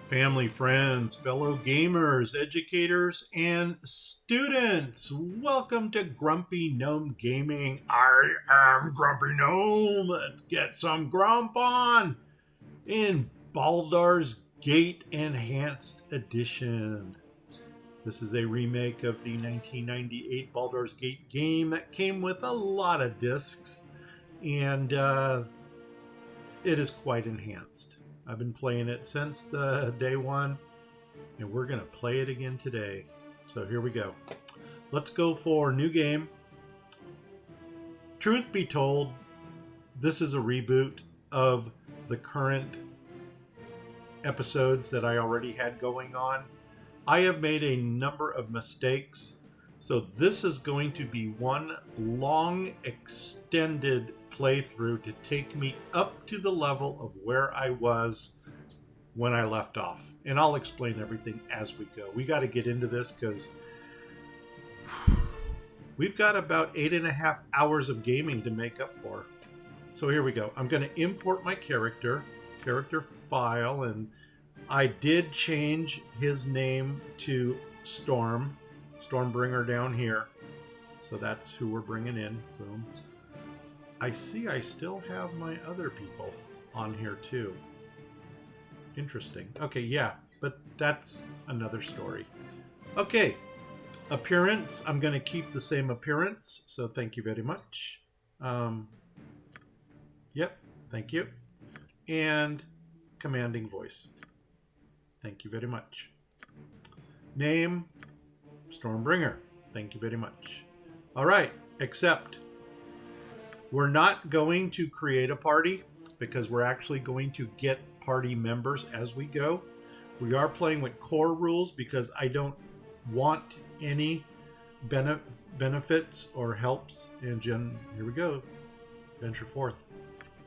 Family, friends, fellow gamers, educators, and students, welcome to Grumpy Gnome Gaming. I am Grumpy Gnome. Let's get some grump on in Baldur's Gate Enhanced Edition. This is a remake of the 1998 Baldur's Gate game that came with a lot of discs, and it is quite enhanced. I've been playing it since day one, and we're going to play it again today. So here we go. Let's go for new game. Truth be told, this is a reboot of the current episodes that I already had going on. I have made a number of mistakes, so this is going to be one long, extended playthrough to take me up to the level of where I was when I left off. And I'll explain everything as we go. We got to get into this because we've got about 8.5 hours of gaming to make up for. So here we go. I'm going to import my character file, and I did change his name to Stormbringer down here. So that's who we're bringing in. Boom. I see I still have my other people on here too. Interesting. Okay, yeah, but that's another story. Okay, appearance. I'm going to keep the same appearance, so thank you very much. Yep, thank you. And commanding voice. Thank you very much. Name, Stormbringer. Thank you very much. All right, accept. We're not going to create a party because we're actually going to get party members as we go. We are playing with core rules because I don't want any benefits or helps. And here we go. Venture forth.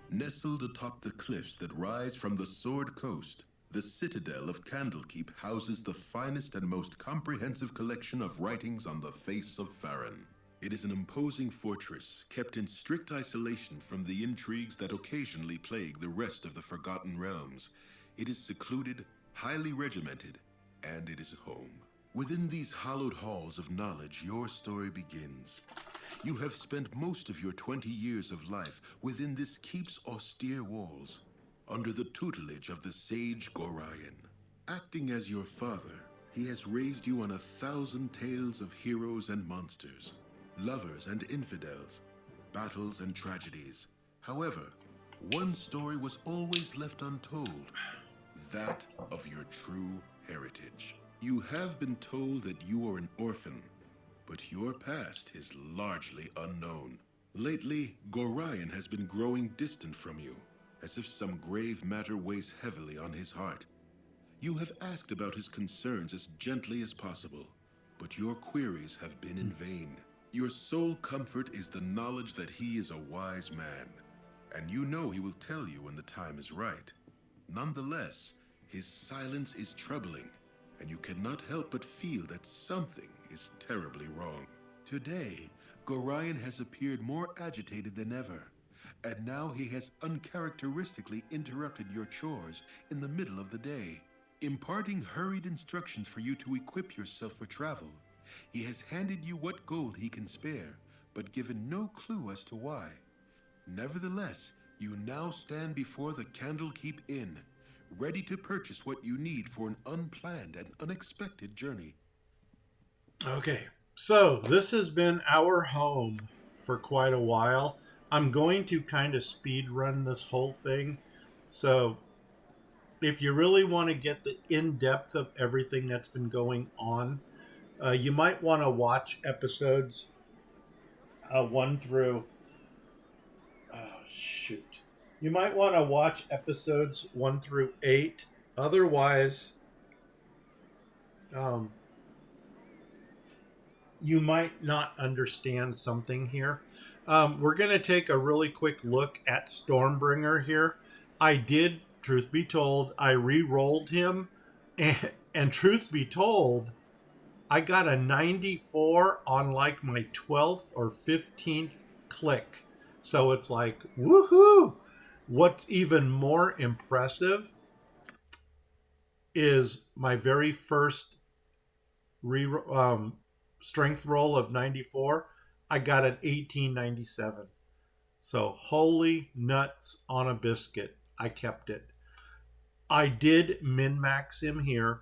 Nestled atop the cliffs that rise from the Sword Coast, the citadel of Candlekeep houses the finest and most comprehensive collection of writings on the face of Farron. It is an imposing fortress, kept in strict isolation from the intrigues that occasionally plague the rest of the Forgotten Realms. It is secluded, highly regimented, and it is home. Within these hallowed halls of knowledge, your story begins. You have spent most of your 20 years of life within this keep's austere walls, under the tutelage of the sage Gorion. Acting as your father, he has raised you on 1,000 tales of heroes and monsters, lovers and infidels, battles and tragedies. However, one story was always left untold, that of your true heritage. You have been told that you are an orphan, but your past is largely unknown. Lately, Gorion has been growing distant from you, as if some grave matter weighs heavily on his heart. You have asked about his concerns as gently as possible, but your queries have been in vain. Your sole comfort is the knowledge that he is a wise man, and you know he will tell you when the time is right. Nonetheless, his silence is troubling, and you cannot help but feel that something is terribly wrong. Today, Gorion has appeared more agitated than ever, and now he has uncharacteristically interrupted your chores in the middle of the day, imparting hurried instructions for you to equip yourself for travel. He has handed you what gold he can spare, but given no clue as to why. Nevertheless, you now stand before the Candlekeep Inn, ready to purchase what you need for an unplanned and unexpected journey. Okay, so this has been our home for quite a while. I'm going to kind of speed run this whole thing. So if you really want to get the in-depth of everything that's been going on, you might want to watch episodes 1 through... Oh, shoot. You might want to watch episodes 1 through 8. Otherwise, you might not understand something here. We're going to take a really quick look at Stormbringer here. I did, truth be told, I re-rolled him. And truth be told, I got a 94 on like my 12th or 15th click. So it's like, woohoo! What's even more impressive is my very first strength roll of 94. I got an 1897. So holy nuts on a biscuit. I kept it. I did min max him here.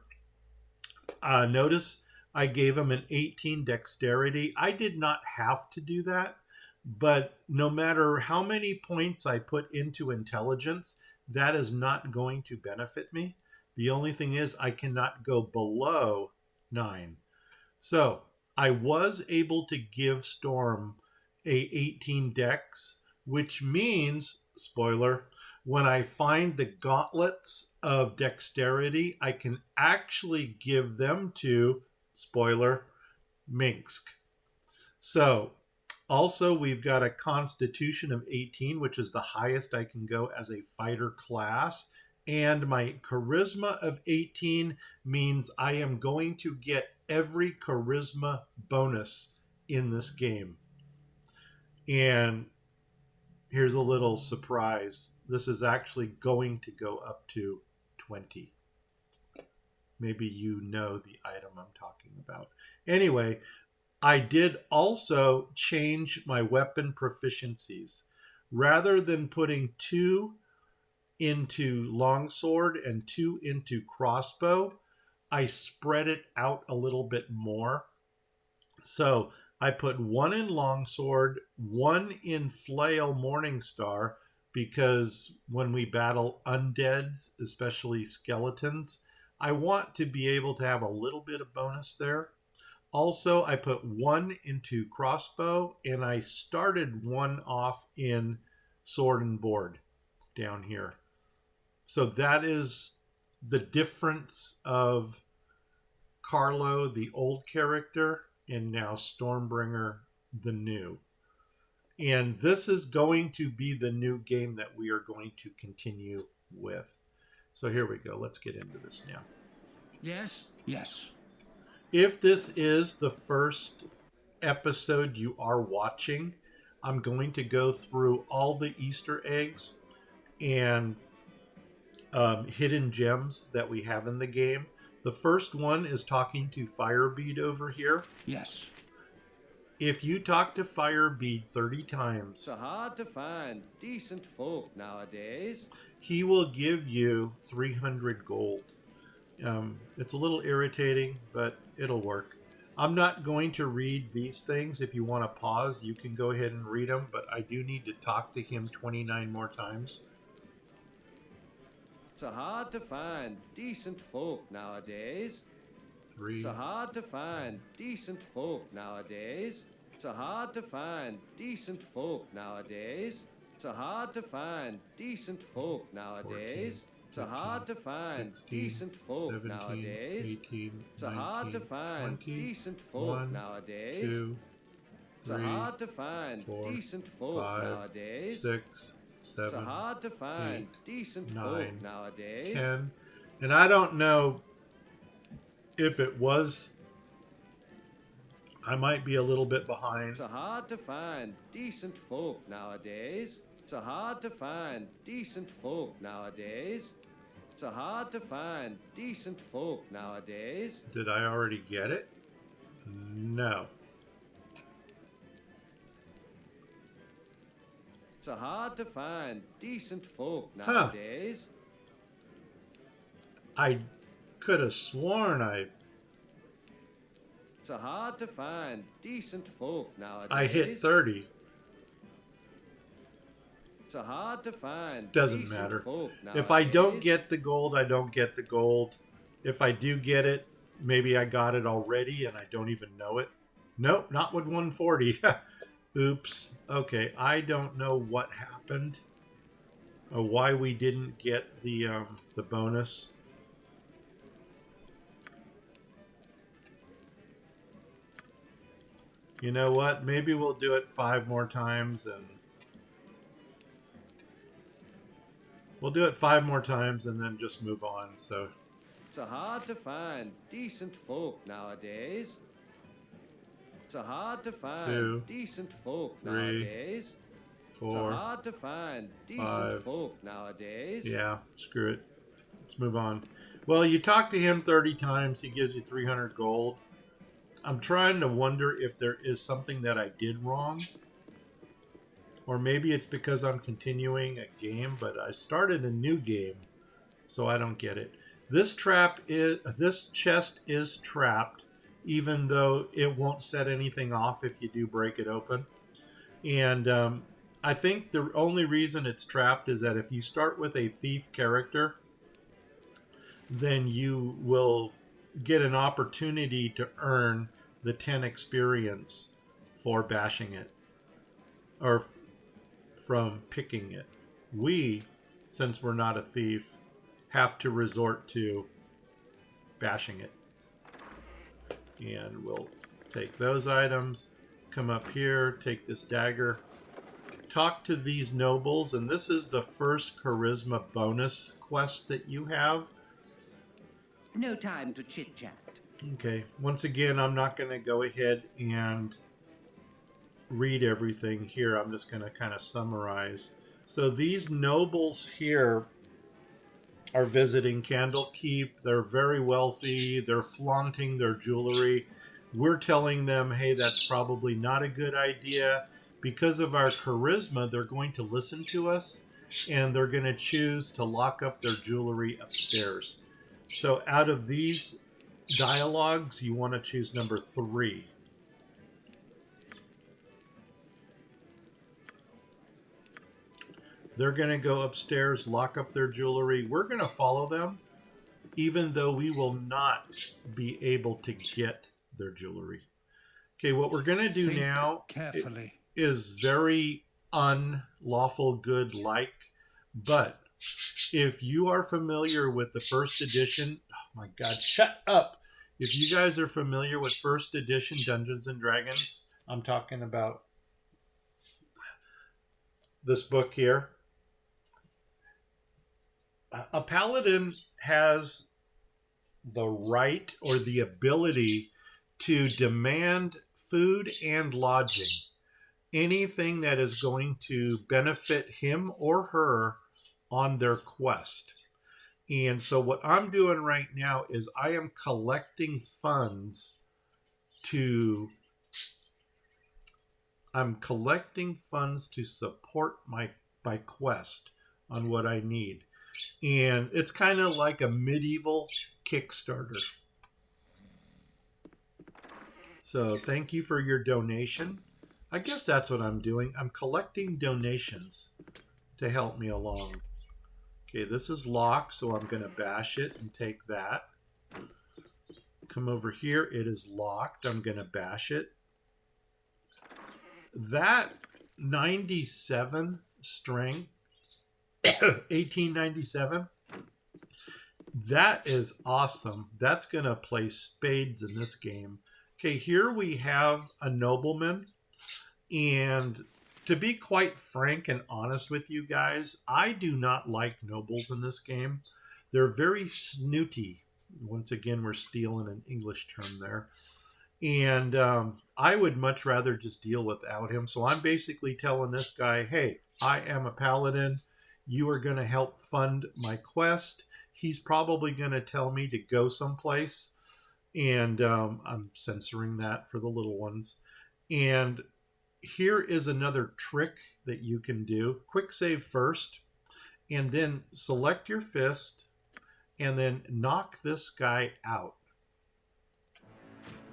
Notice I gave him an 18 dexterity. I did not have to do that, but no matter how many points I put into intelligence, that is not going to benefit me. The only thing is I cannot go below 9. So I was able to give Storm a 18 dex, which means, spoiler, when I find the gauntlets of dexterity, I can actually give them to, spoiler, Minsk. So also we've got a constitution of 18, which is the highest I can go as a fighter class. And my charisma of 18 means I am going to get every charisma bonus in this game. And here's a little surprise. This is actually going to go up to 20. Maybe you know the item I'm talking about. Anyway, I did also change my weapon proficiencies. Rather than putting 2 into longsword and 2 into crossbow, I spread it out a little bit more. So I put 1 in longsword, 1 in flail Morningstar, because when we battle undeads, especially skeletons, I want to be able to have a little bit of bonus there. Also, I put 1 into crossbow, and I started 1 off in sword and board down here. So that is the difference of Carlo, the old character, and now Stormbringer, the new. And this is going to be the new game that we are going to continue with. So here we go. Let's get into this now. Yes? Yes. If this is the first episode you are watching, I'm going to go through all the Easter eggs and hidden gems that we have in the game. The first one is talking to Firebead over here. Yes. If you talk to Firebead 30 times, So hard to find decent folk nowadays. he will give you 300 gold. It's a little irritating, but it'll work. I'm not going to read these things. If you want to pause, you can go ahead and read them, but I do need to talk to him 29 more times. So hard to find decent folk nowadays. 3. So hard to find decent folk nowadays. So hard to find decent folk nowadays. So hard to find decent folk nowadays. 14, So hard to find 16, decent folk 17, nowadays. 18, So hard to 19, find 20, decent folk 1, nowadays. 2, So 3, hard to find 4, decent folk 5, nowadays. 6, 7, So hard to find 8, decent 9, folk nowadays. 10. And I don't know if it was. I might be a little bit behind. So hard to find decent folk nowadays. So hard to find decent folk nowadays. So hard to find decent folk nowadays. Did I already get it? No. So hard to find decent folk nowadays. I could have sworn I So hard to find decent folk nowadays. I hit 30. So hard to find Doesn't decent matter. folk If I don't nowadays. get the gold, I don't get the gold. If I do get it, maybe I got it already and I don't even know it. Nope, not with 140. Oops. Okay, I don't know what happened or why we didn't get the bonus. You know what? Maybe we'll do it 5 more times and we'll do it 5 more times and then just move on. So hard to find decent folk nowadays. So hard to find 2, decent folk 3, nowadays. So 4. hard to find decent 5. folk nowadays. Yeah, screw it. Let's move on. Well, you talk to him 30 times, he gives you 300 gold. I'm trying to wonder if there is something that I did wrong. Or maybe it's because I'm continuing a game, but I started a new game, so I don't get it. This chest is trapped, even though it won't set anything off if you do break it open. And I think the only reason it's trapped is that if you start with a thief character, then you will get an opportunity to earn the 10 experience for bashing it or from picking it. We, since we're not a thief, have to resort to bashing it. And we'll take those items, come up here, take this dagger, talk to these nobles, and this is the first charisma bonus quest that you have. No time to chit-chat. Okay, once again, I'm not going to go ahead and read everything here. I'm just going to kind of summarize. So these nobles here are visiting Candlekeep. They're very wealthy. They're flaunting their jewelry. We're telling them, hey, that's probably not a good idea. Because of our charisma, they're going to listen to us, and they're going to choose to lock up their jewelry upstairs. So out of these dialogues, you want to choose number 3. They're going to go upstairs, lock up their jewelry. We're going to follow them, even though we will not be able to get their jewelry. Okay, what we're going to do Think now carefully. is very unlawful good like, but if you are familiar with the first edition, oh my god, shut up. If you guys are familiar with first edition Dungeons and Dragons, I'm talking about this book here. A paladin has the right or the ability to demand food and lodging. Anything that is going to benefit him or her on their quest. And so what I'm doing right now is I am collecting funds to support my quest on what I need. And it's kind of like a medieval Kickstarter. So thank you for your donation. I guess that's what I'm doing. I'm collecting donations to help me along. Okay, this is locked, so I'm going to bash it and take that. Come over here. It is locked. I'm going to bash it. That 97 strength, 1897, that is awesome. That's going to play spades in this game. Okay, here we have a nobleman. And to be quite frank and honest with you guys, I do not like nobles in this game. They're very snooty. Once again, we're stealing an English term there. And I would much rather just deal without him. So I'm basically telling this guy, hey, I am a paladin. You are going to help fund my quest. He's probably going to tell me to go someplace. And I'm censoring that for the little ones. And here is another trick that you can do. Quick save first, and then select your fist, and then knock this guy out.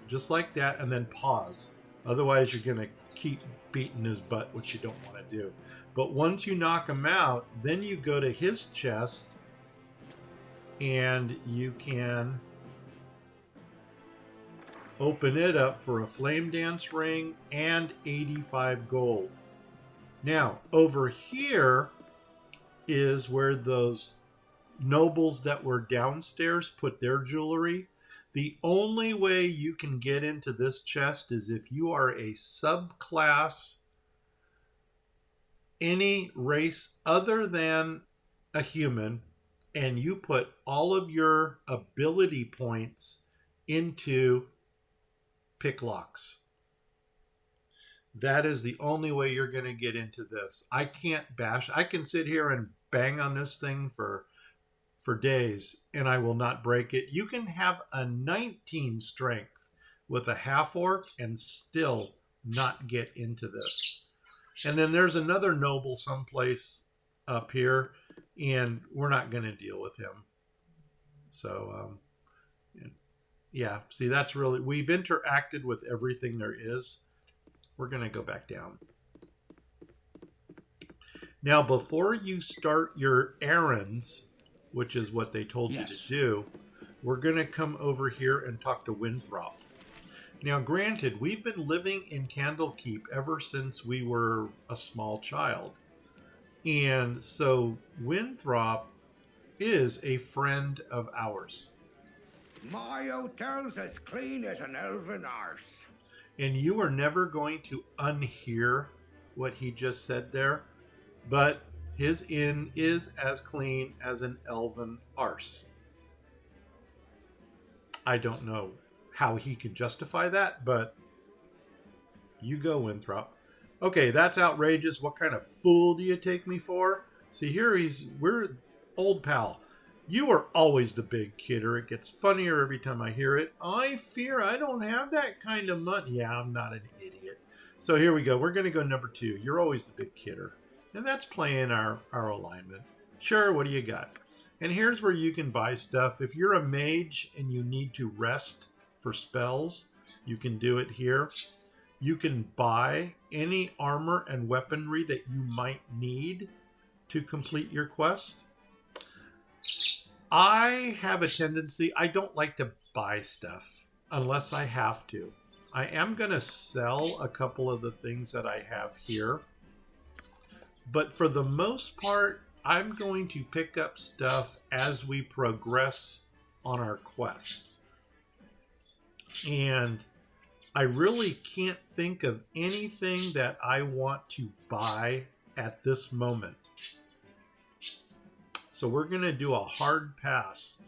Just like that, and then pause. Otherwise, you're going to keep beating his butt, which you don't want to do. But once you knock him out, then you go to his chest, and you can open it up for a flame dance ring and 85 gold. Now, over here is where those nobles that were downstairs put their jewelry. The only way you can get into this chest is if you are a subclass, any race other than a human, and you put all of your ability points into pick locks. That is the only way you're going to get into this. I can't bash. I can sit here and bang on this thing for for days, and I will not break it. You can have a 19 strength with a half orc and still not get into this. And then there's another noble someplace up here, and we're not going to deal with him. So, yeah, see, that's really, we've interacted with everything there is. We're going to go back down. Now, before you start your errands, which is what they told you to do, we're going to come over here and talk to Winthrop. Now, granted, we've been living in Candlekeep ever since we were a small child. And so Winthrop is a friend of ours. My hotel's as clean as an elven arse. And you are never going to unhear what he just said there, but his inn is as clean as an elven arse. I don't know how he can justify that, but you go, Winthrop. Okay, that's outrageous. What kind of fool do you take me for? See, here we're old pal. You are always the big kidder. It gets funnier every time I hear it. I fear I don't have that kind of money. Yeah, I'm not an idiot. So here we go. We're going to go number 2. You're always the big kidder. And that's playing our alignment. Sure, what do you got? And here's where you can buy stuff. If you're a mage and you need to rest for spells, you can do it here. You can buy any armor and weaponry that you might need to complete your quest. I have a tendency, I don't like to buy stuff unless I have to. I am going to sell a couple of the things that I have here. But for the most part, I'm going to pick up stuff as we progress on our quest. And I really can't think of anything that I want to buy at this moment. So we're going to do a hard pass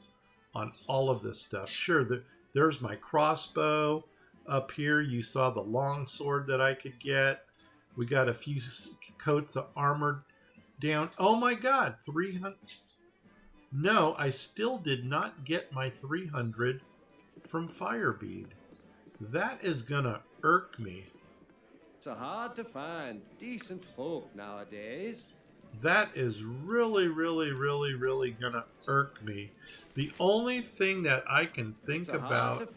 on all of this stuff. Sure, there's my crossbow. Up here, you saw the long sword that I could get. We got a few coats of armor down. Oh my God, 300. No, I still did not get my 300 from Firebead. That is going to irk me. It's hard to find decent folk nowadays. That is really, really, really, really going to irk me. The only thing that I can think about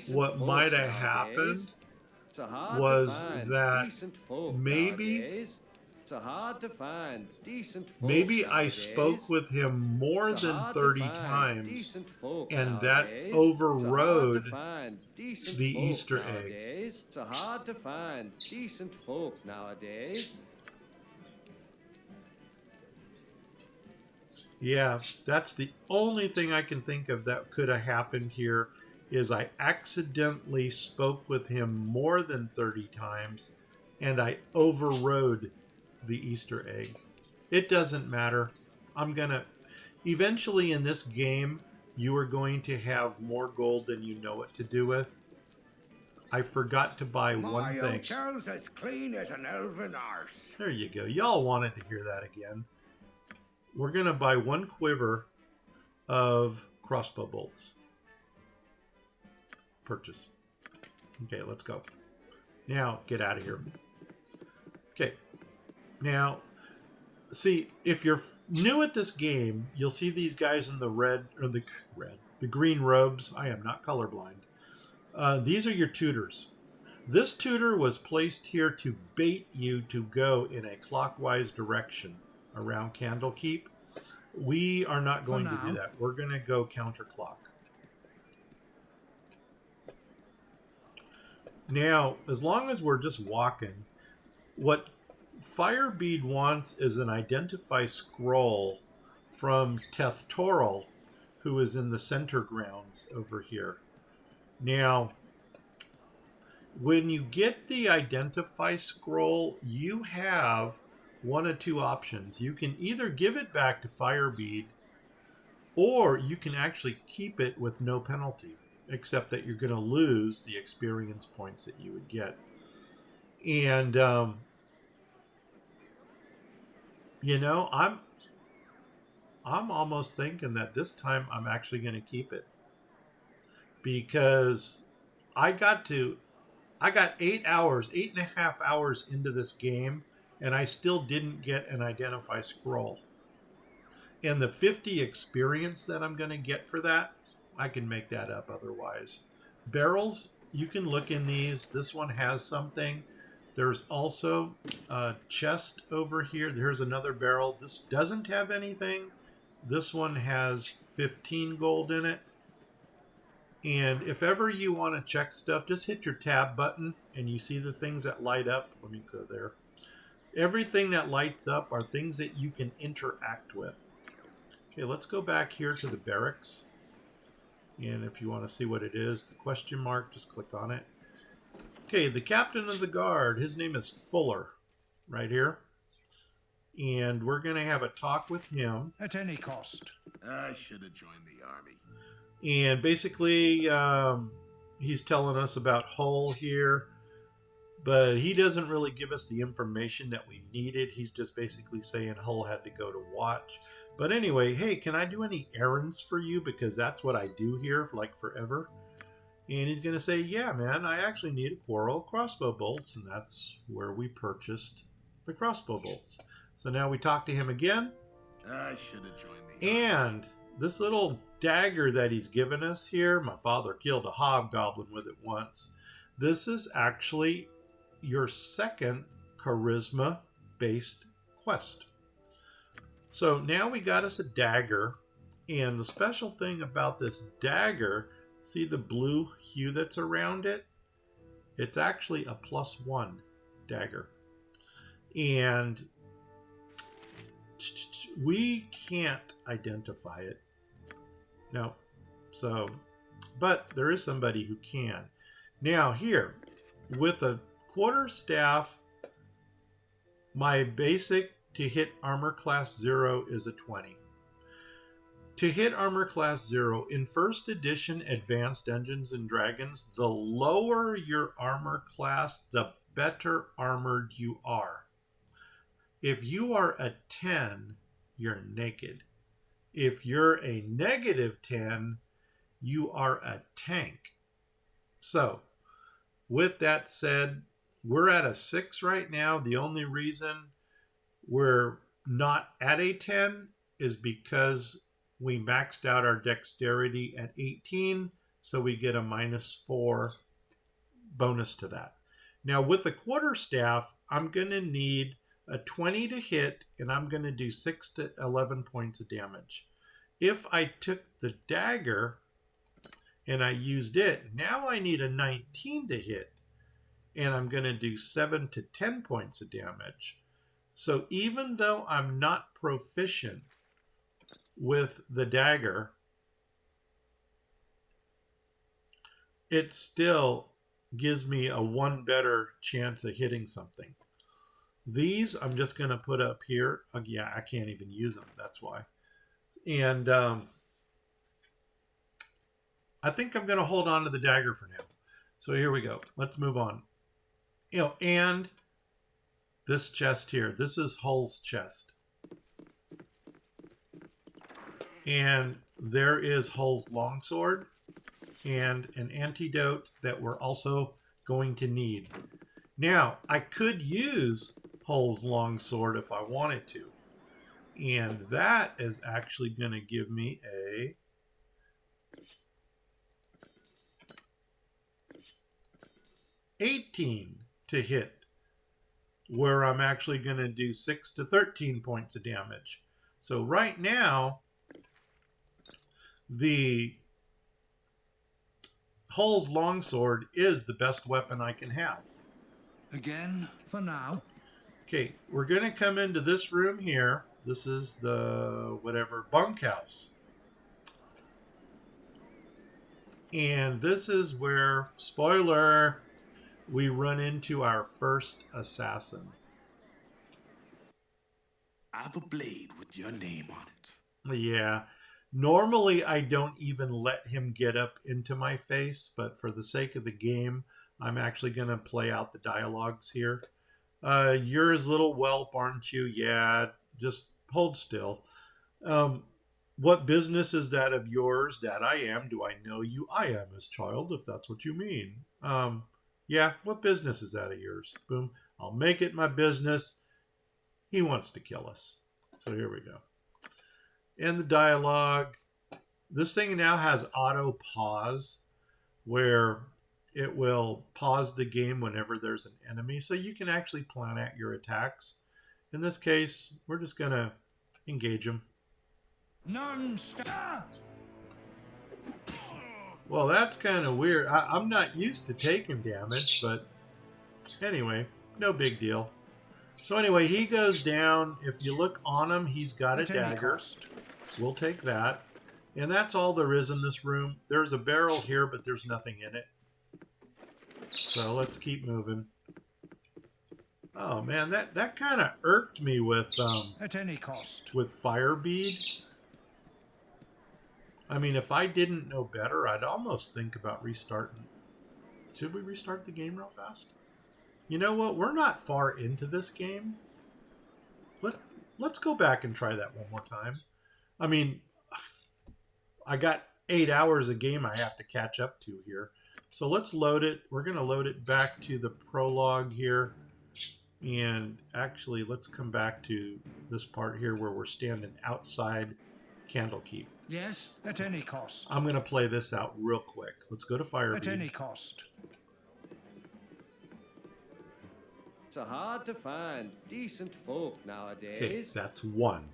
what might have happened was that maybe I spoke with him more than 30 times and that overrode the Easter egg. It's hard to find decent folk nowadays. Yeah, that's the only thing I can think of that could have happened here is I accidentally spoke with him more than 30 times and I overrode the Easter egg. It doesn't matter. Eventually in this game, you are going to have more gold than you know what to do with. I forgot to buy one thing. My hotel's as clean as an elven arse. There you go. Y'all wanted to hear that again. We're going to buy 1 quiver of crossbow bolts. Purchase. Okay, let's go. Now, get out of here. Okay. Now, see, if you're new at this game, you'll see these guys in the the green robes. I am not colorblind. These are your tutors. This tutor was placed here to bait you to go in a clockwise direction around Candlekeep. We are not going to do that. We're going to go counterclock. Now, as long as we're just walking, what Firebead wants is an identify scroll from Tethtoril, who is in the center grounds over here. Now, when you get the identify scroll, you have one of 2 options. You can either give it back to Firebead, or you can actually keep it with no penalty, except that you're going to lose the experience points that you would get. And, you know, I'm almost thinking that this time I'm actually going to keep it because I got 8 hours, 8.5 hours into this game, and I still didn't get an identify scroll. And the 50 experience that I'm going to get for that, I can make that up otherwise. Barrels, you can look in these. This one has something. There's also a chest over here. Here's another barrel. This doesn't have anything. This one has 15 gold in it. And if ever you want to check stuff, just hit your tab button and you see the things that light up. Let me go there. Everything that lights up are things that you can interact with. Okay, let's go back here to the barracks. And if you want to see what it is, the question mark, just click on it. Okay, the captain of the guard, his name is Fuller, right here. And we're going to have a talk with him. At any cost. I should have joined the army. And basically, he's telling us about Hull here. But he doesn't really give us the information that we needed. He's just basically saying Hull had to go to watch. But anyway, hey, can I do any errands for you? Because that's what I do here, like forever. And he's going to say, yeah, man, I actually need a quarrel of crossbow bolts. And that's where we purchased the crossbow bolts. So now we talk to him again. I should have joined the army. And this little dagger that he's given us here, my father killed a hobgoblin with it once. This is actually your second charisma-based quest. So now we got us a dagger, and the special thing about this dagger, see the blue hue that's around it? It's actually a +1 dagger. And we can't identify it. No. So, but there is somebody who can. Now here, with a quarterstaff, my basic to hit armor class 0 is a 20. To hit armor class 0 in first edition Advanced Dungeons and Dragons, the lower your armor class, the better armored you are. If you are a 10, you're naked. If you're a -10, you are a tank. So, with that said, we're at a 6 right now. The only reason we're not at a 10 is because we maxed out our dexterity at 18, so we get a -4 bonus to that. Now, with a quarterstaff, I'm going to need a 20 to hit, and I'm going to do 6 to 11 points of damage. If I took the dagger and I used it, now I need a 19 to hit, and I'm going to do 7 to 10 points of damage. So even though I'm not proficient with the dagger, it still gives me a 1 better chance of hitting something. These I'm just going to put up here. Yeah, I can't even use them. That's why. And I think I'm going to hold on to the dagger for now. So here we go. Let's move on. And this chest here. This is Hull's chest. And there is Hull's longsword and an antidote that we're also going to need. Now, I could use Hull's longsword if I wanted to. And that is actually going to give me a +18 to hit, where I'm actually going to do 6 to 13 points of damage. So right now, the Hull's longsword is the best weapon I can have. Again, for now. Okay, we're going to come into this room here. This is the bunkhouse. And this is where, spoiler, we run into our first assassin. I have a blade with your name on it. Yeah. Normally, I don't even let him get up into my face, but for the sake of the game, I'm actually going to play out the dialogues here. You're his little whelp, aren't you? Yeah, just hold still. What business is that of yours? That I am. Do I know you? I am his child, if that's what you mean. Yeah, what business is that of yours? Boom. I'll make it my business. He wants to kill us. So here we go. And the dialogue. This thing now has auto pause where it will pause the game whenever there's an enemy. So you can actually plan out your attacks. In this case, we're just going to engage him. Non-stop! Well, that's kind of weird. I'm not used to taking damage, but anyway, no big deal. So anyway, he goes down. If you look on him, he's got a dagger. We'll take that. And that's all there is in this room. There's a barrel here, but there's nothing in it. So let's keep moving. Oh man, that kind of irked me with At any cost. with Firebead. I mean, if I didn't know better, I'd almost think about restarting. Should we restart the game real fast? You know what? We're not far into this game. Let's go back and try that one more time. I mean, I got 8 hours of game I have to catch up to here. So let's load it. We're going to load it back to the prologue here. And actually, let's come back to this part here where we're standing outside Candlekeep. Yes, at any cost. I'm going to play this out real quick. Let's go to Firebeat. At any cost. It's hard to find decent folk Okay, nowadays. that's one.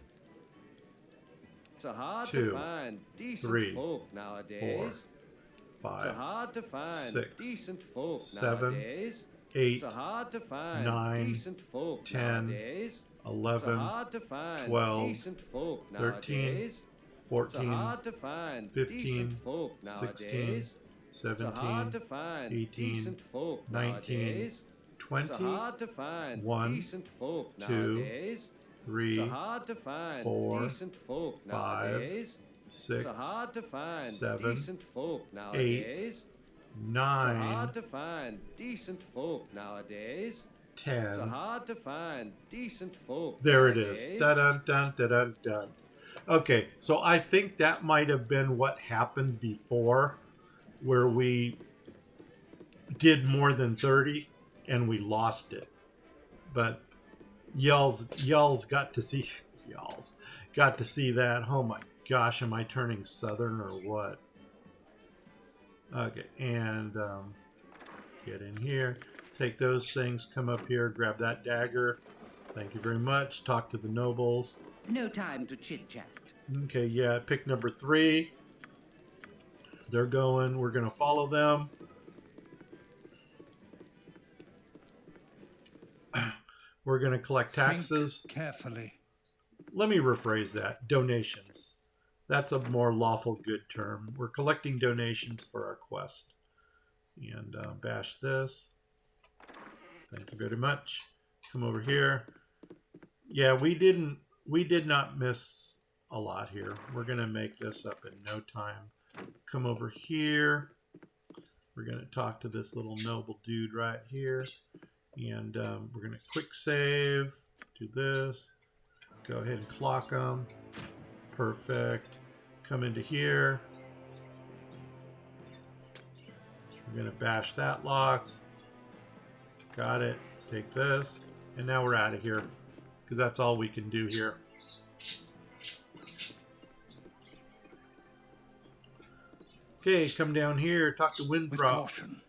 It's hard two, to find decent three, folk nowadays. 4, It's 5, hard to find 6, decent folk 7, nowadays. 8, It's hard to find 9, decent folk 10, nowadays. It's 11, hard to find 12, decent folk 13, nowadays. It's 14, hard to find 15, decent folk 16, nowadays. It's hard 17, to find 18, decent folk 19, nowadays. 20, It's hard to find 1, decent folk 2, nowadays. 3, It's hard to find 4, decent folk 5, nowadays. 6, It's hard to find 7, decent folk nowadays. 9, It's hard to find decent folk nowadays. It's 10. hard to find decent folk There it nowadays. is. Dun dun dun dun dun. Okay, so I think that might have been what happened before, where we did more than 30 and we lost it. But y'all's got to see that. Oh my gosh, am I turning southern or what? Okay, and get in here, take those things, come up here, grab that dagger. Thank you very much. Talk to the nobles. No time to chit-chat. Okay, yeah, pick number 3. They're going. We're going to follow them. We're going to collect taxes. Think carefully. Let me rephrase that. Donations. That's a more lawful good term. We're collecting donations for our quest. And bash this. Thank you very much. Come over here. Yeah, we did not miss a lot here. We're going to make this up in no time. Come over here. We're going to talk to this little noble dude right here. And we're going to quick save. Do this. Go ahead and clock them. Perfect. Come into here. We're going to bash that lock. Got it. Take this. And now we're out of here. Because that's all we can do here. Okay, come down here. Talk to With Winthrop. caution.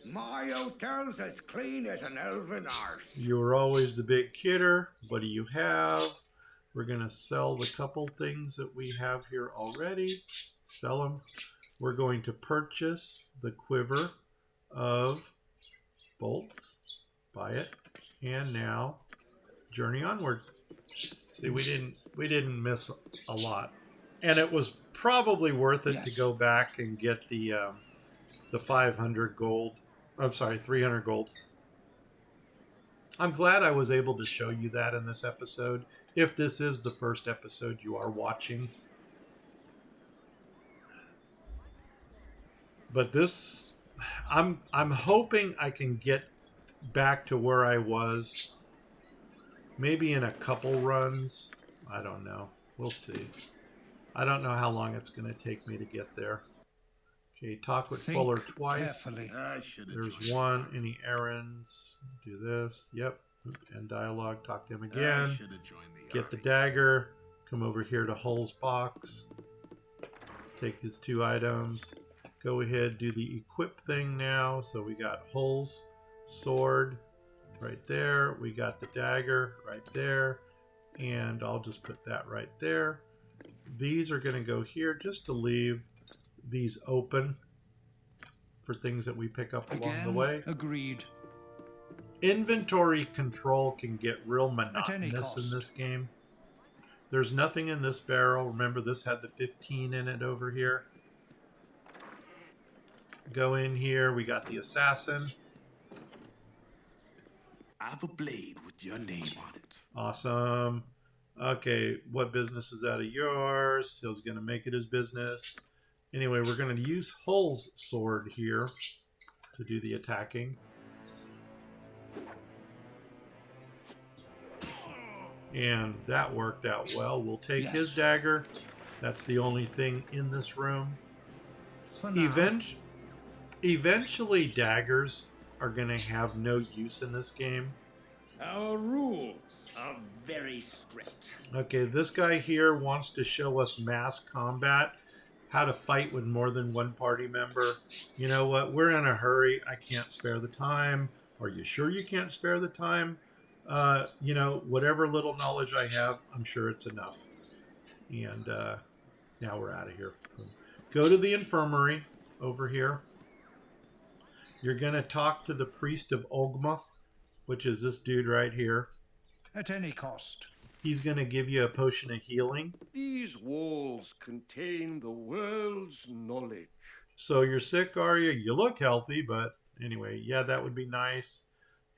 My hotel's as clean as an elven arse. You were always the big kidder. What do you have? We're going to sell the couple things that we have here already. Sell them. We're going to purchase the quiver of bolts. Buy it. And now, journey onward. See, we didn't miss a lot. And it was probably worth it to go back and get the 500 gold. I'm sorry, 300 gold. I'm glad I was able to show you that in this episode. If this is the first episode you are watching. But this, I'm hoping I can get back to where I was. Maybe in a couple runs. I don't know. We'll see. I don't know how long it's going to take me to get there. Okay, talk with Think Fuller twice. carefully. I should have There's joined one. the army. Any errands? Do this. Yep. End dialogue. Talk to him I again. should have joined the Get the army. dagger. Come over here to Hull's box. Take his 2 items. Go ahead, do the equip thing now. So we got Hull's sword right there. We got the dagger right there. And I'll just put that right there. These are going to go here just to leave these open for things that we pick up along the way. Agreed. Inventory control can get real At any monotonous in cost. this game. There's nothing in this barrel. Remember, this had the 15 in it over here. Go in here. We got the assassin. I have a blade with your name on it. Awesome. Okay, what business is that of yours? He's going to make it his business. Anyway, we're going to use Hull's sword here to do the attacking. And that worked out well. We'll take Yes. his dagger. That's the only thing in this room. For now. Eventually, daggers are going to have no use in this game. Our rules are very strict. Okay, this guy here wants to show us mass combat, how to fight with more than one party member. You know what? We're in a hurry. I can't spare the time. Are you sure you can't spare the time? You know, whatever little knowledge I have, I'm sure it's enough. And now we're out of here. Go to the infirmary over here. You're going to talk to the priest of Ogma, which is this dude right here. At any cost. He's going to give you a potion of healing. These walls contain the world's knowledge. So you're sick, are you? You look healthy, but anyway, yeah, that would be nice.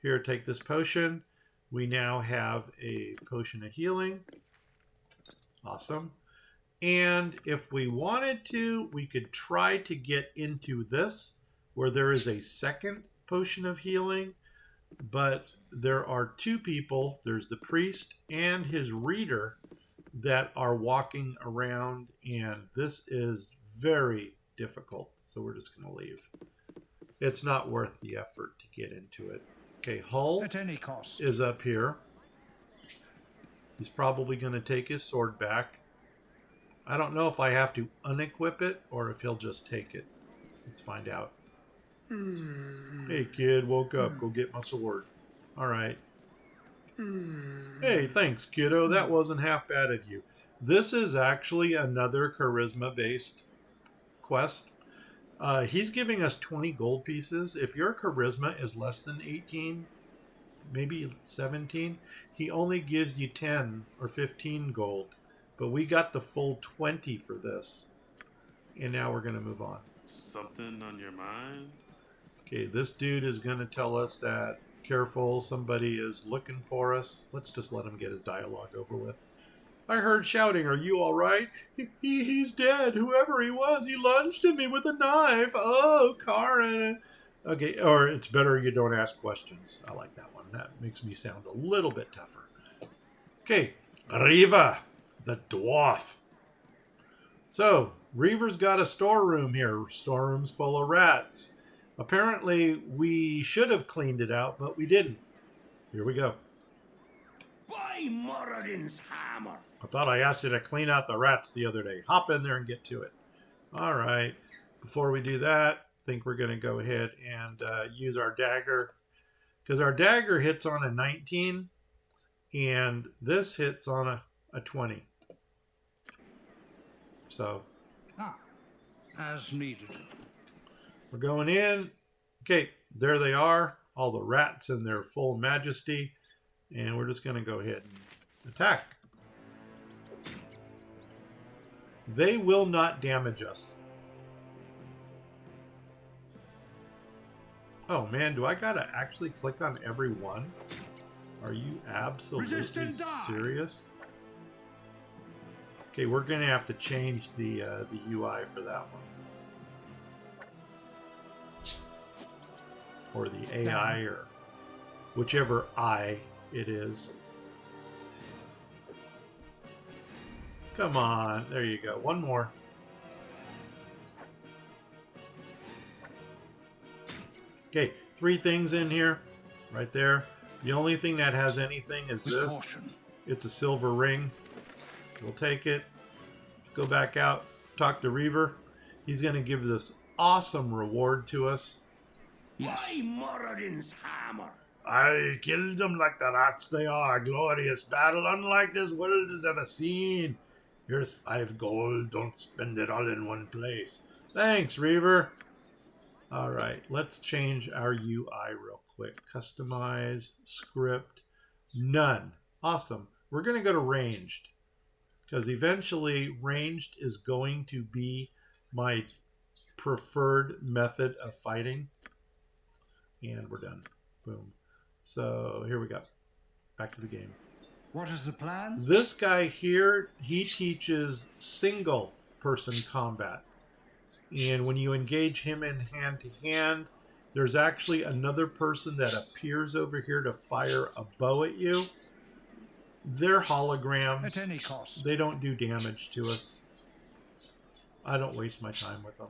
Here, take this potion. We now have a potion of healing. Awesome. And if we wanted to, we could try to get into this, where there is a second potion of healing. But there are 2 people. There's the priest and his reader that are walking around, and this is very difficult. So we're just going to leave. It's not worth the effort to get into it. Okay, Hull At any cost. is up here. He's probably going to take his sword back. I don't know if I have to unequip it or if he'll just take it. Let's find out. Hey, kid, woke up. Go get my sword. All right. Hey, thanks, kiddo. That wasn't half bad of you. This is actually another charisma-based quest. He's giving us 20 gold pieces. If your charisma is less than 18, maybe 17, he only gives you 10 or 15 gold. But we got the full 20 for this. And now we're going to move on. Something on your mind? Okay, this dude is going to tell us that, careful, somebody is looking for us. Let's just let him get his dialogue over with. I heard shouting. Are you all right? He's dead. Whoever he was, he lunged at me with a knife. Oh, Karen. Okay, or it's better you don't ask questions. I like that one. That makes me sound a little bit tougher. Okay, Riva, the dwarf. So, Reaver's got a storeroom here. Storeroom's full of rats. Apparently, we should have cleaned it out, but we didn't. Here we go. By Moradin's hammer. I thought I asked you to clean out the rats the other day. Hop in there and get to it. All right. Before we do that, I think we're going to go ahead and use our dagger. Because our dagger hits on a 19, and this hits on a 20. So, As needed. we're going in. Okay, there they are. All the rats in their full majesty. And we're just going to go ahead and attack. They will not damage us. Oh man, do I got to actually click on every one? Are you absolutely Resistance die. serious? Okay, we're going to have to change the UI for that one. Or the AI, or whichever I it is. Come on. There you go. One more. Okay, 3 things in here. Right there. The only thing that has anything is With this. caution. It's a silver ring. We'll take it. Let's go back out. Talk to Reaver. He's going to give this awesome reward to us. Yes. By Moradin's hammer. I killed them like the rats they are. A glorious battle unlike this world has ever seen. Here's 5 gold. Don't spend it all in one place. Thanks, Reaver. All right, let's change our UI real quick. Customize, script, none. Awesome. We're going to go to ranged because eventually ranged is going to be my preferred method of fighting. And we're done. Boom. So here we go. Back to the game. What is the plan? This guy here, he teaches single person combat. And when you engage him in hand to hand, there's actually another person that appears over here to fire a bow at you. They're holograms. At any cost. They don't do damage to us. I don't waste my time with them.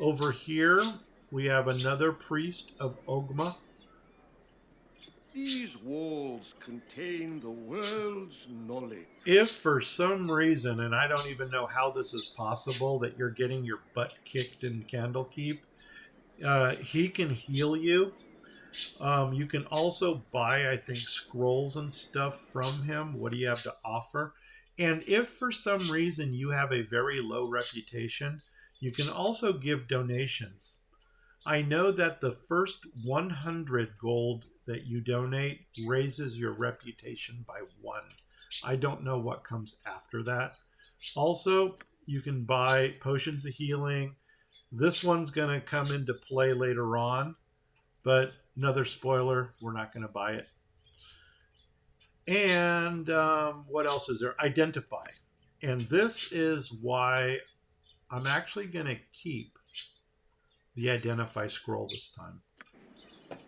Over here, we have another priest of Ogma. These walls contain the world's knowledge. If for some reason, and I don't even know how this is possible, that you're getting your butt kicked in Candlekeep, he can heal you. You can also buy, I think, scrolls and stuff from him. What do you have to offer? And if for some reason you have a very low reputation, you can also give donations. I know that the first 100 gold that you donate raises your reputation by 1. I don't know what comes after that. Also, you can buy potions of healing. This one's going to come into play later on, but another spoiler, we're not going to buy it. And what else is there? Identify. And this is why I'm actually going to keep the Identify scroll this time.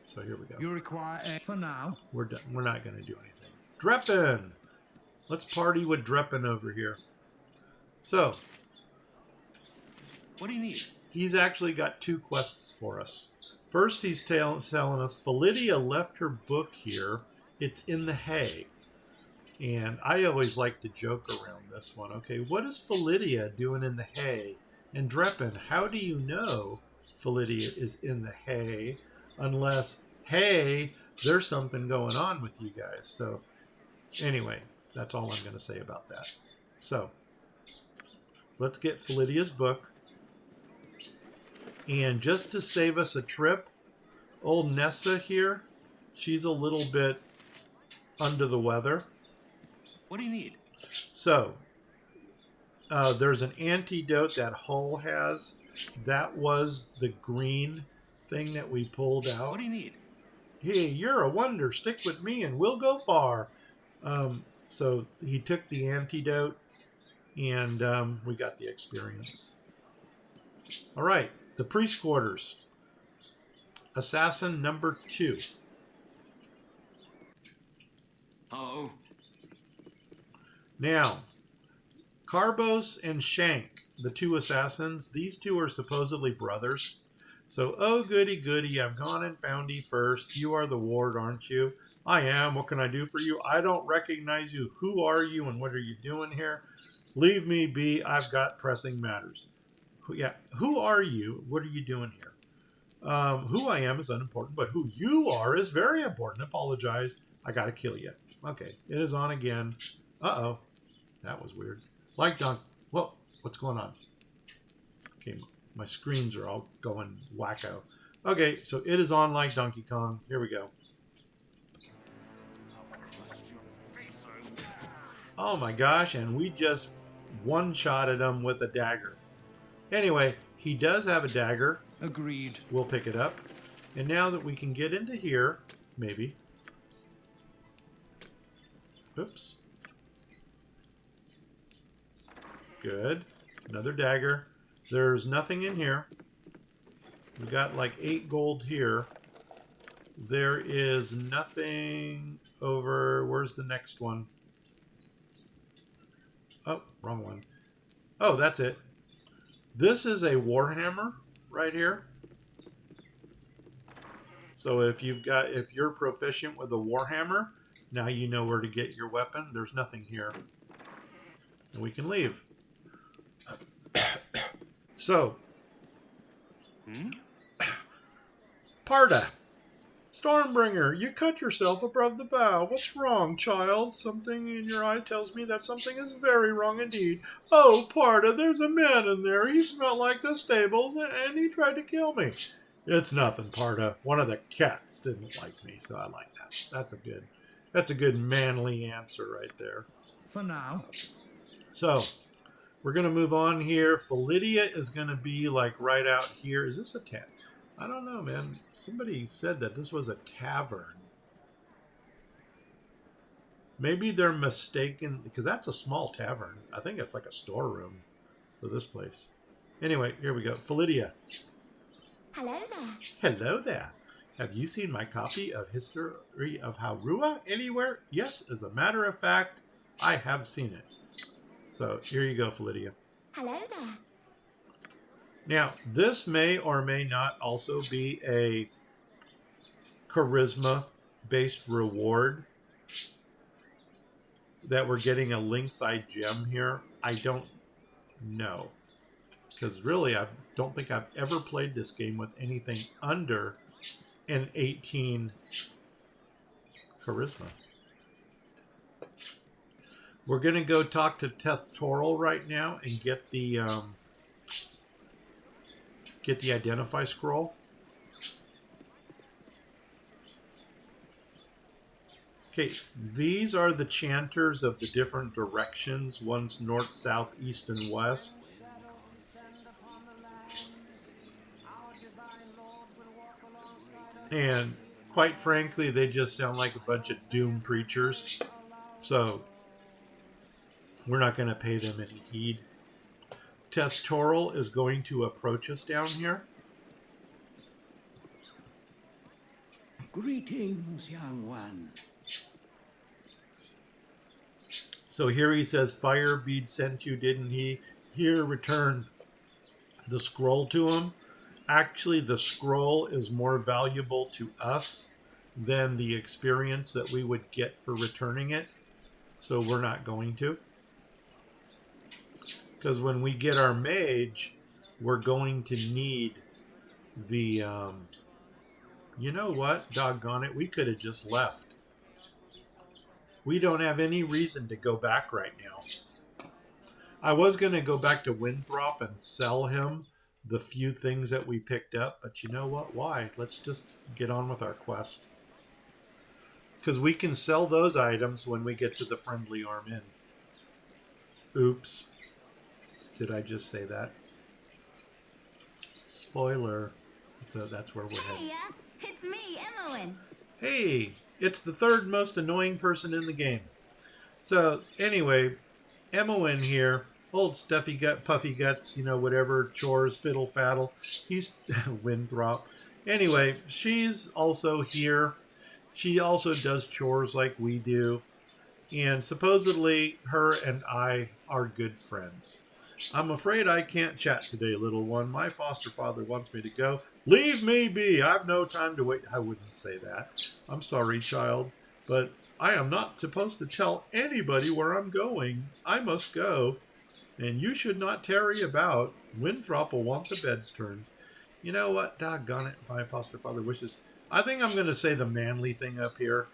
So here we go. You require a for now. We're done. We're not going to do anything. Dreppin! Let's party with Dreppin over here. So, What do you need? he's actually got 2 quests for us. First, he's telling us Philidia left her book here. It's in the hay. And I always like to joke around this one. Okay, what is Philidia doing in the hay? And Dreppin, how do you know Philidia is in the hay? Unless, hey, there's something going on with you guys. So, anyway, that's all I'm going to say about that. So, let's get Philidia's book. And just to save us a trip, old Nessa here, she's a little bit under the weather. What do you need? So, there's an antidote that Hull has. That was the green thing that we pulled out. What do you need? Hey, you're a wonder. Stick with me and we'll go far. So he took the antidote and we got the experience. All right, the priest quarters. Assassin number 2. Hello. Now, Carbos and Shank, the 2 assassins, these 2 are supposedly brothers. So, oh goody goody, I've gone and found you first. You are the ward, aren't you? I am. What can I do for you? I don't recognize you. Who are you and what are you doing here? Leave me be. I've got pressing matters. Who are you? What are you doing here? Who I am is unimportant, but who you are is very important. Apologize. I gotta kill you. Okay, it is on again. Uh-oh. That was weird. Like Dunk. Whoa, what's going on? Okay, my screens are all going wacko. Okay, so it is on like Donkey Kong. Here we go. Oh my gosh, and we just one-shotted him with a dagger. Anyway, he does have a dagger. Agreed. We'll pick it up. And now that we can get into here, maybe. Oops. Good. Another dagger. There's nothing in here. We got like 8 gold here. There is nothing over... Where's the next one? Oh, wrong one. Oh, that's it. This is a Warhammer right here. So if you're proficient with a Warhammer, now you know where to get your weapon. There's nothing here. And we can leave. So, Parda, Stormbringer, you cut yourself above the bow. What's wrong, child? Something in your eye tells me that something is very wrong indeed. Oh, Parda, there's a man in there. He smelled like the stables, and he tried to kill me. It's nothing, Parda. One of the cats didn't like me, so I like that. That's a good manly answer right there. For now. So, we're going to move on here. Philidia is going to be like right out here. Is this a cat? I don't know, man. Somebody said that this was a tavern. Maybe they're mistaken, because that's a small tavern. I think it's like a storeroom for this place. Anyway, here we go. Philidia. Hello there. Hello there. Have you seen my copy of History of Harua anywhere? Yes, as a matter of fact, I have seen it. So here you go, Philidia. Hello there. Now, this may or may not also be a charisma-based reward that we're getting a lynx eye gem here. I don't know. Because really, I don't think I've ever played this game with anything under an 18 charisma. We're going to go talk to Tethtoril right now and get the identify scroll. Okay, these are the chanters of the different directions. One's north, south, east, and west. And quite frankly, they just sound like a bunch of doom preachers. So we're not going to pay them any heed. Tethtoril is going to approach us down here. Greetings, young one. So here he says, Firebead sent you, didn't he? Here, return the scroll to him. Actually, the scroll is more valuable to us than the experience that we would get for returning it. So we're not going to. Because when we get our mage, we're going to need the... you know what? Doggone it. We could have just left. We don't have any reason to go back right now. I was going to go back to Winthrop and sell him the few things that we picked up. But you know what? Why? Let's just get on with our quest. Because we can sell those items when we get to the Friendly Arm Inn. Oops. Did I just say that? Spoiler. So that's where we're headed. Hey, it's me, Emmowen. Hey, it's the third most annoying person in the game. So, anyway, Emmowen here, old stuffy gut, puffy guts, you know, whatever, chores, fiddle faddle. He's Winthrop. Anyway, she's also here. She also does chores like we do. And supposedly, her and I are good friends. I'm afraid I can't chat today, little one. My foster father wants me to go. Leave me be. I've no time to wait. I wouldn't say that. I'm sorry, child, but I am not supposed to tell anybody where I'm going. I must go, and you should not tarry about. Winthrop will want the beds turned. You know what? Doggone it. My foster father wishes. I think I'm going to say the manly thing up here.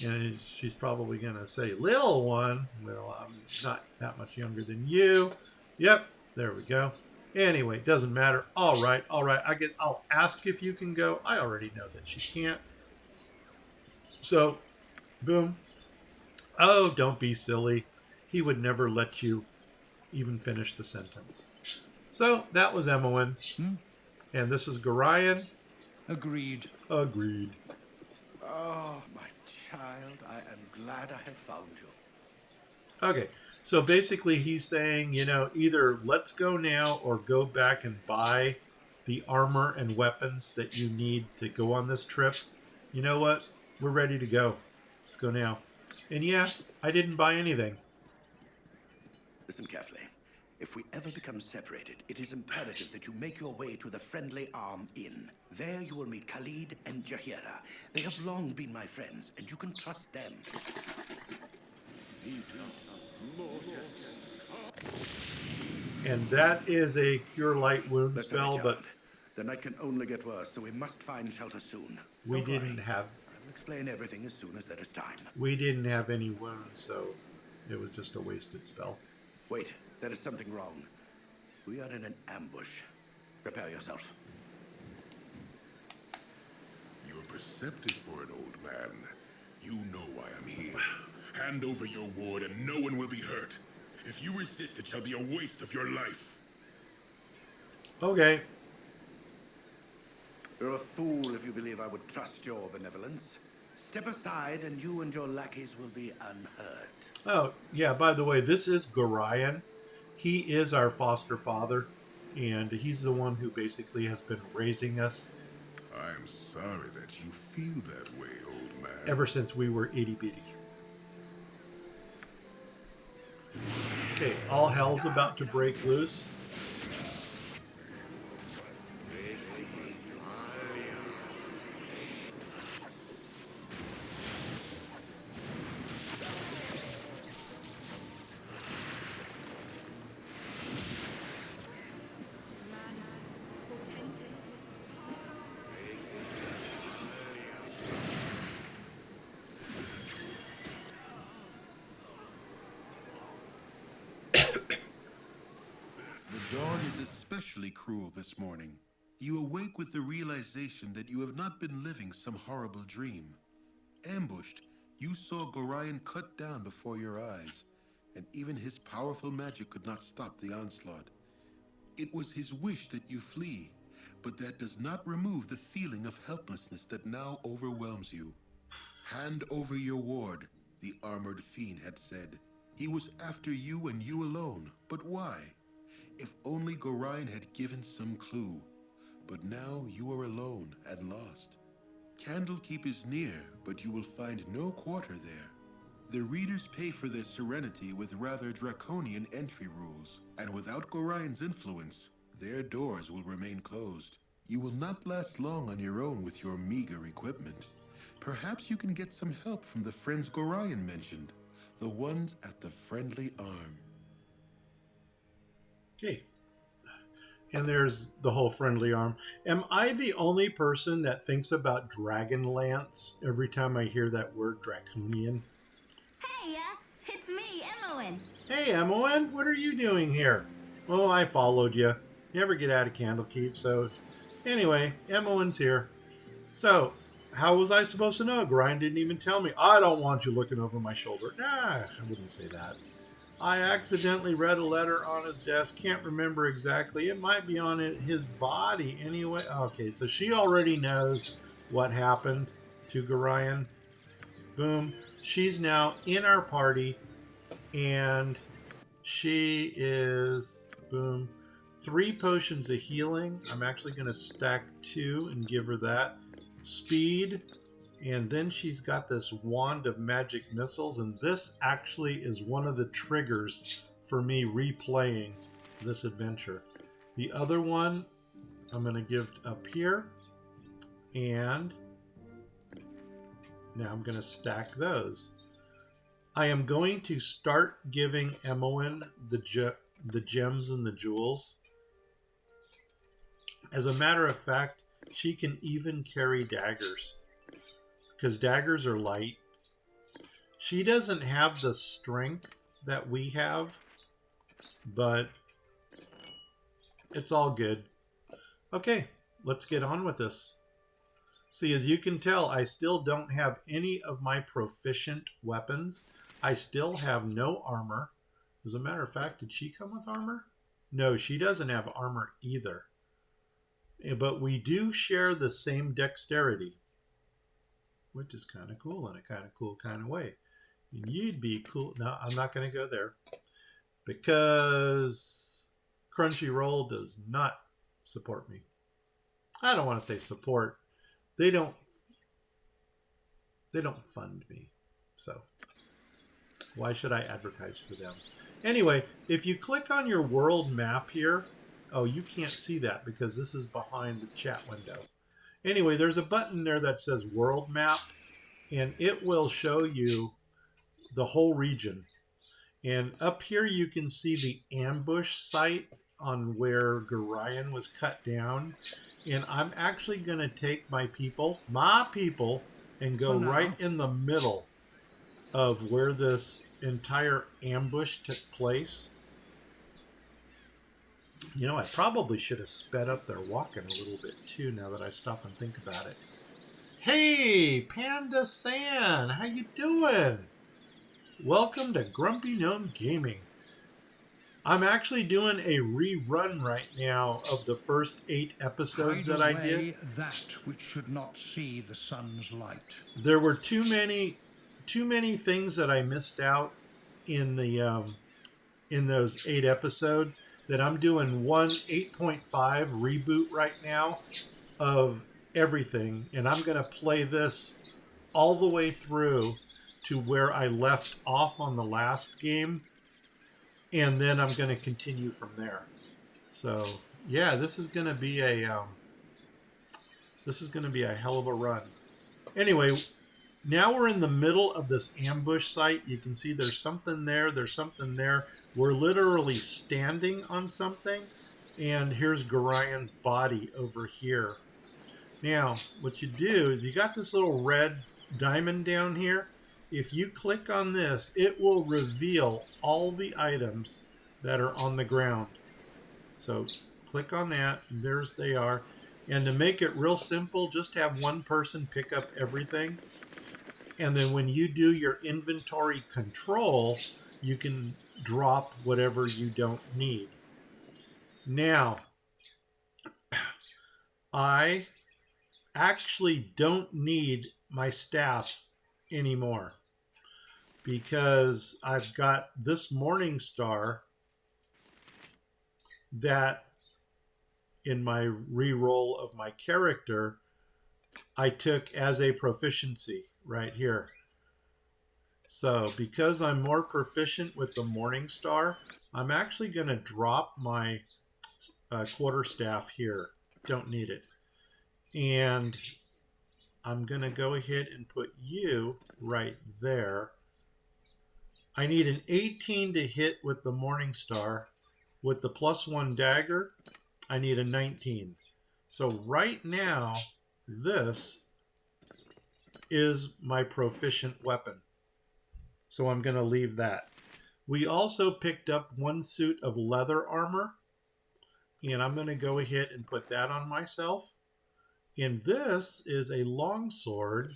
And she's probably going to say, little one. Well, I'm not that much younger than you. Yep, there we go. Anyway, doesn't matter. All right. I'll ask if you can go. I already know that she can't. So, boom. Oh, don't be silly. He would never let you even finish the sentence. So, that was Emmowen. And this is Gorion. Agreed. Agreed. Oh, my child, I am glad I have found you. Okay. So basically he's saying, you know, either let's go now or go back and buy the armor and weapons that you need to go on this trip. You know what? We're ready to go. Let's go now. And yeah, I didn't buy anything. Listen carefully. If we ever become separated, it is imperative that you make your way to the Friendly Arm Inn. There you will meet Khalid and Jahira. They have long been my friends, and you can trust them. And that is a Cure Light Wound Let's hurry, spell, but child. The night can only get worse, so we must find shelter soon. we Don't didn't worry. have I will explain everything as soon as there is time. any wounds, so it was just a wasted spell. Wait, there is something wrong. We are in an ambush. Prepare yourself. You're perceptive for an old man. You know why I'm here. Hand over your ward and no one will be hurt. If you resist, it shall be a waste of your life. Okay. You're a fool if you believe I would trust your benevolence. Step aside and you and your lackeys will be unhurt. Oh, yeah, by the way, this is Gorion. He is our foster father, and he's the one who basically has been raising us I'm sorry that you feel that way, old man. ever since we were itty bitty. Okay, all hell's about to break loose. The dawn is especially cruel this morning. You awake with the realization that you have not been living some horrible dream. Ambushed, you saw Gorion cut down before your eyes, and even his powerful magic could not stop the onslaught. It was his wish that you flee, but that does not remove the feeling of helplessness that now overwhelms you. Hand over your ward, the armored fiend had said. He was after you and you alone, but why? If only Gorion had given some clue. But now you are alone and lost. Candlekeep is near, but you will find no quarter there. The readers pay for their serenity with rather draconian entry rules, and without Gorion's influence, their doors will remain closed. You will not last long on your own with your meager equipment. Perhaps you can get some help from the friends Gorion mentioned, the ones at the Friendly Arm. Okay. And there's the whole Friendly Arm. Am I the only person that thinks about Dragonlance every time I hear that word draconian? Hey, it's me, Emmoen. Hey, Emmoen, what are you doing here? Oh, I followed you. Never get out of Candlekeep, so... Anyway, Emmoen's here. So, how was I supposed to know? Gorion didn't even tell me. I don't want you looking over my shoulder. Nah, I wouldn't say that. I accidentally read a letter on his desk. Can't remember exactly. It might be on his body anyway. Okay, so she already knows what happened to Gorion. Boom. She's now in our party, and she is, boom, 3 potions of healing. I'm actually going to stack 2 and give her that. Speed. And then she's got this wand of magic missiles, and this actually is one of the triggers for me replaying this adventure. The other one I'm going to give up here, and now I'm going to stack those. I am going to start giving Emmoen the gems and the jewels. As a matter of fact, she can even carry daggers, because daggers are light. She doesn't have the strength that we have, but it's all good. Okay, let's get on with this. See, as you can tell, I still don't have any of my proficient weapons. I still have no armor. As a matter of fact, did she come with armor? No, she doesn't have armor either. But we do share the same dexterity, which is kind of cool in a kind of cool kind of way. And you'd be cool. No, I'm not going to go there because Crunchyroll does not support me. I don't want to say support. They don't fund me. So why should I advertise for them? Anyway, if you click on your world map here, oh, you can't see that because this is behind the chat window. Anyway, there's a button there that says world map, and it will show you the whole region. And up here you can see the ambush site on where Gorion was cut down. And I'm actually going to take my people, and go right in the middle of where this entire ambush took place. You know, I probably should have sped up their walking a little bit too now that I stop and think about it. Hey, Panda San, how you doing? Welcome to Grumpy Gnome Gaming. I'm actually doing a rerun right now of the first 8 episodes that I did. That which should not see the sun's light. There were too many things that I missed out in the in those 8 episodes that I'm doing 8.5 reboot right now of everything, and I'm going to play this all the way through to where I left off on the last game, and then I'm going to continue from there. So yeah, this is going to be a hell of a run. Anyway, now we're in the middle of this ambush site. You can see there's something there. There's something there. We're literally standing on something, and here's Gorion's body over here. Now, what you do is you got this little red diamond down here. If you click on this, it will reveal all the items that are on the ground. So click on that, and there's they are. And to make it real simple, just have one person pick up everything. And then when you do your inventory control, you can drop whatever you don't need. Now, I actually don't need my staff anymore because I've got this morning star that in my re-roll of my character I took as a proficiency right here. So because I'm more proficient with the morning star, I'm actually going to drop my quarterstaff here. Don't need it. And I'm going to go ahead and put you right there. I need an 18 to hit with the morning star. With the +1 dagger, I need a 19. So right now, this is my proficient weapon. So I'm going to leave that. We also picked up 1 suit of leather armor, and I'm going to go ahead and put that on myself. And this is a longsword,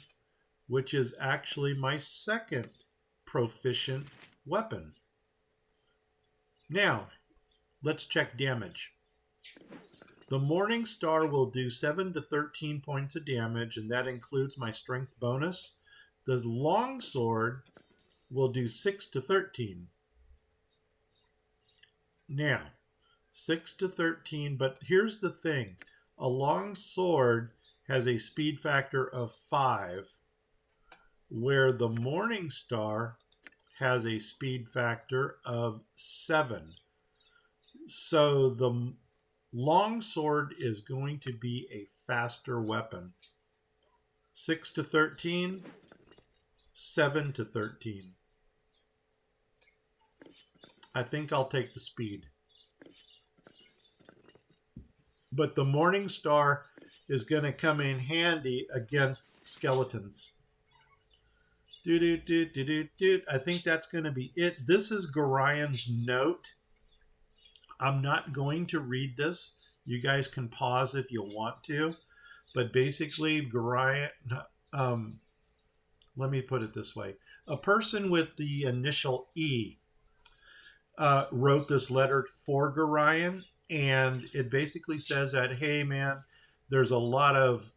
which is actually my second proficient weapon. Now, let's check damage. The Morning Star will do 7 to 13 points of damage, and that includes my strength bonus. The longsword will do 6 to 13. Now, 6 to 13, but here's the thing. A long sword has a speed factor of 5, where the Morning Star has a speed factor of 7. So the long sword is going to be a faster weapon. 6 to 13, 7 to 13. I think I'll take the speed. But the Morning Star is going to come in handy against skeletons. I think that's going to be it. This is Gorion's note. I'm not going to read this. You guys can pause if you want to. But basically, Gorion, let me put it this way. A person with the initial E wrote this letter for Gorion. And it basically says that, hey, man, there's a lot of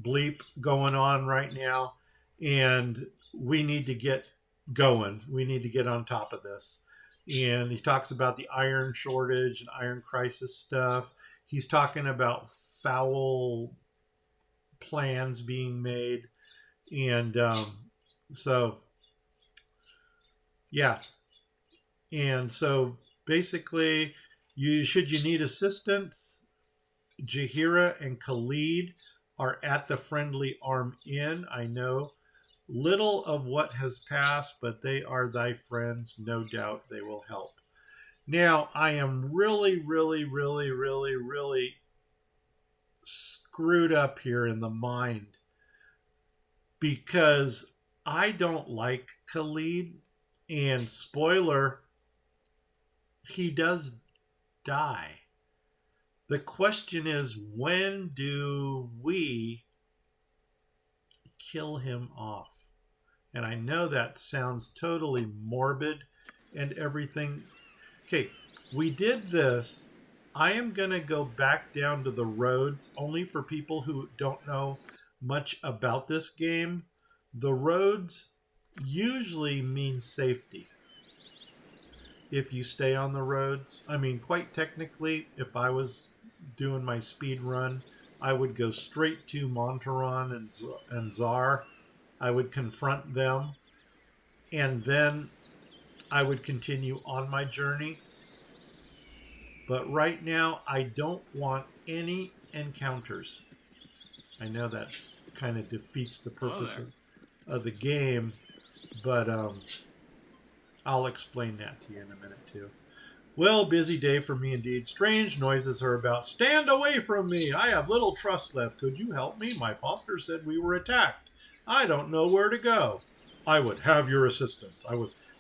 bleep going on right now, and we need to get going. We need to get on top of this. And he talks about the iron shortage and iron crisis stuff. He's talking about foul plans being made. And so, yeah. And so basically, should you need assistance, Jahira and Khalid are at the Friendly Arm Inn. I know little of what has passed, but they are thy friends. No doubt they will help. Now, I am really, really, really, really, really screwed up here in the mind because I don't like Khalid. And spoiler, he does die. The question is, when do we kill him off? And I know that sounds totally morbid and everything. Okay, we did this. I am going to go back down to the roads only for people who don't know much about this game. The roads usually mean safety if you stay on the roads. I mean, quite technically, if I was doing my speed run, I would go straight to Monteron and Czar. I would confront them, and then I would continue on my journey. But right now, I don't want any encounters. I know that kind of defeats the purpose of the game, but I'll explain that to you in a minute too. Well, busy day for me indeed. Strange noises are about. Stand away from me! I have little trust left. Could you help me? My foster said we were attacked. I don't know where to go. I would have your assistance.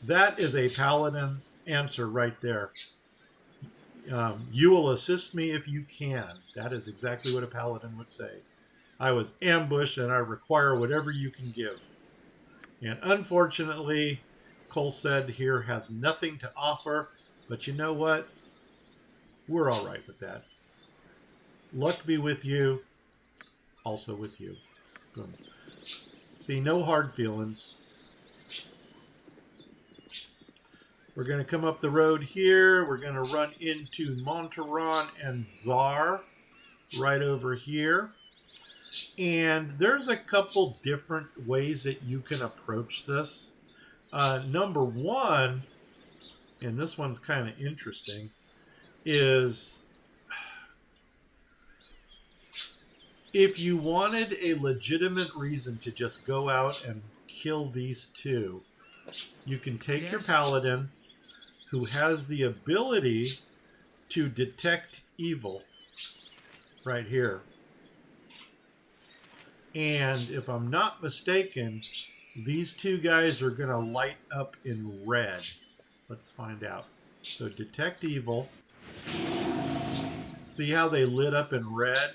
That is a Paladin answer right there. You will assist me if you can. That is exactly what a Paladin would say. I was ambushed and I require whatever you can give. And unfortunately, Cole said here has nothing to offer, but you know what? We're all right with that. Luck be with you, also with you. Boom. See, no hard feelings. We're going to come up the road here. We're going to run into Monteron and Czar right over here. And there's a couple different ways that you can approach this. Number one, and this one's kind of interesting, is if you wanted a legitimate reason to just go out and kill these two, you can take your Paladin, who has the ability to detect evil right here. And if I'm not mistaken, these two guys are going to light up in red. Let's find out. So detect evil. See how they lit up in red?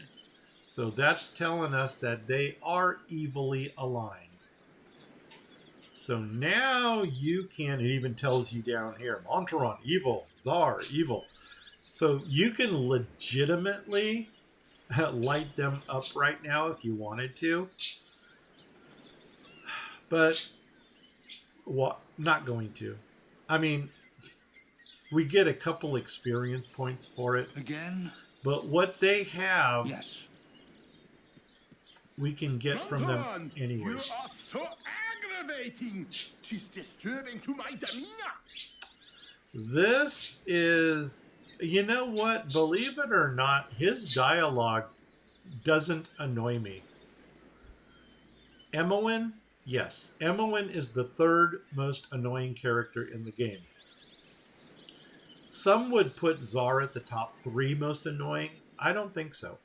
So that's telling us that they are evilly aligned. So now you can, it even tells you down here, Monteron, evil, Czar, evil. So you can legitimately light them up right now if you wanted to. But not going to. I mean, we get a couple experience points for it. Again? But what they have, Yes. we can get from them anyway. You are so aggravating. Tis disturbing to my demeanor. This is, you know what? Believe it or not, his dialogue doesn't annoy me. Emowyn, yes. Emowyn is the third most annoying character in the game. Some would put Czar at the top 3 most annoying. I don't think so.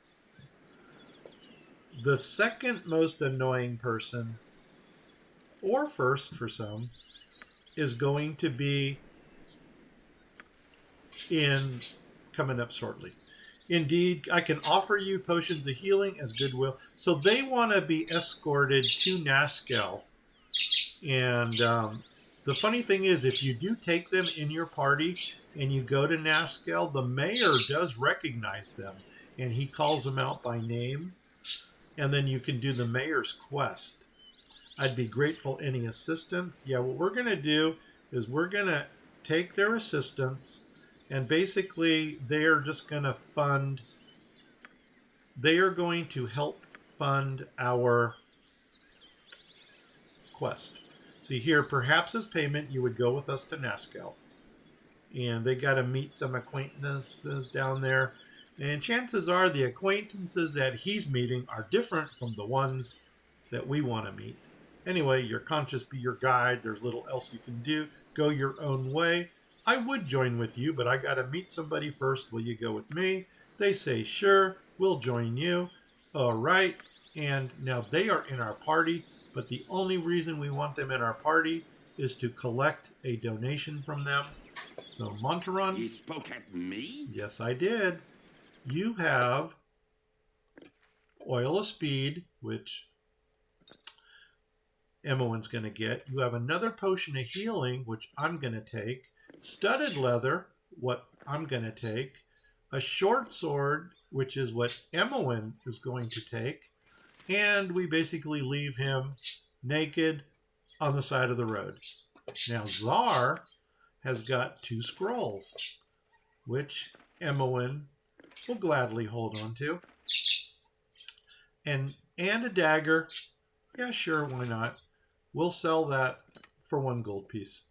The second most annoying person, or first for some, is going to be coming up shortly. Indeed, I can offer you potions of healing as goodwill. So they want to be escorted to Nashkel. And the funny thing is, if you do take them in your party and you go to Nashkel, the mayor does recognize them. And he calls them out by name. And then you can do the mayor's quest. I'd be grateful any assistance. Yeah, what we're going to do is we're going to take their assistance. And basically, they are just going to they are going to help fund our quest. See here, perhaps as payment, you would go with us to Nashkel. and they got to meet some acquaintances down there. And chances are the acquaintances that he's meeting are different from the ones that we want to meet. Anyway, your conscience be your guide. There's little else you can do. Go your own way. I would join with you, but I got to meet somebody first. Will you go with me? They say, sure, we'll join you. All right. And now they are in our party, but the only reason we want them in our party is to collect a donation from them. So, Montaron. You spoke at me? Yes, I did. You have Oil of Speed, which Emmelin's going to get. You have another Potion of Healing, which I'm going to take. Studded Leather, what I'm going to take. A Short Sword, which is what Emmeline is going to take. And we basically leave him naked on the side of the road. Now, Czar has got 2 scrolls, which Emmeline will gladly hold on to. And a dagger. Yeah, sure, why not? We'll sell that for 1 gold piece.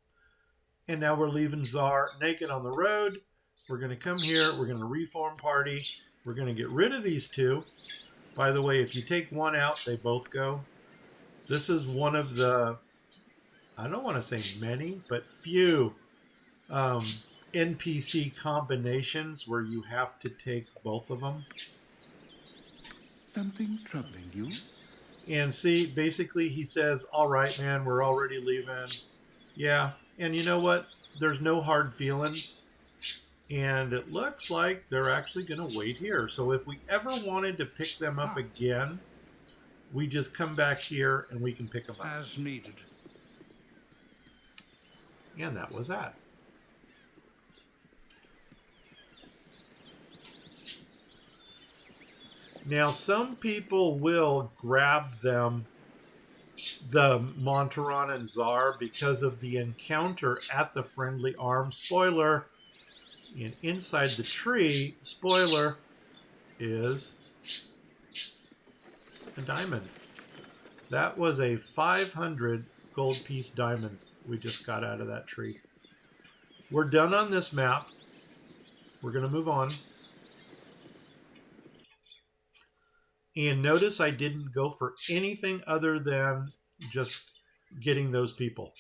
And now we're leaving Czar naked on the road. We're going to come here. We're going to reform party. We're going to get rid of these 2. By the way, if you take one out, they both go. This is one of the, I don't want to say many, but few NPC combinations where you have to take both of them. Something troubling you? And see, basically he says, all right, man, we're already leaving. Yeah, and you know what? There's no hard feelings. And it looks like they're actually going to wait here. So if we ever wanted to pick them up again, we just come back here and we can pick them up. As needed. And that was that. Now, some people will grab them, the Montaron and Czar, because of the encounter at the Friendly Arm. Spoiler, and inside the tree, spoiler, is a diamond. That was a 500 gold piece diamond we just got out of that tree. We're done on this map. We're going to move on. And notice I didn't go for anything other than just getting those people.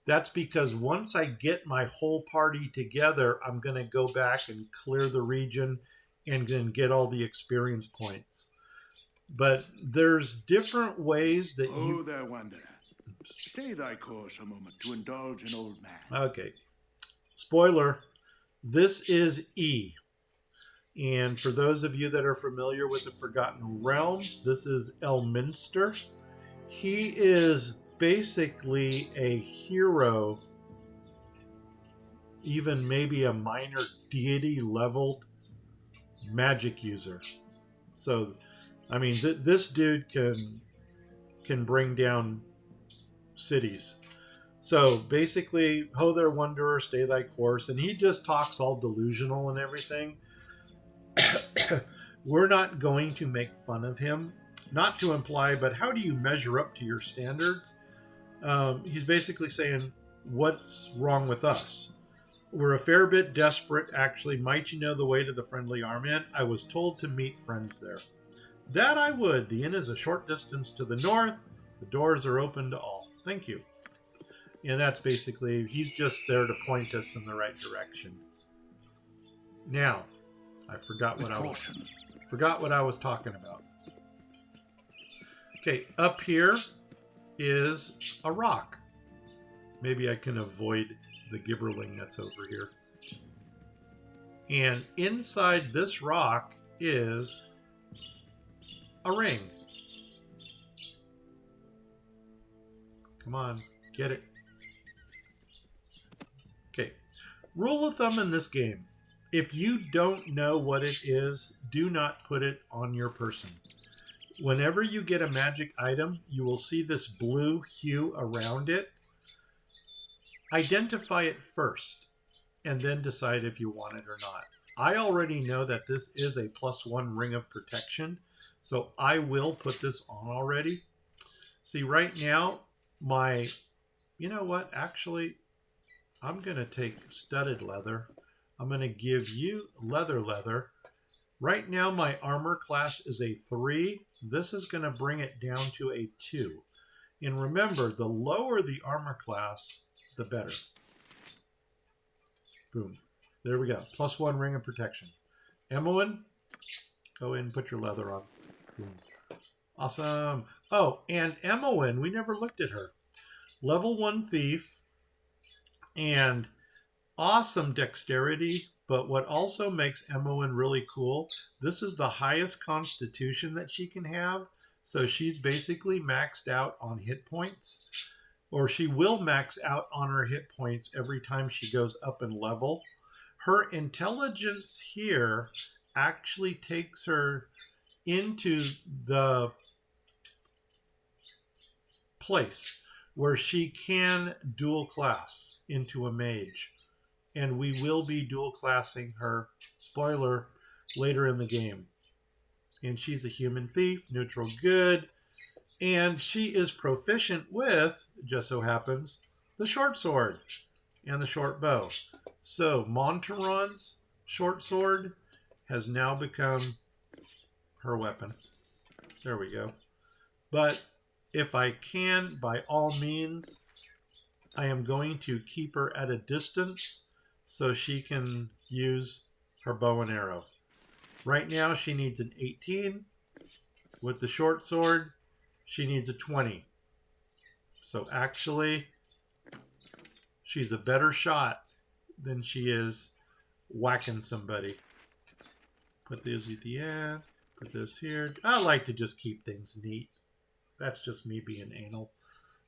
That's because once I get my whole party together, I'm going to go back and clear the region and then get all the experience points. But there's different ways that you... Oh, there, wanderer. Stay thy course a moment to indulge an old man. Okay. Spoiler, this is E. And for those of you that are familiar with the Forgotten Realms, this is Elminster. He is basically a hero, even maybe a minor deity leveled magic user. So, I mean, this dude can bring down cities. So basically, ho there, wanderer, stay thy course. And he just talks all delusional and everything. We're not going to make fun of him. Not to imply, but how do you measure up to your standards? He's basically saying, what's wrong with us? We're a fair bit desperate, actually. Might you know the way to the Friendly Arm Inn? I was told to meet friends there. That I would. The inn is a short distance to the north. The doors are open to all. Thank you. And that's basically, he's just there to point us in the right direction. Now, I forgot what I was talking about. Okay, up here is a rock. Maybe I can avoid the gibberling that's over here. And inside this rock is a ring. Come on, get it. Okay, rule of thumb in this game. If you don't know what it is, do not put it on your person. Whenever you get a magic item, you will see this blue hue around it. Identify it first, and then decide if you want it or not. I already know that this is a +1 ring of protection, so I will put this on already. See, right now, you know what, actually, I'm going to take studded leather. I'm going to give you leather. Right now, my armor class is a 3. This is going to bring it down to a 2. And remember, the lower the armor class, the better. Boom. There we go. +1 ring of protection. Emmeline, go in and put your leather on. Boom. Awesome. Oh, and Emmeline, we never looked at her. Level 1 thief and awesome dexterity, but what also makes Emmeline really cool, this is the highest constitution that she can have. So she's basically maxed out on hit points, or she will max out on her hit points every time she goes up in level. Her intelligence here actually takes her into the place where she can dual class into a mage. And we will be dual classing her, spoiler, later in the game. And she's a human thief, neutral good, and she is proficient with, just so happens, the short sword and the short bow. So Monteron's short sword has now become her weapon. There we go. But if I can, by all means, I am going to keep her at a distance so she can use her bow and arrow. Right now she needs an 18. With the short sword, she needs a 20. So actually, she's a better shot than she is whacking somebody. Put this at the end. Put this here. I like to just keep things neat. That's just me being anal.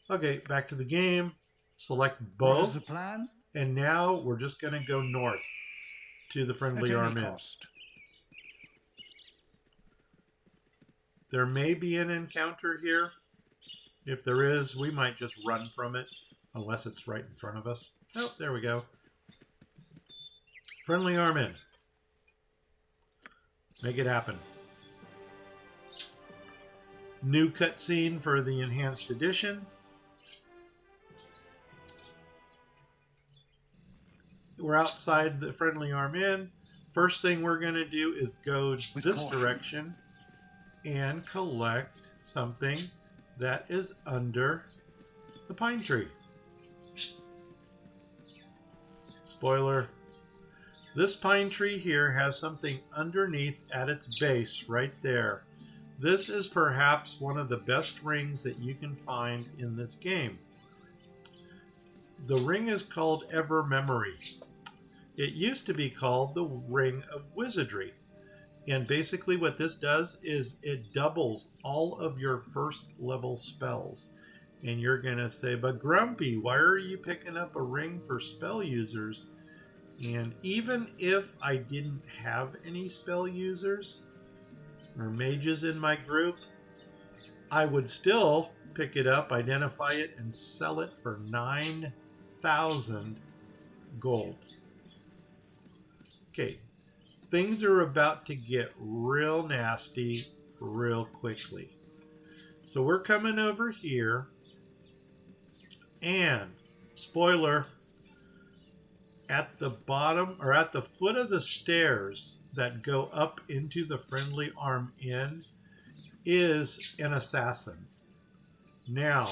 Okay, back to the game. Select both. What is the plan? And now we're just going to go north to the friendly arm in. There may be an encounter here. If there is, we might just run from it, unless it's right in front of us. Oh, there we go. Friendly arm in. Make it happen. New cutscene for the enhanced edition. We're outside the friendly arm in. First thing we're going to do is go this direction and collect something that is under the pine tree. Spoiler. This pine tree here has something underneath at its base right there. This is perhaps one of the best rings that you can find in this game. The ring is called Ever Memory. It used to be called the Ring of Wizardry. And basically what this does is it doubles all of your first level spells. And you're going to say, but Grumpy, why are you picking up a ring for spell users? And even if I didn't have any spell users or mages in my group, I would still pick it up, identify it, and sell it for 9,000 gold. Okay, things are about to get real nasty real quickly. So we're coming over here, and spoiler, at the bottom or at the foot of the stairs that go up into the friendly arm inn is an assassin. Now,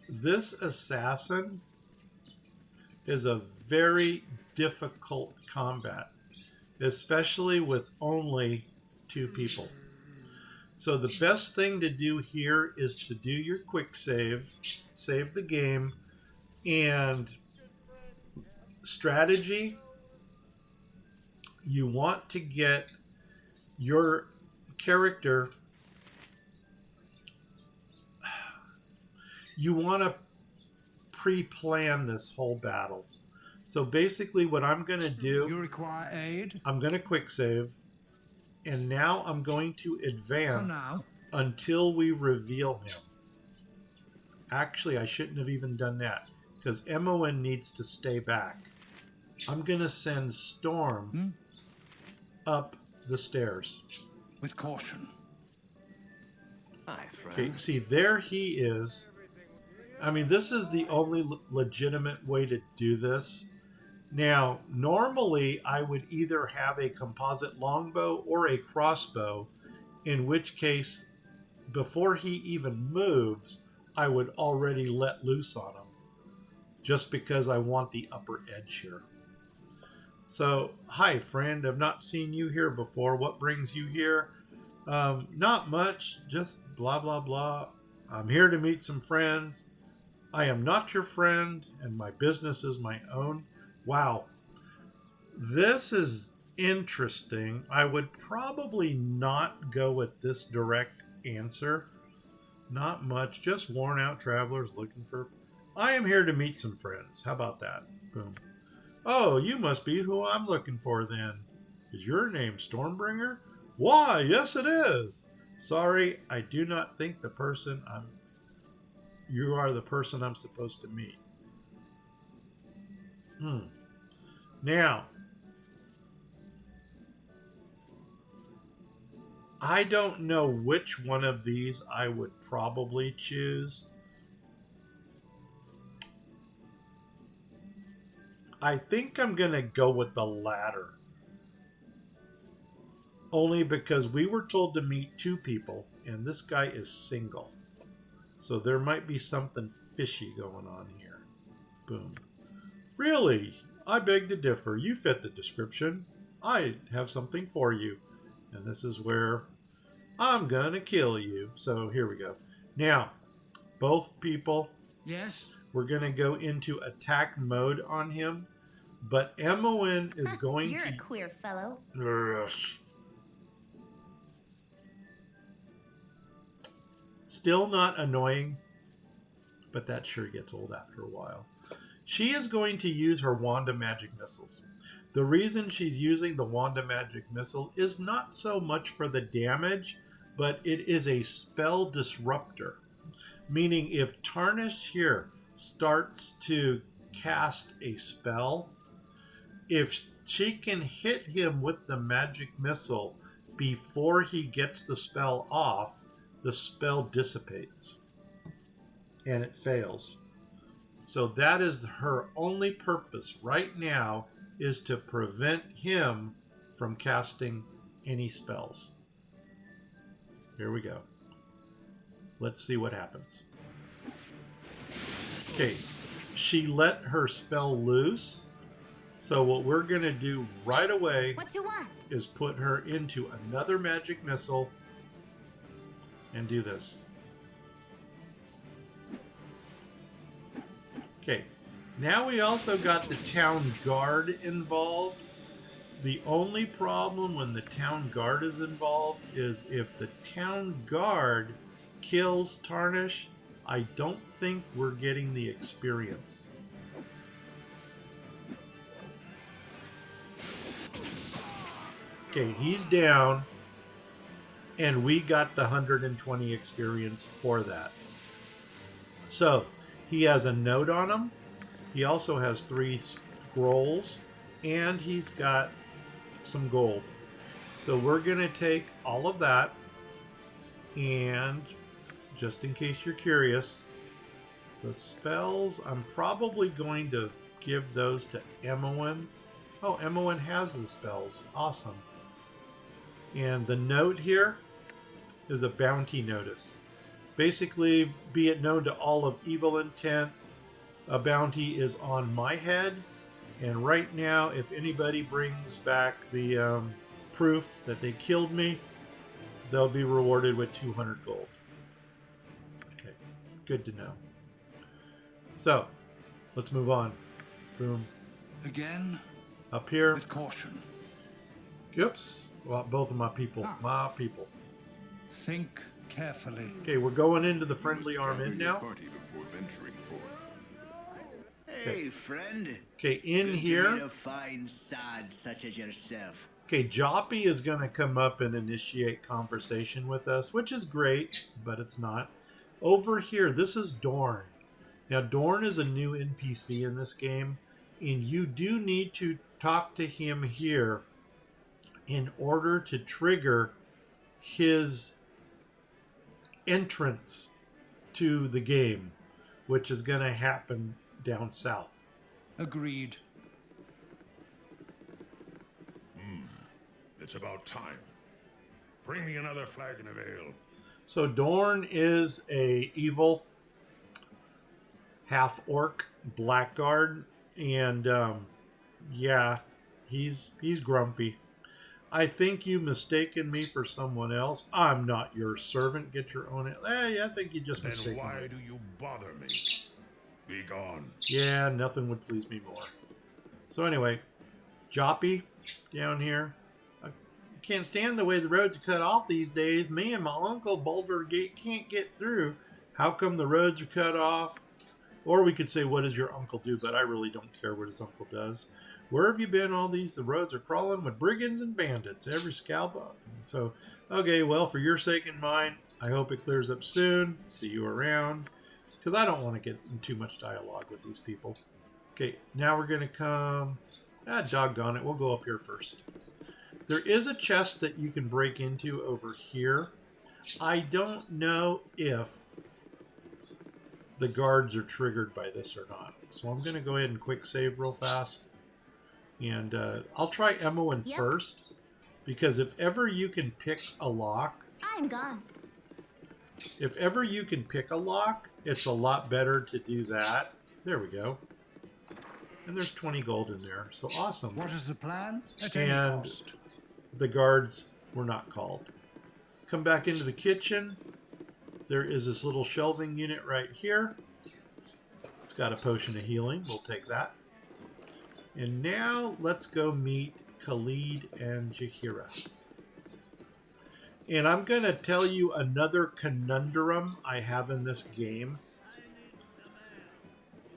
this assassin is a very difficult combat, especially with only 2 people. So the best thing to do here is to do your quick save the game, and strategy, you want to get your character, you want to pre-plan this whole battle. So basically what I'm going to do, You require aid? I'm going to quick save, and now I'm going to advance until we reveal him. Actually, I shouldn't have even done that, because Emmeline needs to stay back. I'm going to send Storm up the stairs. With caution. Hi, friend. Okay, see, there he is. I mean, this is the only legitimate way to do this. Now, normally I would either have a composite longbow or a crossbow, in which case, before he even moves, I would already let loose on him, just because I want the upper edge here. So, hi friend, I've not seen you here before. What brings you here? Not much, just blah blah blah. I'm here to meet some friends. I am not your friend, and my business is my own. Wow, this is interesting. I would probably not go with this direct answer. Not much, just worn out travelers looking for... I am here to meet some friends. How about that? Boom. Oh, you must be who I'm looking for then. Is your name Stormbringer? Why, yes it is. Sorry, I do not think you are the person I'm supposed to meet. Now, I don't know which one of these I would probably choose. I think I'm going to go with the latter. Only because we were told to meet two people, and this guy is single. So there might be something fishy going on here. Boom. Really? I beg to differ. You fit the description. I have something for you. And this is where I'm going to kill you. So here we go. Now, both people. Yes? We're going to go into attack mode on him. But Emmowen is going You're to... a queer fellow. Yes. Still not annoying, but that sure gets old after a while. She is going to use her Wanda Magic Missiles. The reason she's using the Wanda Magic Missile is not so much for the damage, but it is a spell disruptor. Meaning if Tarnish here starts to cast a spell, if she can hit him with the magic missile before he gets the spell off, the spell dissipates and it fails. So that is her only purpose right now, is to prevent him from casting any spells. Here we go. Let's see what happens. Okay, she let her spell loose. So what we're going to do right away is put her into another magic missile and do this. Okay, now we also got the town guard involved. The only problem when the town guard is involved is if the town guard kills Tarnish, I don't think we're getting the experience. Okay, he's down, and we got the 120 experience for that. So, he has a note on him. He also has 3 scrolls, and he's got some gold. So we're going to take all of that, and just in case you're curious, the spells, I'm probably going to give those to Emmowen. Oh, Emmowen has the spells. Awesome. And the note here is a bounty notice. Basically, be it known to all of evil intent, a bounty is on my head. And right now, if anybody brings back the proof that they killed me, they'll be rewarded with 200 gold. Okay, good to know. So, let's move on. Boom. Again, up here. With caution. Oops. Well, both of my people. My people. Think carefully. Okay, we're going into the friendly arm in now. Party before venturing forth. Hey, friend. Okay, in here. A fine sod such as yourself. Okay, Joppy is going to come up and initiate conversation with us, which is great, but it's not. Over here, this is Dorn. Now, Dorn is a new NPC in this game, and you do need to talk to him here in order to trigger his entrance to the game. which is going to happen down south. Agreed. It's about time. Bring me another flagon of ale. So Dorn is a evil half-orc blackguard, and yeah, he's grumpy. I think you mistaken me for someone else. I'm not your servant. Get your own. Yeah, I think you just Then mistaken me. why do you bother me? Be gone. Yeah, nothing would please me more. So anyway, Joppy down here. I can't stand the way the roads are cut off these days. Me and my uncle Baldur Gate can't get through. How come the roads are cut off? Or we could say, what does your uncle do? But I really don't care what his uncle does. Where have you been all these? The roads are crawling with brigands and bandits. Every scalp up. So, okay, well, for your sake and mine, I hope it clears up soon. See you around. Because I don't want to get in too much dialogue with these people. Okay, now we're going to come... doggone it. We'll go up here first. There is a chest that you can break into over here. I don't know if the guards are triggered by this or not. So I'm going to go ahead and quick save real fast. And I'll try Emmowen first. Because if ever you can pick a lock... I'm gone. If ever you can pick a lock, it's a lot better to do that. There we go. And there's 20 gold in there. So awesome. What is the plan? At And any cost. the guards were not called. Come back into the kitchen. There is this little shelving unit right here. It's got a potion of healing. We'll take that. And now let's go meet Khalid and Jahira. And I'm going to tell you another conundrum I have in this game.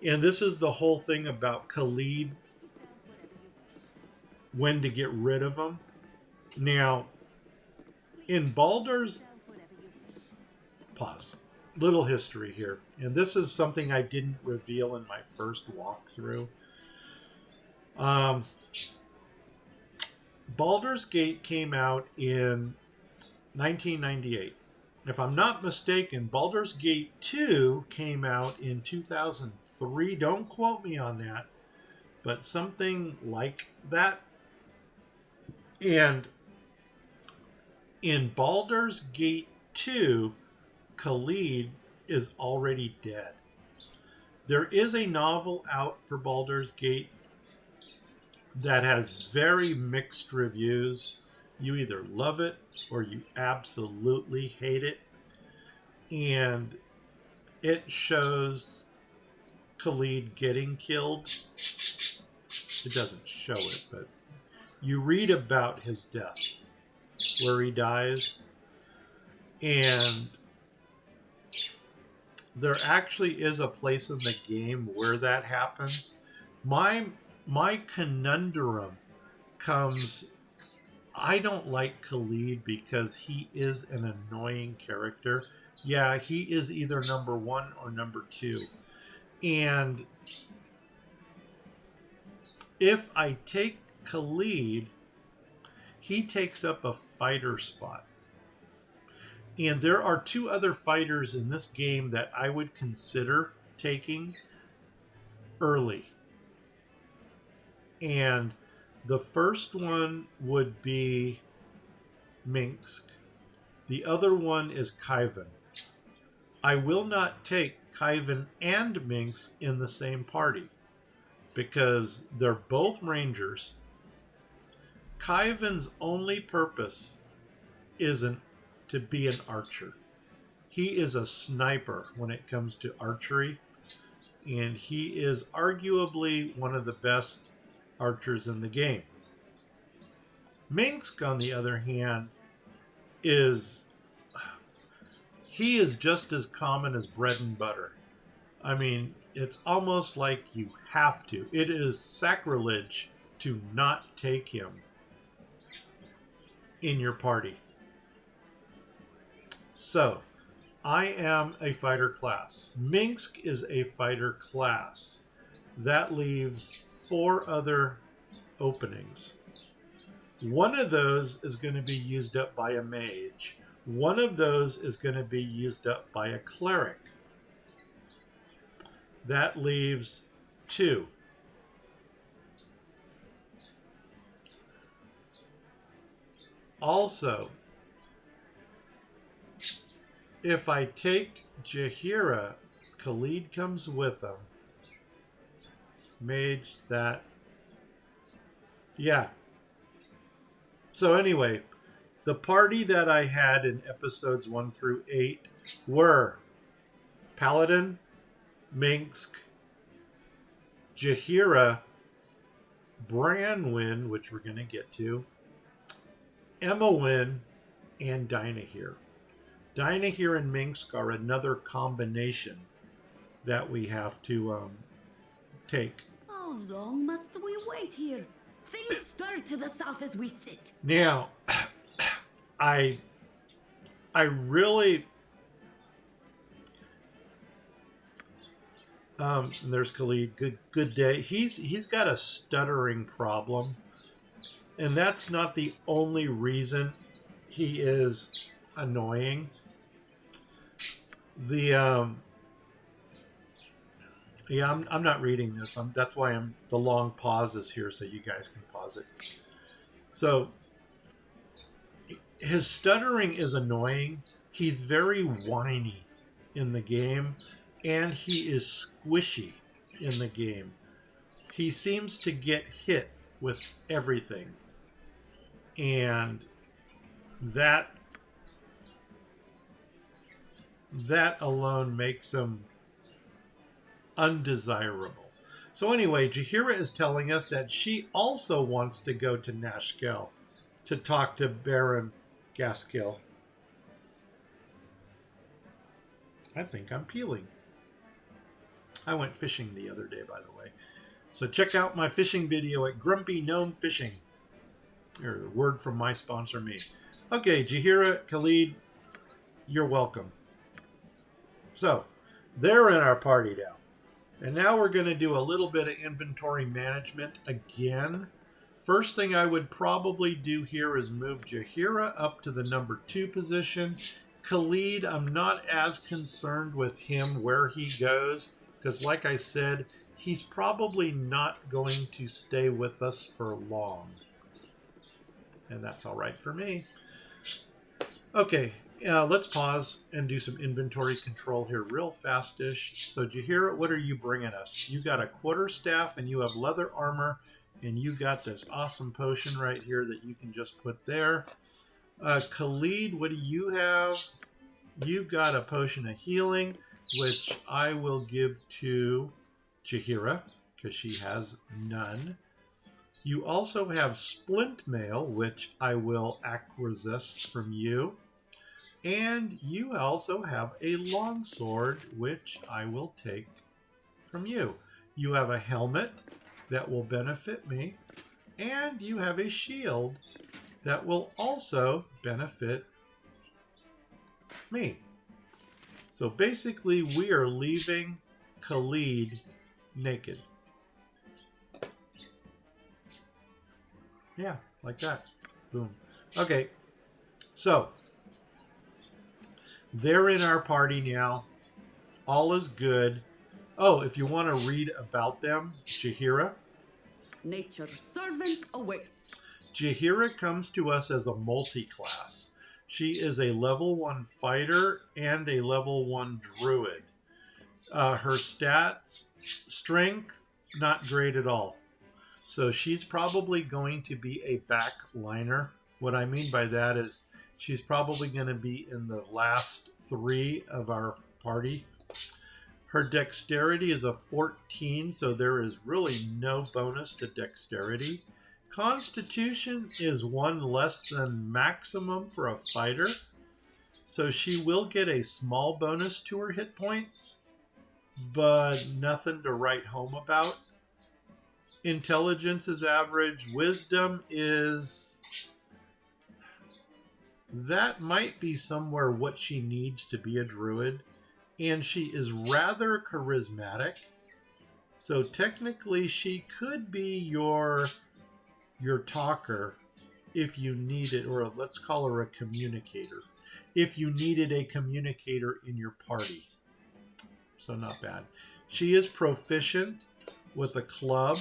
And this is the whole thing about Khalid, when to get rid of him. Now, in Baldur's... Pause. Little history here. And this is something I didn't reveal in my first walkthrough. Baldur's Gate came out in 1998. If I'm not mistaken, Baldur's Gate 2 came out in 2003. Don't quote me on that, but something like that. And in Baldur's Gate 2, Khalid is already dead. There is a novel out for Baldur's Gate that has very mixed reviews. You either love it or you absolutely hate it. And it shows Khalid getting killed. It doesn't show it, but you read about his death, where he dies. And there actually is a place in the game where that happens. My conundrum comes... I don't like Khalid because he is an annoying character. Yeah, he is either number 1 or number 2. And if I take Khalid, he takes up a fighter spot. And there are 2 other fighters in this game that I would consider taking early. And the first one would be Minsk. The other one is Kaivan. I will not take Kaivan and Minsk in the same party because they're both rangers. Kaivan's only purpose isn't to be an archer. He is a sniper when it comes to archery, and he is arguably one of the best archers in the game. Minsk, on the other hand, he is just as common as bread and butter. I mean, it's almost like you have to. It is sacrilege to not take him in your party. So, I am a fighter class. Minsk is a fighter class. That leaves 4 other openings. One of those is going to be used up by a mage. One of those is going to be used up by a cleric. That leaves 2. Also, if I take Jaheira, Khalid comes with him. Mage, that. Yeah. So anyway, the party that I had in episodes 1 through 8 were Paladin, Minsk, Jaheira, Branwyn, which we're going to get to, Emowyn, and Dynahir. Dynahir and Minsk are another combination that we have to take. How long must we wait here? Things stir to the south as we sit. Now, I really there's Khalid. Good day. He's got a stuttering problem, and that's not the only reason he is annoying. I'm not reading this. That's why the long pauses here, so you guys can pause it. So his stuttering is annoying. He's very whiny in the game, and he is squishy in the game. He seems to get hit with everything, and that alone makes him undesirable. So anyway, Jaheira is telling us that she also wants to go to Nashkel to talk to Baron Gaskill. I think I'm peeling. I went fishing the other day, by the way. So check out my fishing video at Grumpy Gnome Fishing. Or a word from my sponsor, me. Okay, Jaheira, Khalid, you're welcome. So, they're in our party now. And now we're going to do a little bit of inventory management again. First thing I would probably do here is move Jaheira up to the number 2 position. Khalid, I'm not as concerned with him where he goes, because like I said, he's probably not going to stay with us for long. And that's all right for me. Okay, let's pause and do some inventory control here real fast-ish. So Jaheira, what are you bringing us? You got a quarterstaff and you have leather armor, and you got this awesome potion right here that you can just put there. Khalid, what do you have? You've got a potion of healing, which I will give to Jaheira, because she has none. You also have splint mail, which I will acquisition from you. And you also have a longsword, which I will take from you. You have a helmet that will benefit me, and you have a shield that will also benefit me. So basically, we are leaving Khalid naked. Yeah, like that. Boom. Okay, so they're in our party now. All is good. Oh, if you want to read about them, Jaheira. Nature's servant awaits. Jaheira comes to us as a multi-class. She is a level 1 fighter and a level 1 druid. Her stats, strength, not great at all. So she's probably going to be a backliner. What I mean by that is she's probably going to be in the last 3 of our party. Her dexterity is a 14, so there is really no bonus to dexterity. Constitution is 1 less than maximum for a fighter, so she will get a small bonus to her hit points, but nothing to write home about. Intelligence is average. Wisdom is... that might be somewhere what she needs to be a druid. And she is rather charismatic. So technically she could be your talker if you need it, or let's call her a communicator. If you needed a communicator in your party. So not bad. She is proficient with a club,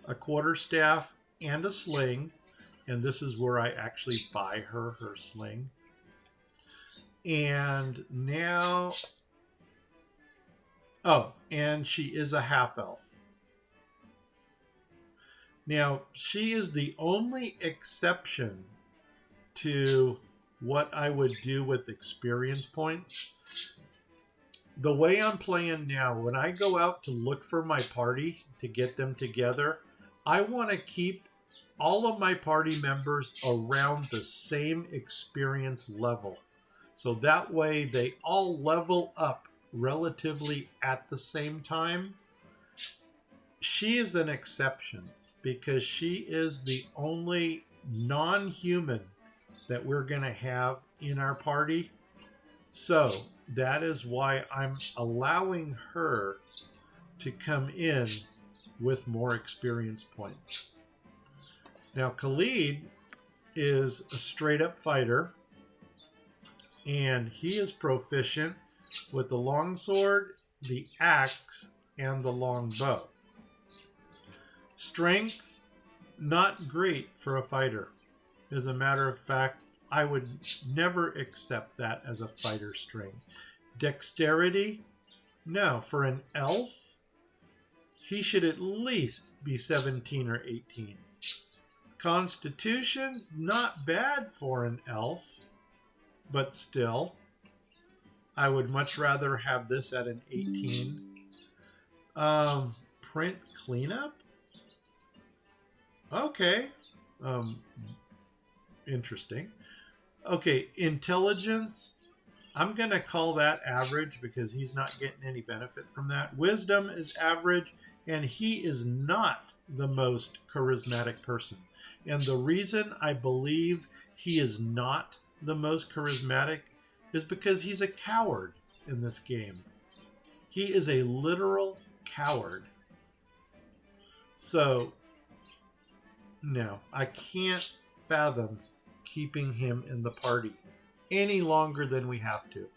a quarterstaff, and a sling. And this is where I actually buy her sling. And now... Oh, and she is a half-elf. Now, she is the only exception to what I would do with experience points. The way I'm playing now, when I go out to look for my party to get them together, I want to keep all of my party members around the same experience level. So that way they all level up relatively at the same time. She is an exception because she is the only non-human that we're going to have in our party. So that is why I'm allowing her to come in with more experience points. Now, Khalid is a straight-up fighter, and he is proficient with the longsword, the axe, and the longbow. Strength, not great for a fighter. As a matter of fact, I would never accept that as a fighter strength. Dexterity, no. For an elf, he should at least be 17 or 18. Constitution, not bad for an elf, but still, I would much rather have this at an 18. Print cleanup? Okay. Interesting. Okay, intelligence, I'm going to call that average because he's not getting any benefit from that. Wisdom is average, and he is not the most charismatic person. And the reason I believe he is not the most charismatic is because he's a coward in this game. He is a literal coward. So, no, I can't fathom keeping him in the party any longer than we have to.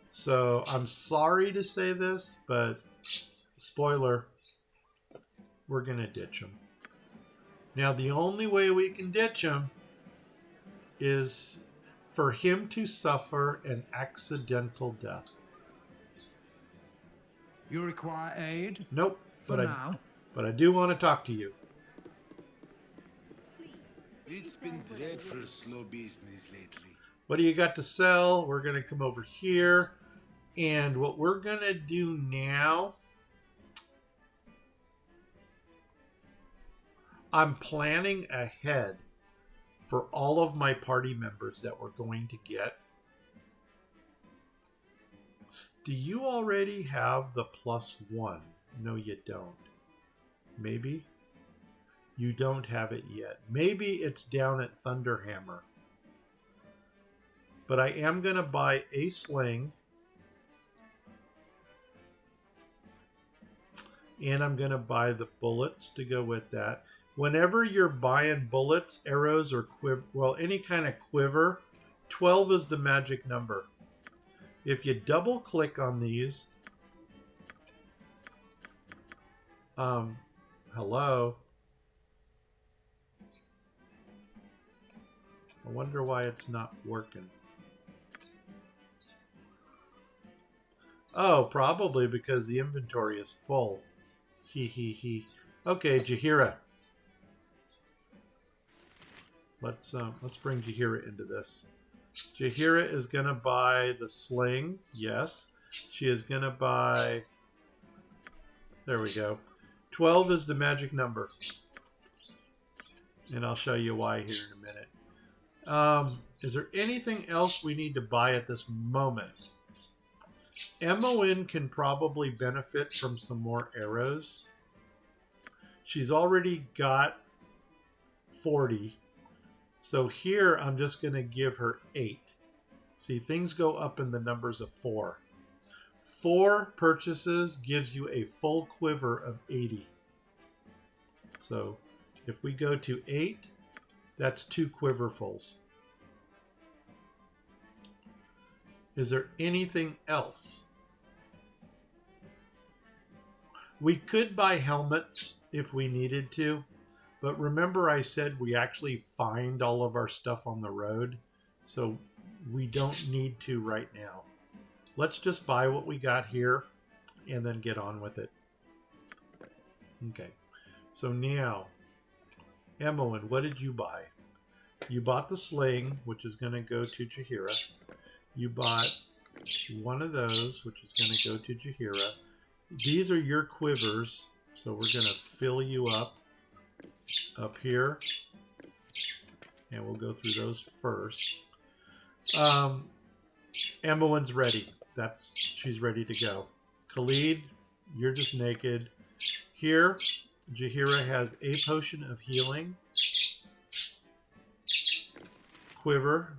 So, I'm sorry to say this, but spoiler, we're going to ditch him. Now, the only way we can ditch him is for him to suffer an accidental death. You require aid? Nope. For now. But I do want to talk to you. It's been dreadful slow business lately. What do you got to sell? We're going to come over here. And what we're going to do now... I'm planning ahead for all of my party members that we're going to get. Do you already have the +1? No, you don't. Maybe? You don't have it yet. Maybe it's down at Thunderhammer. But I am going to buy a sling. And I'm going to buy the bullets to go with that. Whenever you're buying bullets, arrows, or quiver, well, any kind of quiver, 12 is the magic number. If you double click on these, hello. I wonder why it's not working. Oh, probably because the inventory is full. He. Okay, Jaheira. Let's bring Jaheira into this. Jaheira is gonna buy the sling. Yes, she is gonna buy. There we go. 12 is the magic number, and I'll show you why here in a minute. Is there anything else we need to buy at this moment? MON can probably benefit from some more arrows. She's already got 40. So here, I'm just going to give her 8. See, things go up in the numbers of 4. 4 purchases gives you a full quiver of 80. So if we go to 8, that's 2 quiverfuls. Is there anything else? We could buy helmets if we needed to, but remember I said we actually find all of our stuff on the road, so we don't need to right now. Let's just buy what we got here and then get on with it. Okay, so now, Emmeline, what did you buy? You bought the sling, which is going to go to Jaheira. You bought one of those, which is going to go to Jaheira. These are your quivers, so we're going to fill you up here, and we'll go through those first. Emmeline's ready. She's ready to go. Khalid, you're just naked. Here, Jaheira has a potion of healing, quiver,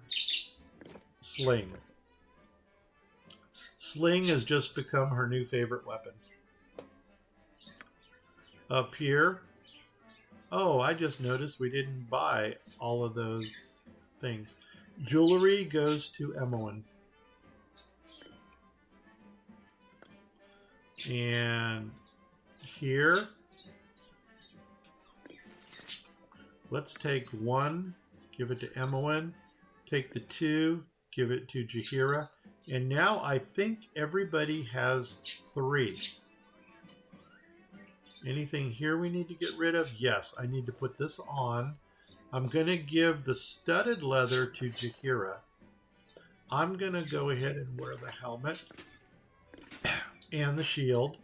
sling. Sling has just become her new favorite weapon. Up here, oh, I just noticed we didn't buy all of those things. Jewelry goes to Emmeline. And here, let's take one, give it to Emmeline. Take the two, give it to Jaheira. And now I think everybody has 3. Anything here we need to get rid of? Yes, I need to put this on. I'm going to give the studded leather to Jaheira. I'm going to go ahead and wear the helmet and the shield.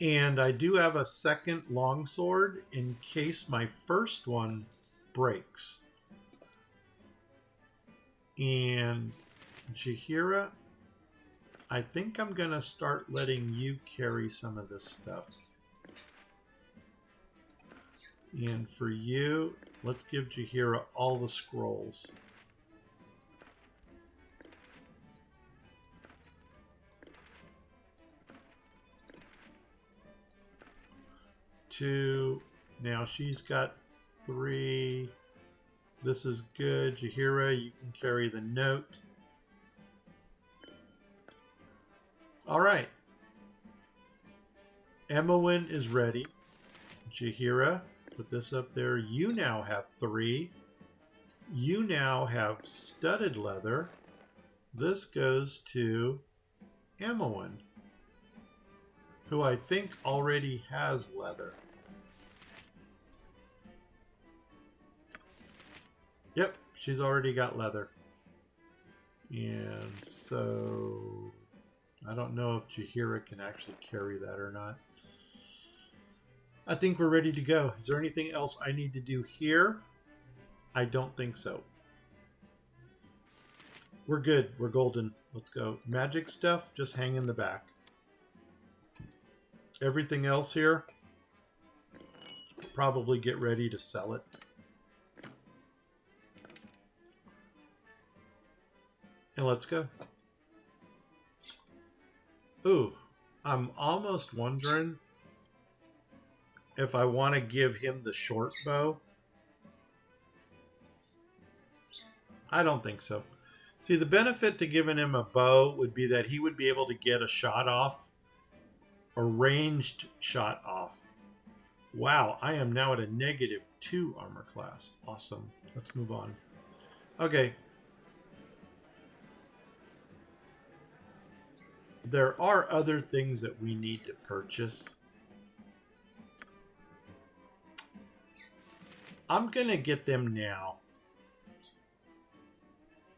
And I do have a second longsword in case my first one breaks. And Jaheira, I think I'm going to start letting you carry some of this stuff. And for you, let's give Jaheira all the scrolls. Two. Now she's got 3. This is good. Jaheira, you can carry the note. All right. Emmeline is ready. Jaheira, put this up there. You now have 3. You now have studded leather. This goes to Emmeline, who I think already has leather. Yep, she's already got leather. And so I don't know if Jaheira can actually carry that or not. I think we're ready to go. Is there anything else I need to do here? I don't think so. We're good. We're golden. Let's go. Magic stuff, just hang in the back. Everything else here, probably get ready to sell it. And let's go. Ooh, I'm almost wondering if I want to give him the short bow. I don't think so. See, the benefit to giving him a bow would be that he would be able to get a shot off, a ranged shot off. Wow, I am now at a -2 armor class. Awesome. Let's move on. Okay. There are other things that we need to purchase. I'm going to get them now.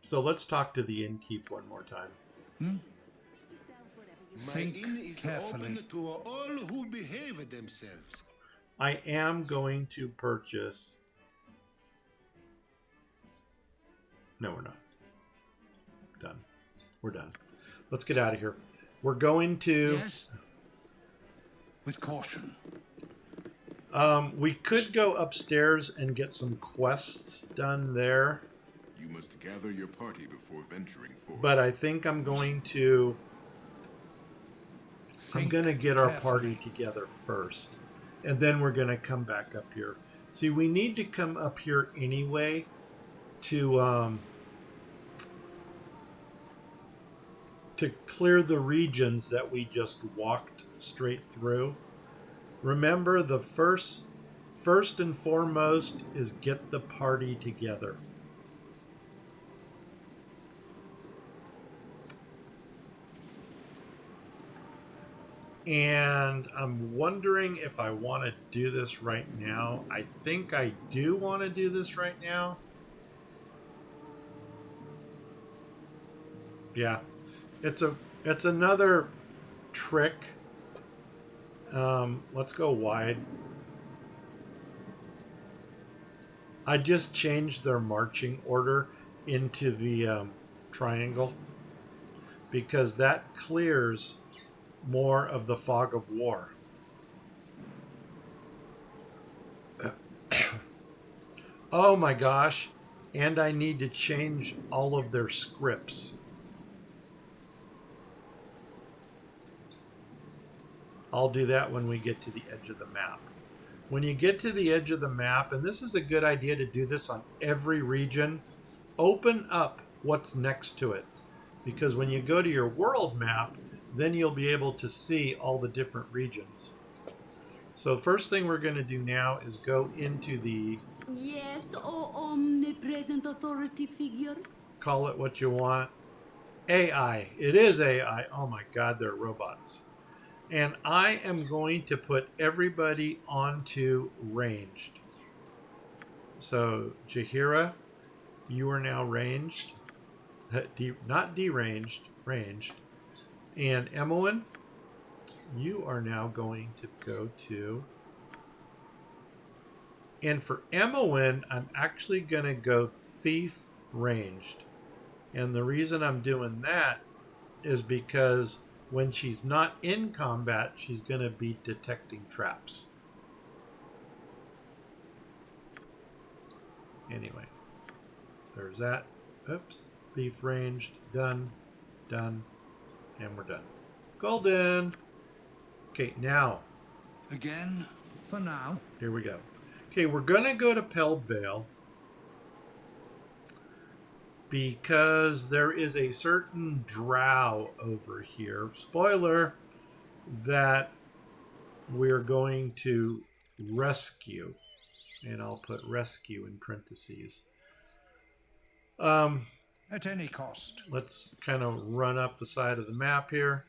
So let's talk to the innkeep one more time. Think carefully. Open to all who behave themselves. I am going to purchase... No, we're not. Done. We're done. Let's get out of here. We're going to... Yes. With caution. We could go upstairs and get some quests done there. You must gather your party before venturing forth. But I think I'm going to... I'm going to get our party together first. And then we're going to come back up here. See, we need to come up here anyway to to clear the regions that we just walked straight through. Remember, the first and foremost is get the party together. And I'm wondering if I want to do this right now. I think I do want to do this right now. Yeah, it's another trick. Let's go wide. I just changed their marching order into the triangle because that clears more of the fog of war. Oh my gosh. And I need to change all of their scripts. I'll do that when we get to the edge of the map. When you get to the edge of the map, and this is a good idea to do this on every region, open up what's next to it. Because when you go to your world map, then you'll be able to see all the different regions. So first thing we're going to do now is go into the... Yes, oh omnipresent authority figure. Call it what you want. AI. It is AI. Oh my God, they're robots. And I am going to put everybody onto ranged. So Jahira, you are now ranged. Not deranged, ranged. And Emmeline, you are now going to go to... And for Emmeline, I'm actually going to go thief ranged. And the reason I'm doing that is because when she's not in combat, she's going to be detecting traps. Anyway, there's that. Oops. Thief ranged. Done. Done. And we're done. Golden. Okay, now. Again? For now. Here we go. Okay, we're going to go to Peldvale because there is a certain drow over here. Spoiler, that we're going to rescue. And I'll put rescue in parentheses. At any cost. Let's kind of run up the side of the map here.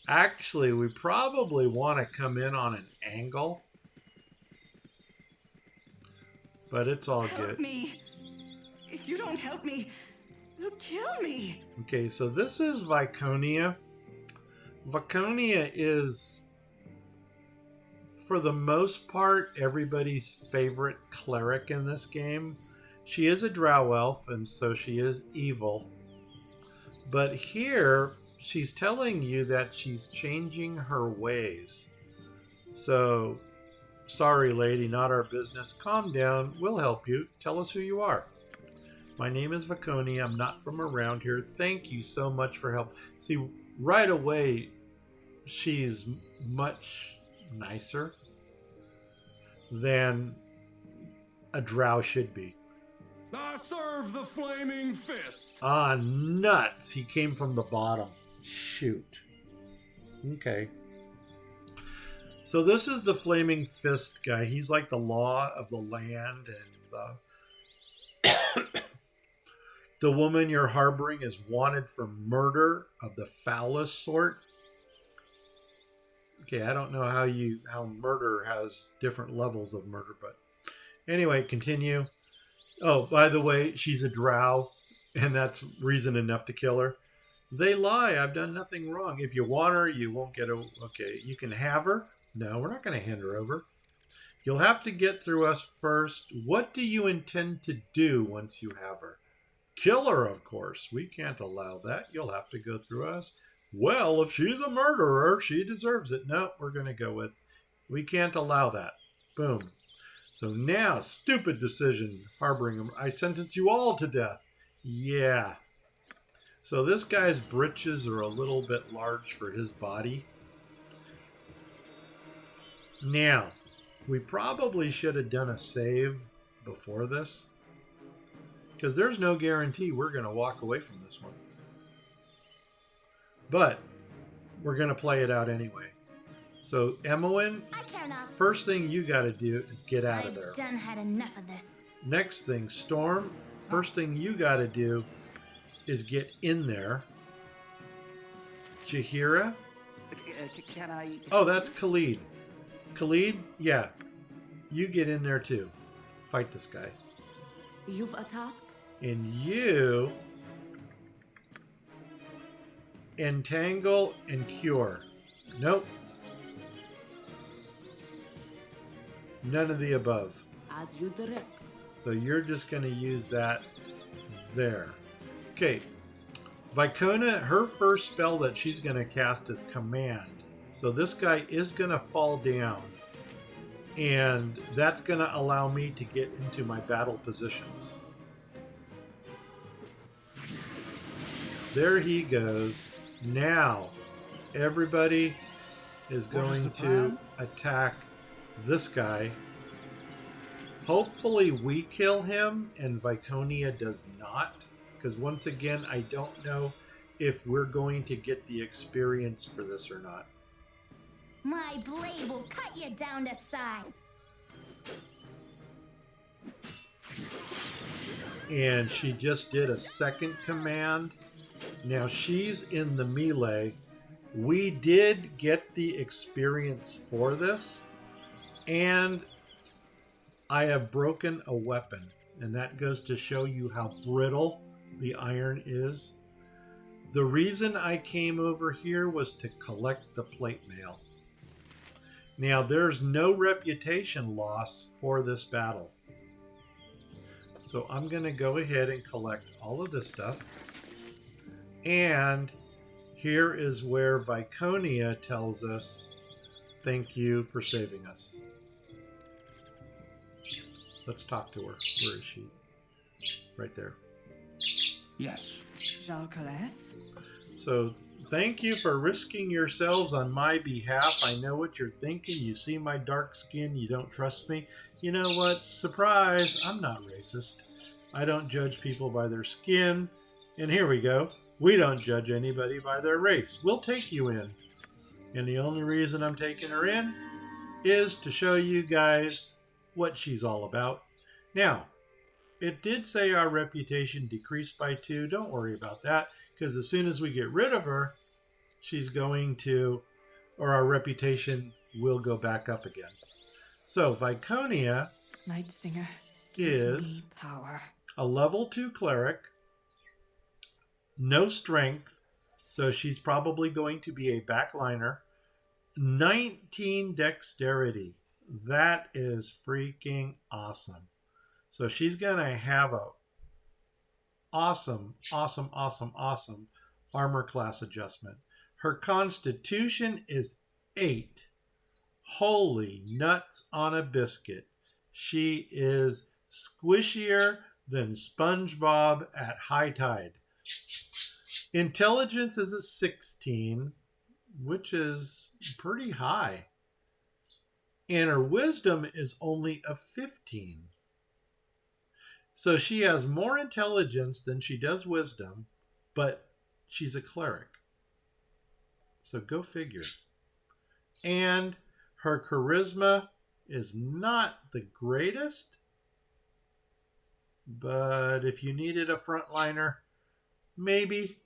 Actually, we probably want to come in on an angle. But it's all good. Help me. If you don't help me, you'll kill me. Okay, so this is Viconia. Viconia is, for the most part, everybody's favorite cleric in this game. She is a drow elf, and so she is evil. But here, she's telling you that she's changing her ways. So, sorry lady, not our business. Calm down, we'll help you. Tell us who you are. My name is Viconia. I'm not from around here. Thank you so much for help. See, right away, she's much nicer than a drow should be. I serve the flaming fist. Ah, nuts. He came from the bottom. Shoot. Okay. So this is the flaming fist guy. He's like the law of the land, and the woman you're harboring is wanted for murder of the foulest sort. Okay, I don't know how murder has different levels of murder, but anyway, continue. Oh, by the way, she's a drow, and that's reason enough to kill her. They lie. I've done nothing wrong. If you want her, you won't get her. Okay, you can have her. No, we're not going to hand her over. You'll have to get through us first. What do you intend to do once you have her? Kill her, of course. We can't allow that. You'll have to go through us. Well, if she's a murderer, she deserves it. No, we're going to go with, we can't allow that. Boom. So now, stupid decision, harboring him. I sentence you all to death. Yeah. So this guy's britches are a little bit large for his body. Now, we probably should have done a save before this. Because there's no guarantee we're going to walk away from this one. But we're going to play it out anyway. So, Emmeline, first thing you got to do is get out of there. I've done had enough of this. Next thing, Storm, first thing you got to do is get in there. Jahira? Can I... Oh, that's Khalid. Khalid, yeah. You get in there too. Fight this guy. You've a task? And you entangle and cure. Nope. None of the above. As you direct. So you're just going to use that there. Okay. Vicona, her first spell that she's going to cast is Command. So this guy is going to fall down. And that's going to allow me to get into my battle positions. There he goes. Now, everybody is going to attack this guy. Hopefully we kill him and Viconia does not. Because once again, I don't know if we're going to get the experience for this or not. My blade will cut you down to size. And she just did a second command. Now she's in the melee. We did get the experience for this. And I have broken a weapon. And that goes to show you how brittle the iron is. The reason I came over here was to collect the plate mail. Now, there's no reputation loss for this battle. So I'm going to go ahead and collect all of this stuff. And here is where Viconia tells us, thank you for saving us. Let's talk to her. Where is she? Right there. Yes. Jacques. So, thank you for risking yourselves on my behalf. I know what you're thinking. You see my dark skin. You don't trust me. You know what? Surprise. I'm not racist. I don't judge people by their skin. And here we go. We don't judge anybody by their race. We'll take you in. And the only reason I'm taking her in is to show you guys what she's all about. Now, it did say our reputation decreased by 2. Don't worry about that, because as soon as we get rid of her, she's going to, or our reputation will go back up again. So Viconia Night Singer is power. a level 2 cleric, no strength, so she's probably going to be a backliner. 19 dexterity. That is freaking awesome. So she's going to have a awesome armor class adjustment. Her constitution is 8. Holy nuts on a biscuit. She is squishier than SpongeBob at high tide. Intelligence is a 16, which is pretty high. And her wisdom is only a 15. So she has more intelligence than she does wisdom, but she's a cleric. So go figure. And her charisma is not the greatest, but if you needed a frontliner, maybe.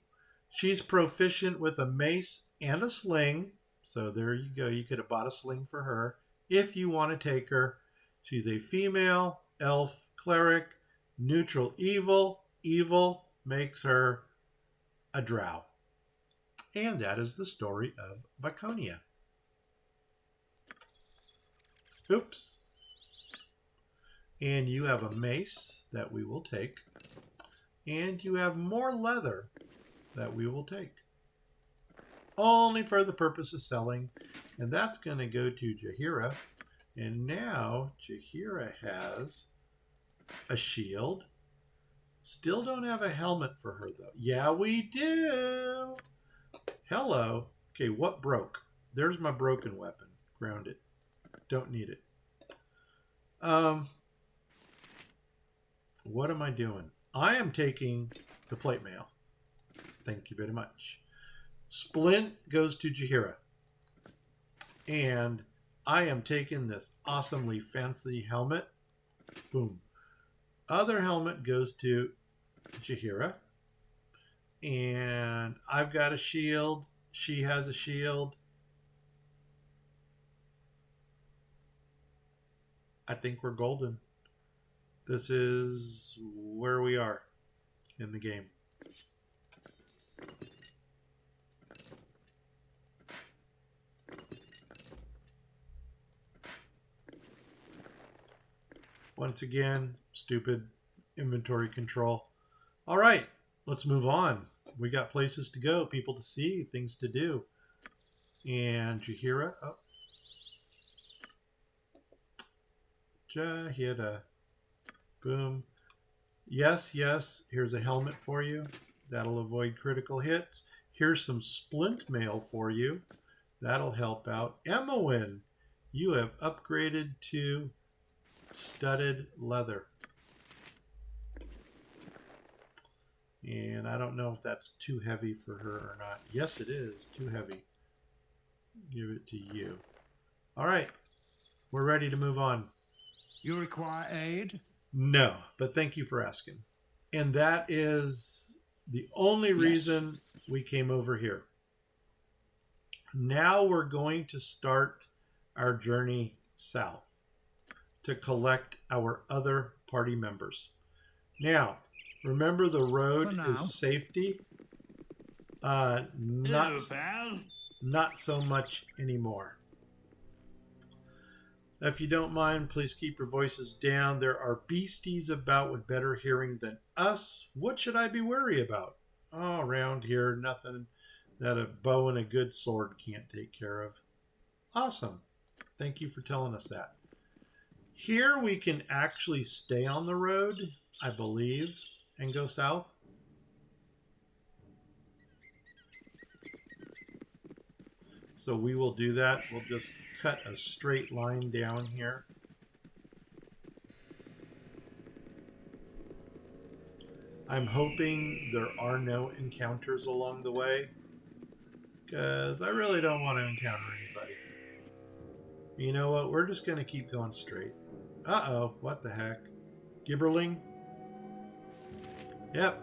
She's proficient with a mace and a sling. So there you go. You could have bought a sling for her if you want to take her. She's a female elf cleric. Neutral evil. Evil makes her a drow. And that is the story of Viconia. Oops. And you have a mace that we will take. And you have more leather that we will take. Only for the purpose of selling. And that's going to go to Jahira. And now Jahira has a shield. Still don't have a helmet for her, though. Yeah, we do. Hello. Okay, what broke? There's my broken weapon. Ground it. Don't need it. What am I doing? I am taking the plate mail. Thank you very much. Splint goes to Jaheira. And I am taking this awesomely fancy helmet. Boom. Other helmet goes to Jaheira. And I've got a shield. She has a shield. I think we're golden. This is where we are in the game. Once again, stupid inventory control. All right, let's move on. We got places to go, people to see, things to do. And Jaheira. Oh. Jaheira. Boom. Yes, yes. Here's a helmet for you. That'll avoid critical hits. Here's some splint mail for you. That'll help out. Emowyn, you have upgraded to studded leather. And I don't know if that's too heavy for her or not. Yes, it is. Too heavy. Give it to you. All right. We're ready to move on. You require aid? No, but thank you for asking. And that is the only reason we came over here. Now we're going to start our journey south to collect our other party members. Now, remember the road is safety. Not so much anymore. If you don't mind, please keep your voices down. There are beasties about with better hearing than us. What should I be worried about? Oh, around here, nothing that a bow and a good sword can't take care of. Awesome. Thank you for telling us that. Here we can actually stay on the road, I believe, and go south. So we will do that. We'll just cut a straight line down here. I'm hoping there are no encounters along the way, because I really don't want to encounter anybody. You know what? We're just going to keep going straight. Uh-oh. What the heck? Gibberling? Yep.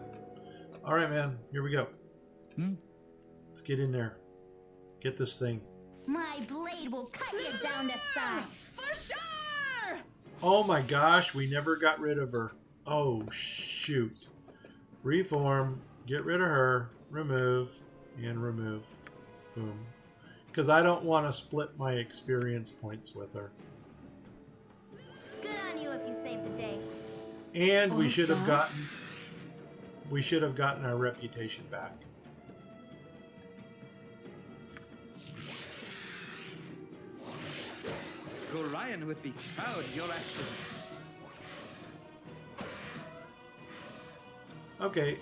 All right, man. Here we go. Let's get in there. Get this thing. My blade will cut you down to size. For sure! Oh my gosh, we never got rid of her. Oh, shoot. Reform. Get rid of her. Remove. And remove. Boom. Because I don't want to split my experience points with her. Good on you if you saved the day. And we should have gotten our reputation back. Ryan would be proud of your actions. Okay.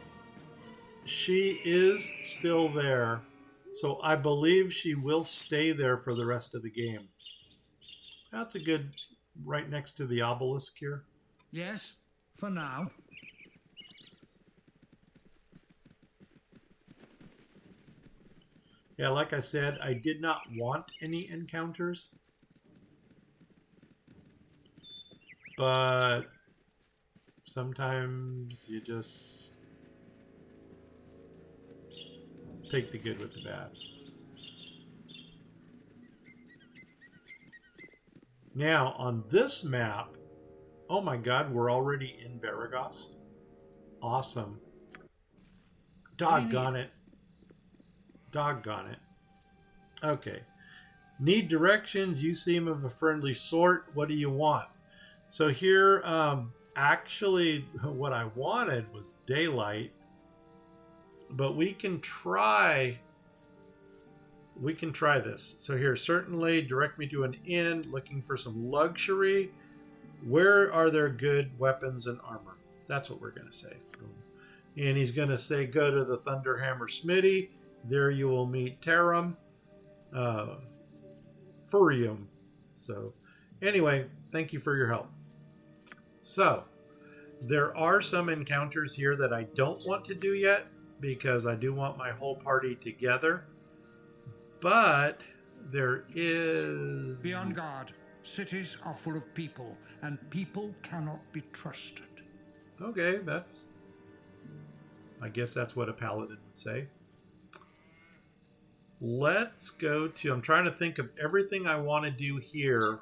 She is still there. So I believe she will stay there for the rest of the game. That's a good... right next to the obelisk here. Yes, for now. Yeah, like I said, I did not want any encounters. But sometimes you just take the good with the bad. Now, on this map, oh my god, we're already in Baragos. Awesome. Doggone it. Doggone it. Okay. Need directions. You seem of a friendly sort. What do you want? So here, actually, what I wanted was daylight. But we can try this. So here, certainly direct me to an inn, looking for some luxury. Where are there good weapons and armor? That's what we're going to say. And he's going to say, go to the Thunderhammer Smithy. There you will meet Tarum, Furium. So anyway, thank you for your help. So There are some encounters here that I don't want to do yet because I do want my whole party together. But there is... Be on guard. Cities are full of people, and people cannot be trusted. Okay, that's... I guess that's what a paladin would say. Let's go to... I'm trying to think of everything I want to do here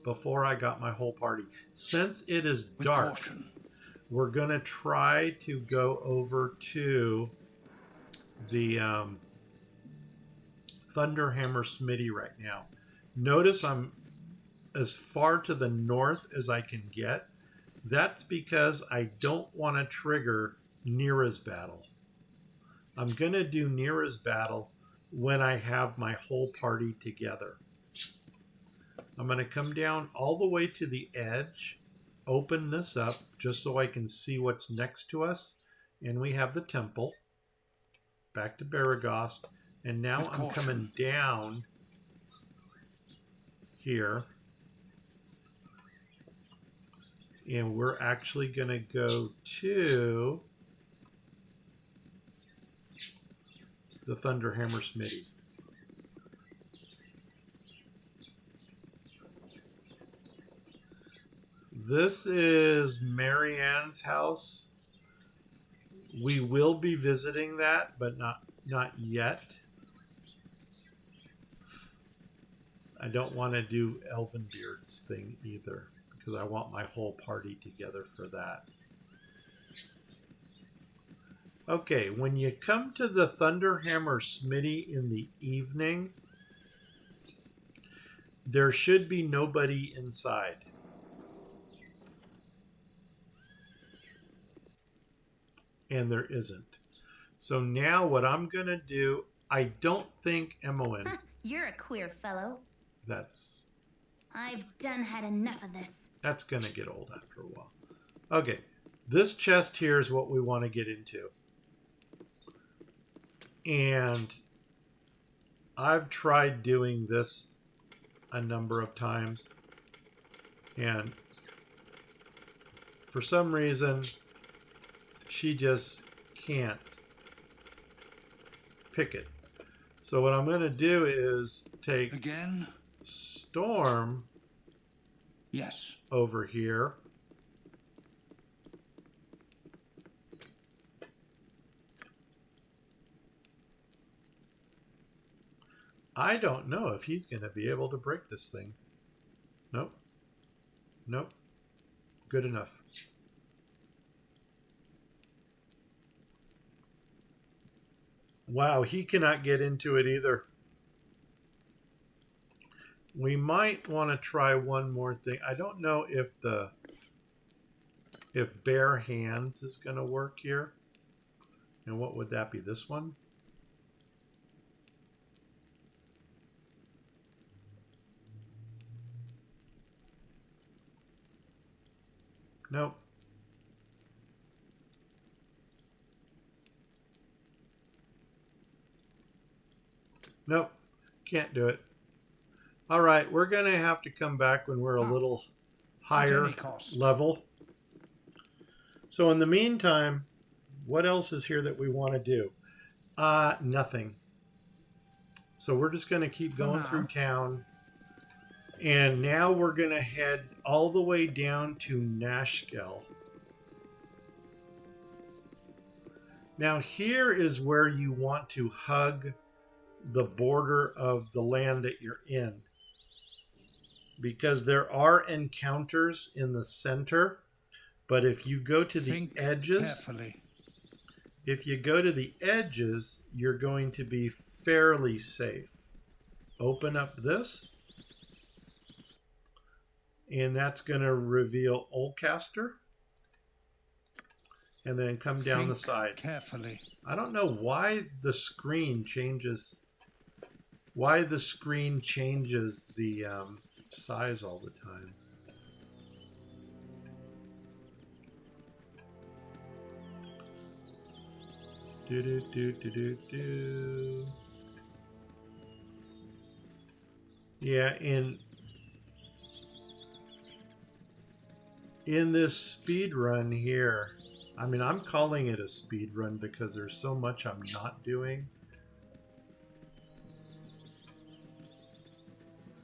before I got my whole party. Since it is dark, we're going to try to go over to the Thunderhammer Smithy right now. Notice I'm as far to the north as I can get. That's because I don't want to trigger Nira's battle. I'm going to do Nira's battle when I have my whole party together. I'm going to come down all the way to the edge, open this up just so I can see what's next to us. And we have the temple. Back to Baragost. And now I'm coming down here. And we're actually going to go to the Thunderhammer Smithy. This is Marianne's house. We will be visiting that, but not yet. I don't want to do Elvenbeard's thing either, because I want my whole party together for that. Okay, when you come to the Thunderhammer Smithy in the evening, there should be nobody inside. And there isn't. So now what I'm going to do, I don't think Emmeline... You're a queer fellow. That's... I've done had enough of this. That's going to get old after a while. Okay, this chest here is what we want to get into. And I've tried doing this a number of times. And for some reason, she just can't pick it. So what I'm going to do is take Storm over here. I don't know if he's going to be able to break this thing. Nope. Nope. Good enough. Wow, he cannot get into it either. We might want to try one more thing. I don't know if bare hands is going to work here. And what would that be? This one? Nope. Nope. Can't do it. All right, we're going to have to come back when we're a little higher level. So in the meantime, what else is here that we want to do? Nothing. So we're just going to keep going through town. And now we're going to head all the way down to Nashkel. Now here is where you want to hug the border of the land that you're in. Because there are encounters in the center. But if you go to the edges, if you go to the edges, you're going to be fairly safe. Open up this. And that's going to reveal Oldcaster. And then come down the side. Carefully. I don't know why the screen changes. Why the screen changes the size all the time. Do do do do do do. Yeah, in this speed run here. I mean, I'm calling it a speed run because there's so much I'm not doing.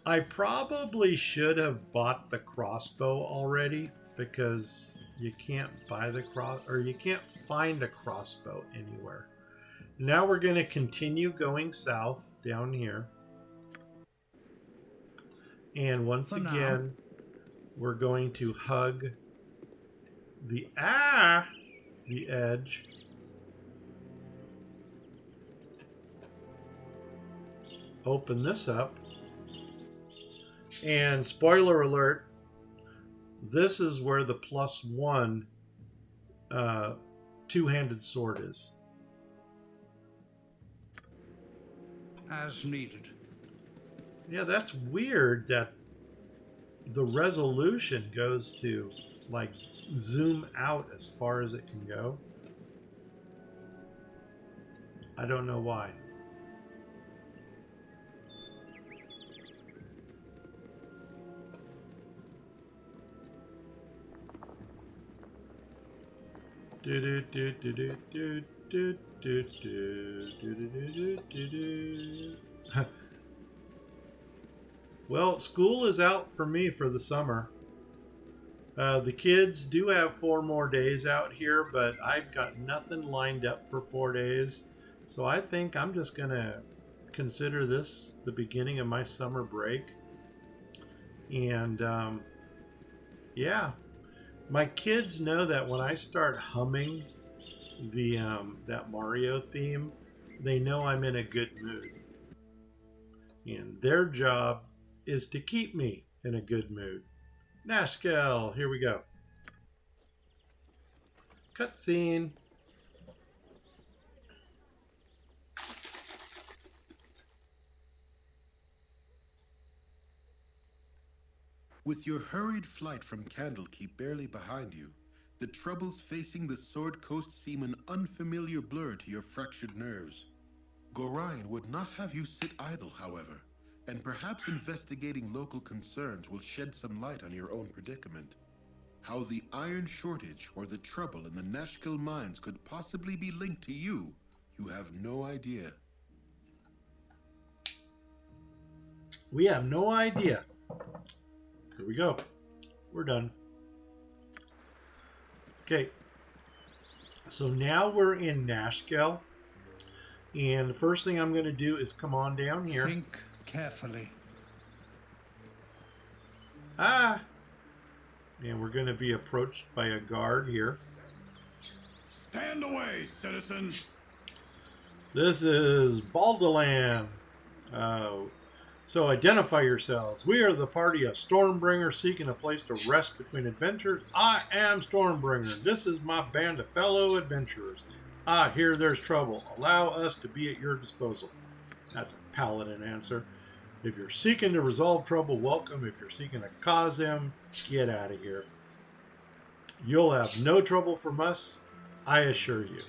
I probably should have bought the crossbow already because you can't buy the you can't find a crossbow anywhere. Now we're going to continue going south down here. And once again, we're going to hug the edge. Open this up. And spoiler alert, this is where the +1 two-handed sword is. As needed. Yeah, that's weird that the resolution goes to, like, zoom out as far as it can go. I don't know why. Well, school is out for me for the summer. The kids do have 4 more days out here, but I've got nothing lined up for 4 days. So I think I'm just going to consider this the beginning of my summer break. And yeah, my kids know that when I start humming the that Mario theme, they know I'm in a good mood. And their job is to keep me in a good mood. Nashkel, here we go. Cutscene. With your hurried flight from Candlekeep barely behind you, the troubles facing the Sword Coast seem an unfamiliar blur to your fractured nerves. Gorion would not have you sit idle, however, and perhaps investigating local concerns will shed some light on your own predicament. How the iron shortage or the trouble in the Nashkel mines could possibly be linked to you, you have no idea. We have no idea. Here we go. We're done. Okay. So now we're in Nashkel. And the first thing I'm going to do is come on down here. Think carefully. And we're going to be approached by a guard here. Stand away, citizen. This is Baldulan. So identify yourselves. We are the party of Stormbringer seeking a place to rest between adventures. I am Stormbringer. This is my band of fellow adventurers. I hear there's trouble. Allow us to be at your disposal. That's a Paladin answer. If you're seeking to resolve trouble, welcome. If you're seeking to cause them, get out of here. You'll have no trouble from us, I assure you.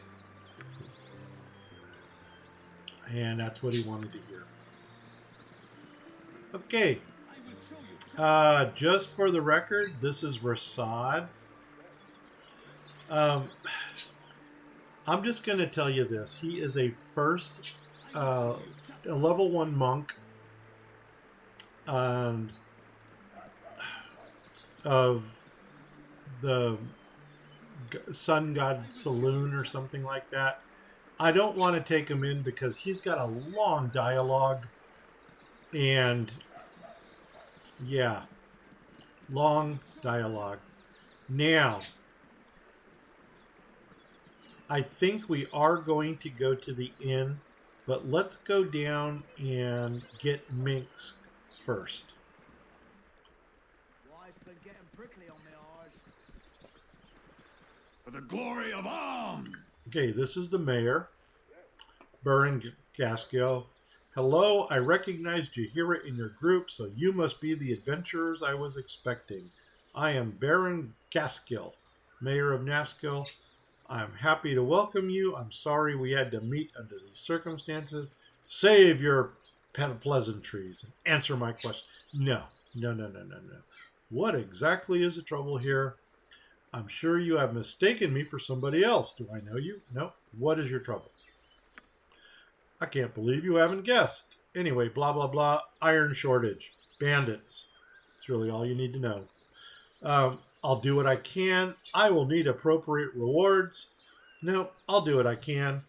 And that's what he wanted to hear. Okay. Just for the record, this is Rasad. I'm just going to tell you this. He is a level 1 monk of the Sun God Saloon or something like that. I don't want to take him in because he's got a long dialogue. And yeah, long dialogue. Now, I think we are going to go to the inn, but let's go down and get Minx first. For the glory of Am! Okay, this is the mayor, Baron Gaskiel. Hello, I recognized you here in your group, so you must be the adventurers I was expecting. I am Baron Gaskiel, mayor of Nashkel. I'm happy to welcome you. I'm sorry we had to meet under these circumstances. Save your pleasantries and answer my question. No. What exactly is the trouble here? I'm sure you have mistaken me for somebody else. Do I know you? No. What is your trouble? I can't believe you haven't guessed. Anyway, blah, blah, blah. Iron shortage. Bandits. That's really all you need to know. I'll do what I can. I will need appropriate rewards. No, I'll do what I can.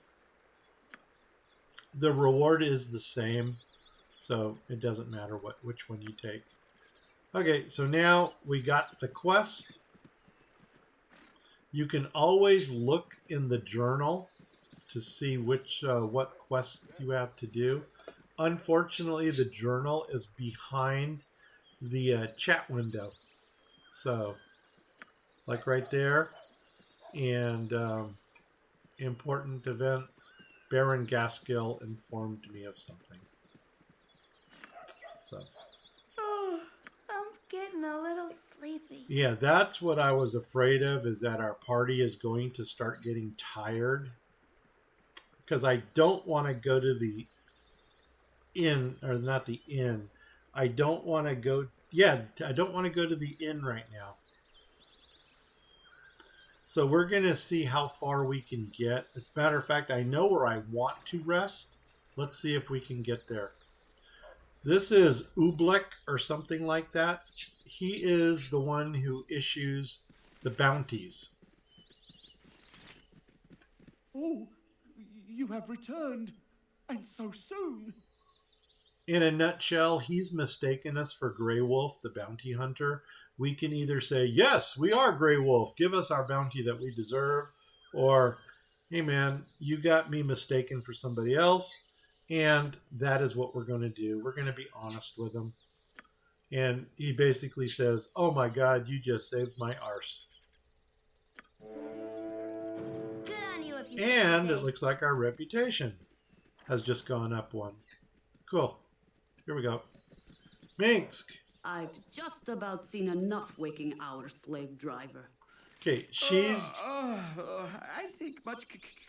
The reward is the same, so it doesn't matter which one you take. Okay, so now we got the quest. You can always look in the journal to see what quests you have to do. Unfortunately, the journal is behind the chat window. So, like right there, and important events, Baron Gaskill informed me of something. So. Oh, I'm getting a little sleepy. Yeah, that's what I was afraid of, is that our party is going to start getting tired. Because I don't want to go to the inn, or not the inn. I don't want to go, I don't want to go to the inn right now. So we're going to see how far we can get. As a matter of fact, I know where I want to rest. Let's see if we can get there. This is Oobleck or something like that. He is the one who issues the bounties. Oh, you have returned, and so soon. In a nutshell, he's mistaken us for Grey Wolf, the bounty hunter. We can either say, yes, we are Grey Wolf, give us our bounty that we deserve, or, hey man, you got me mistaken for somebody else, and that is what we're going to do. We're going to be honest with him. And he basically says, oh my God, you just saved my arse. Good on you if you And it looks like our reputation has just gone up one. Cool. Here we go. Minsk. I've just about seen enough waking hour, slave driver. Okay, she's... I think much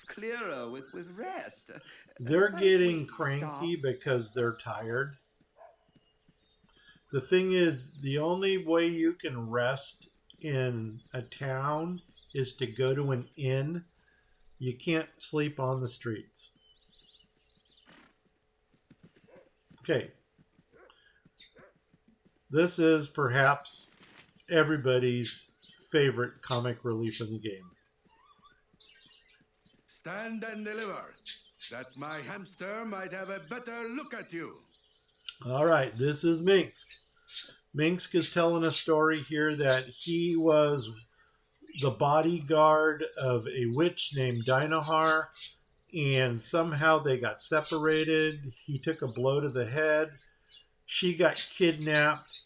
clearer with rest. They're getting cranky because they're tired. The thing is, the only way you can rest in a town is to go to an inn. You can't sleep on the streets. Okay. This is perhaps everybody's favorite comic relief in the game. Stand and deliver, that my hamster might have a better look at you. All right, this is Minsk. Minsk is telling a story here that he was the bodyguard of a witch named Dinahar, and somehow they got separated. He took a blow to the head. She got kidnapped,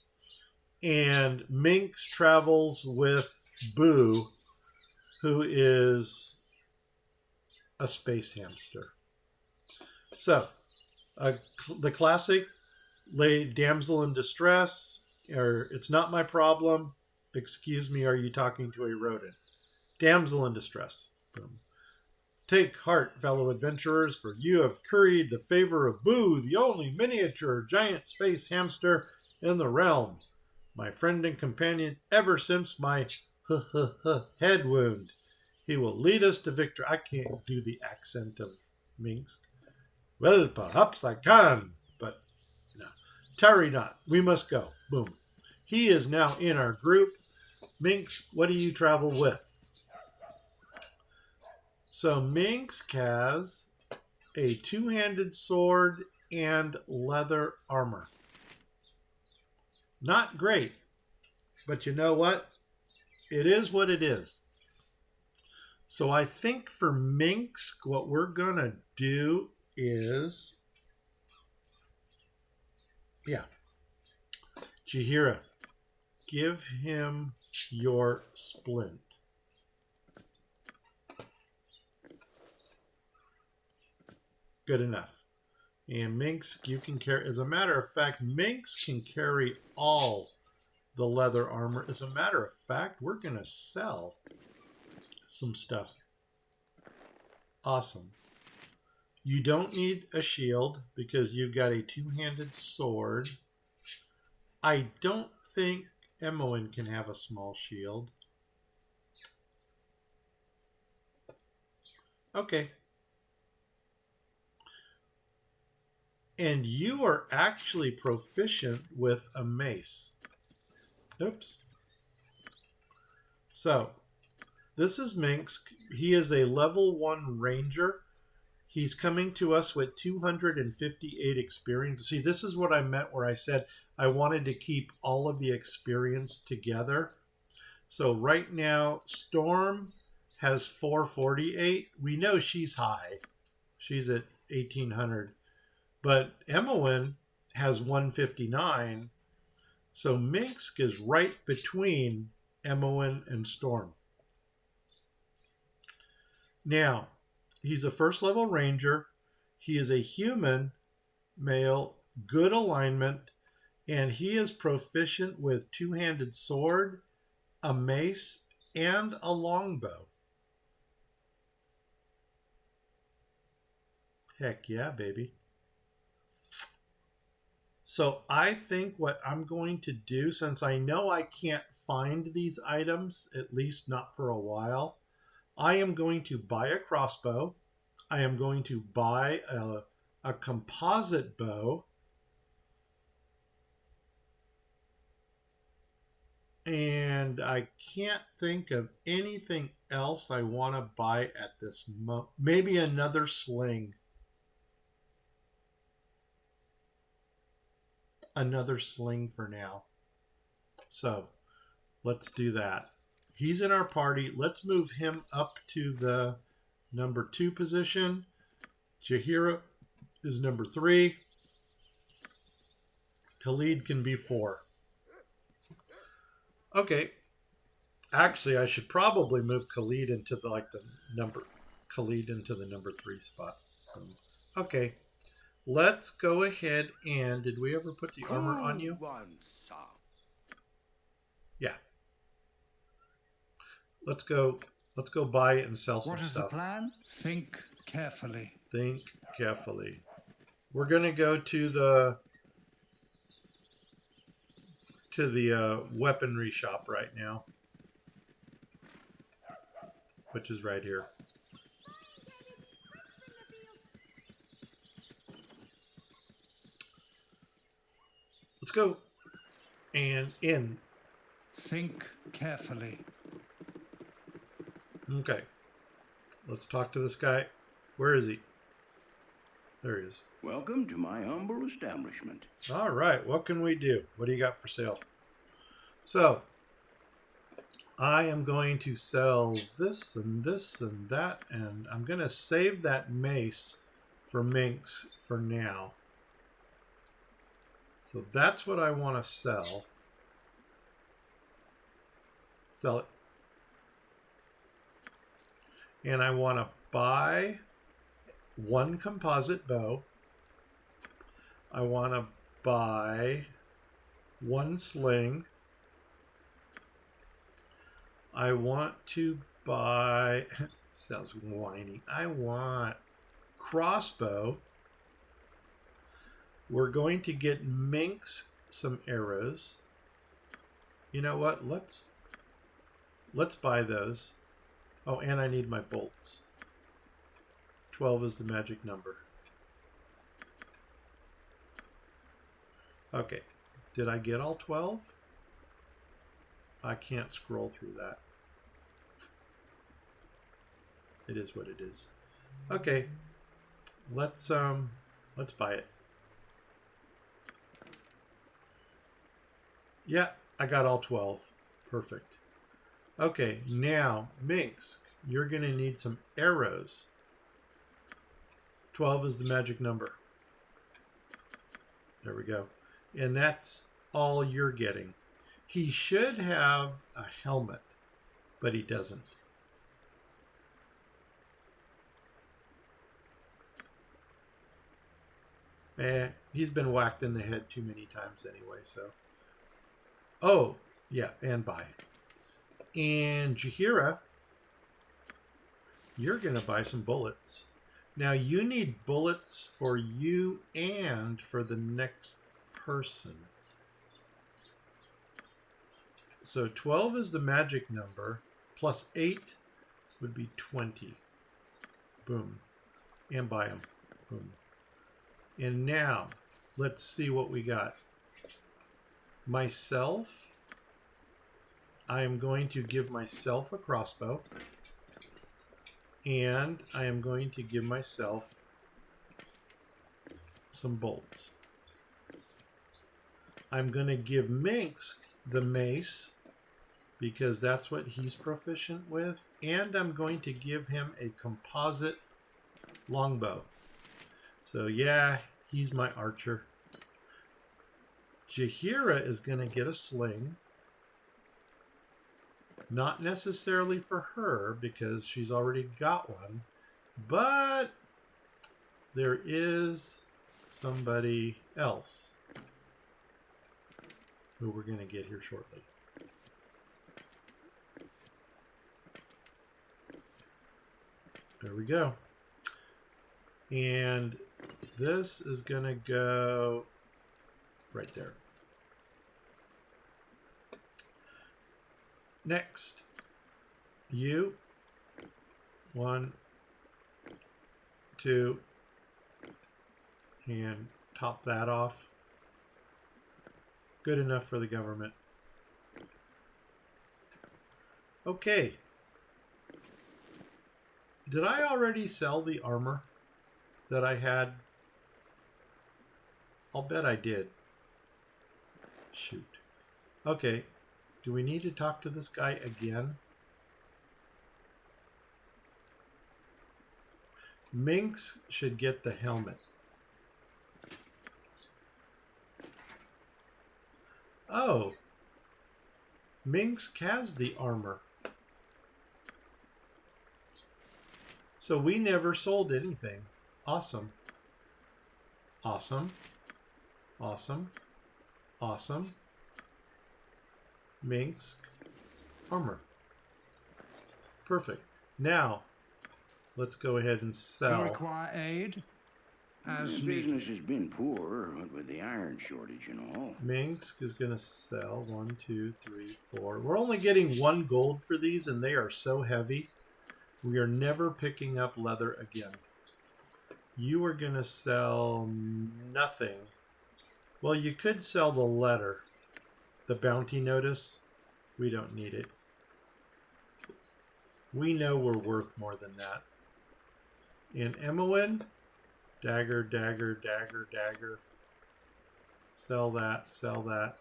and Minx travels with Boo, who is a space hamster. So, the classic damsel in distress, or it's not my problem. Excuse me, are you talking to a rodent? Damsel in distress. Boom. Take heart, fellow adventurers, for you have curried the favor of Boo, the only miniature giant space hamster in the realm. My friend and companion ever since my head wound. He will lead us to victory. I can't do the accent of Minsk. Well, perhaps I can, but no. Tarry not. We must go. Boom. He is now in our group. Minsk, what do you travel with? So Minsk has a two-handed sword and leather armor. Not great, but you know what? It is what it is. So I think for Minsk, what we're going to do is... Jahira, give him your splint. Good enough. And Minx, you can carry... As a matter of fact, Minx can carry all the leather armor. As a matter of fact, we're going to sell some stuff. Awesome. You don't need a shield because you've got a two-handed sword. I don't think Emoen can have a small shield. Okay. And you are actually proficient with a mace. Oops. So, this is Minx. He is a level 1 ranger. He's coming to us with 258 experience. See, this is what I meant where I said I wanted to keep all of the experience together. So right now, Storm has 448. We know she's high. She's at 1800. But Emmeline has 159. So Minsk is right between Emmeline and Storm. Now, he's a first level ranger. He is a human male, good alignment, and he is proficient with two-handed sword, a mace, and a longbow. Heck yeah, baby. So I think what I'm going to do, since I know I can't find these items, at least not for a while, I am going to buy a crossbow. I am going to buy a composite bow. And I can't think of anything else I want to buy at this moment. Maybe another sling. Another sling for now. So let's do that. He's in our party. Let's move him up to the number 2 position. Jahira is number 3. Khalid can be 4. Okay. Actually, I should probably move Khalid into the number 3 spot. Okay. Let's go ahead and did we ever put the armor on you? Yeah. Let's go buy and sell some stuff. What is the plan? Think carefully. Think carefully. We're going to go to the weaponry shop right now, which is right here. Let's go. And in. Think carefully. Okay. Let's talk to this guy. Where is he? There he is. Welcome to my humble establishment. All right. What can we do? What do you got for sale? So, I am going to sell this and this and that, and I'm going to save that mace for Minx for now. So that's what I want to sell. Sell it. And I want to buy 1 composite bow. I want to buy 1 sling. I want to buy, sounds whiny, I want crossbow. We're going to get Minx some arrows. You know what? Let's buy those. Oh, and I need my bolts. 12 is the magic number. Okay. Did I get all 12? I can't scroll through that. It is what it is. Okay. Let's buy it. Yeah, I got all 12. Perfect. Okay, now, Minx, you're going to need some arrows. 12 is the magic number. There we go. And that's all you're getting. He should have a helmet, but he doesn't. He's been whacked in the head too many times anyway, so. Oh, yeah, and buy. And Jahira, you're going to buy some bullets. Now, you need bullets for you and for the next person. So 12 is the magic number, plus 8 would be 20. Boom. And buy them. Boom. And now, let's see what we got. Myself, I am going to give myself a crossbow. And I am going to give myself some bolts. I'm going to give Minx the mace because that's what he's proficient with. And I'm going to give him a composite longbow. So yeah, he's my archer. Jaheira is going to get a sling. Not necessarily for her because she's already got one. But there is somebody else who we're going to get here shortly. There we go. And this is going to go right there. Next, you. 1, 2, and top that off. Good enough for the government. Okay. Did I already sell the armor that I had? I'll bet I did. Shoot. Okay. Do we need to talk to this guy again? Minx should get the helmet. Oh. Minx has the armor. So we never sold anything. Awesome. Awesome. Awesome. Awesome. Minx armor. Perfect. Now, let's go ahead and sell. You require aid? As business has been poor, what with the iron shortage and all. Minx is going to sell 1, 2, 3, 4. We're only getting 1 gold for these, and they are so heavy. We are never picking up leather again. You are going to sell nothing. Well, you could sell the letter. The bounty notice. We don't need it. We know we're worth more than that. In Emowyn, dagger, dagger, dagger, dagger. Sell that, sell that.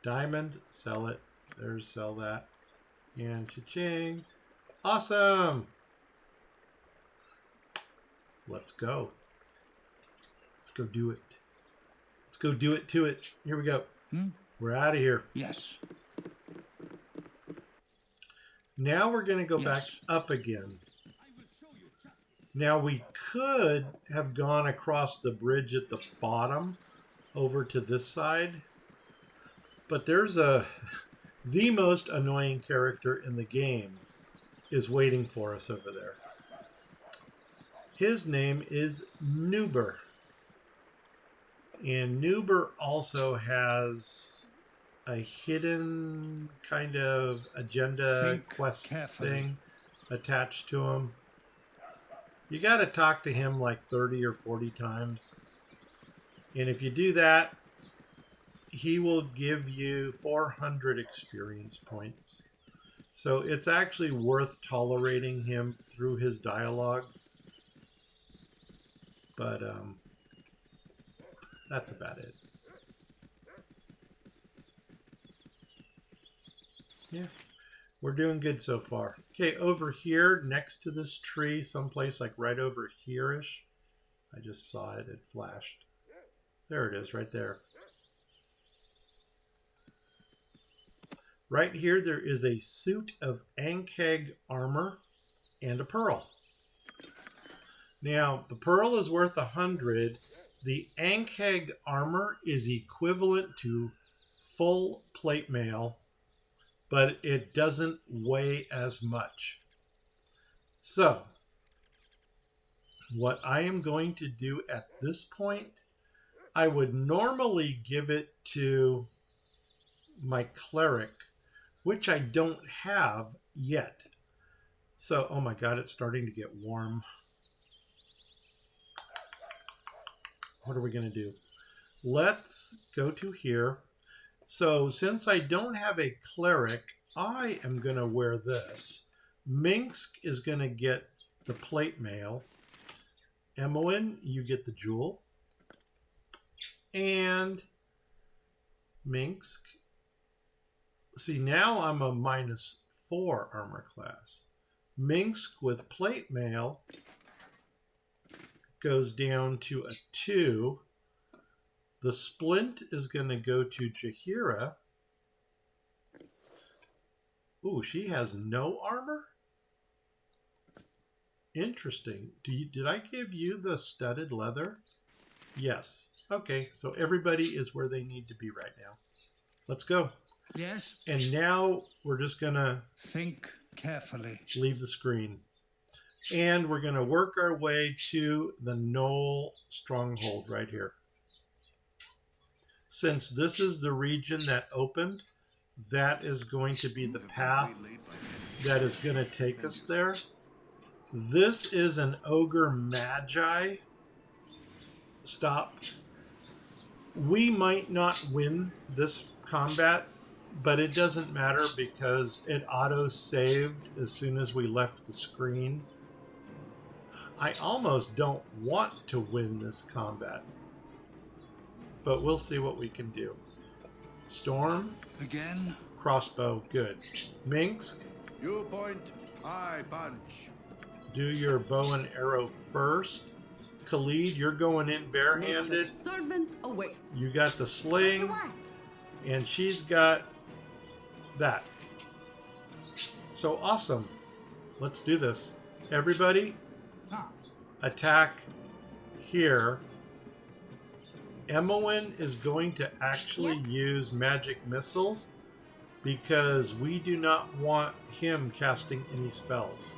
Diamond, sell it. There's sell that. And cha-ching. Awesome! Let's go. Let's go do it. Let's go do it to it. Here we go. We're out of here. Yes. Now we're going to go back up again. Now we could have gone across the bridge at the bottom over to this side. But there's the most annoying character in the game is waiting for us over there. His name is Noober. And Noober also has a hidden kind of agenda quest thing attached to him. You got to talk to him like 30 or 40 times. And if you do that, he will give you 400 experience points. So it's actually worth tolerating him through his dialogue. But that's about it. Yeah, we're doing good so far. Okay, over here next to this tree, someplace like right over here-ish. I just saw it, it flashed. There it is, right there. Right here, there is a suit of Ankeg armor and a pearl. Now, the pearl is worth 100. The Ankeg armor is equivalent to full plate mail, but it doesn't weigh as much. So, what I am going to do at this point, I would normally give it to my cleric, which I don't have yet. So, oh my God, it's starting to get warm. What are we going to do? Let's go to here. So since I don't have a cleric, I am going to wear this. Minsk is going to get the plate mail. Emmeline, you get the jewel. And Minsk. See, now I'm a -4 armor class. Minsk with plate mail goes down to a 2. The splint is going to go to Jaheira. Ooh, she has no armor? Interesting. Did I give you the studded leather? Yes. Okay, so everybody is where they need to be right now. Let's go. Yes. And now we're just going to think carefully. Leave the screen. And we're going to work our way to the Knoll stronghold right here. Since this is the region that opened, that is going to be the path that is going to take us there. This is an ogre magi. Stop. We might not win this combat, but it doesn't matter because it auto-saved as soon as we left the screen. I almost don't want to win this combat, but we'll see what we can do. Storm. Again. Crossbow. Good. Minsk. You point, I punch. Do your bow and arrow first. Khalid, you're going in barehanded. Servant awaits. You got the sling, and she's got that. So awesome. Let's do this. Everybody, attack here. Emmeline is going to actually use magic missiles because we do not want him casting any spells.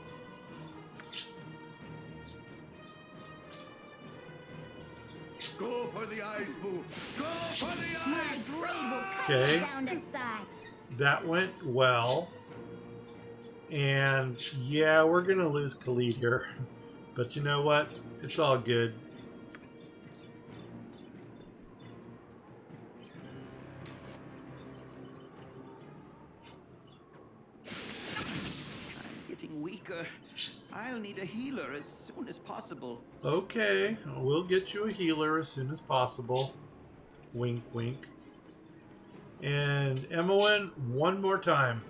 Go for the eyes, boo. Go for the eyes. Okay. That went well. And yeah, we're going to lose Khalid here. But you know what? It's all good. I'm getting weaker. I'll need a healer as soon as possible. Okay, we'll get you a healer as soon as possible. Wink, wink. And Emmeline, one more time.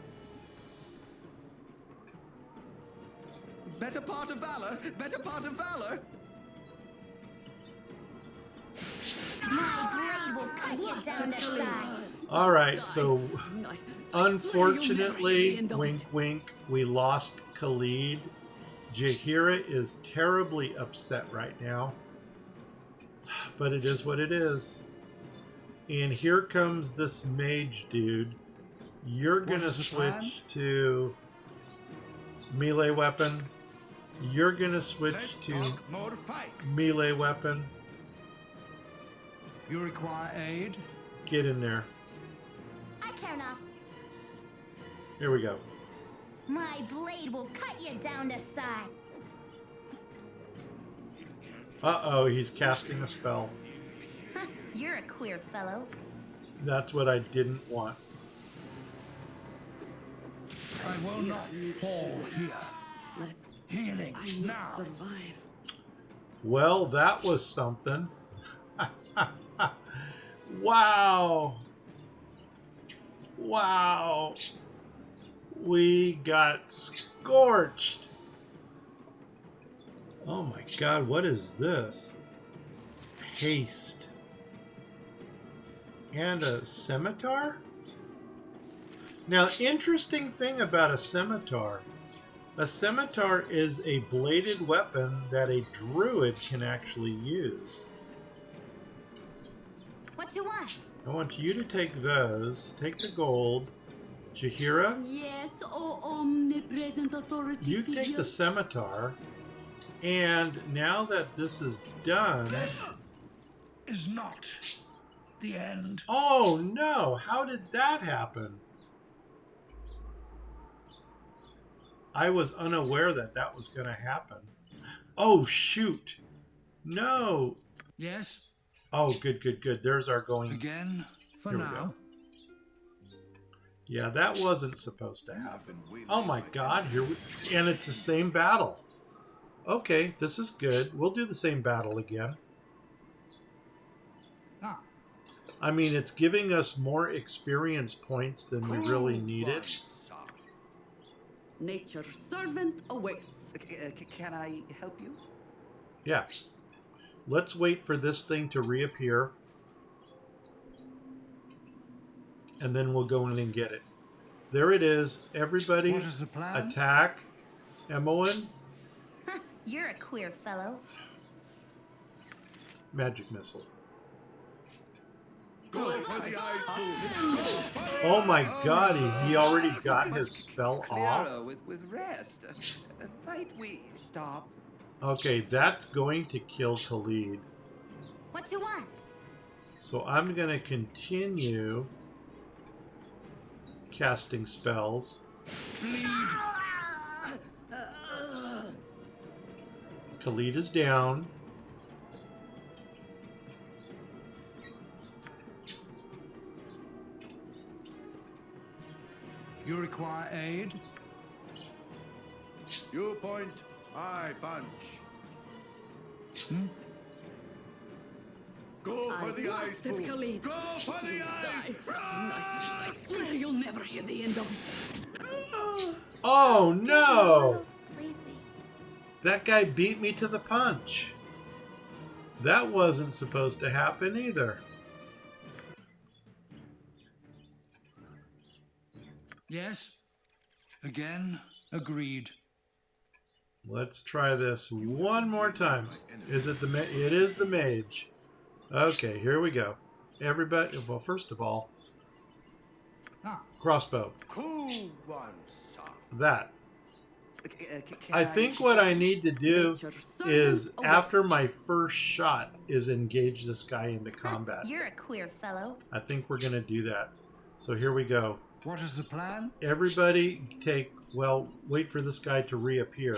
Better part of valor! Better part of valor! My blade will cut you down to size. All right, so unfortunately, wink, wink, we lost Khalid. Jaheira is terribly upset right now, but it is what it is. And here comes this mage dude. You're gonna switch to melee weapon. You're gonna switch to melee weapon. You require aid? Get in there. I care not. Here we go. My blade will cut you down to size. Uh-oh, he's casting a spell. You're a queer fellow. That's what I didn't want. I will not fall here. Healing now. Survive. Well, that was something. Wow. Wow. We got scorched. Oh my God, what is this? Haste. And a scimitar? Now, interesting thing about a scimitar is a bladed weapon that a druid can actually use. What you want? I want you to take those. Take the gold. Jaheira, Yes, oh omnipresent authority. you take the scimitar. And now that this is done... Is not the end. Oh no! How did that happen? I was unaware that that was going to happen. Oh, shoot. No. Yes. Oh, good, good, good. There's our going. Again, for Here we now. go. Yeah, that wasn't supposed to happen. Oh my god, here we... And it's the same battle. Okay, this is good. We'll do the same battle again. Ah. I mean, it's giving us more experience points than we really needed. Nature's servant awaits. Can I help you? Yeah. Let's wait for this thing to reappear. And then we'll go in and get it. There it is. Everybody What is the plan? attack. Emmoen. You're a queer fellow. Magic missile. Go for the ice move. Oh my god, he already got his spell off. Clearer with rest. Might we stop? Okay, that's going to kill Khalid. What you want? So I'm going to continue casting spells. Khalid is down. You require aid? You point, I punch. Go for the ice blasted move. Khalid. Go for the ice. I swear you'll never hear the end of it. Oh I'm a no! little sleepy. That guy beat me to the punch. That wasn't supposed to happen either. Yes. Again, agreed. Let's try this one more time. Is it the it is the mage. Okay, here we go. Everybody, well, first of all, crossbow. Cool one, son. That. I think what I need to do is, after my first shot, is engage this guy into combat. You're a queer fellow. I think we're going to do that. So here we go. What is the plan? Everybody take, well, wait for this guy to reappear.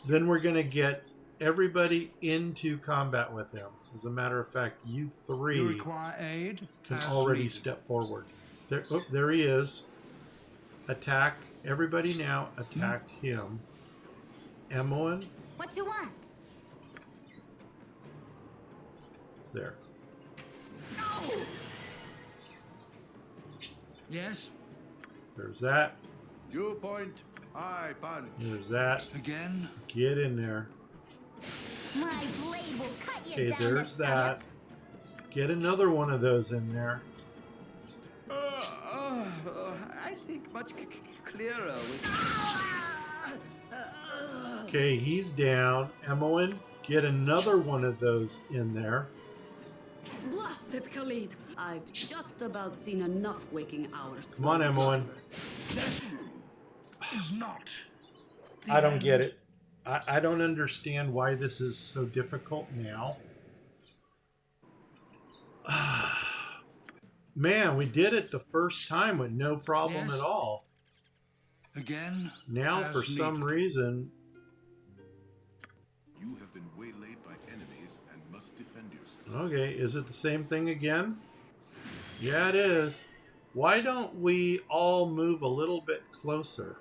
Then we're going to get everybody into combat with him. As a matter of fact, you three You require aid? can As already needed. step forward. There, oh, there he is. Attack. Everybody now attack him. Emmoen. What you want? There. Yes. There's that. You point, I punch. There's that. Again. Get in there. My blade will cut you Okay, down there's the that. Get another one of those in there. I think much clearer with... Okay, he's down. Emmoen, get another one of those in there. Blasted Khalid. I've just about seen enough waking hours. Come on, Emmoen. Is not. I don't get it. I don't understand why this is so difficult now. Man, we did it the first time with no problem Yes. at all. Again. Now, as for some needed. reason, You have been waylaid by enemies and must defend yourself. okay, is it the same thing again? Yeah, it is. Why don't we all move a little bit closer?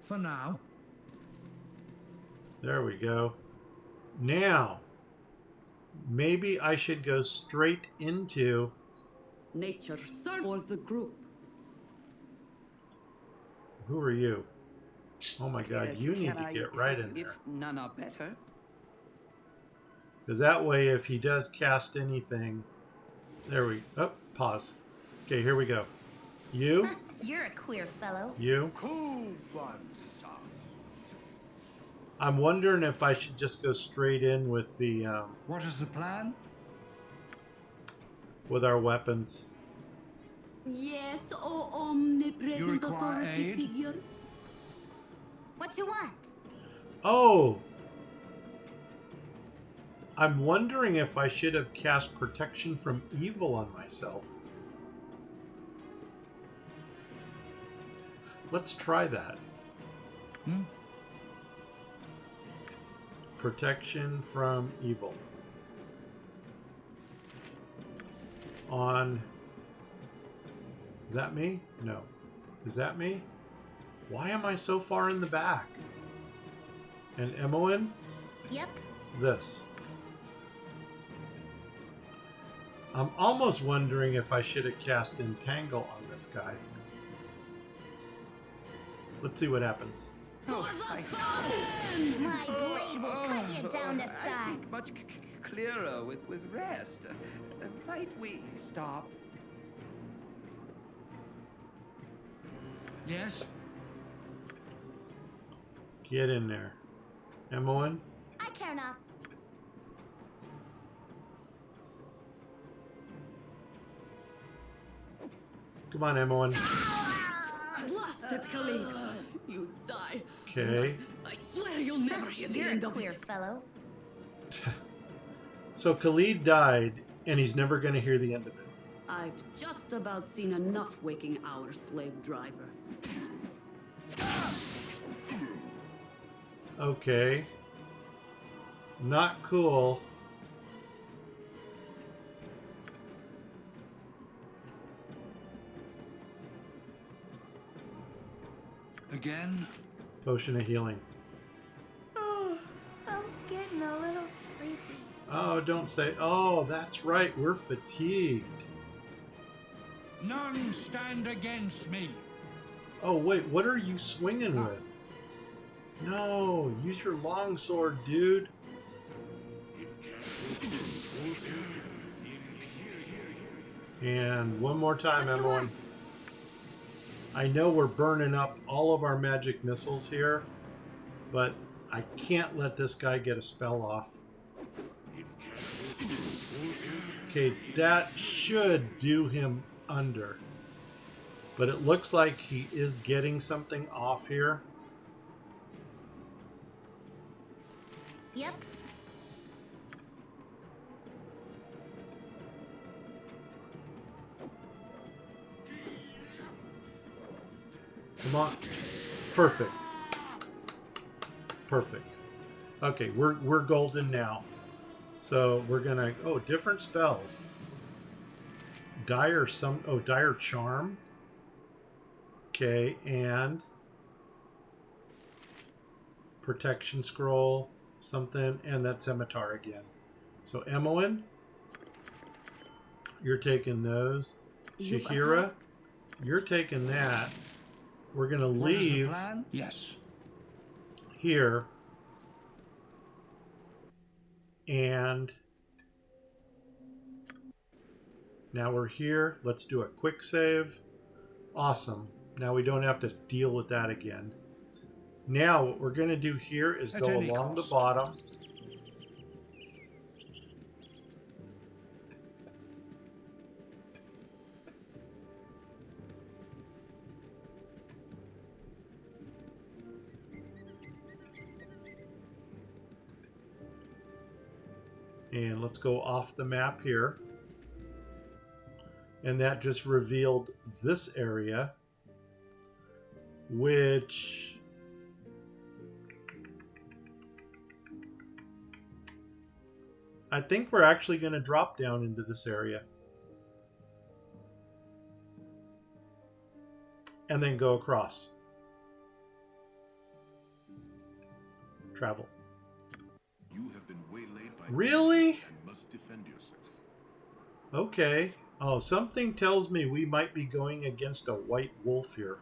For now. There we go. Now, maybe I should go straight into... Nature's servant for the group. Who are you? Oh my god, you need to get right in there. If none are better. Because that way, if he does cast anything... There we... Oh, pause. Okay, here we go. You. You're a queer fellow. You. Cool one, son. I'm wondering if I should just go straight in with the... What is the plan? with our weapons. Yes, oh omnipresent You require authority aid? figure. What you want? Oh! I'm wondering if I should have cast protection from evil on myself. Let's try that. Protection from evil. On... Is that me? No. Is that me? Why am I so far in the back? And Emmeline? Yep. This. I'm almost wondering if I should have cast Entangle on this guy. Let's see what happens. Oh, My blade will cut you down to I size. think much clearer with rest. Might we stop? Yes? Get in there. Emmeline? I care not. Come on, Emmeline. Blasted Khalid! You die. Okay. I swear you'll never hear the You're end a of queer it. fellow. So Khalid died, and he's never going to hear the end of it. I've just about seen enough waking hour, slave driver. Okay. Not cool. Again? Potion of healing. Oh, I'm getting a little sleepy. Oh, don't say... Oh, that's right. We're fatigued. None stand against me. Oh, wait. What are you swinging with? No. Use your longsword, dude. And one more time, Emmeline. I know we're burning up all of our magic missiles here, but I can't let this guy get a spell off. Okay, that should do him under. But it looks like he is getting something off here. Yep. Come on. Perfect. Perfect. Okay, we're golden now. So we're gonna different spells. Dire Charm. Okay, and Protection Scroll, something, and that Scimitar again. So Emmeline, you're taking those. Shahira, you're taking that. We're gonna leave Yes. here. And now we're here. Let's do a quick save. Awesome. Now we don't have to deal with that again. Now what we're going to do here is go along the bottom. And let's go off the map here. And that just revealed this area, which I think we're actually going to drop down into this area. And then go across. Travel. You have been waylaid by really? And must defend yourself. Okay. Oh, something tells me we might be going against a white wolf here.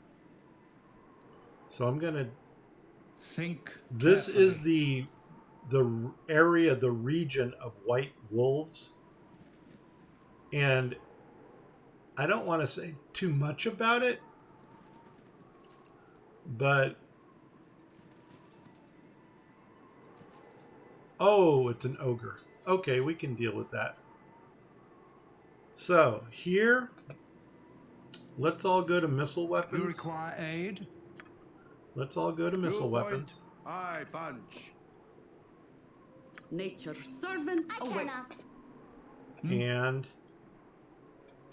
So I'm going to think. This carefully. is the area, the region of white wolves. And I don't want to say too much about it, but oh, it's an ogre. Okay, we can deal with that. So here, let's all go to missile weapons. You require aid? Let's all go to missile weapons. I punch. Nature's servant awaits. And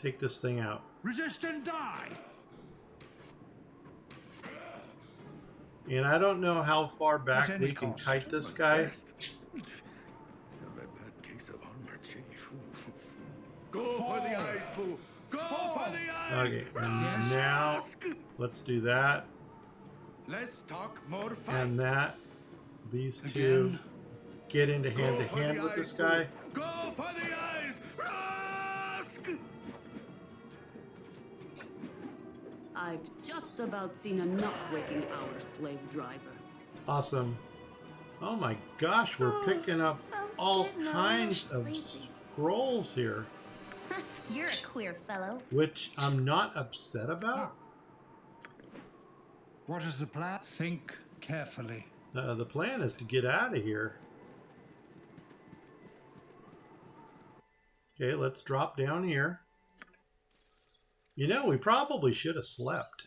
take this thing out. Resist and die. And I don't know how far back any we can cost. kite this guy. Go for the eyes, boo. Go for the eyes. Okay, and now let's do that. Let's talk more fight. And that. These two get into hand to hand with this guy. Go for the eyes. Rask! I've just about seen enough waking hour, slave driver. Awesome. Oh my gosh, we're picking up all kinds of scrolls here. You're a queer fellow. Which I'm not upset about. What is the plan? Think carefully. The plan is to get out of here. Okay, let's drop down here. You know, we probably should have slept.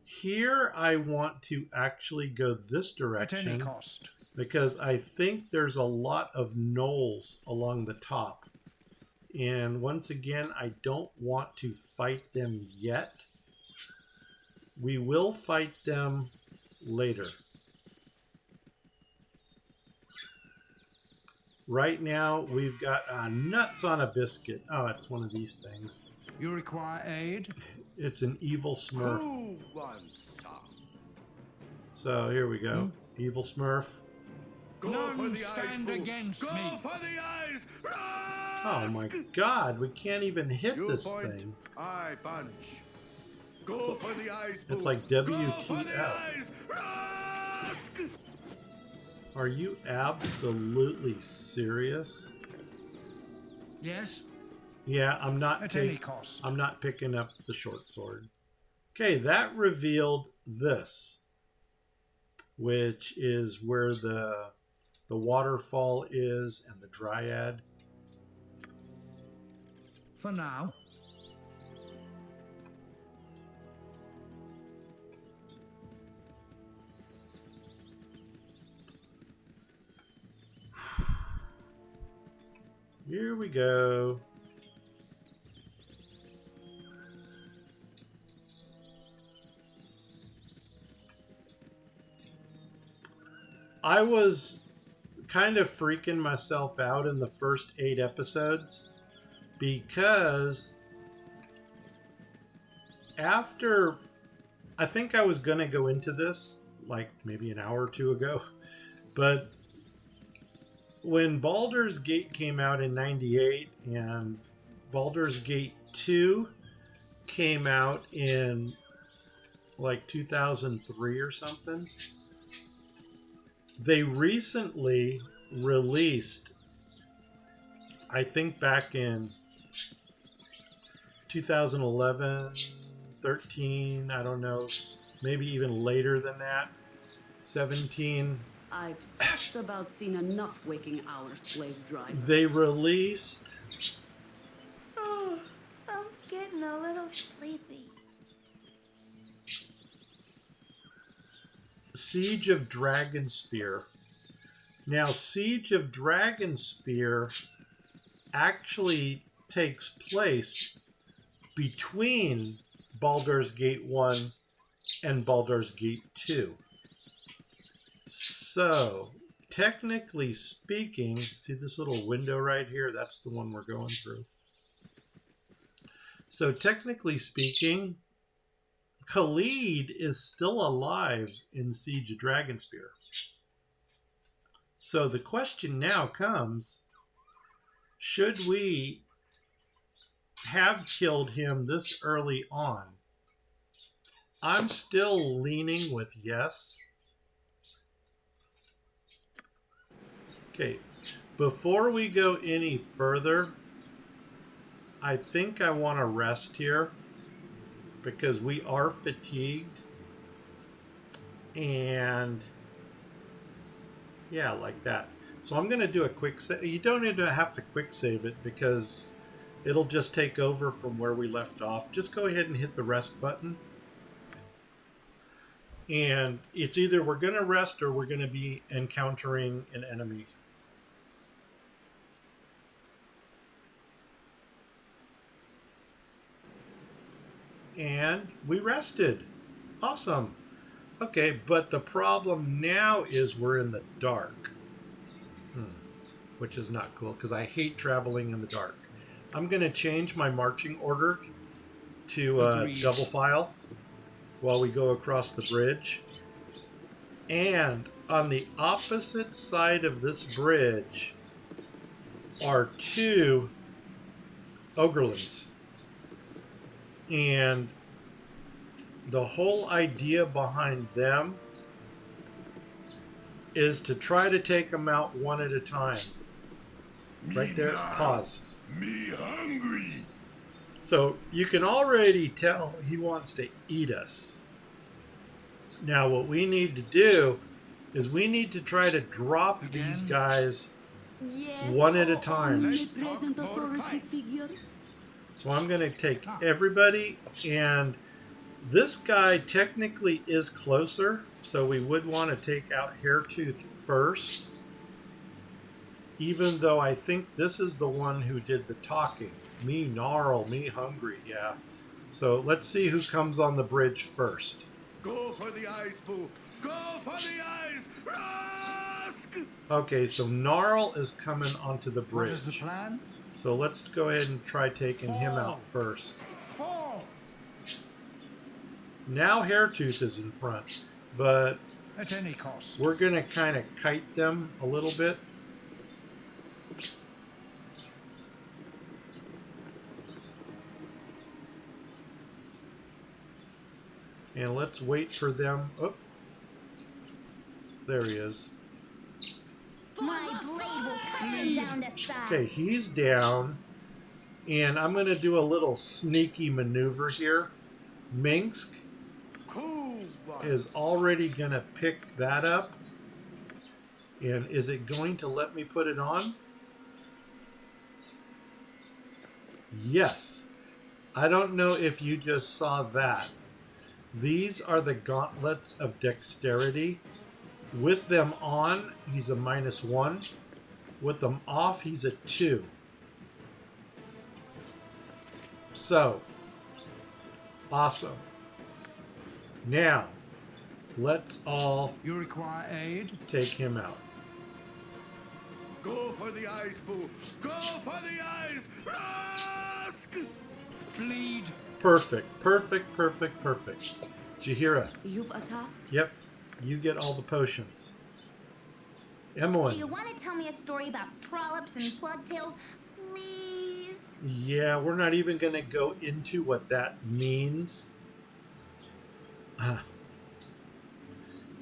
Here, I want to actually go this direction. At any cost. Because I think there's a lot of knolls along the top. And once again, I don't want to fight them yet. We will fight them later. Right now, we've got nuts on a biscuit. Oh, it's one of these things. You require aid? It's an evil smurf. Who wants some? So here we go. Evil smurf. None stand against me. Go for the eyes. Oh my god, we can't even hit this thing. I punch. Go for the eyes. It's like WTF. Are you absolutely serious? Yes. Yeah, I'm not At any cost. I'm not picking up the short sword. Okay, that revealed this, which is where the waterfall is and the dryad. For now. Here we go. I was kind of freaking myself out in the first 8 episodes because after, I think I was going to go into this like maybe an hour or two ago, but when Baldur's Gate came out in 98 and Baldur's Gate 2 came out in like 2003 or something, they recently released, I think back in 2011, 13, I don't know, maybe even later than that, 17. I've just about seen enough waking hour, slave driver. They released... Oh, I'm getting a little sleepy. Siege of Dragonspear. Now, Siege of Dragonspear actually takes place between Baldur's Gate 1 and Baldur's Gate 2. So, technically speaking, see this little window right here? That's the one we're going through. So, technically speaking, Khalid is still alive in Siege of Dragonspear. So the question now comes, should we have killed him this early on? I'm still leaning with yes. Okay, before we go any further, I think I want to rest here because we are fatigued. And yeah, like that. So I'm going to do a quick save. You don't need to have to quick save it because it'll just take over from where we left off. Just go ahead and hit the rest button. And it's either we're going to rest or we're going to be encountering an enemy. And we rested. Awesome. Okay, but the problem now is we're in the dark. Which is not cool because I hate traveling in the dark. I'm going to change my marching order to double file while we go across the bridge. And on the opposite side of this bridge are two Ogrelins. And the whole idea behind them is to try to take them out one at a time. Right there, pause. Me hungry. So you can already tell he wants to eat us. Now what we need to do is we need to try to drop these guys one at a time. So I'm going to take everybody, and this guy technically is closer, so we would want to take out Hairtooth first. Even though I think this is the one who did the talking. Me gnarl, me hungry, yeah. So let's see who comes on the bridge first. Go for the eyes, Boo. Go for the eyes. Rusk! Okay, so Gnarl is coming onto the bridge. What is the plan? So let's go ahead and try taking him out first. Fall! Now Hairtooth is in front, but at any cost. We're going to kind of kite them a little bit. And let's wait for them. Oh, there he is. My blade will cut him down to size. Okay, he's down. And I'm going to do a little sneaky maneuver here. Minsk is already going to pick that up. And is it going to let me put it on? Yes. I don't know if you just saw that. These are the gauntlets of dexterity. With them on, he's a -1. With them off, he's a 2. So, awesome. Now, let's all you require aid? Take him out. Go for the eyes, Boo. Go for the eyes. Rusk! Bleed. Perfect, perfect, perfect, perfect. Jahira. You've attacked? Yep. You get all the potions. Emmeline. Do you want to tell me a story about trollops and plugtails, please? Yeah, we're not even going to go into what that means.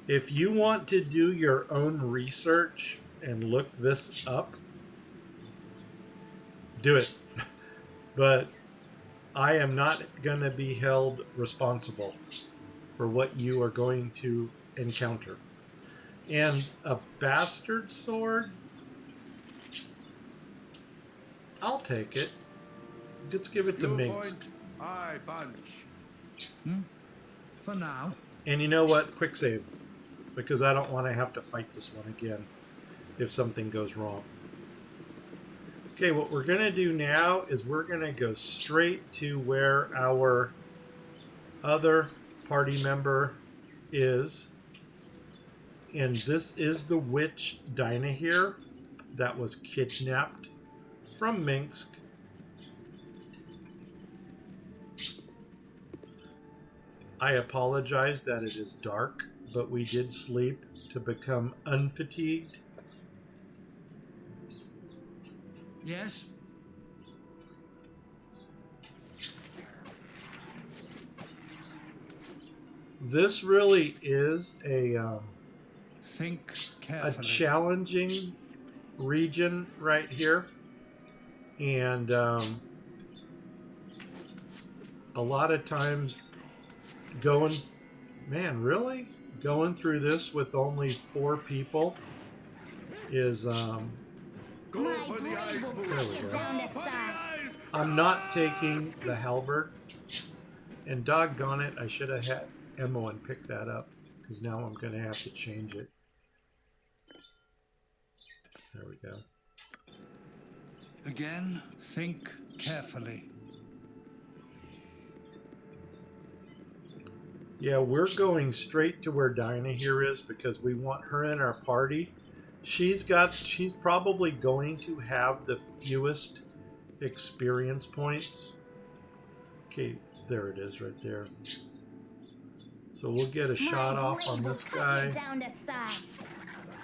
If you want to do your own research and look this up, do it. But I am not going to be held responsible for what you are going to encounter. And a bastard sword? I'll take it. Let's give it to Minsk. I bunch. For now. And you know what? Quick save. Because I don't want to have to fight this one again if something goes wrong. Okay, what we're going to do now is we're going to go straight to where our other party member is. And this is the witch Dinah here that was kidnapped from Minsk. I apologize that it is dark, but we did sleep to become unfatigued. Yes? This really is a think carefully. A challenging region right here, and a lot of times going through this with only 4 people is Go for the eyes, Boo. there we go. Down to size. I'm not taking the halberd, and doggone it, I should have had Emmeline pick that up, because now I'm going to have to change it. There we go. Again, think carefully. Yeah, we're going straight to where Dinah here is because we want her in our party. She's probably going to have the fewest experience points. Okay, there it is right there. So we'll get a shot off on this guy.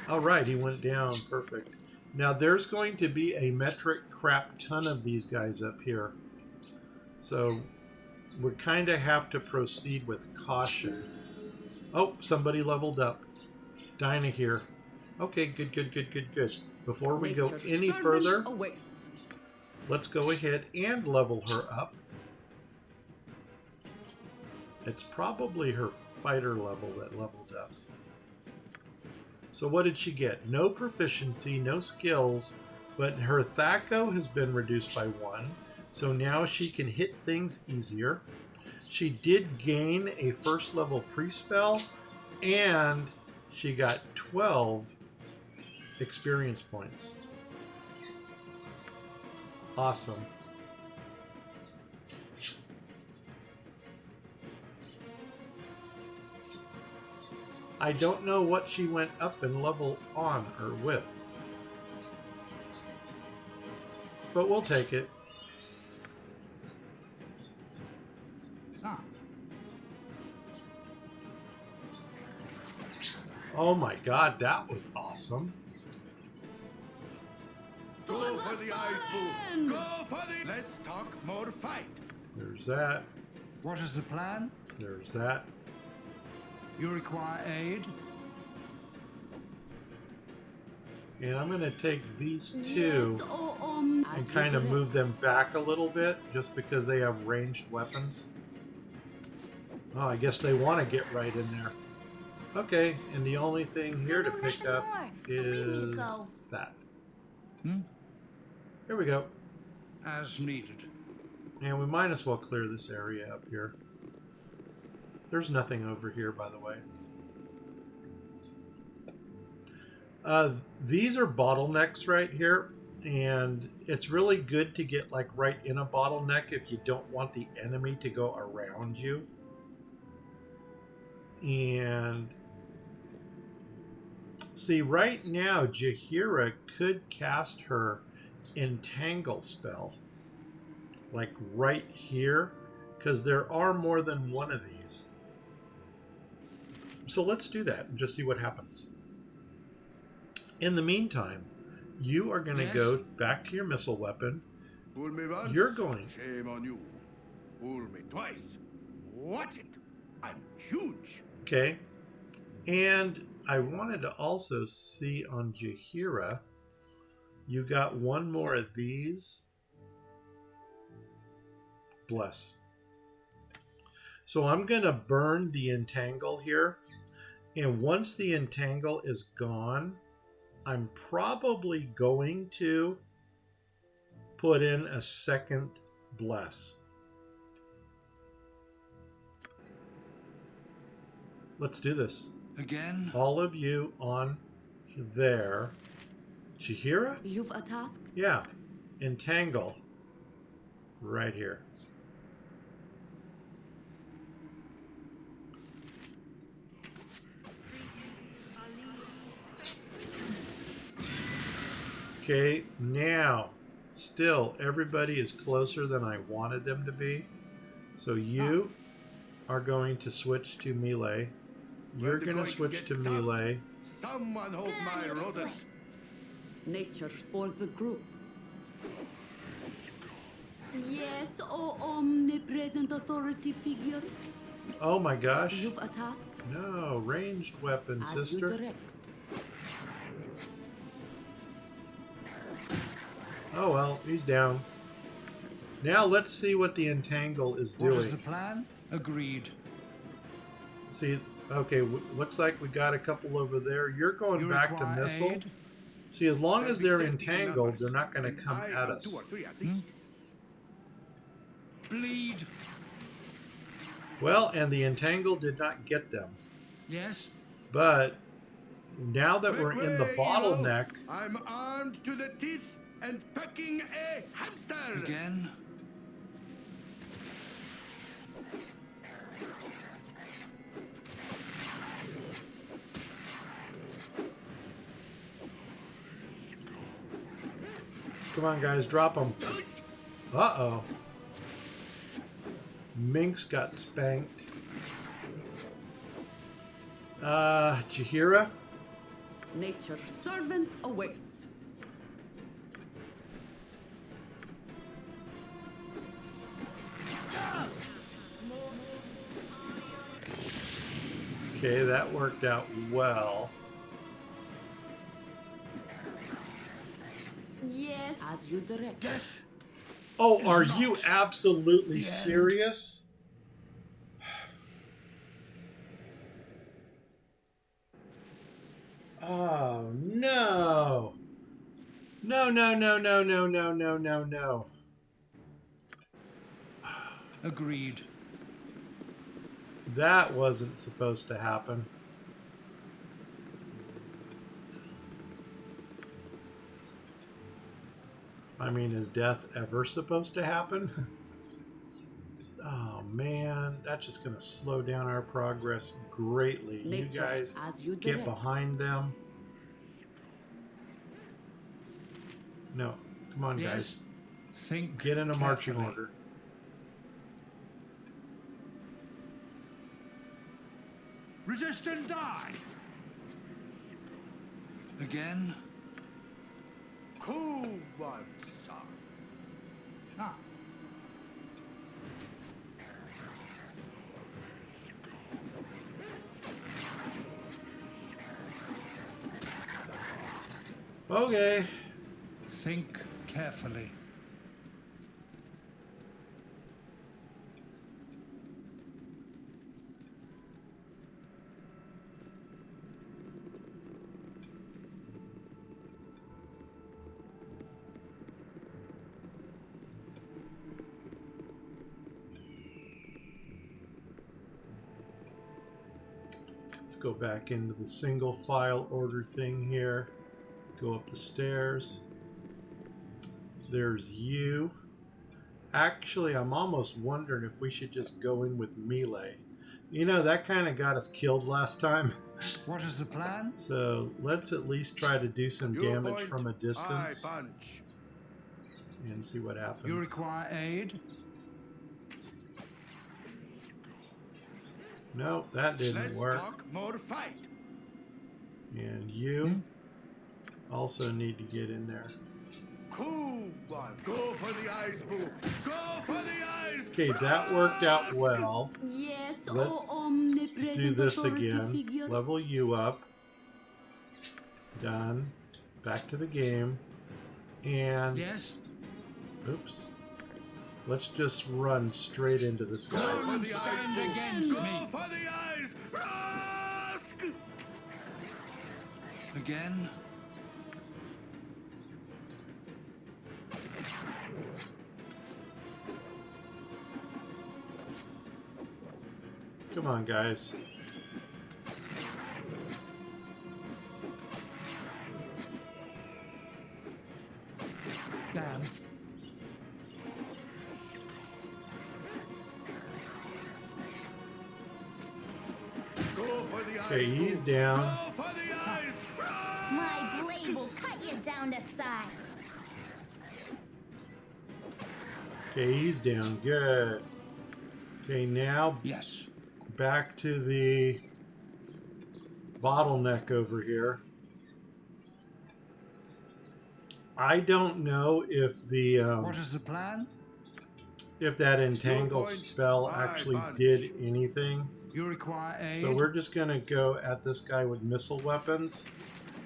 All right, he went down. Perfect. Now there's going to be a metric crap ton of these guys up here. So we kind of have to proceed with caution. Oh, somebody leveled up. Dinah here. Okay, good. Before we go any further, let's go ahead and level her up. It's probably her fighter level that leveled up. So what did she get? No proficiency, no skills, but her THAC0 has been reduced by 1. So now she can hit things easier. She did gain a first level pre-spell, and she got 12 experience points. Awesome. I don't know what she went up in level on or with, but we'll take it. Oh my god, that was awesome. Go for the ice move. Go for the... Let's talk more fight. There's that. What is the plan? There's that. You require aid? And I'm going to take these two and kind of move them back a little bit just because they have ranged weapons. Oh, I guess they want to get right in there. Okay, and the only thing here to pick up is that. Here we go. As needed. And we might as well clear this area up here. There's nothing over here, by the way. These are bottlenecks right here, and it's really good to get like right in a bottleneck if you don't want the enemy to go around you. And see, right now, Jaheira could cast her Entangle spell, like right here, because there are more than one of these. So let's do that and just see what happens. In the meantime, you are going to go back to your missile weapon. Fool me once, You're going. Shame on you. Fool me twice. Watch it. I'm huge. Okay. And I wanted to also see on Jaheira, you got one more of these. Bless. So I'm going to burn the entangle here. And once the entangle is gone, I'm probably going to put in a second bless. Let's do this. Again? All of you on there. Jaheira? You've a task? Yeah. Entangle. Right here. Okay, now, still, everybody is closer than I wanted them to be. So you are going to switch to melee. You're going to switch to melee. Someone hold my rodent. Nature for the group. Yes, oh omnipresent authority figure. Oh my gosh. You've a task? No, ranged weapon, As you sister. direct. Oh well, he's down. Now let's see what the entangle is doing. What is the plan? Agreed. See, okay, looks like we got a couple over there. You're going back to missile. Aid? See, as long as they're entangled, they're not going to come at us. Bleed. Well, and the entangle did not get them. Yes. But now that we're in the bottleneck, I'm armed to the teeth and pecking a hamster. Again. Come on, guys, drop them. Uh-oh. Minx got spanked. Jahira? Nature's servant awaits. Okay, that worked out well. Yes, as you direct. Oh, are you absolutely serious? Oh, no. No, no, no, no, no, no, no, no, no. Agreed. That wasn't supposed to happen. I mean, is death ever supposed to happen? Oh man, that's just going to slow down our progress greatly. You guys get behind them. No, come on, guys. Think get in a marching carefully. order. Resist and die. Again. Cool one, son. Ah. Okay. Think carefully. Let's go back into the single file order thing here. Go up the stairs. There's you. Actually, I'm almost wondering if we should just go in with melee. You know, that kind of got us killed last time. What is the plan? So let's at least try to do some damage from a distance. And see what happens. You require aid? Nope, that didn't work. Talk more fight. And you also need to get in there. Cool one. Go for the eyes, boo. Go for the eyes. Okay, that worked out well. Yes, let's do this again. Level you up. Done. Back to the game. And yes. Oops. Let's just run straight into this guy. Don't stand against me. Go for the eyes. Rusk. Again. Come on, guys. Damn. Okay, he's down. My blade will cut you down to size. Okay, he's down. Good. Okay, now yes. Back to the bottleneck over here. I don't know if the what is the plan? If that entangle spell actually did anything. You require aid. So we're just gonna go at this guy with missile weapons,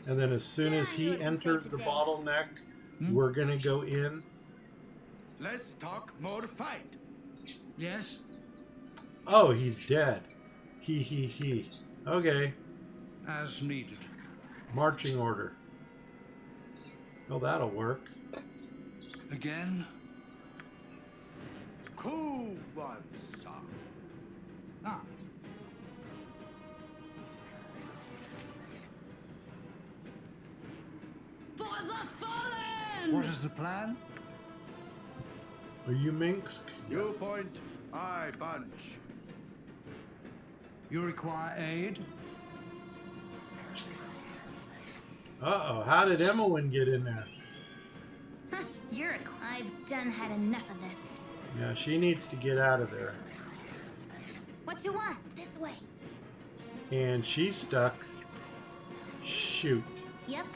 and then as soon as he enters the bottleneck, we're gonna go in. Let's talk more fight. Yes. Oh, he's dead. He. Okay. As needed. Marching order. Oh, that'll work. Again. Cool one, son. Ah. For the fallen! What is the plan? Are you Minsk? You point, I punch. You require aid? Uh-oh, how did Emmeline get in there? I've done had enough of this. Now she needs to get out of there. What you want? This way. And she's stuck. Shoot. Yep.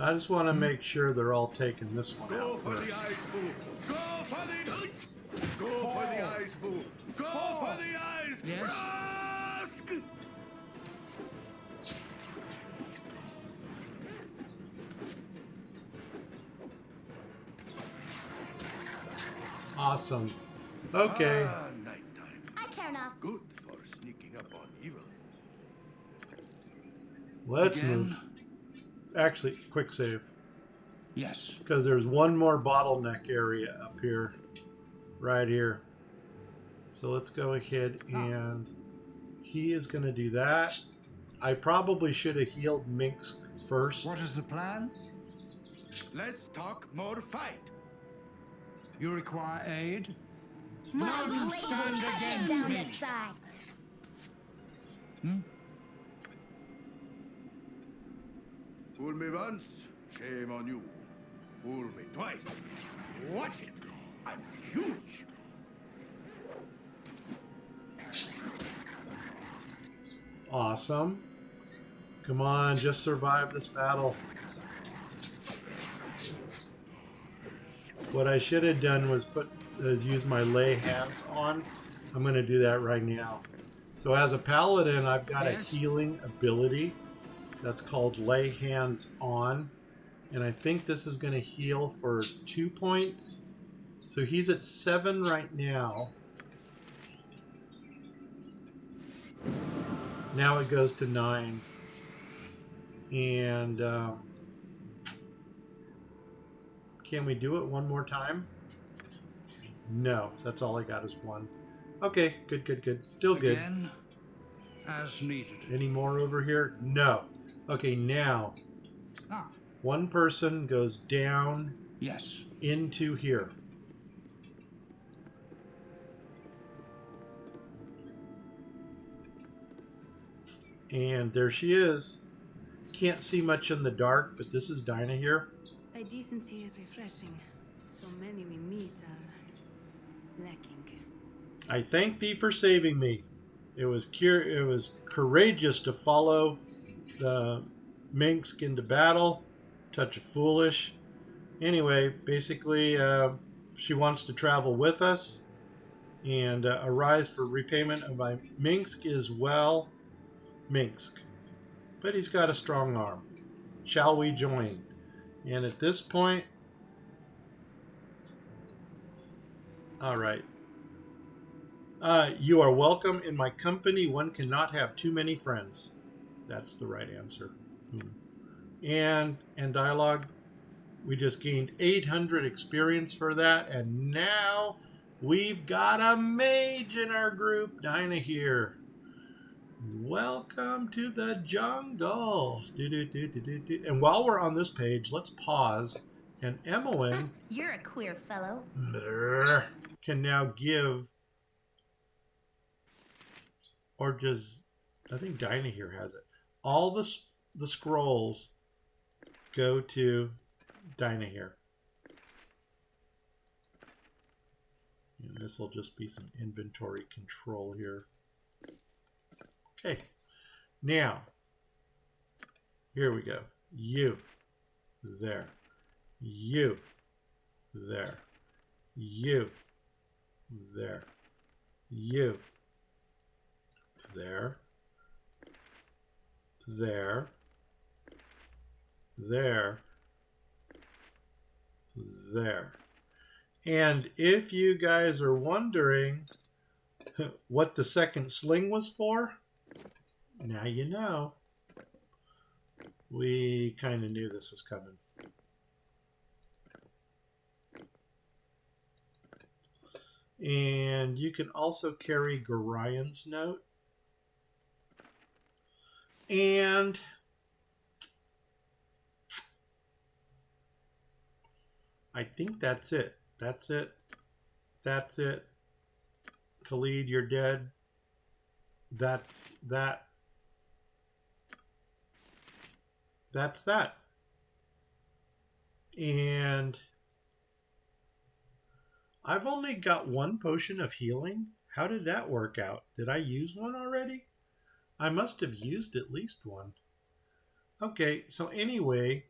I just want to make sure they're all taking this one Go out for first. the ice move. Go for the ice. Go for the ice move. Go for the ice. Yes. Rusk! Awesome. Okay. Ah, nighttime. I care not. Good for sneaking up on evil. Let's Again. move. Actually, quick save. Yes. Because there's one more bottleneck area up here. Right here. So let's go ahead and he is going to do that. I probably should have healed Minx first. What is the plan? Let's talk more fight. You require aid? My None blade stand cuts against down me. the side. Fool me once, shame on you. Fool me twice. Watch it. I'm huge. Awesome. Come on, just survive this battle. What I should have done was use my lay hands on. I'm going to do that right now. So as a paladin, I've got a healing ability that's called lay hands on. And I think this is going to heal for 2 points. So he's at 7 right now. Now it goes to 9. And can we do it one more time? No, that's all I got is 1. Okay, good, good, good. Still good. Again, as needed. Any more over here? No. Okay, now one person goes down into here. And there she is. Can't see much in the dark, but this is Dinah here. Thy decency is refreshing. So many we meet are lacking. I thank thee for saving me. It was courageous to follow the Minsk into battle. Touch of foolish. Anyway, basically, she wants to travel with us and arise for repayment of my Minsk is well. Minsk. But he's got a strong arm. Shall we join? And at this point, all right. You are welcome in my company. One cannot have too many friends. That's the right answer. And dialogue. We just gained 800 experience for that. And now we've got a mage in our group. Dinah here. Welcome to the jungle. And while we're on this page, let's pause. And Emmeline You're a queer fellow. can now give, or just, I think Dinah here has it. All the scrolls go to Dinah here. And this will just be some inventory control here. Okay, now, here we go. You, there. You, there. You, there. You, there. There. There. There. And if you guys are wondering what the second sling was for, now you know. We kind of knew this was coming. And you can also carry Gorian's note. And I think that's it. That's it. That's it. Khalid, you're dead. that's that. That's that. And I've only got one potion of healing. How did that work out? Did I use one already? I must have used at least one. Okay, so anyway,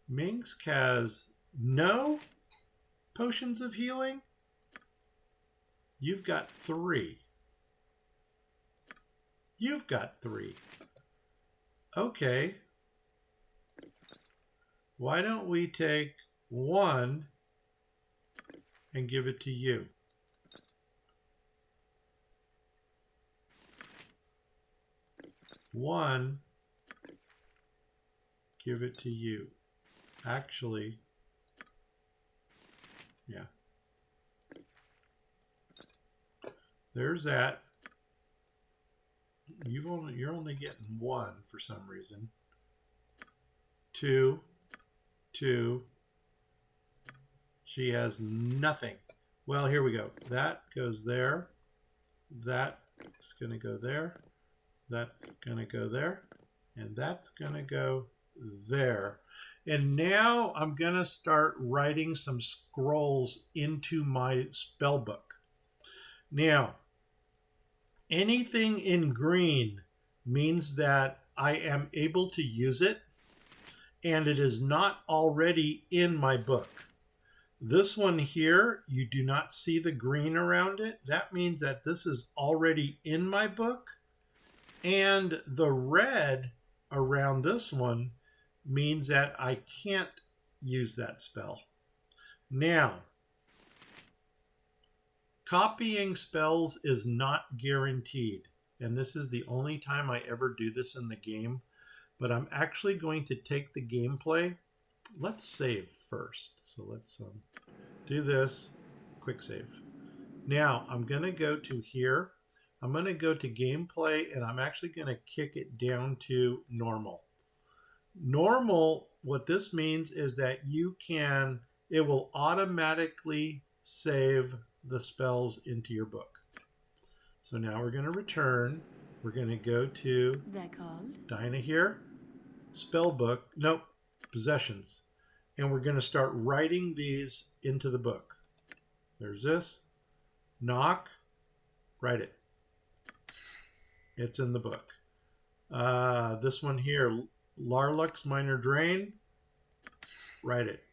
Minsk has no potions of healing. You've got 3. You've got 3. Okay. Why don't we take 1 and give it to you? One, give it to you. Actually, yeah. There's that. You're only getting 1 for some reason. 2. She has nothing. Well, here we go. That goes there. That's going to go there. That's going to go there. And that's going to go there. And now I'm going to start writing some scrolls into my spell book. Now, anything in green means that I am able to use it, and it is not already in my book. This one here, you do not see the green around it. That means that this is already in my book. And the red around this one means that I can't use that spell. Now, copying spells is not guaranteed. And this is the only time I ever do this in the game. But I'm actually going to take the gameplay. Let's save first. So let's do this. Quick save. Now, I'm going to go to here. I'm going to go to gameplay, and I'm actually going to kick it down to normal. Normal, what this means is that it will automatically save the spells into your book. So now we're going to return. We're going to go to Dinah here, spell book, nope, possessions. And we're going to start writing these into the book. There's this, knock, write it. It's in the book. This one here, Larlux Minor Drain, write it.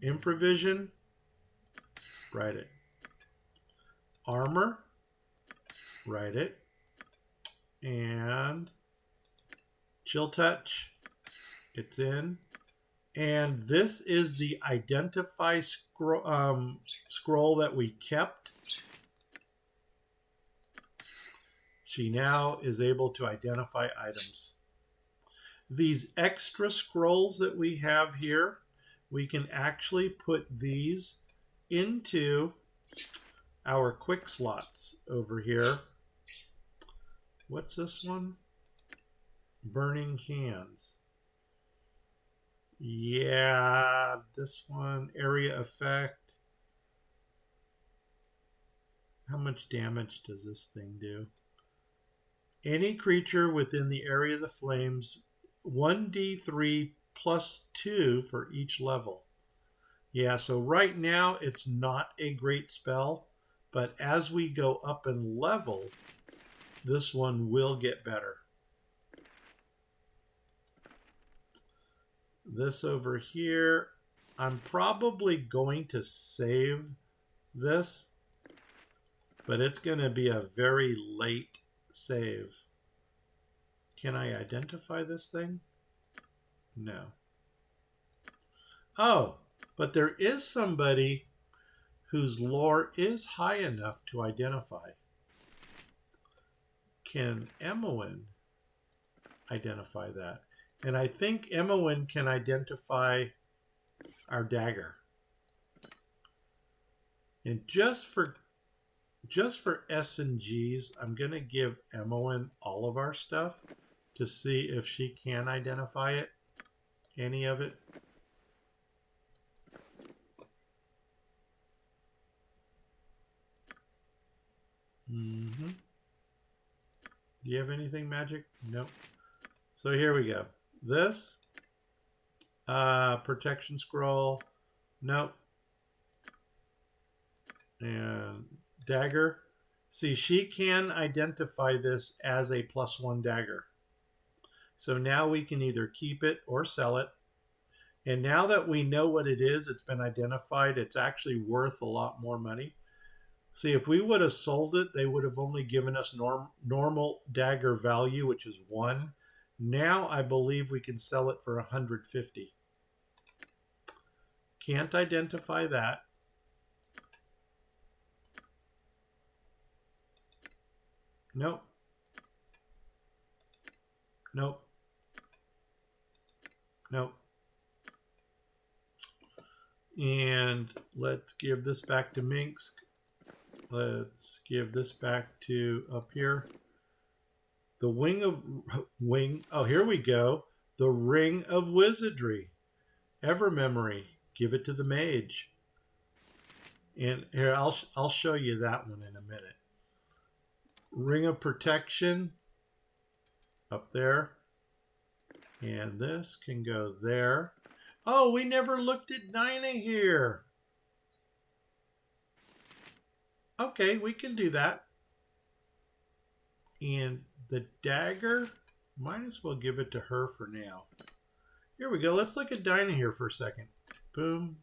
Improvision, write it. Armor, write it. And Chill Touch, it's in. And this is the identify scroll that we kept. She now is able to identify items. These extra scrolls that we have here, we can actually put these into our quick slots over here. What's this one? Burning Hands. Yeah, this one, area effect. How much damage does this thing do? Any creature within the area of the flames, 1d3 plus 2 for each level. Yeah, so right now it's not a great spell, but as we go up in levels, this one will get better. This over here, I'm probably going to save this, but it's going to be a very late save. Can I identify this thing? No. Oh, but there is somebody whose lore is high enough to identify. Can Emowyn identify that? And I think Emowyn can identify our dagger. And just for S and G's, I'm going to give Emowyn all of our stuff to see if she can identify it, any of it. Mm-hmm. Do you have anything magic? Nope. So here we go. This. Protection scroll. Nope. And dagger. See, she can identify this as a +1 dagger. So now we can either keep it or sell it. And now that we know what it is, it's been identified, it's actually worth a lot more money. See, if we would have sold it, they would have only given us normal dagger value, which is 1. Now I believe we can sell it for 150. Can't identify that. Nope. Nope. Nope. And let's give this back to Minsk. Let's give this back to up here. The oh, here we go. The Ring of Wizardry. Evermemory. Give it to the mage. And here, I'll show you that one in a minute. Ring of Protection. Up there. And this can go there. Oh, we never looked at Dinah here. Okay, we can do that. And the dagger, might as well give it to her for now. Here we go. Let's look at Dinah here for a second. Boom,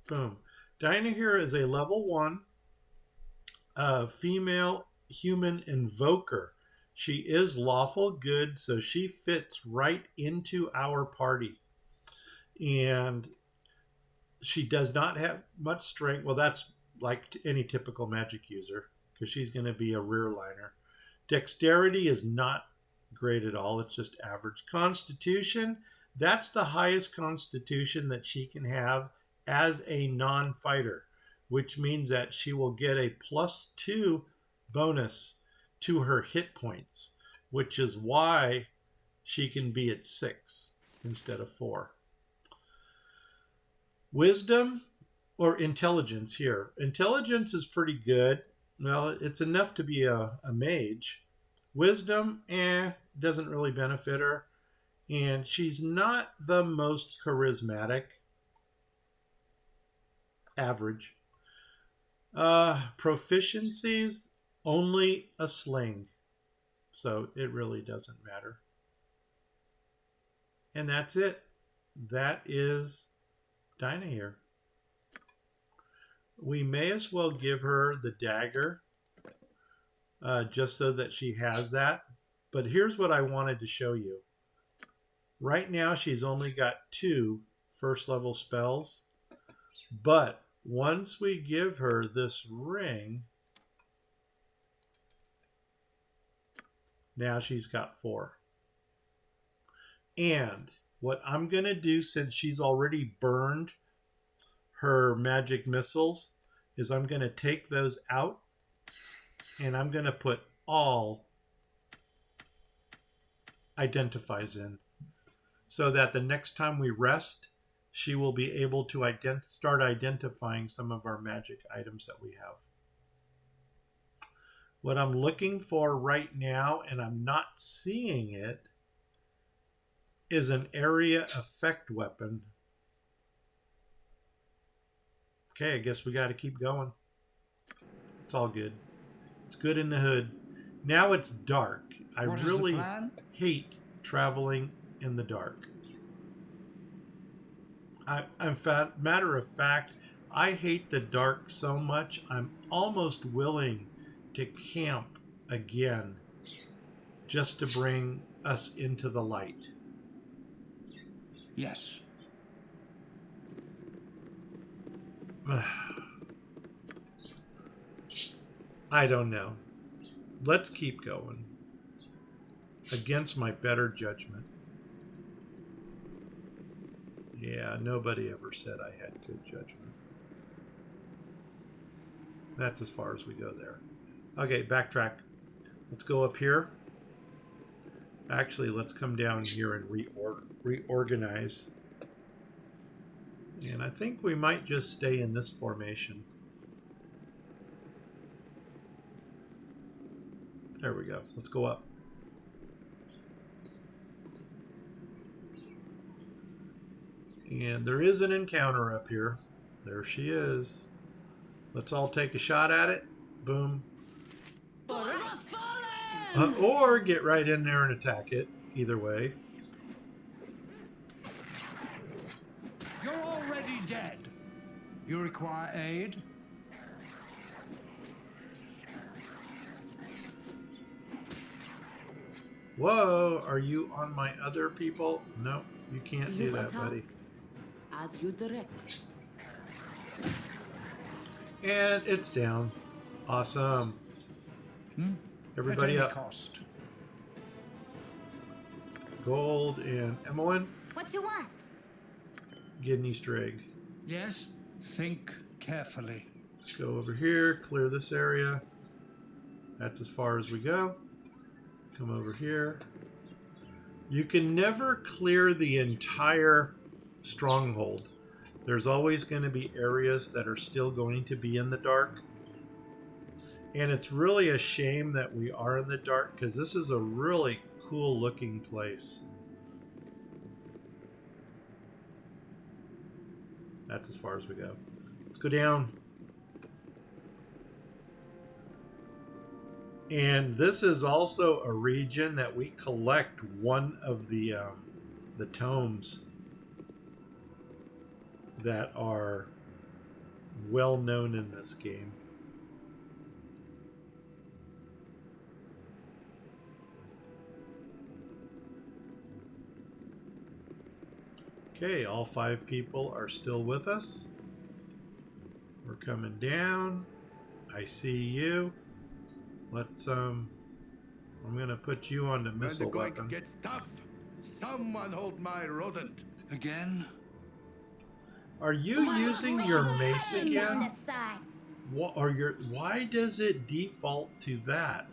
boom. Dinah here is a level 1 female human invoker. She is lawful good, so she fits right into our party. And she does not have much strength. Well, that's like any typical magic user, because she's going to be a rear liner. Dexterity is not great at all. It's just average. Constitution, that's the highest constitution that she can have as a non-fighter, which means that she will get a +2 bonus to her hit points, which is why she can be at 6 instead of 4. Wisdom or intelligence here. Intelligence is pretty good. Well, it's enough to be a mage. Wisdom, doesn't really benefit her. And she's not the most charismatic. Average. Proficiencies, only a sling. So it really doesn't matter. And that's it. That is Dinah here. We may as well give her the dagger just so that she has that. But here's what I wanted to show you. Right now she's only got 2 first level spells. But once we give her this ring, now she's got 4. And what I'm going to do, since she's already burned her magic missiles, is I'm going to take those out and I'm going to put all identifies in, so that the next time we rest, she will be able to start identifying some of our magic items that we have. What I'm looking for right now, and I'm not seeing it, is an area effect weapon. Okay, I guess we got to keep going. It's all good. It's good in the hood. Now it's dark. I really hate traveling in the dark. Matter of fact, I hate the dark so much, I'm almost willing to camp again just to bring us into the light. Yes. I don't know. Let's keep going. Against my better judgment. Yeah, nobody ever said I had good judgment. That's as far as we go there. Okay, backtrack. Let's go up here. Actually, let's come down here and reorganize. And I think we might just stay in this formation. There we go. Let's go up. And there is an encounter up here. There she is. Let's all take a shot at it. Boom. Or get right in there and attack it. Either way. You're already dead. You require aid? Whoa, are you on my other people? No, you can't do that, buddy. As you direct. And it's down. Awesome. Everybody up. Cost. Gold and Emmeline. What you want? Get an Easter egg. Yes? Think carefully. Let's go over here, clear this area. That's as far as we go. Come over here. You can never clear the entire stronghold. There's always going to be areas that are still going to be in the dark. And it's really a shame that we are in the dark because this is a really cool looking place. That's as far as we go. Let's go down. And this is also a region that we collect one of the tomes that are well known in this game. Okay, all 5 people are still with us. We're coming down. I see you. Let's I'm gonna put you on the missile when the weapon. gets tough, someone hold my rodent. Again? Are you using your mace again? What are your? Why does it default to that?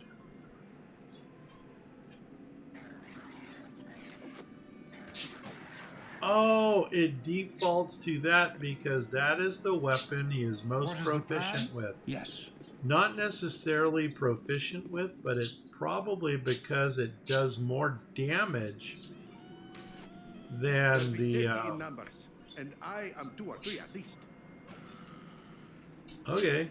Oh, it defaults to that because that is the weapon he is most proficient with. Yes. Not necessarily proficient with, but it's probably because it does more damage than the. In numbers, and I am 2 or 3 at least. Okay,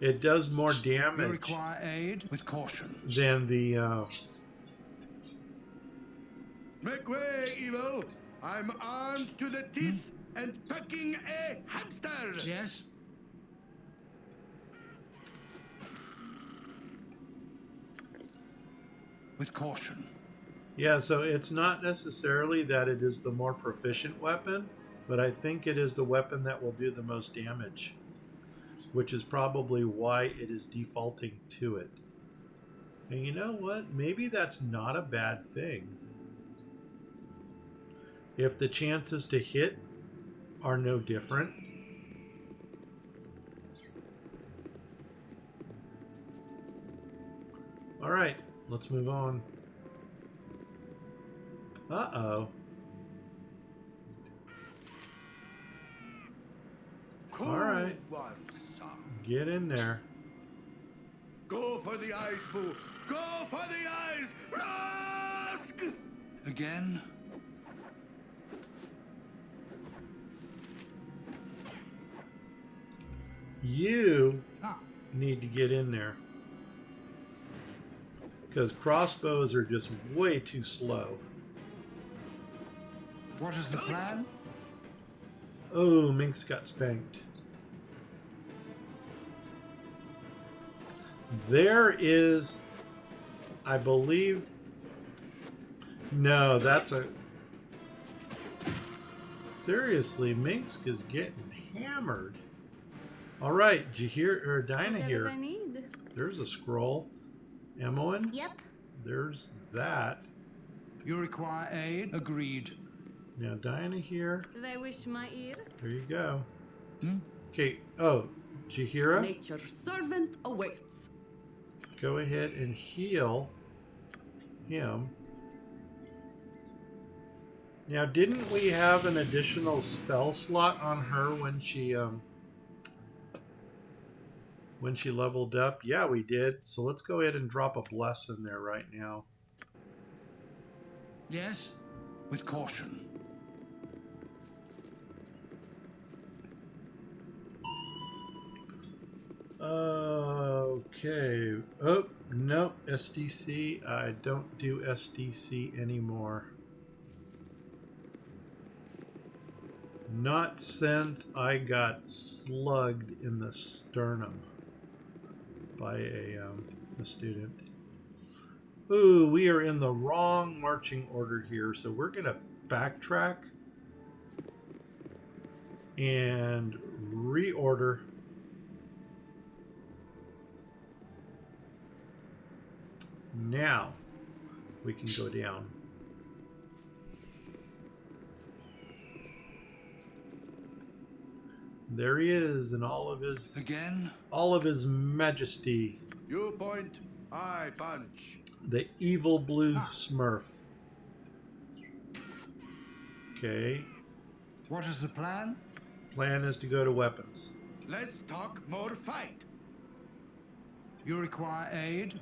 it does more You damage require aid with caution. than the. Make way, evil! I'm armed to the teeth and packing a hamster. Yes. With caution. Yeah, so it's not necessarily that it is the more proficient weapon, but I think it is the weapon that will do the most damage, which is probably why it is defaulting to it. And you know what? Maybe that's not a bad thing. If the chances to hit are no different. All right. Let's move on. Uh-oh. Cool. All right. Get in there. Go for the eyes, Boo. Go for the eyes. Rusk! Again? You need to get in there. Because crossbows are just way too slow. What is the plan? Oh, Minx got spanked. There is, I believe... No, that's a... Seriously, Minx is getting hammered. All right, did you hear, or Dinah here? There's a scroll. Emmeline? Yep. There's that. You require aid? Agreed. Now, Dinah here. They wish my ear. There you go. Okay. Oh, Jahira? Nature's servant awaits. Go ahead and heal him. Now, didn't we have an additional spell slot on her when she When she leveled up? Yeah, we did. So let's go ahead and drop a bless in there right now. Yes? With caution. Okay. Oh, no. SDC. I don't do SDC anymore. Not since I got slugged in the sternum by a student. Ooh, we are in the wrong marching order here, so we're going to backtrack and reorder. Now we can go down. There he is in all of his majesty. You point, I punch. The evil blue Smurf. Okay. What is the plan? Plan is to go to weapons. Let's talk more fight. You require aid?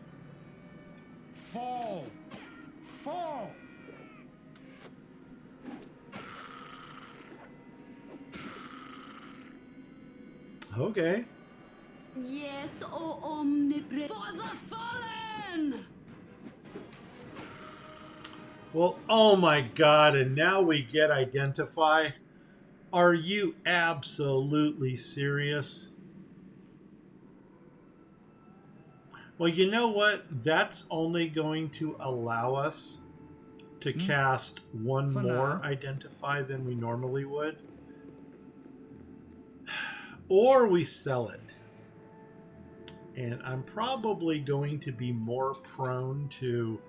Fall! Fall! Okay. Yes, O omnipresent. For the fallen! Well, oh my god, and now we get identify. Are you absolutely serious? Well, you know what? That's only going to allow us to cast one more identify than we normally would. Or we sell it. And I'm probably going to be more prone to...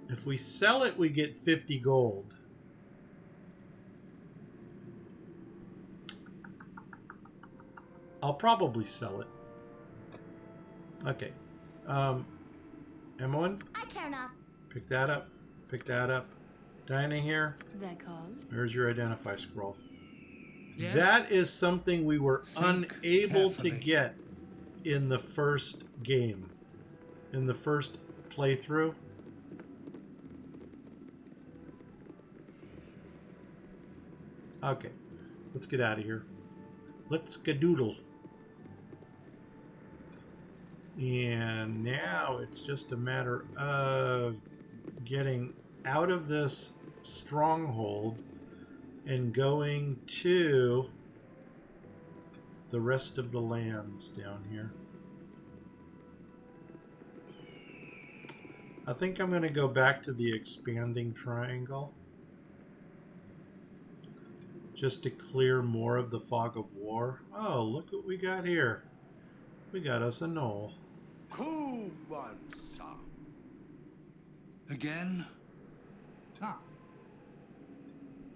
If we sell it, we get 50 gold. I'll probably sell it. Okay. Emmeline? I care not. Pick that up. Pick that up. Diana here. They're called. There's your identify scroll. Yes? That is something we were unable carefully. to get in the first game. In the first playthrough. Okay. Let's get out of here. Let's skadoodle. And now it's just a matter of getting out of this stronghold and going to the rest of the lands down here. I think I'm going to go back to the expanding triangle just to clear more of the fog of war. Oh, look what we got here. We got us a knoll. Again? Ah.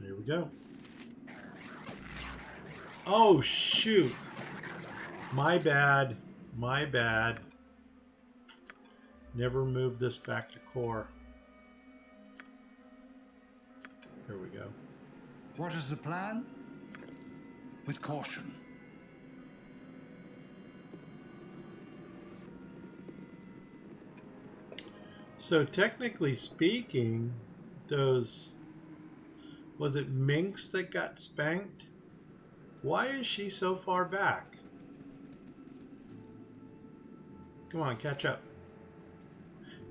There we go. Oh, shoot. My bad. My bad. Never move this back to core. There we go. What is the plan? With caution. So technically speaking, those... Was it Minx that got spanked? Why is she so far back? Come on, catch up.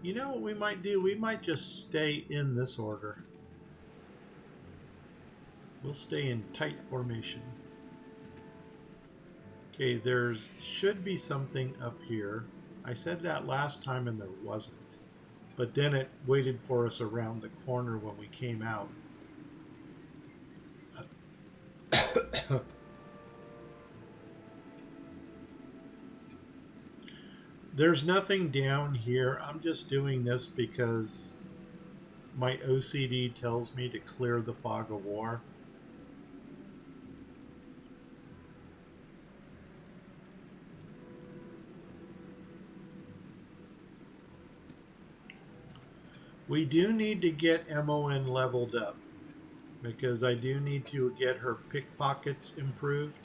You know what we might do? We might just stay in this order. We'll stay in tight formation. Okay, there should be something up here. I said that last time and there wasn't. But then it waited for us around the corner when we came out. There's nothing down here. I'm just doing this because my OCD tells me to clear the fog of war. We do need to get MON leveled up because I do need to get her pickpockets improved.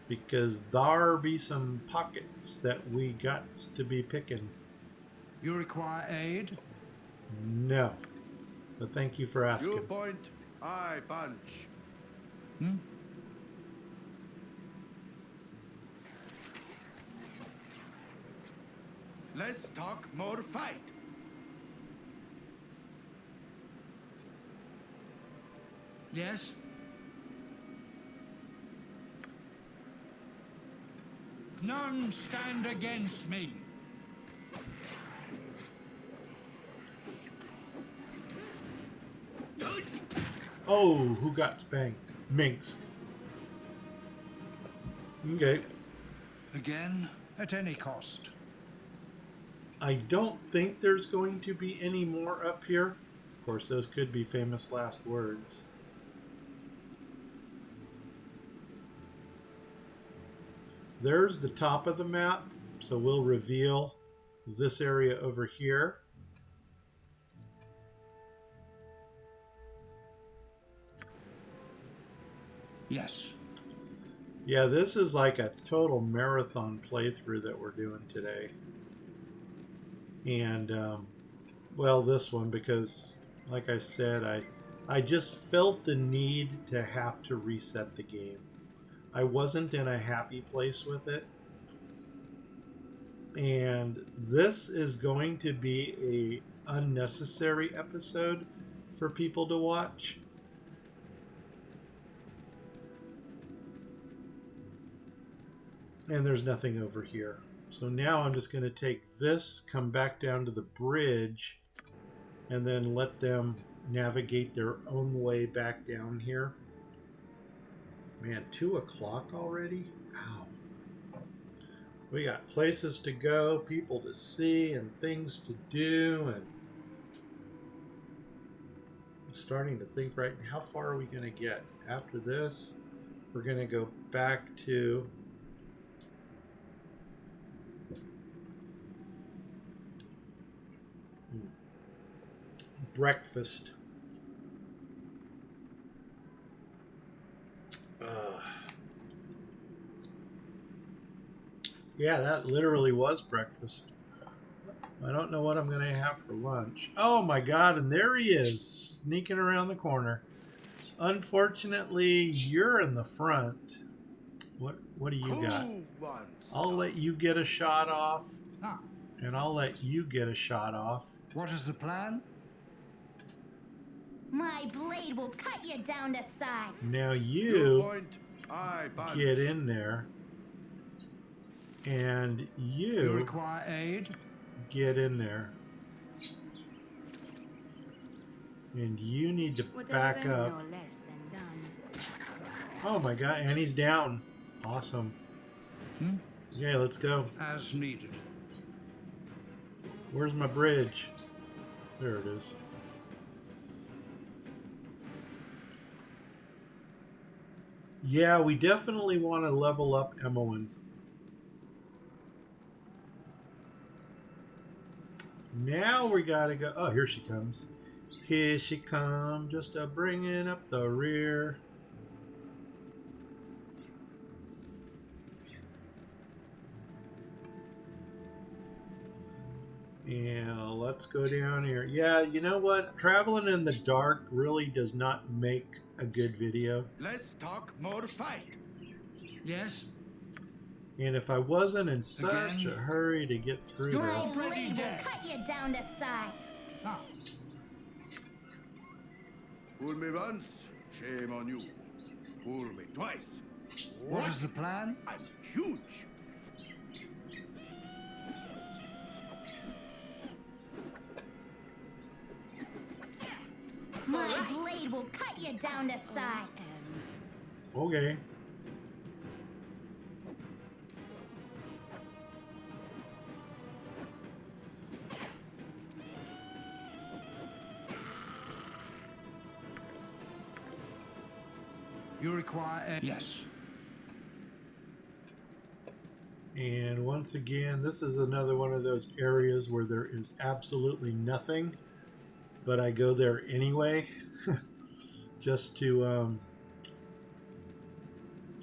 because there be some pockets that we got to be picking. You require aid? No, but thank you for asking. You point, I punch. Less talk, more fight. Yes? None stand against me. Oh, who got spanked? Minx. Okay. Again, at any cost. I don't think there's going to be any more up here. Of course, those could be famous last words. There's the top of the map, so we'll reveal this area over here. Yes. Yeah, this is like a total marathon playthrough that we're doing today. And, well, this one, because, like I said, I just felt the need to have to reset the game. I wasn't in a happy place with it. And this is going to be a unnecessary episode for people to watch. And there's nothing over here. So now I'm just going to take this, come back down to the bridge, and then let them navigate their own way back down here. Man, 2 o'clock already? Ow. We got places to go, people to see, and things to do, and I'm starting to think right now, how far are we going to get? After this, we're going to go back to breakfast. Yeah, that literally was breakfast. I don't know what I'm going to have for lunch. Oh my god, and there he is, sneaking around the corner. Unfortunately, you're in the front. What do you got? I'll let you get a shot off. And I'll let you get a shot off. What is the plan? My blade will cut you down to size. Now you get in there. And you require aid? Get in there. And you need to back up. Oh my god, and he's down. Awesome. Okay, let's go. As needed. Where's my bridge? There it is. Yeah, we definitely want to level up Emmeline. Now we gotta go. Oh, here she comes. Here she comes, just a bringing up the rear. Yeah, let's go down here. Yeah, you know what? Traveling in the dark really does not make a good video. Less talk, more fight. Yes. And if I wasn't in such a hurry to get through My this. blade will cut you down to size. Fool me once, shame on you. Fool me twice. What is the plan? I'm huge. My blade will cut you down to size. Okay. You require yes. And once again, this is another one of those areas where there is absolutely nothing, but I go there anyway, just to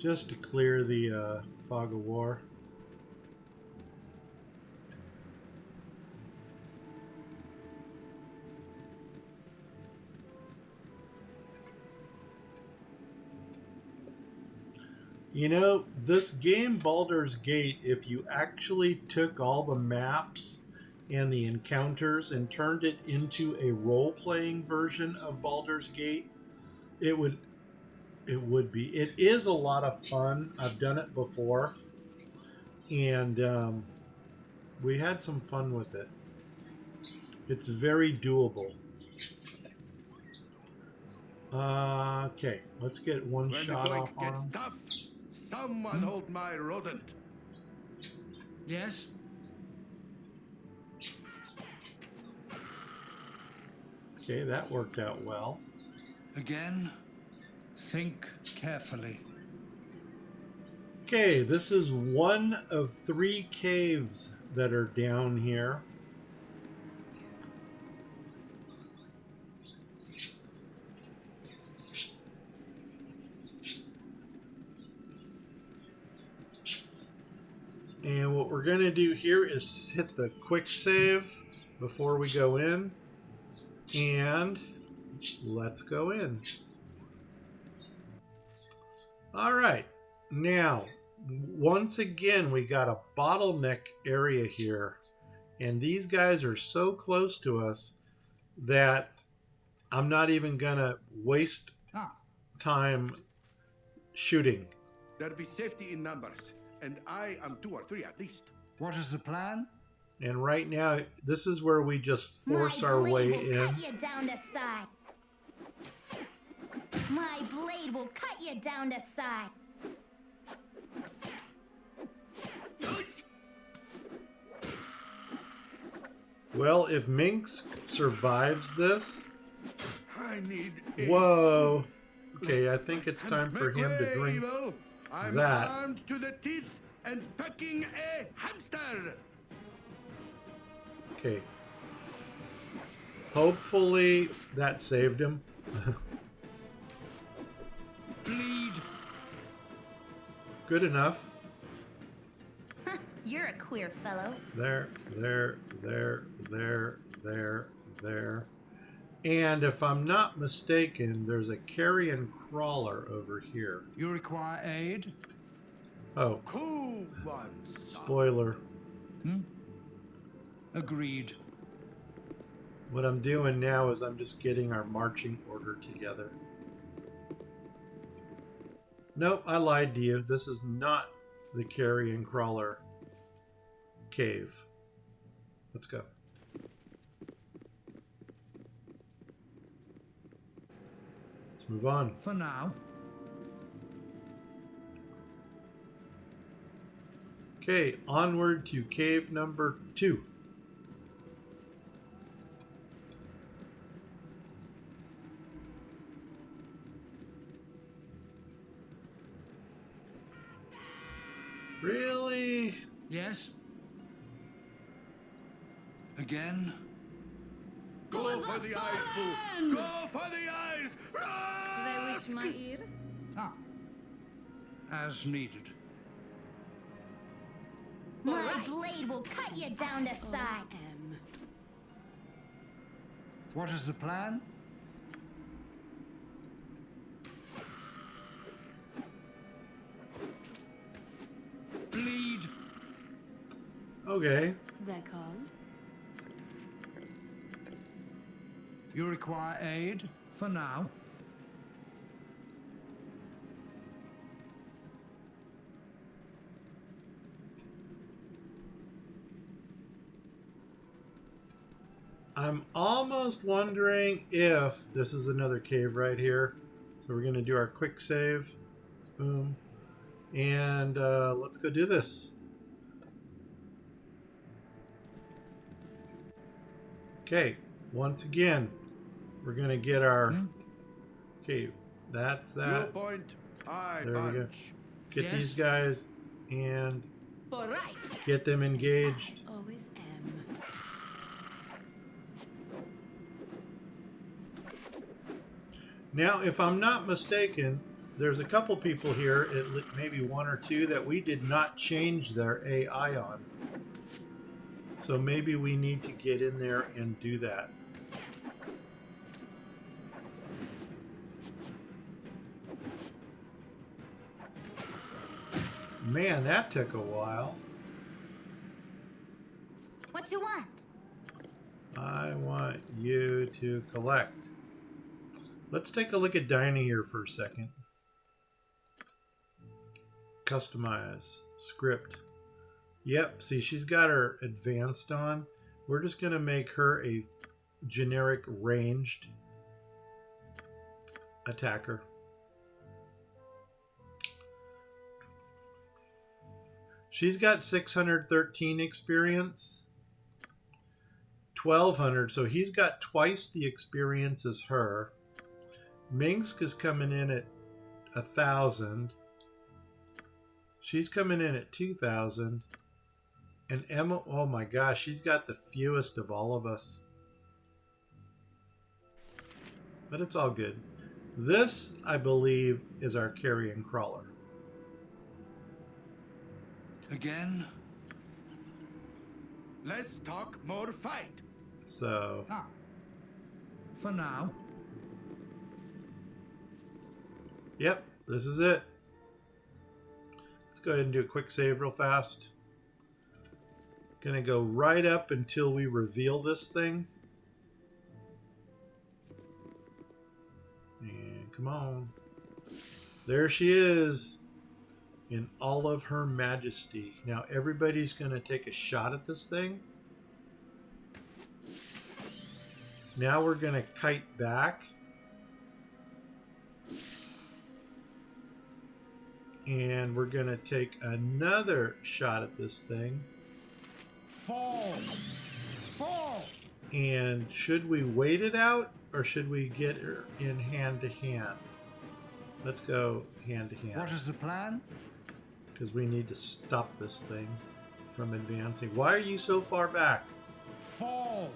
Just to clear the fog of war. You know, this game, Baldur's Gate, if you actually took all the maps and the encounters and turned it into a role-playing version of Baldur's Gate, it would be. It is a lot of fun. I've done it before, and we had some fun with it. It's very doable. Okay, let's get one shot off on him. Tough, someone hold my rodent. Yes? Okay, that worked out well. Again, think carefully. Okay, this is one of 3 caves that are down here. And what we're going to do here is hit the quick save before we go in. And let's go in. All right. Now, once again, we got a bottleneck area here. And these guys are so close to us that I'm not even going to waste time shooting. There'll be safety in numbers. And I am 2 or 3 at least. What is the plan? And right now, this is where we just force our way in. Cut you down to size. My blade will cut you down to size. Well, if Minx survives this... I need Whoa. Okay, I think it's time for him to drink I'm that. armed to the teeth and pecking a hamster. Okay. Hopefully that saved him. Bleed. Good enough. You're a queer fellow. There. And if I'm not mistaken, there's a carrion crawler over here. You require aid? Oh. Cool ones. Spoiler. Agreed. What I'm doing now is I'm just getting our marching order together. Nope, I lied to you. This is not the carrion crawler cave. Let's go. Let's move on. For now. Okay, onward to cave number 2. Really? Yes? Again? Go for the eyes, Boo! Go for the eyes! Did I wish my ear? Ah. As needed. My blade will cut you down to size. What is the plan? Bleed. Okay. They're called. You require aid? For now. I'm almost wondering if this is another cave right here. So we're going to do our quick save. Boom. And let's go do this. Okay. Once again, we're going to get our... Okay. That's that. There we go. Get these guys and get them engaged. Always am. Now, if I'm not mistaken, there's a couple people here, maybe one or two, that we did not change their AI on. So maybe we need to get in there and do that. Man, that took a while. What you want? I want you to collect. Let's take a look at Dinah here for a second. Customize. Script. Yep, see, she's got her advanced on. We're just going to make her a generic ranged attacker. She's got 613 experience. 1200, so he's got twice the experience as her. Minsk is coming in at 1,000. She's coming in at 2,000. And Emma, oh my gosh, she's got the fewest of all of us. But it's all good. This, I believe, is our carrion crawler. Again? Less talk, more fight. So... For now. Yep, this is it. Let's go ahead and do a quick save real fast. Gonna go right up until we reveal this thing. And come on. There she is in all of her majesty. Now everybody's gonna take a shot at this thing. Now we're gonna kite back. And we're going to take another shot at this thing. Fall! Fall! And should we wait it out or should we get her in hand to hand? Let's go hand to hand. What is the plan? Because we need to stop this thing from advancing. Why are you so far back? Fall!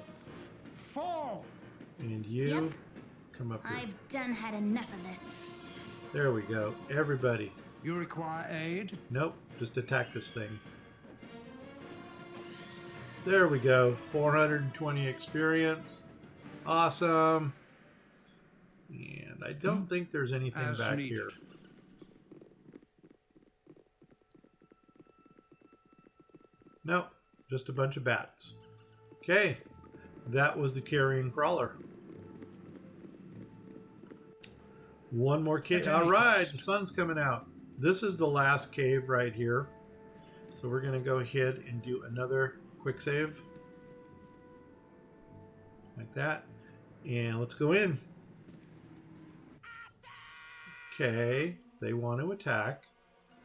Fall! And you come up here. I've done had enough of this. There we go. Everybody. You require aid? Nope, just attack this thing. There we go. 420 experience. Awesome. And I don't think there's anything back here. Nope, just a bunch of bats. Okay, that was the carrion crawler. One more cave. All right, the sun's coming out. This is the last cave right here. So we're going to go ahead and do another quick save. Like that. And let's go in. Okay, they want to attack.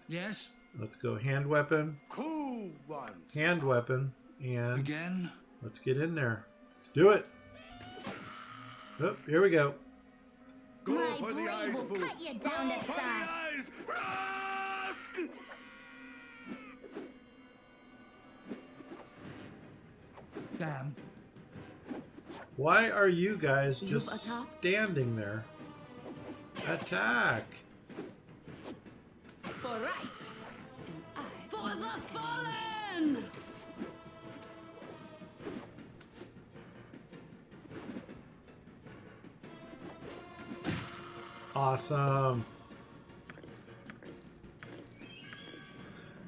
Yes. Let's go hand weapon. Cool one. Hand weapon. And again. Let's get in there. Let's do it. Oh, here we go. Go My for the blade eyes, will boo. cut you down Go to for the size. eyes. Rask! Damn. Why are you guys just standing there? Attack! For right. And I for the fallen! Awesome.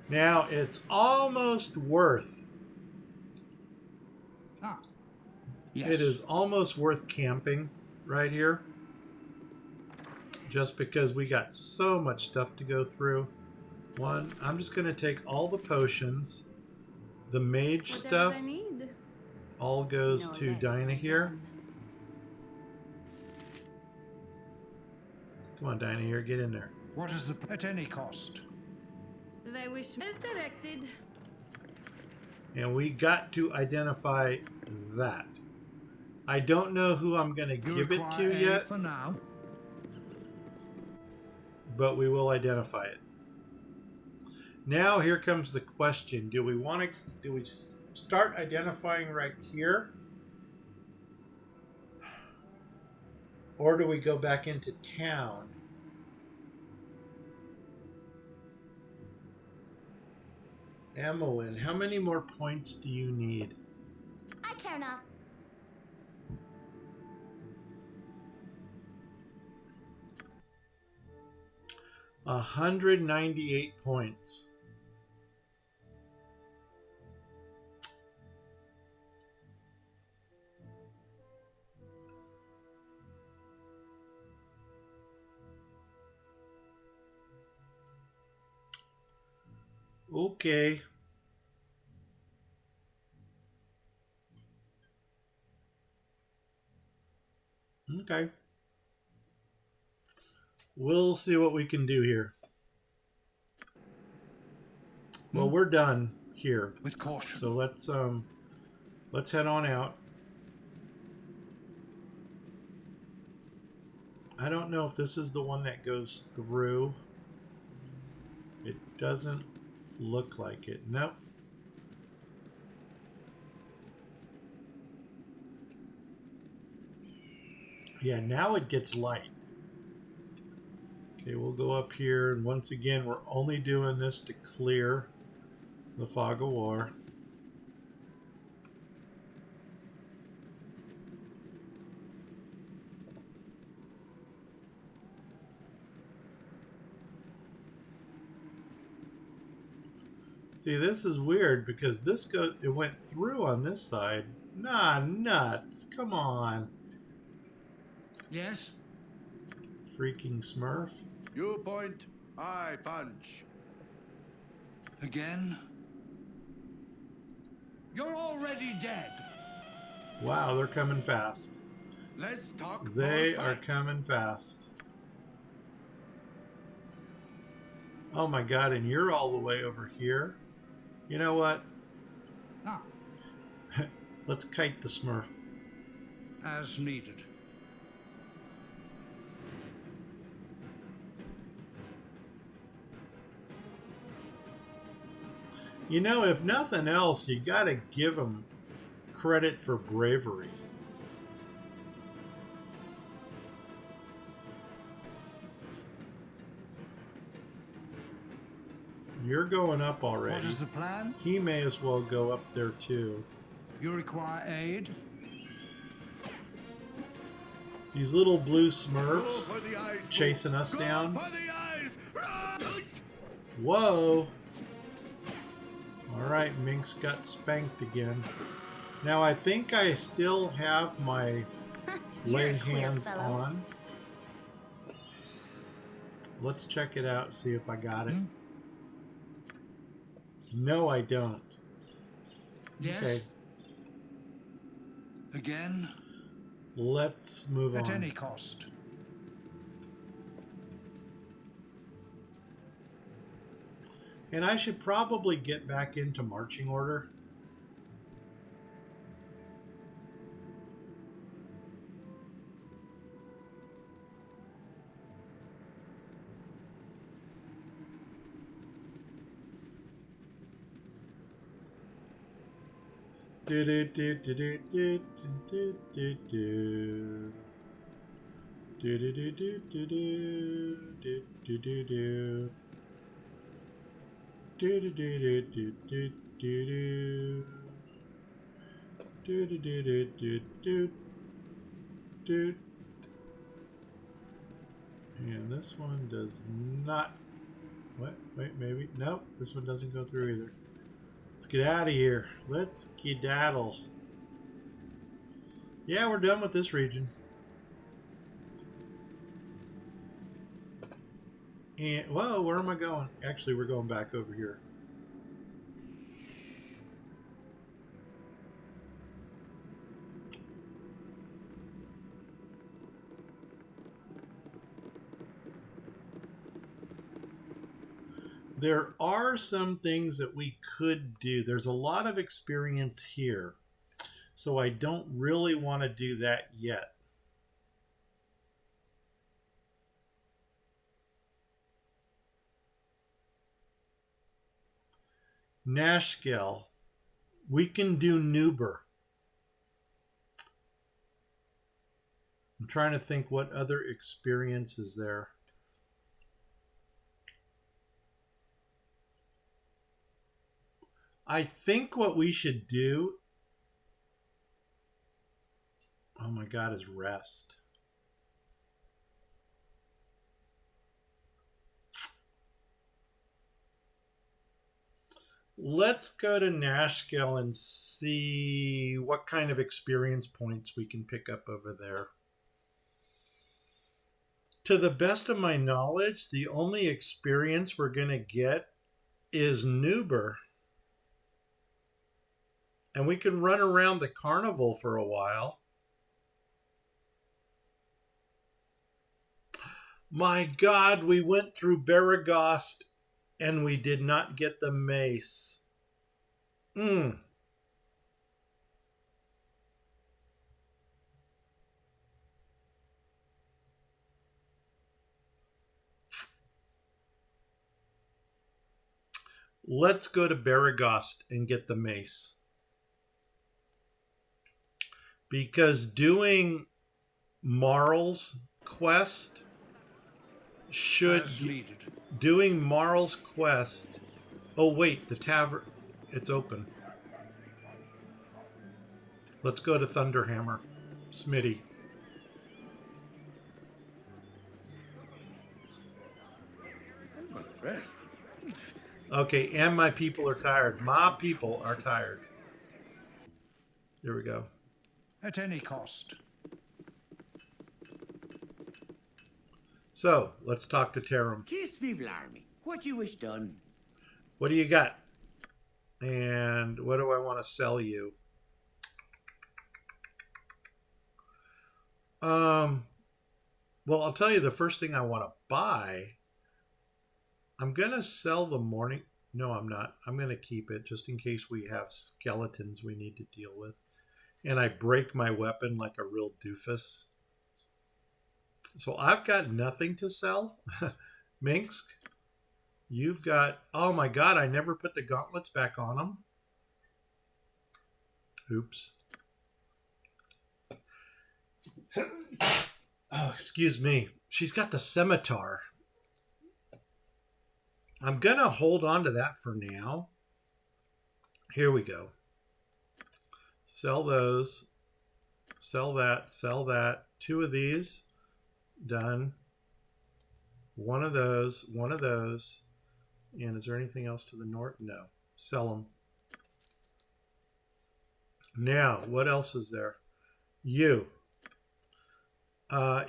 Now it's almost worth. Yes. It is almost worth camping right here. Just because we got so much stuff to go through. One, I'm just going to take all the potions. The mage stuff all goes to Dinah here. Come on, Dinah, here, get in there. What is the at any cost? They wish as directed. And we got to identify that. I don't know who I'm going to give it to yet. For now. But we will identify it. Now here comes the question. Do we start identifying right here? Or do we go back into town Emmeline, how many more points do you need? I care not. $198 points. Okay. Okay. We'll see what we can do here. Well, we're done here. With caution. So let's head on out. I don't know if this is the one that goes through. It doesn't look like it. Nope. Yeah, now it gets light. Okay, we'll go up here, and once again, we're only doing this to clear the fog of war. See, this is weird because it went through on this side. Nah, nuts. Come on. Yes? Freaking Smurf. You point, I punch. Again? You're already dead. Wow, they're coming fast. Let's talk. They are coming fast. Oh my god, and you're all the way over here. You know what? Ah. Let's kite the Smurf. As needed. You know, if nothing else, you gotta give them credit for bravery. You're going up already. What is the plan? He may as well go up there too. You require aid? These little blue Smurfs chasing us down. Whoa! Alright, Minx got spanked again. Now I think I still have my lay hands on. Let's check it out, see if I got it. No, I don't. Yes. Okay. Again? Let's move on. At any cost. And I should probably get back into marching order. Do do do do do do do do do do do do do do do do do do. Do do do do do do do do do do do do do do. And this one does not. What? Wait, maybe. Nope, this one doesn't go through either. Let's get out of here. Let's skedaddle. Yeah, we're done with this region. And, whoa, where am I going? Actually, we're going back over here. There are some things that we could do. There's a lot of experience here. So I don't really want to do that yet. Nash scale. We can do Nuber. I'm trying to think what other experience is there. I think what we should do... Oh my God, is rest. Let's go to Nashville and see what kind of experience points we can pick up over there. To the best of my knowledge, the only experience we're going to get is Nuber. And we can run around the carnival for a while. My God, we went through Baragost and we did not get the mace. Let's go to Baragost and get the mace. Because doing Marl's quest should... Doing Marl's quest... Oh, wait, the tavern... It's open. Let's go to Thunderhammer. Smitty. I must rest. Okay, and my people are tired. My people are tired. There we go. At any cost. So, let's talk to Tarum. Kiss me, blarmy. What you wish done? What do you got? And what do I want to sell you? Well, I'll tell you the first thing I want to buy. I'm going to sell the morning... No, I'm not. I'm going to keep it just in case we have skeletons we need to deal with. And I break my weapon like a real doofus. So I've got nothing to sell. Minsk, you've got... Oh my God, I never put the gauntlets back on them. Oops. Oh, excuse me. She's got the scimitar. I'm going to hold on to that for now. Here we go. Sell those. Sell that. Sell that. 2 of these. Done. 1 of those. 1 of those. And is there anything else to the north? No. Sell them. Now, what else is there? You.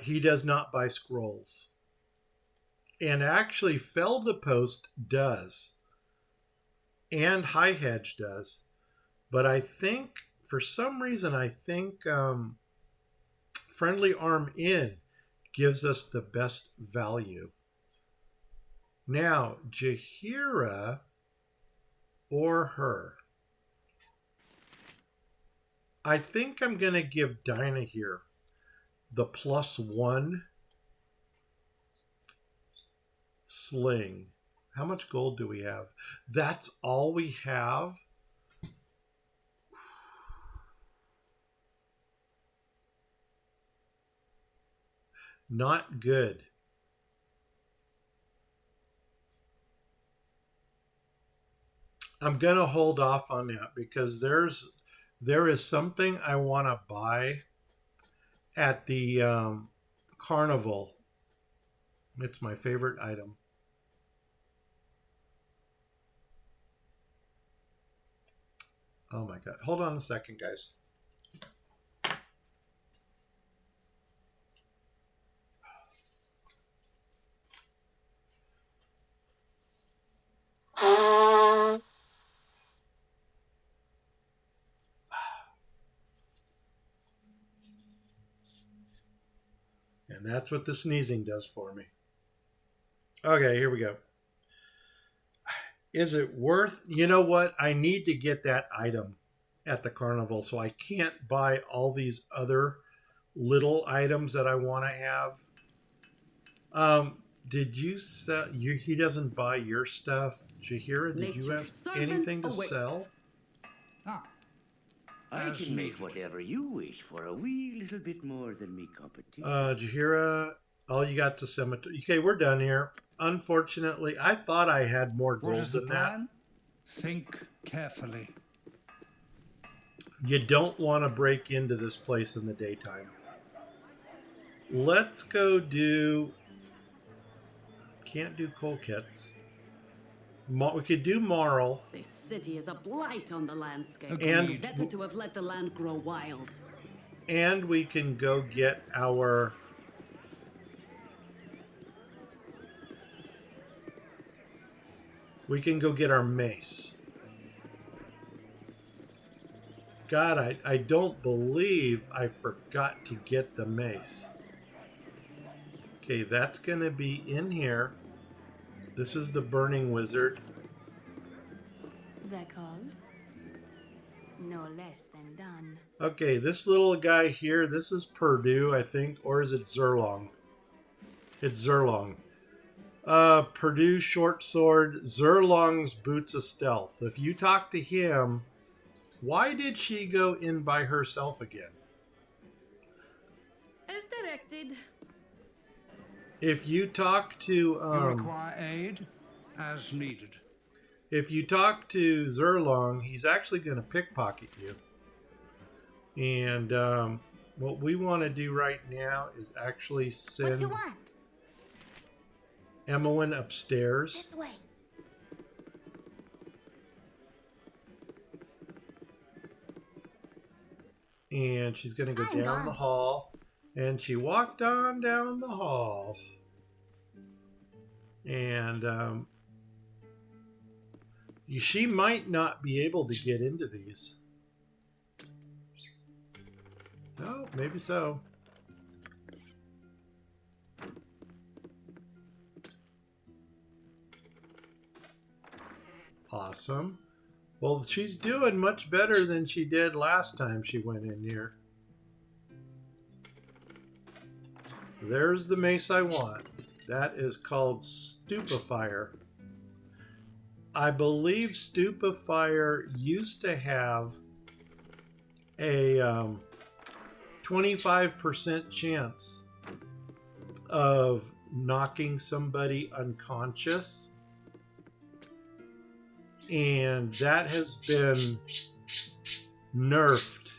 He does not buy scrolls. And actually, Feldepost does. And High Hedge does. But I think, for some reason, I think Friendly Arm Inn gives us the best value. Now, Jaheira or her. I think I'm going to give Dinah here the +1 sling. How much gold do we have? That's all we have? Not good. I'm going to hold off on that because there is something I want to buy at the carnival. It's my favorite item. Oh my God. Hold on a second, guys. And that's what the sneezing does for me. Okay, here we go. Is it worth... You know what? I need to get that item at the carnival, so I can't buy all these other little items that I want to have. Did you sell... He doesn't buy your stuff. Jaheira, did you have anything to sell? I can make whatever you wish for a wee little bit more than me competition. Jaheira, all you got's a cemetery. Okay, we're done here. Unfortunately, I thought I had more gold than that. Think carefully. You don't want to break into this place in the daytime. Let's go do... Can't do Colkits. We could do Marl. This city is a blight on the landscape. And better to have let the land grow wild. And we can go get our... We can go get our mace. God, I don't believe I forgot to get the mace. Okay, that's going to be in here. This is the Burning Wizard. They're called no less than done. Okay, this little guy here, this is Purdue, I think, or is it Zerlong? It's Zerlong. Purdue's short sword, Zerlong's boots of stealth. If you talk to him, why did she go in by herself again? As directed. If you talk to... You require aid as needed. If you talk to Zerlong, he's actually going to pickpocket you. And what we want to do right now is actually send... What you want? Emmeline upstairs. This way. And she's going to go down the hall. And she walked on down the hall. And she might not be able to get into these. No, maybe so. Awesome. Well, she's doing much better than she did last time she went in here. There's the mace I want. That is called Stupefier. I believe Stupefier used to have a 25% chance of knocking somebody unconscious. And that has been nerfed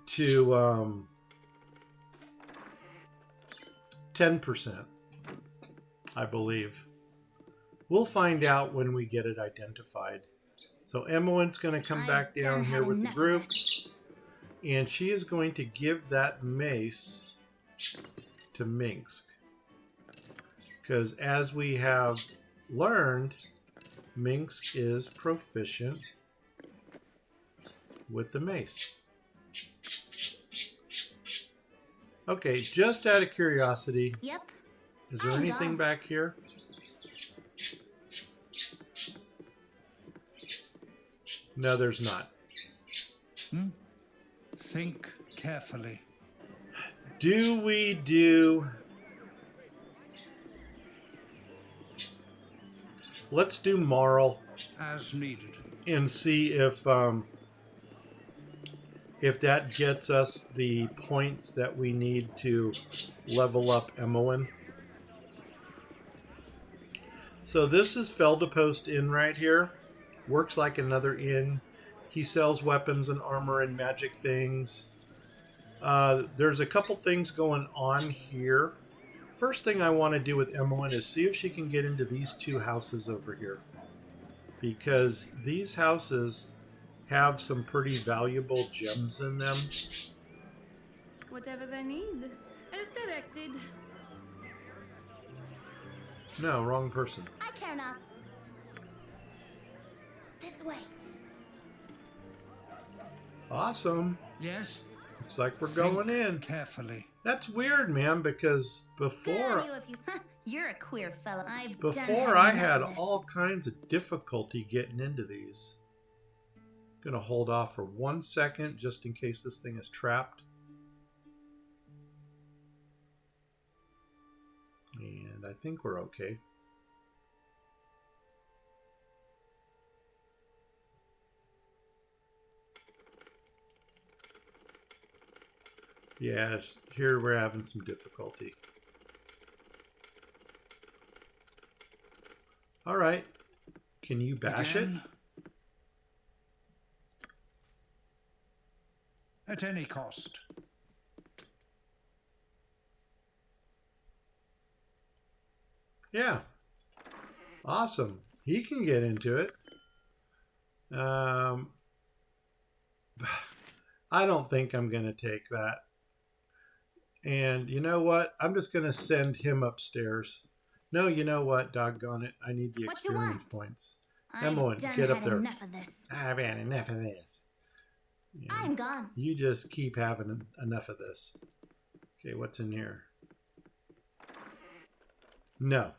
to 10%, I believe. We'll find out when we get it identified. So Emmeline's going to come back down here with the group. And she is going to give that mace to Minsk. Because as we have learned... Minsk is proficient with the mace. Okay, just out of curiosity. Yep. Is there anything back here? No, there's not. Think carefully. Do we do... Let's do Marl as needed and see if that gets us the points that we need to level up Emmeline. So this is Feldepost Inn right here. Works like another inn. He sells weapons and armor and magic things. There's a couple things going on here. First thing I want to do with Emmeline is see if she can get into these two houses over here. Because these houses have some pretty valuable gems in them. Whatever they need, as directed. No, wrong person. I care not. This way. Awesome. Yes. Looks like we're going in. Carefully. That's weird, man, because before You're a queer fella. before I had all kinds of difficulty getting into these. Gonna hold off for 1 second just in case this thing is trapped. And I think we're okay. Yeah, here we're having some difficulty. All right. Can you bash it? at any cost. Yeah. Awesome. He can get into it. I don't think I'm going to take that. And you know what? I'm just going to send him upstairs. No, you know what? Doggone it. I need the experience points. Emily, get up there. Enough of this. I've had enough of this. Yeah. I'm gone. You just keep having enough of this. Okay, what's in here? No.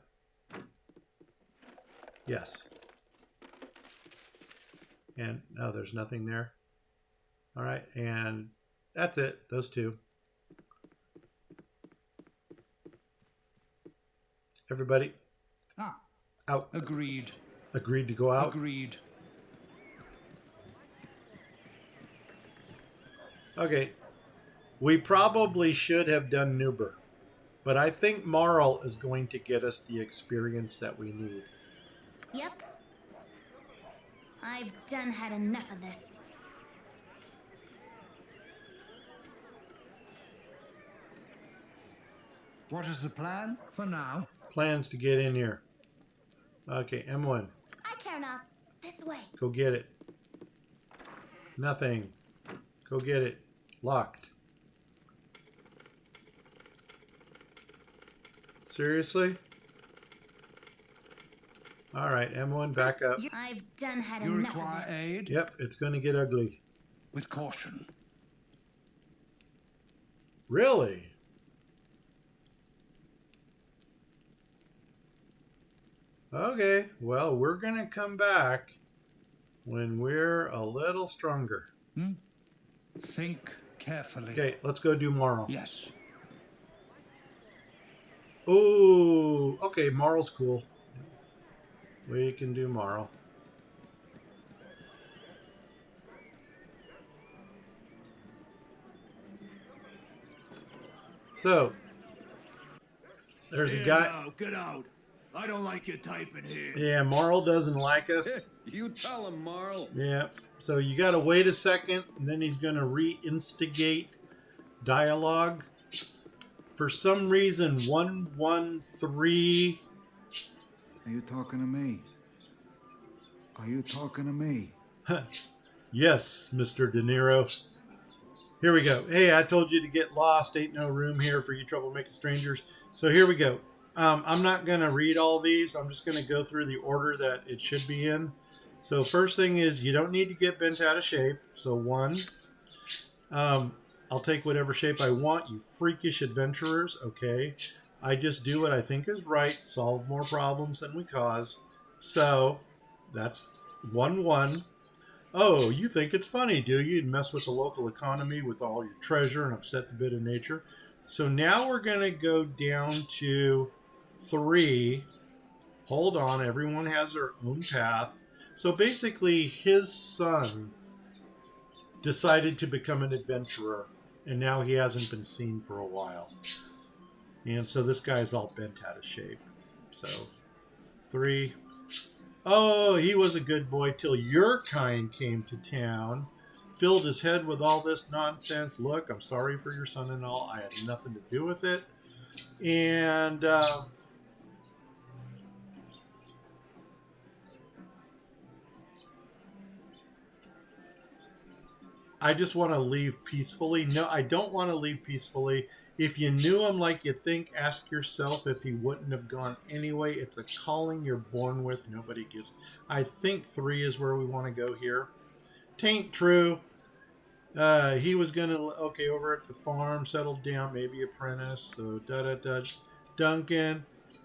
Yes. And no, there's nothing there. All right, and that's it. Those two. Everybody. Out. Agreed. Agreed to go out? Agreed. Okay. We probably should have done Nuber. But I think Marl is going to get us the experience that we need. Yep. I've done had enough of this. What is the plan for now? Plans to get in here. Okay, M1. I care not. This way. Go get it. Nothing. Go get it. Locked. Seriously? All right, M1, back up. I've done had You enough require of this. aid? Yep, it's going to get ugly. With caution. Really? Okay, well, we're going to come back when we're a little stronger. Think carefully. Okay, let's go do Marl. Yes. Ooh, okay, Marl's cool. We can do Marl. So, there's a guy. Now, get out. I don't like you typing here. Yeah, Marl doesn't like us. You tell him, Marl. Yeah, so you got to wait a second, and then he's going to reinstigate dialogue. For some reason, 113. Are you talking to me? Are you talking to me? Yes, Mr. De Niro. Here we go. Hey, I told you to get lost. Ain't no room here for you troublemaking strangers. So here we go. I'm not going to read all these. I'm just going to go through the order that it should be in. So first thing is you don't need to get bent out of shape. So 1. I'll take whatever shape I want, you freakish adventurers. Okay. I just do what I think is right. Solve more problems than we cause. So that's 1-1. Oh, you think it's funny, do you? You'd mess with the local economy with all your treasure and upset the bit of nature. So now we're going to go down to 3. Hold on. Everyone has their own path. So basically, his son decided to become an adventurer, and now he hasn't been seen for a while. And so this guy's all bent out of shape. So 3. Oh, he was a good boy till your kind came to town. Filled his head with all this nonsense. Look, I'm sorry for your son and all. I had nothing to do with it. And I just want to leave peacefully. No, I don't want to leave peacefully. If you knew him like you think, ask yourself if he wouldn't have gone anyway. It's a calling you're born with. Nobody gives. I think 3 is where we want to go here. Tain't true. He was going to, okay, over at the farm, settled down, maybe apprentice. So, Duncan,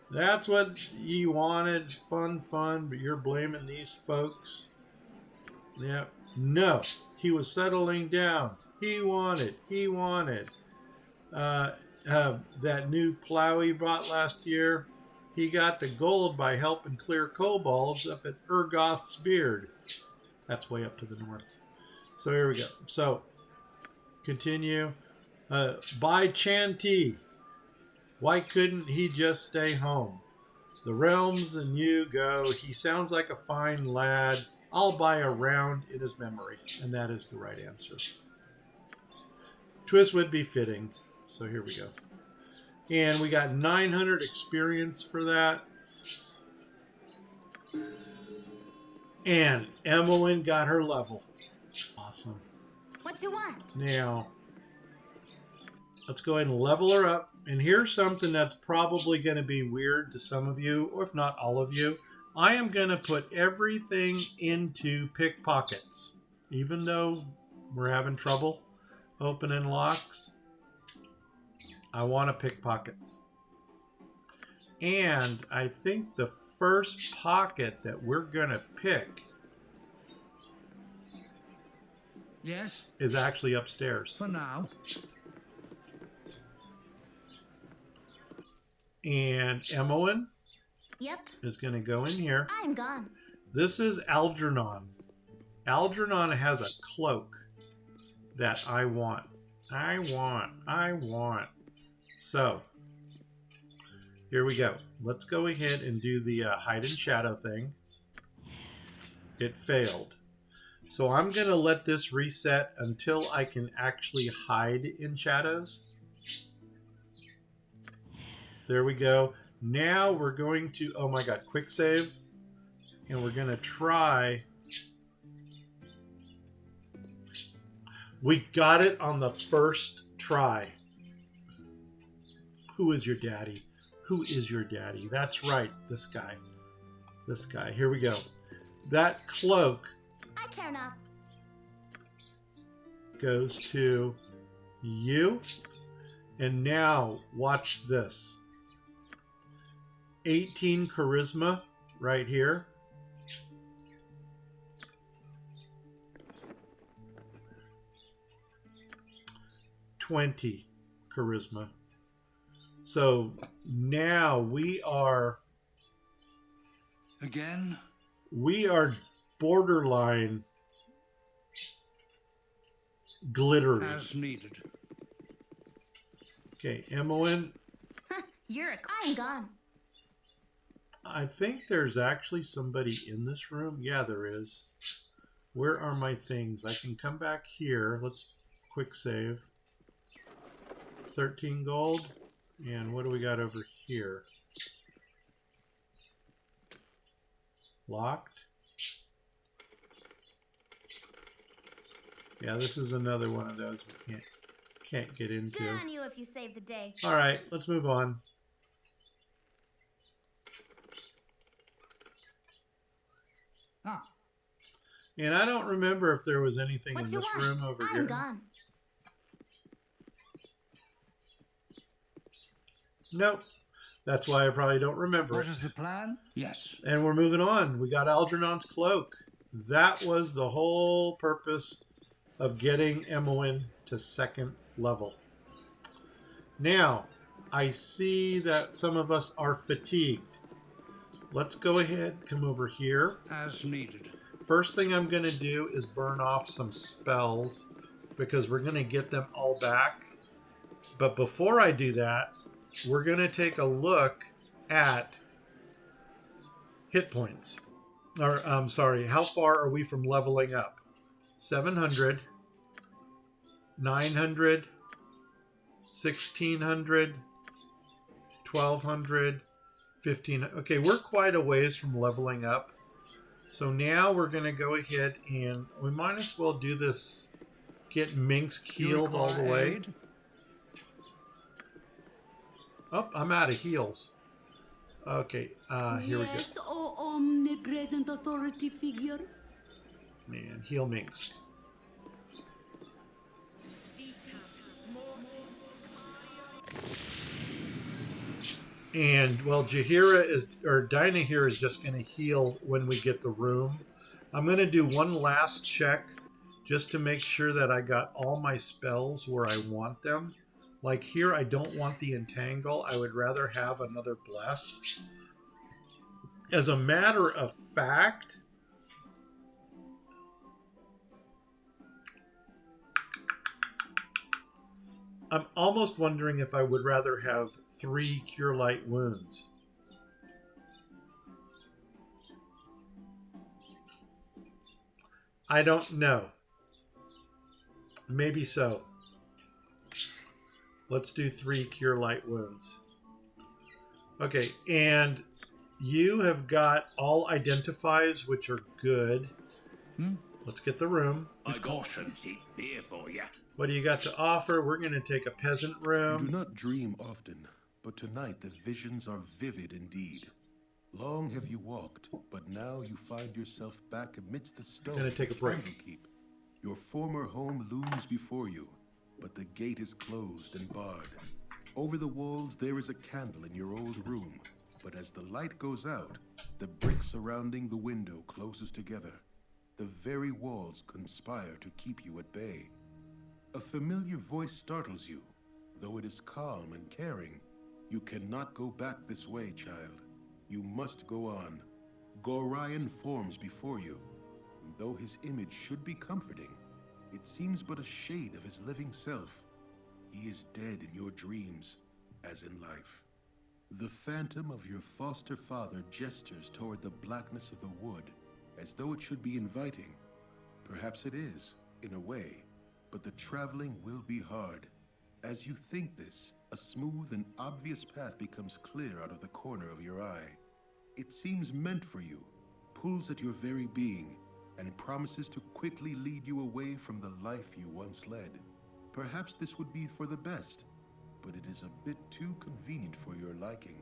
that's what you wanted. Fun, but you're blaming these folks. Yeah. No, he was settling down. He wanted. That new plow he bought last year, he got the gold by helping clear kobolds up at Urgoth's Beard. That's way up to the north. So here we go. So, continue. By Chanty, why couldn't he just stay home? The realms and you go. He sounds like a fine lad. I'll buy a round in his memory. And that is the right answer. Twist would be fitting. So here we go. And we got 900 experience for that. And Emmeline got her level. Awesome. What you want? Now, let's go ahead and level her up. And here's something that's probably going to be weird to some of you, or if not all of you. I am going to put everything into pickpockets. Even though we're having trouble opening locks, I want to pickpockets. And I think the first pocket that we're going to pick is actually upstairs. For now. And Emmeline is going to go in here. I'm gone. This is Algernon. Algernon has a cloak that I want. I want. So, here we go. Let's go ahead and do the hide and shadow thing. It failed. So I'm going to let this reset until I can actually hide in shadows. There we go. Now we're going to, oh my god, quick save. And we're going to try. We got it on the first try. Who is your daddy? Who is your daddy? That's right, this guy. This guy. Here we go. That cloak I care not. goes to you. And now, watch this. 18 charisma right here. $20 charisma. So now we are borderline glittery. As needed. Okay, Emmeline. I'm gone. I think there's actually somebody in this room. Yeah, there is. Where are my things? I can come back here. Let's quick save. 13 gold. And what do we got over here? Locked. Yeah, this is another one of those we can't get into. Good on you if you save the day. All right, let's move on. And I don't remember if there was anything in this room over here. I'm gone. Nope. That's why I probably don't remember it. What is the plan? Yes. And we're moving on. We got Algernon's cloak. That was the whole purpose of getting Emmeline to 2nd level. Now, I see that some of us are fatigued. Let's go ahead, come over here. As needed. First thing I'm going to do is burn off some spells because we're going to get them all back. But before I do that, we're going to take a look at hit points. Or, I'm sorry, how far are we from leveling up? 700, 900, 1600, 1200, 1500. Okay, we're quite a ways from leveling up. So now we're going to go ahead and we might as well do this, get Minx healed all the way. Oh, I'm out of heals. Okay, here we go. Yes, oh omnipresent authority figure. And heal Minx. And, well, Dinah here is just going to heal when we get the room. I'm going to do one last check just to make sure that I got all my spells where I want them. Like here, I don't want the Entangle. I would rather have another Bless. As a matter of fact, I'm almost wondering if I would rather have 3 Cure Light Wounds. I don't know. Maybe so. Let's do 3 cure light wounds. Okay, and you have got all identifies, which are good. Let's get the room. I got some cheap beer for you. What do you got to offer? We're going to take a peasant room. You do not dream often, but tonight the visions are vivid indeed. Long have you walked, but now you find yourself back amidst the stone. Gonna take a break. Candlekeep. Your former home looms before you, but the gate is closed and barred. Over the walls there is a candle in your old room, but as the light goes out, the brick surrounding the window closes together. The very walls conspire to keep you at bay. A familiar voice startles you. Though it is calm and caring, you cannot go back this way, child. You must go on. Gorion forms before you. And though his image should be comforting, it seems but a shade of his living self. He is dead in your dreams, as in life. The phantom of your foster father gestures toward the blackness of the wood, as though it should be inviting. Perhaps it is, in a way, but the traveling will be hard. As you think this, a smooth and obvious path becomes clear out of the corner of your eye. It seems meant for you, pulls at your very being, and promises to quickly lead you away from the life you once led. Perhaps this would be for the best, but it is a bit too convenient for your liking.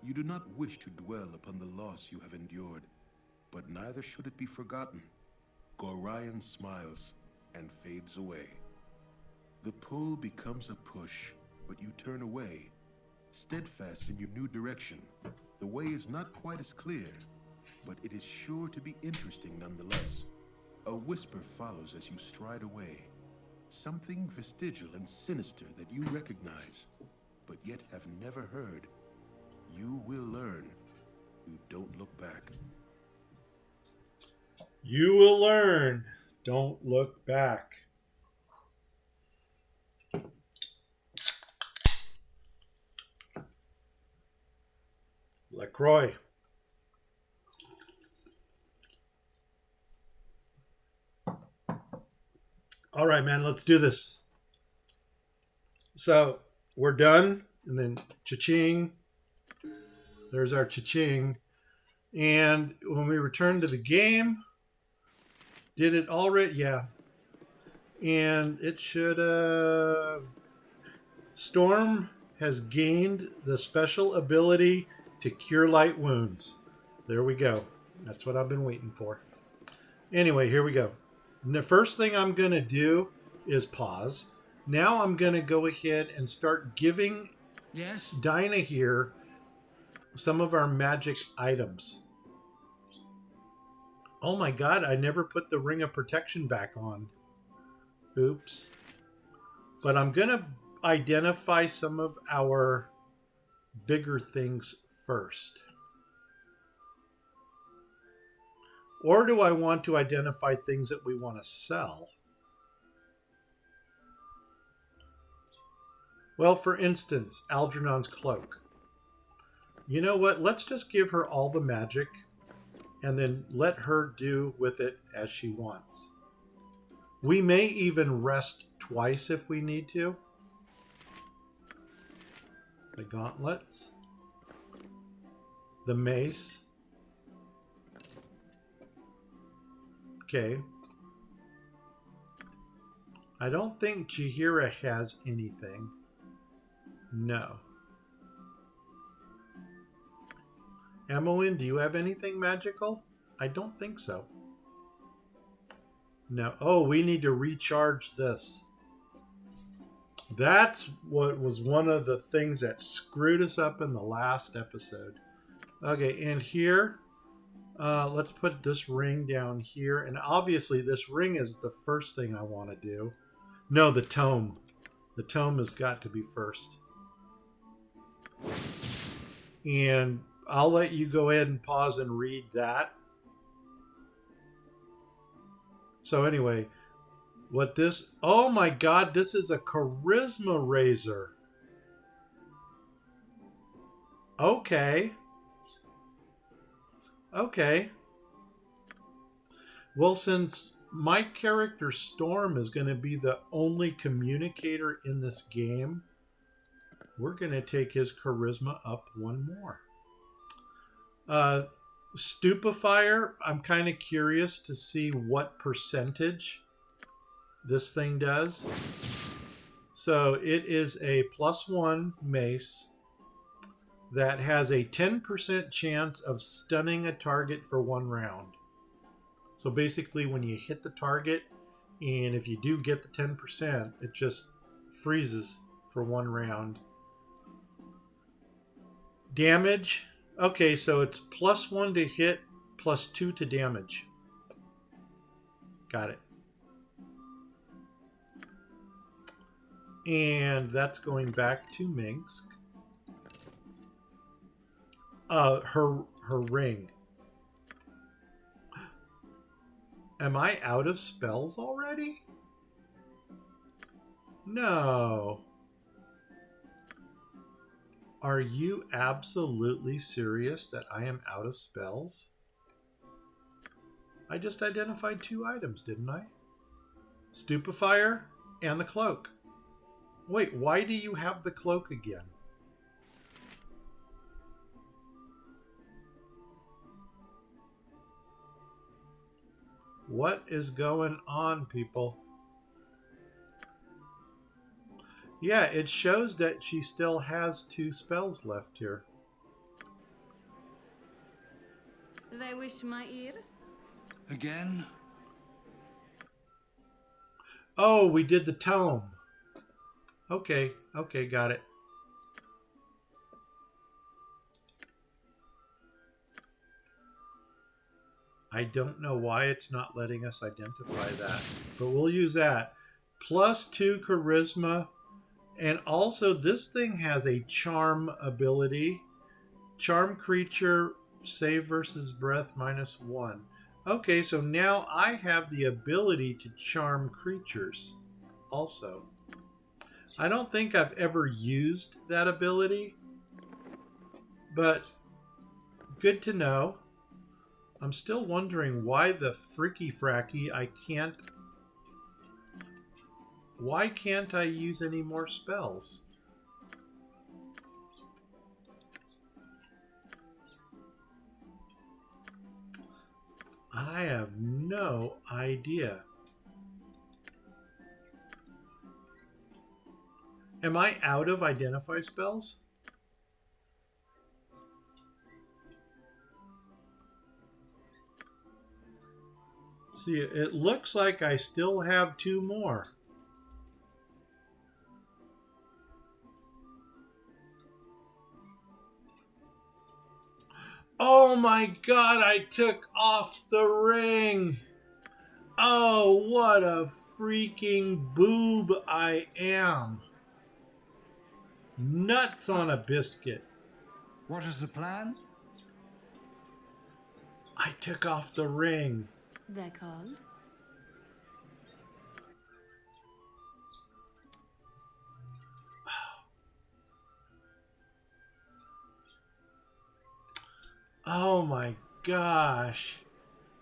You do not wish to dwell upon the loss you have endured, but neither should it be forgotten. Gorion smiles and fades away. The pull becomes a push, but you turn away, steadfast in your new direction. The way is not quite as clear, but it is sure to be interesting nonetheless. A whisper follows as you stride away, something vestigial and sinister that you recognize, but yet have never heard. You will learn. You don't look back. You will learn. Don't look back. LaCroix. All right, man, let's do this. So we're done, and then cha-ching. There's our cha-ching. And when we return to the game, did it already? Yeah. And it should, Storm has gained the special ability to cure light wounds. There we go. That's what I've been waiting for. Anyway, here we go. And the first thing I'm going to do is pause. Now I'm going to go ahead and start giving Dinah here some of our magic items. Oh my god, I never put the Ring of Protection back on. Oops. But I'm going to identify some of our bigger things first. Or do I want to identify things that we want to sell? Well, for instance, Algernon's cloak. You know what? Let's just give her all the magic and then let her do with it as she wants. We may even rest twice if we need to. The gauntlets. The mace. Okay. I don't think Chihira has anything. No. Emmeline, do you have anything magical? I don't think so. No. Oh, we need to recharge this. That's what was one of the things that screwed us up in the last episode. Okay, and here, let's put this ring down here. And obviously this ring is the first thing I want to do. No, the tome. The tome has got to be first. And I'll let you go ahead and pause and read that. So anyway, what this... Oh my god, this is a charisma razor. Okay. Okay. Well, since my character Storm is going to be the only communicator in this game, we're going to take his charisma up one more. Stupefier, I'm kind of curious to see what percentage this thing does. So it is a +1 mace that has a 10% chance of stunning a target for 1 round. So basically when you hit the target, and if you do get the 10%, it just freezes for 1 round. Damage. Okay, so it's +1 to hit, +2 to damage. Got it. And that's going back to Minsk. Her ring. Am I out of spells already? No. Are you absolutely serious that I am out of spells? I just identified 2 items, didn't I? Stupefier and the cloak. Wait, why do you have the cloak again? What is going on, people? Yeah, it shows that she still has 2 spells left here. They wish my ear? Again? Oh, we did the tome. Okay, okay, got it. I don't know why it's not letting us identify that, but we'll use that. +2 charisma. And also, this thing has a charm ability. Charm creature, save versus breath, -1. Okay, so now I have the ability to charm creatures also. I don't think I've ever used that ability, but good to know. I'm still wondering why the freaky fracky Why can't I use any more spells? I have no idea. Am I out of identify spells? See, it looks like I still have 2 more. Oh my god, I took off the ring! Oh, what a freaking boob I am. Nuts on a biscuit. What is the plan? I took off the ring. They're called? Oh my gosh.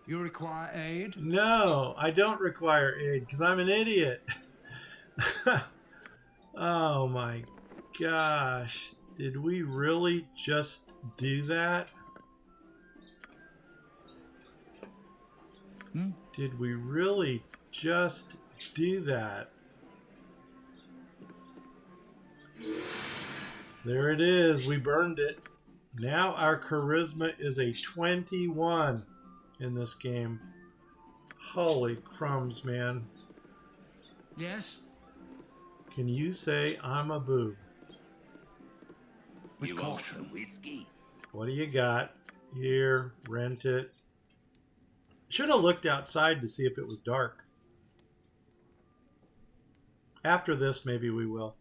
You require aid? No, I don't require aid because I'm an idiot. Oh my gosh. Did we really just do that? Did we really just do that? There it is. We burned it. Now our charisma is a 21 in this game. Holy crumbs, man. Yes? Can you say I'm a boob? You want some whiskey? What do you got? Here, rent it. Should have looked outside to see if it was dark. After this, maybe we will.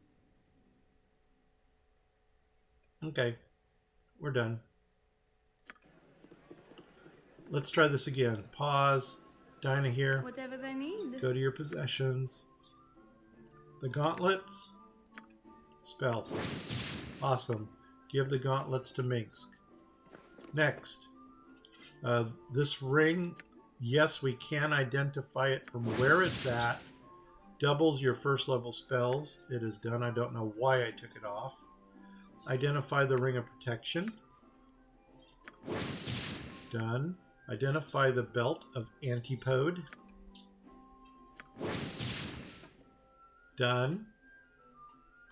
Okay. We're done. Let's try this again. Pause. Dinah here. Whatever they need. Go to your possessions. The gauntlets. Spell. Awesome. Give the gauntlets to Minsk. Next. This ring. Yes, we can identify it from where it's at. Doubles your first level spells. It is done. I don't know why I took it off. Identify the ring of protection. Done. Identify the belt of antipode. Done.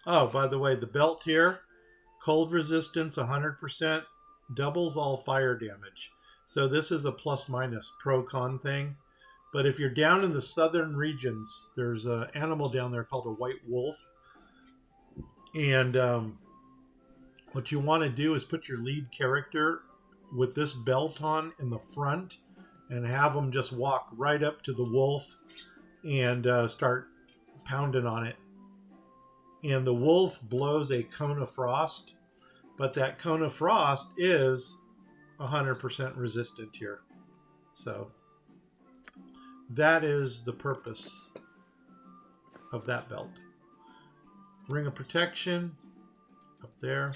Oh, by the way, the belt here, cold resistance 100%, doubles all fire damage. So this is a plus minus pro-con thing. But if you're down in the southern regions, there's an animal down there called a white wolf. And what you want to do is put your lead character with this belt on in the front and have them just walk right up to the wolf and start pounding on it. And the wolf blows a cone of frost, but that cone of frost is 100% resistant here. So that is the purpose of that belt. Ring of protection up there.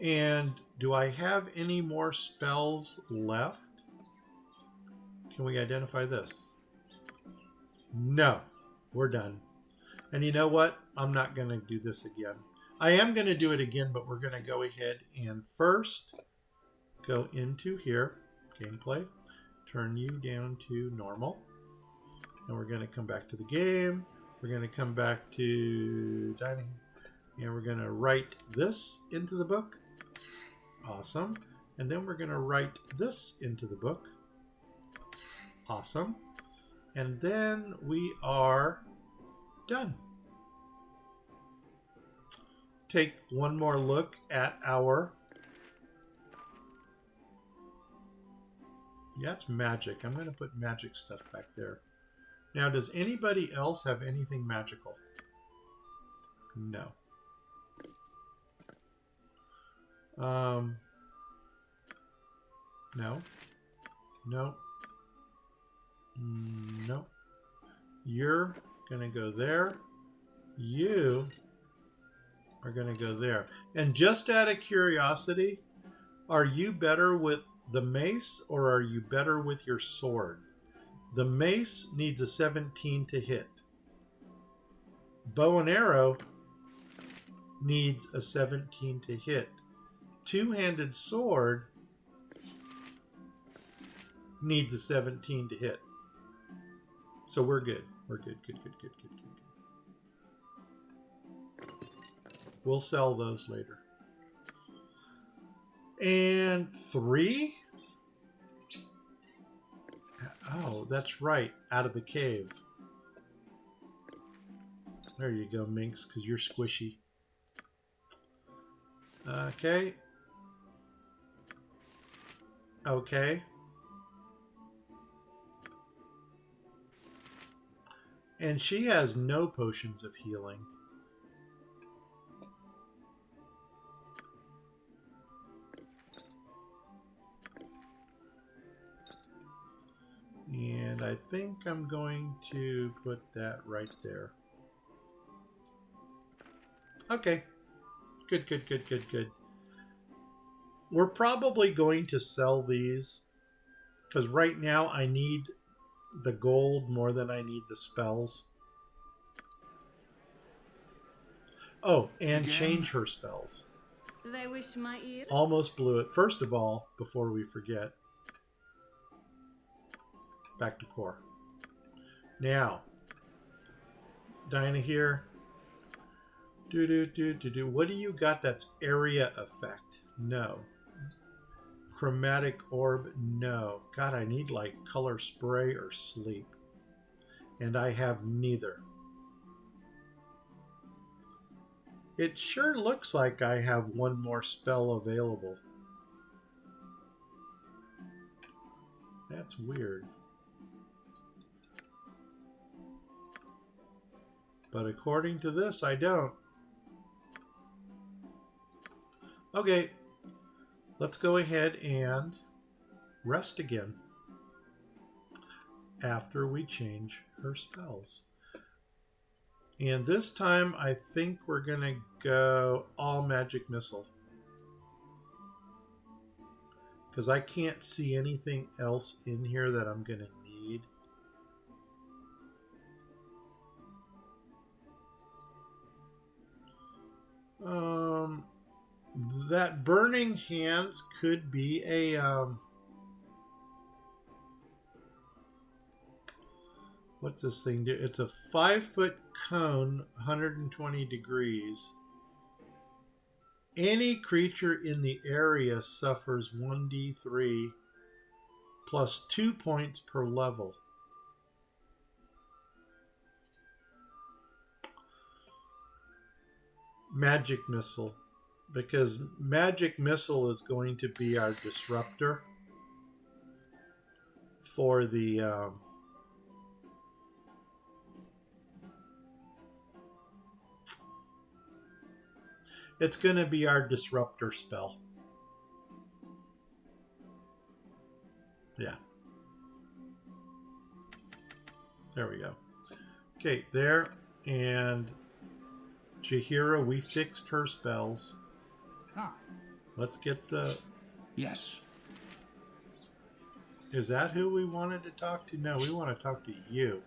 And do I have any more spells left? Can we identify this? No, we're done. And you know what? I'm not going to do this again. I am going to do it again, but we're going to go ahead and first go into here, gameplay, turn you down to normal. And we're going to come back to the game. We're going to come back to dining. And we're going to write this into the book. Awesome. And then we're going to write this into the book. Awesome. And then we are done. Take one more look at our... Yeah, it's magic. I'm going to put magic stuff back there. Now, does anybody else have anything magical? No. No. No. No. You're going to go there. You are going to go there. And just out of curiosity, are you better with the mace or are you better with your sword? The mace needs a 17 to hit. Bow and arrow needs a 17 to hit. Two-handed sword needs a 17 to hit. So we're good. We're good. Good. We'll sell those later. And 3. Oh, that's right. Out of the cave. There you go, Minx, because you're squishy. Okay. Okay. And she has no potions of healing. And I think I'm going to put that right there. Okay. Good. We're probably going to sell these because right now I need the gold more than I need the spells. Oh, and change her spells. They wish my ear. Almost blew it. First of all, before we forget, back to core. Now, Dinah here. What do you got that's area effect? No. Chromatic orb? No. God, I need like color spray or sleep. And I have neither. It sure looks like I have one more spell available. That's weird. But according to this, I don't. Okay, let's go ahead and rest again after we change her spells. And this time, I think we're going to go all magic missile. Because I can't see anything else in here that I'm going to need. that burning hands could be a what's this thing do? It's a 5-foot cone, 120 degrees. Any creature in the area suffers 1d3 plus 2 points per level. Magic missile, because magic missile is going to be our disruptor for the it's going to be our disruptor spell. Yeah. There we go. Okay, there. And Jaheira, we fixed her spells. Ah. Let's get the... Yes. Is that who we wanted to talk to? No, we want to talk to you.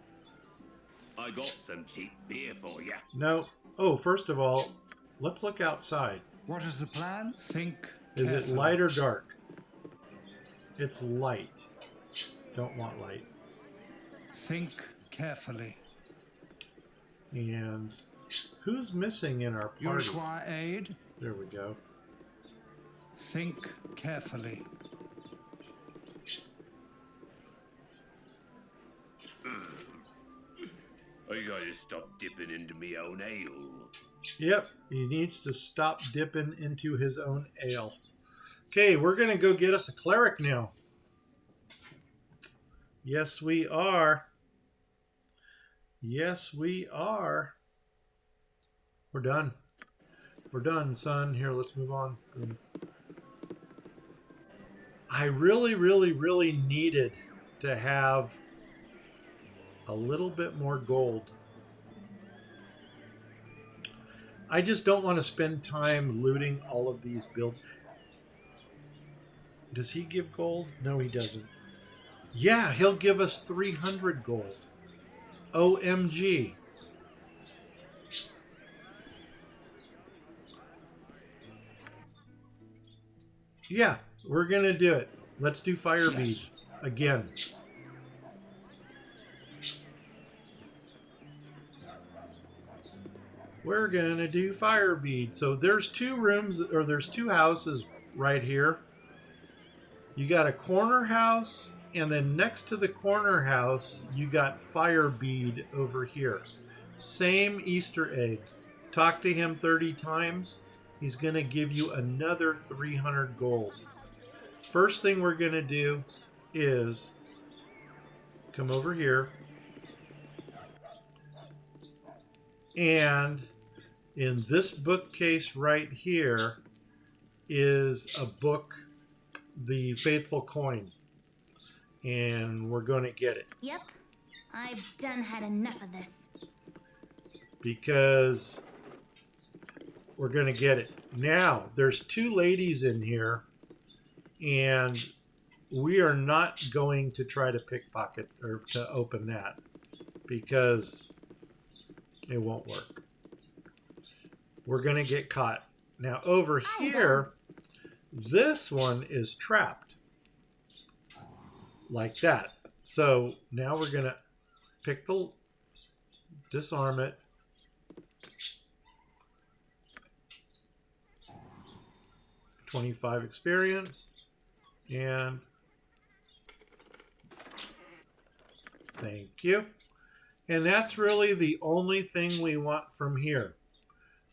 I got some cheap beer for you. No. Oh, first of all, let's look outside. What is the plan? Think Is carefully. it light or dark? It's light. Don't want light. Think carefully. And who's missing in our party? You require aid? There we go. Think carefully. I gotta stop dipping into me own ale. Yep, he needs to stop dipping into his own ale. Okay, we're going to go get us a cleric now. Yes, we are. Yes, we are. We're done. We're done, son. Here, let's move on. I really needed to have a little bit more gold. I just don't want to spend time looting all of these builds. Does he give gold? No, he doesn't. Yeah, he'll give us 300 gold. OMG. Yeah, we're going to do it. Let's do Firebead again. We're going to do Firebead. So there's two rooms, or there's two houses right here. You got a corner house, and then next to the corner house, you got Firebead over here. Same Easter egg. Talk to him 30 times. He's going to give you another 300 gold. First thing we're going to do is come over here. And in this bookcase right here is a book, The Faithful Coin. And we're going to get it. Yep. I've done had enough of this. Because we're going to get it. Now, there's two ladies in here. And we are not going to try to pickpocket or to open that. Because it won't work. We're going to get caught. Now, over here, this one is trapped. Like that. So, now we're going to pick the... disarm it. $25 experience. And... thank you. And that's really the only thing we want from here.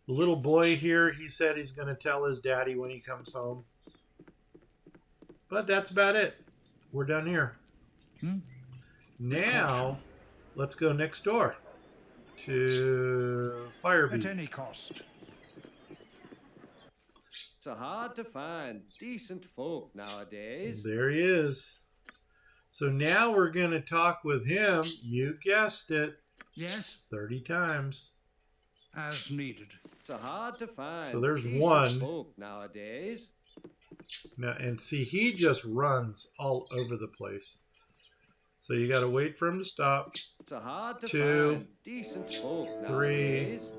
The little boy here, he said he's going to tell his daddy when he comes home. But that's about it. We're done here. Now, let's go next door to Firebeat. At any cost. It's hard to find decent folk nowadays. There he is. So now we're going to talk with him. You guessed it. Yes. 30 times. As needed. It's hard to find. So there's decent one. folk nowadays. Now, and see, he just runs all over the place. So you got to wait for him to stop. It's hard to 2, find decent folk 3, nowadays.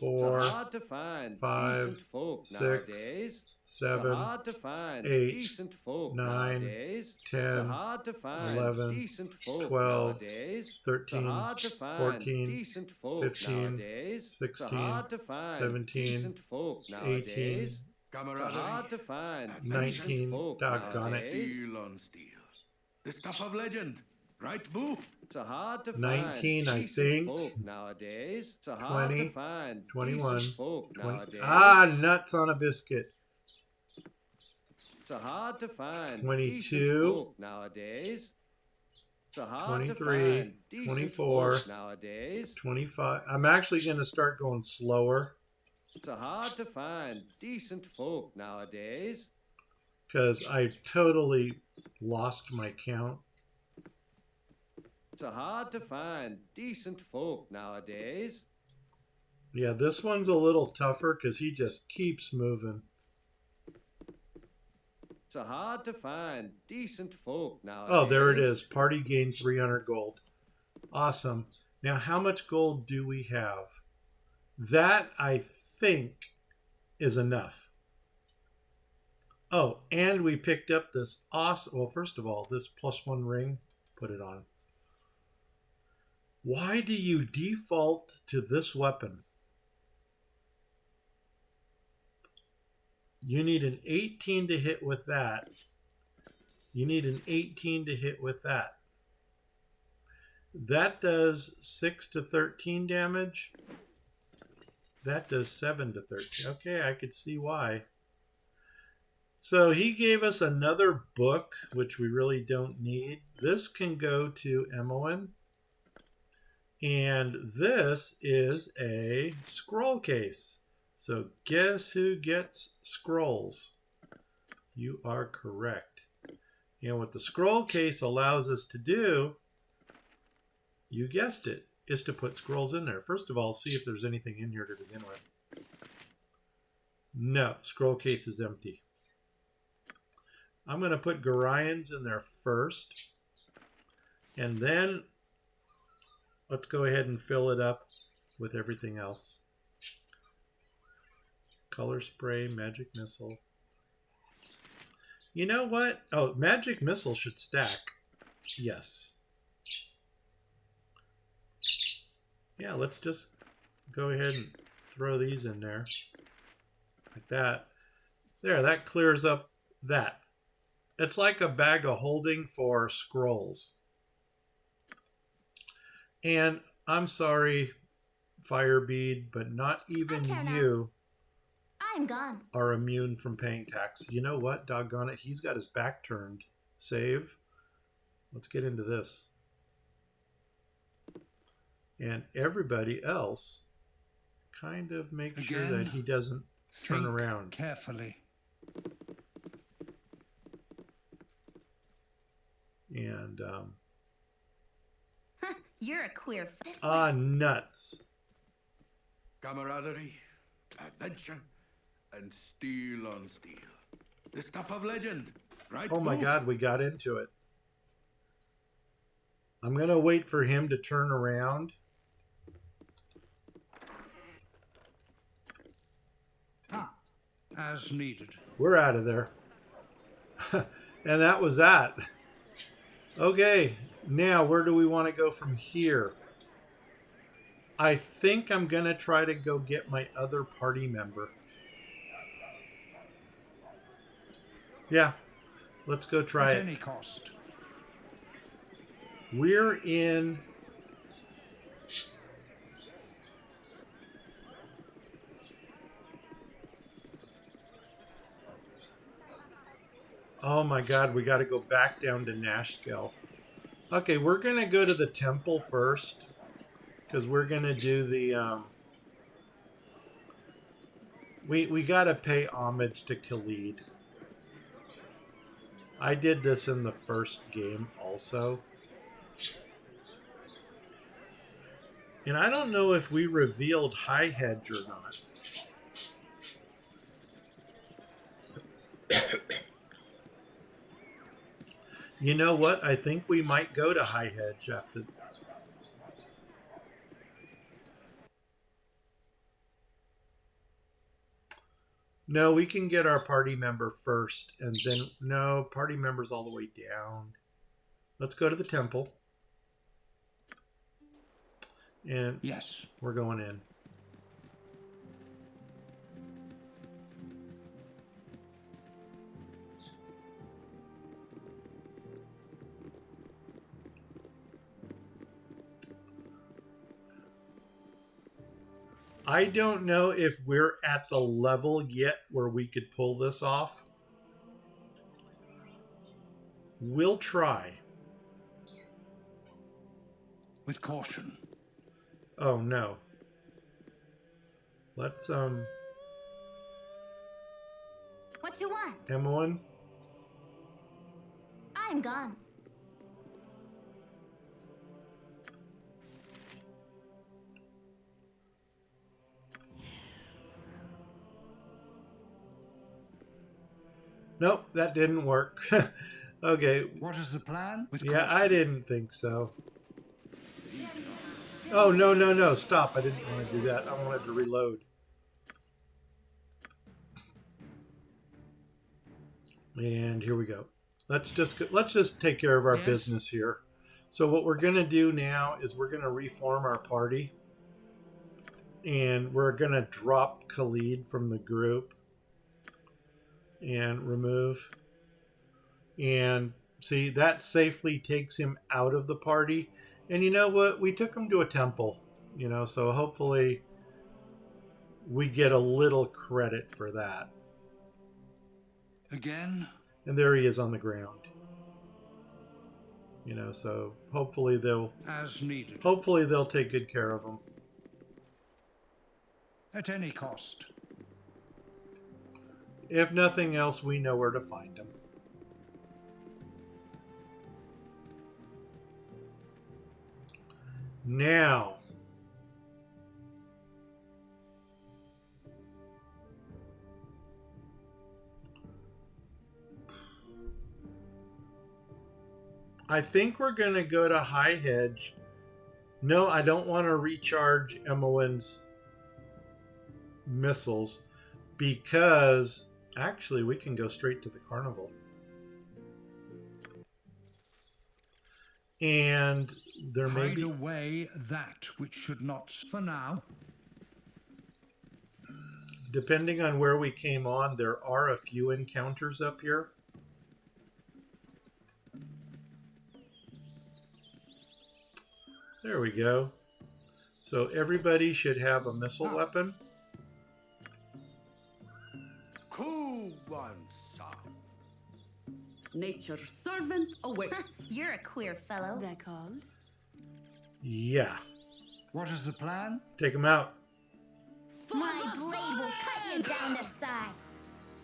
4, It's hard to find 5, decent folk 6, nowadays. 7, hard to find 8, decent folk 9, nowadays. 10, Hard to find 11, decent folk 12, nowadays. 13, Hard to find 14, decent folk 15, nowadays. 16, Hard to find 17, decent folk 18, nowadays. Hard to find 19, folk doggone it. nowadays. Steel on steel. The stuff of legend. Right, Boo? It's hard to 19, find I decent think. folk nowadays. It's hard 20, to find 21, decent folk 20. nowadays. Ah, nuts on a biscuit. It's hard to find 22, decent folk nowadays. It's hard 23, to find decent 24, folk nowadays. 25. I'm actually going to start going slower It's hard to find decent folk nowadays. because I totally lost my count. It's hard to find decent folk nowadays. Yeah, this one's a little tougher because he just keeps moving. It's hard to find decent folk nowadays. Oh, there it is. Party gained 300 gold. Awesome. Now, how much gold do we have? That, I think, is enough. Oh, and we picked up this awesome... Well, first of all, this +1 ring. Put it on. Why do you default to this weapon? You need an 18 to hit with that. You need an 18 to hit with that. That does 6 to 13 damage. That does 7 to 13. Okay, I could see why. So he gave us another book, which we really don't need. This can go to Emmeline. And this is a scroll case. So guess who gets scrolls? You are correct. And what the scroll case allows us to do, you guessed it, is to put scrolls in there. First of all, see if there's anything in here to begin with. No, scroll case is empty. I'm going to put Gorions in there first. And then let's go ahead and fill it up with everything else. Color spray, magic missile. You know what? Oh, magic missile should stack. Yes. Yeah, let's just go ahead and throw these in there. Like that. There, that clears up that. It's like a bag of holding for scrolls. And I'm sorry, Firebead, but not even you I'm gone. are immune from paying tax. You know what? Doggone it. He's got his back turned. Save. Let's get into this. And everybody else kind of make sure that he doesn't turn around. Carefully. And, You're a queer. nuts. Camaraderie, adventure, and steel on steel. The stuff of legend, right? Oh my Boo? God, we got into it. I'm going to wait for him to turn around. As needed. We're out of there. And that was that. Okay, now where do we want to go from here? I think I'm going to try to go get my other party member. Yeah, let's go try At it. any cost. We're in... Oh my God, we got to go back down to Nashkel. Okay, we're going to go to the temple first. Because we're going to do the... We got to pay homage to Khalid. I did this in the first game also. And I don't know if we revealed High Hedge or not. You know what? I think we might go to High Hedge after... No, we can get our party member first, and then no, party member's all the way down. Let's go to the temple. And yes, we're going in. I don't know if we're at the level yet where we could pull this off. We'll try. with caution. Oh no. Let's What you want? Emmeline? I'm gone. Nope, that didn't work. Okay. What is the plan? With yeah, caution. I didn't think so. Oh, no, no, no. Stop. I didn't want to do that. I wanted to reload. And here we go. Let's just take care of our business here. So what we're going to do now is we're going to reform our party. And we're going to drop Khalid from the group. And remove. And see, that safely takes him out of the party. And you know what? We took him to a temple, you know, so hopefully we get a little credit for that. Again? And there he is on the ground. You know, so hopefully they'll as needed. Hopefully they'll take good care of him. At any cost. If nothing else, we know where to find him. Now, I think we're going to go to High Hedge. No, I don't want to recharge Emmeline's missiles because actually we can go straight to the carnival. And there may hide be away that which should not for now. Depending on where we came on, there are a few encounters up here. There we go. So everybody should have a missile weapon. Cool one, sir. Nature's servant awaits. You're a queer fellow. They're called. Yeah. What is the plan? Take him out. My blade will cut you down to size.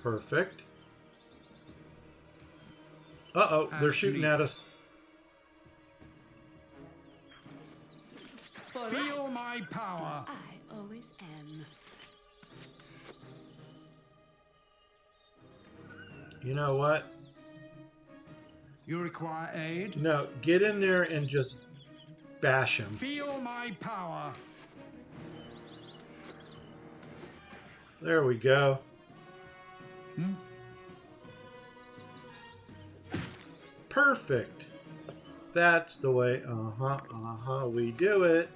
Perfect. Uh-oh, they're shooting at us. Feel my power. I always am. You know what? You require aid? No, get in there and just bash him. Feel my power. There we go. Perfect. That's the way. We do it.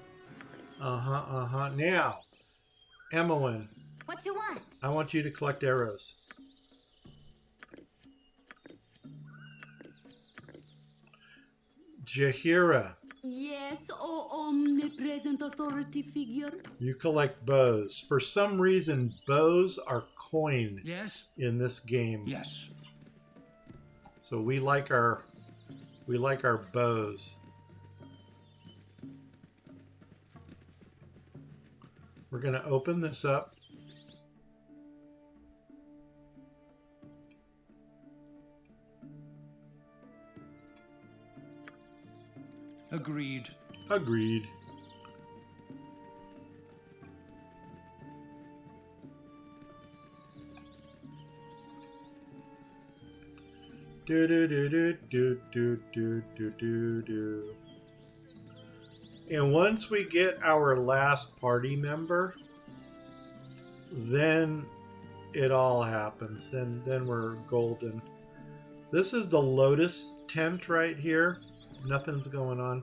Now, Emmeline. What you want? I want you to collect arrows. Jahira. Yes, oh omnipresent authority figure. You collect bows. For some reason, bows are coin in this game. Yes. So we like our bows. We're going to open this up. Agreed. Agreed. Do do do do do do do do do do. And once we get our last party member, then it all happens. Then we're golden. This is the Lotus tent right here. Nothing's going on.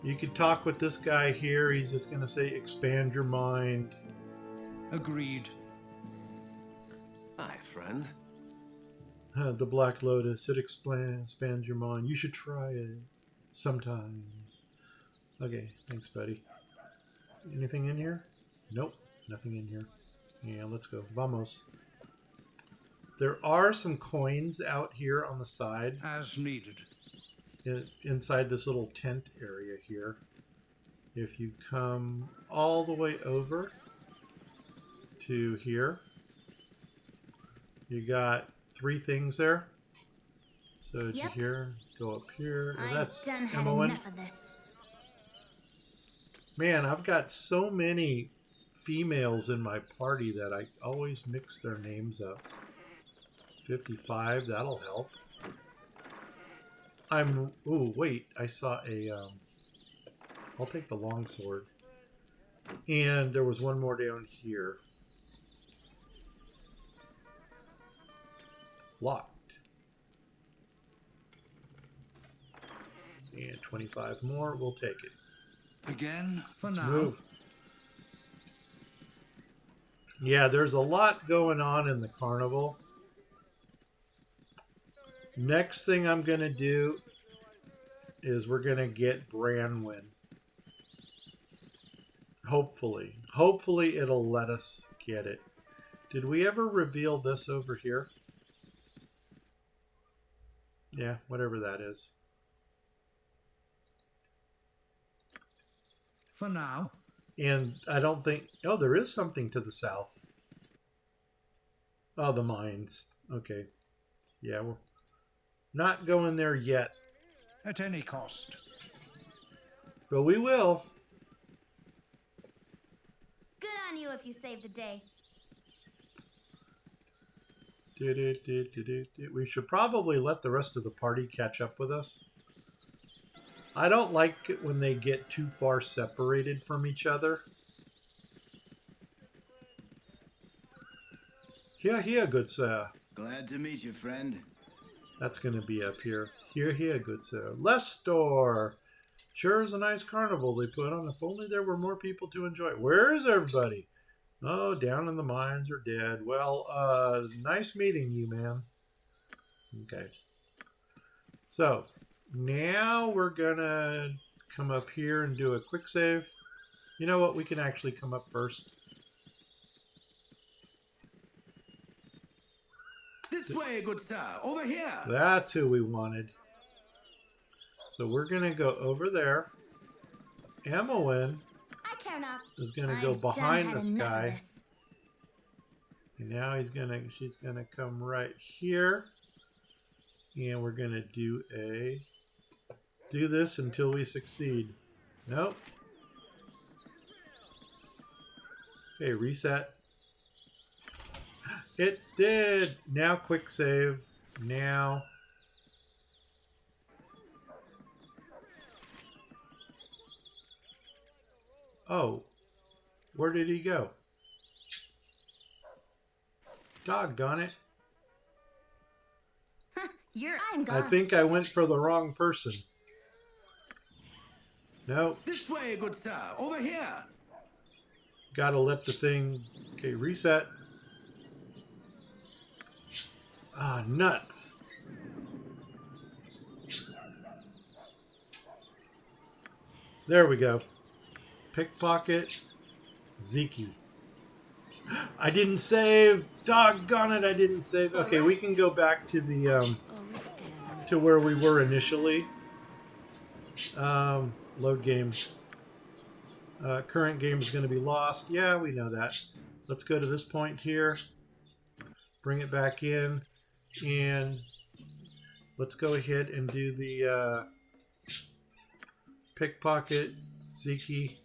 You could talk with this guy here. He's just going to say, expand your mind. Agreed. Hi, friend. The Black Lotus. It expands your mind. You should try it sometimes. Okay, thanks, buddy. Anything in here? Nope, nothing in here. Yeah, let's go. Vamos. There are some coins out here on the side. As needed. Inside this little tent area here. If you come all the way over to here, you got 3 things there. So to here, go up here. And that's Emma. Enough of this. Man, I've got so many females in my party that I always mix their names up. 55, that'll help. Ooh, wait, I saw a, I'll take the longsword. And there was one more down here. Locked. And 25 more, we'll take it. Again, for Let's now. Move. Yeah, there's a lot going on in the carnival. Next thing I'm going to do is we're going to get Branwyn. Hopefully. Hopefully it'll let us get it. Did we ever reveal this over here? Yeah, whatever that is. For now. And I don't think... Oh, there is something to the south. Oh, the mines. Okay. Yeah, we're not going there yet. At any cost. But we will. Good on you if you save the day. We should probably let the rest of the party catch up with us. I don't like it when they get too far separated from each other. Here, good sir. Glad to meet you, friend. That's going to be up here. Here, good sir. Lestor. Sure is a nice carnival they put on. If only there were more people to enjoy it. Where is everybody? Oh, down in the mines or dead. Well, nice meeting you, man. Okay. So, now we're going to come up here and do a quick save. You know what? We can actually come up first. This way, good sir. Over here. That's who we wanted. So we're going to go over there. Emmeline is going to go behind this guy. And now she's going to come right here. And we're going to do this until we succeed. Nope. Okay, reset. It did. Now quick save. Now. Oh. Where did he go? Doggone it. I'm gone. I think I went for the wrong person. No. This way, good sir. Over here. Gotta let the thing... Okay, reset. Ah, nuts. There we go. Pickpocket. Zeke. I didn't save. Doggone it, I didn't save. Okay, we can go back to the to where we were initially. Load game. Current game is going to be lost. Yeah, we know that. Let's go to this point here. Bring it back in. And let's go ahead and do the pickpocket, Zeke.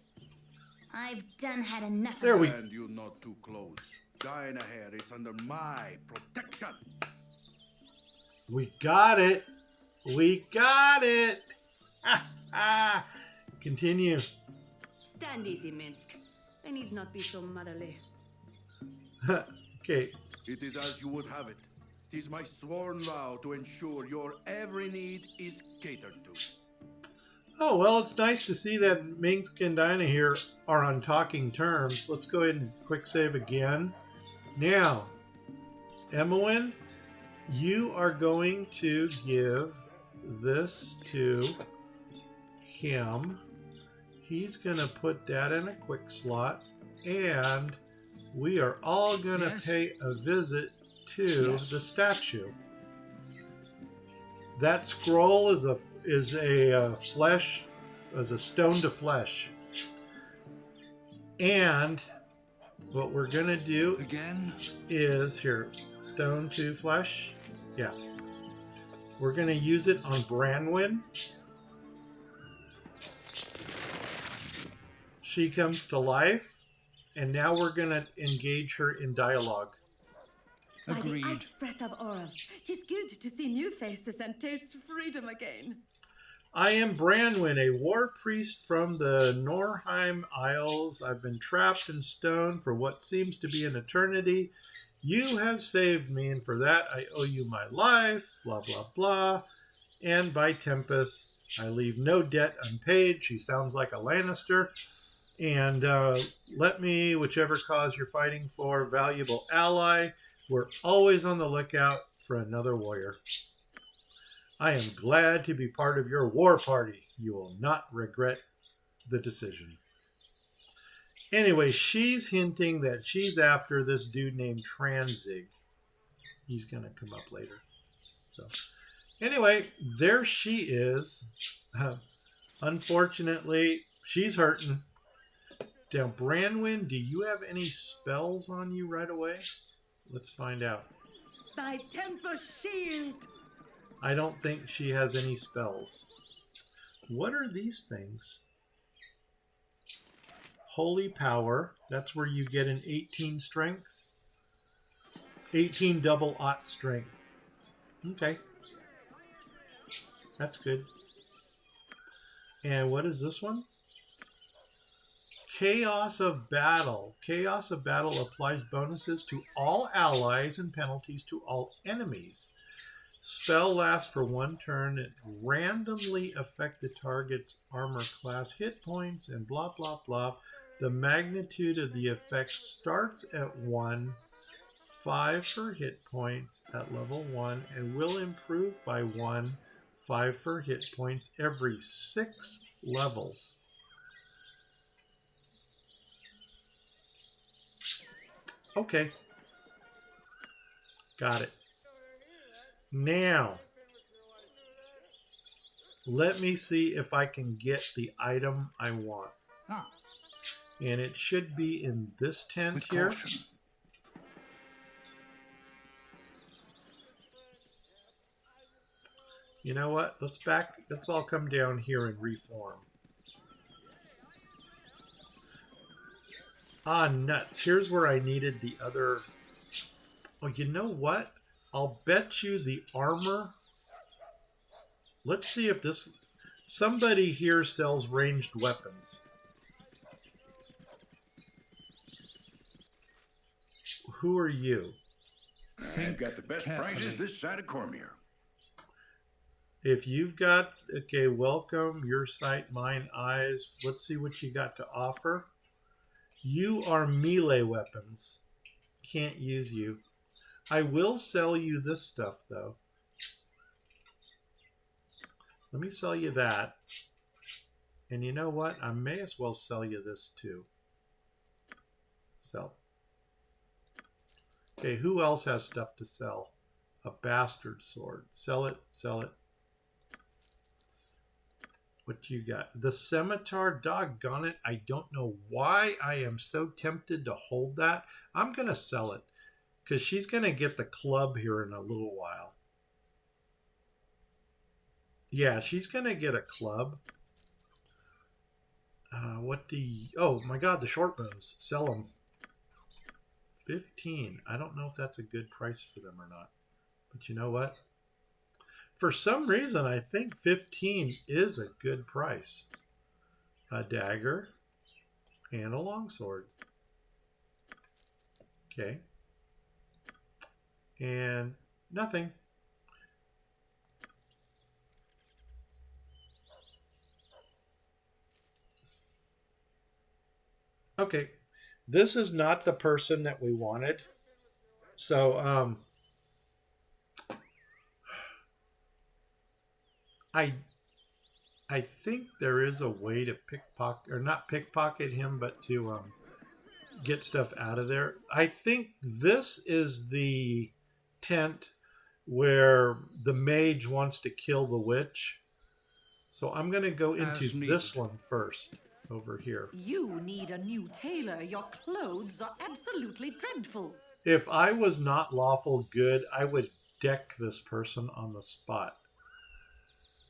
I've done had enough. There we. And you not too close. Dinah here is under my protection. We got it. We got it. Continue. Stand easy, Minsk. I needs not be so motherly. Okay, It is as you would have it. 'Tis my sworn vow to ensure your every need is catered to. Oh, well, it's nice to see that Mink and Dinah here are on talking terms. Let's go ahead and quick save again. Now, Emmeline, you are going to give this to him. He's going to put that in a quick slot. And we are all going to pay a visit to the statue. That scroll is a stone to flesh. And what we're going to do is here, stone to flesh. Yeah. We're going to use it on Branwyn. She comes to life. And now we're going to engage her in dialogue. By the ice breath of Aura, 'tis good to see new faces and taste freedom again. I am Branwyn, a war priest from the Norheim Isles. I've been trapped in stone for what seems to be an eternity. You have saved me, and for that I owe you my life, blah, blah, blah. And by Tempest, I leave no debt unpaid. She sounds like a Lannister. And let me, whichever cause you're fighting for, valuable ally. We're always on the lookout for another warrior. I am glad to be part of your war party. You will not regret the decision. Anyway, she's hinting that she's after this dude named Tranzig. He's going to come up later. So, anyway, there she is. Unfortunately, she's hurting. Now, Branwyn, do you have any spells on you right away? Let's find out. Thy temper shield. I don't think she has any spells. What are these things? Holy Power. That's where you get an 18 strength. 18 double aught strength. Okay. That's good. And what is this one? Chaos of Battle. Chaos of Battle applies bonuses to all allies and penalties to all enemies. Spell lasts for one turn. It randomly affects the target's armor class, hit points, and blah, blah, blah. The magnitude of the effect starts at 1, 5 for hit points at level 1, and will improve by 1, 5 for hit points every 6 levels. Okay. Got it. Now, let me see if I can get the item I want. And it should be in this tent here. You know what? Let's all come down here and reform. Ah, nuts. Here's where I needed the other... Oh, you know what? I'll bet you the armor... Let's see if this... Somebody here sells ranged weapons. Who are you? I've got the best prices this side of Cormier. If you've got... Okay, welcome. Your sight, mine, eyes. Let's see what you got to offer. You are melee weapons. Can't use you. I will sell you this stuff, though. Let me sell you that. And you know what? I may as well sell you this, too. Sell. Okay, who else has stuff to sell? A bastard sword. Sell it, sell it. What you got? The scimitar, doggone it. I don't know why I am so tempted to hold that. I'm going to sell it because she's going to get the club here in a little while. Yeah, she's going to get a club. Oh my God, the short bows. Sell them. 15. I don't know if that's a good price for them or not. But you know what? For some reason, I think 15 is a good price. A dagger and a longsword. Okay. And nothing. Okay. This is not the person that we wanted. So, I think there is a way to pickpocket, or not pickpocket him, but to get stuff out of there. I think this is the tent where the mage wants to kill the witch. So I'm going to go into this one first, over here. You need a new tailor. Your clothes are absolutely dreadful. If I was not lawful good, I would deck this person on the spot.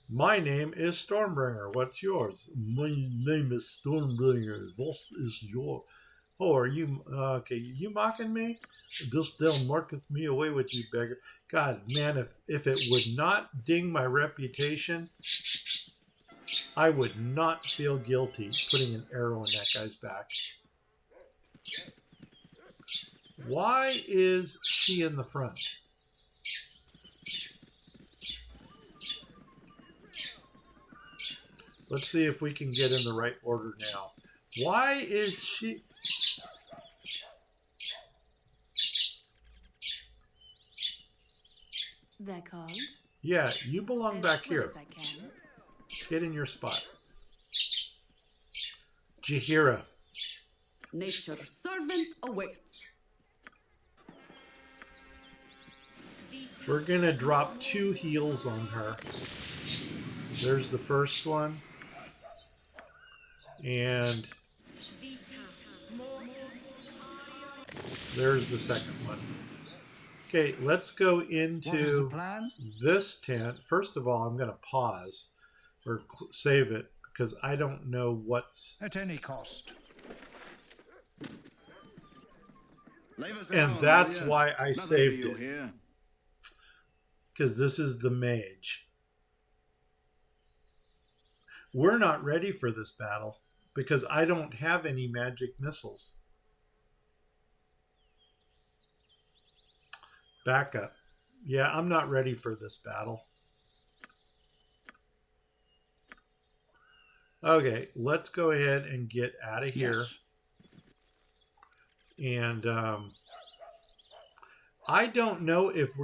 My name is Stormbringer. What's yours? My name is Stormbringer. What is yours? Oh, are you... okay, you mocking me? This they'll marketh me away with you, beggar. God, man, if it would not ding my reputation, I would not feel guilty putting an arrow in that guy's back. Why is she in the front? Let's see if we can get in the right order now. Why is she... They're called? Yeah, you belong back here. As I can. Get in your spot. Jahira. Nature's servant awaits. We're going to drop 2 heals on her. There's the first one. And there's the second one. Okay, let's go into this tent. First of all, I'm going to pause or save it because I don't know what's... At any cost. And that's why I saved it. Because this is the mage. We're not ready for this battle because I don't have any magic missiles. Back up. Yeah, I'm not ready for this battle. Okay, let's go ahead and get out of here. Yes. And I don't know if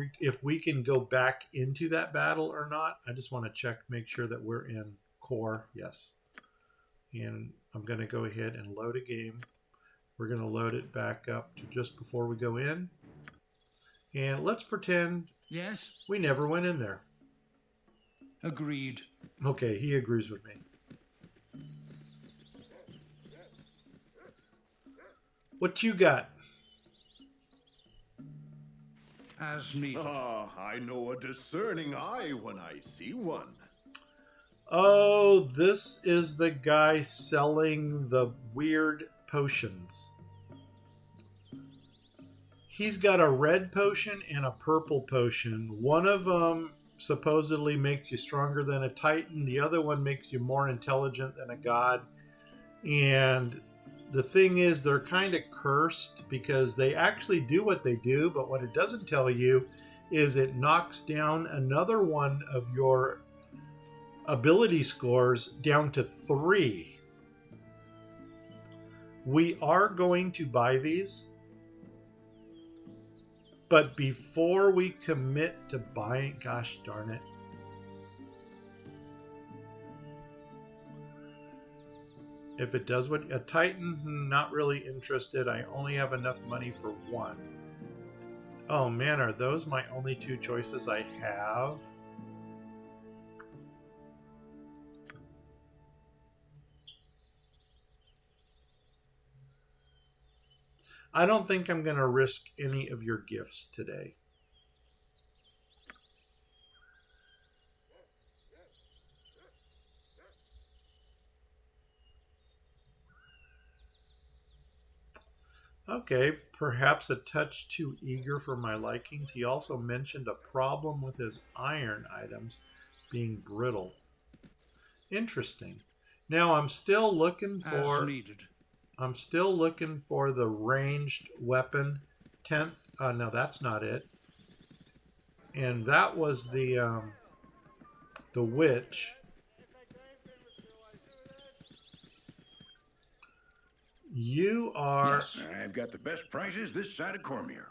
we can go back into that battle or not. I just want to check, make sure that we're in core. Yes. And I'm going to go ahead and load a game. We're going to load it back up to just before we go in. And let's pretend we never went in there. Agreed. Okay, he agrees with me. What you got? As needed. I know a discerning eye when I see one. Oh, this is the guy selling the weird potions. He's got a red potion and a purple potion. One of them supposedly makes you stronger than a titan. The other one makes you more intelligent than a god. And the thing is, they're kind of cursed because they actually do what they do, but what it doesn't tell you is it knocks down another one of your ability scores down to 3. We are going to buy these, but before we commit to buying, gosh darn it. If it does what a Titan, not really interested. I only have enough money for 1. Oh man, are those my only 2 choices I have? I don't think I'm going to risk any of your gifts today. Okay, perhaps a touch too eager for my likings. He also mentioned a problem with his iron items being brittle. Interesting. Now I'm still looking for... I'm still looking for the ranged weapon tent. No, that's not it. And that was the witch. You are... Yes, I've got the best prices this side of Cormier.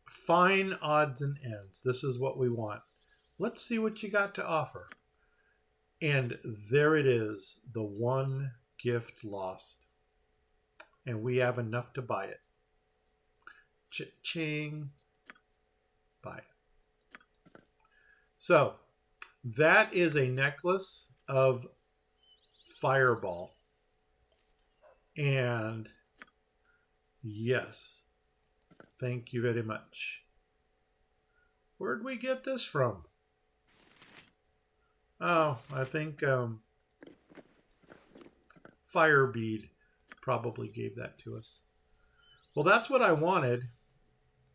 Fine odds and ends. This is what we want. Let's see what you got to offer. And there it is, the one gift lost. And we have enough to buy it. Cha-ching. Buy it. So, that is a necklace of Fireball. And yes, thank you very much. Where'd we get this from? Oh, I think Firebead probably gave that to us. Well, that's what I wanted.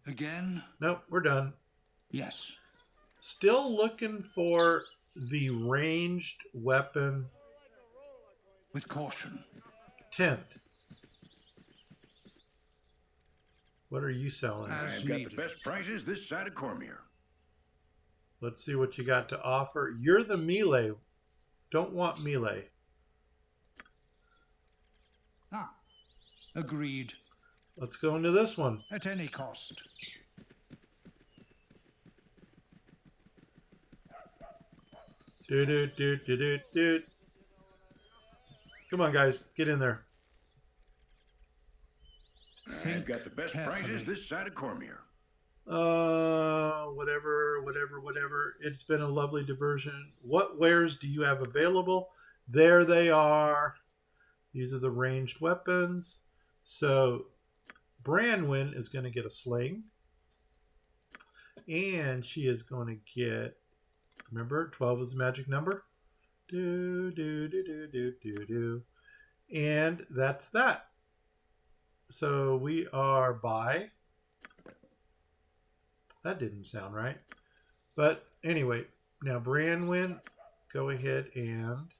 Again? Nope, we're done. Yes. Still looking for the ranged weapon. With caution. Tent. What are you selling? I've got the best prices this side of Cormier. Let's see what you got to offer. You're the melee. Don't want melee. Ah, agreed. Let's go into this one. At any cost. Do. Come on, guys. Get in there. I've got the best prices this side of Cormier. Whatever. It's been a lovely diversion. What wares do you have available? There they are. These are the ranged weapons. So Branwyn is going to get a sling. And she is going to get, remember, 12 is the magic number. Do. And that's that. So we are by. That didn't sound right. But anyway, now Branwyn, go ahead and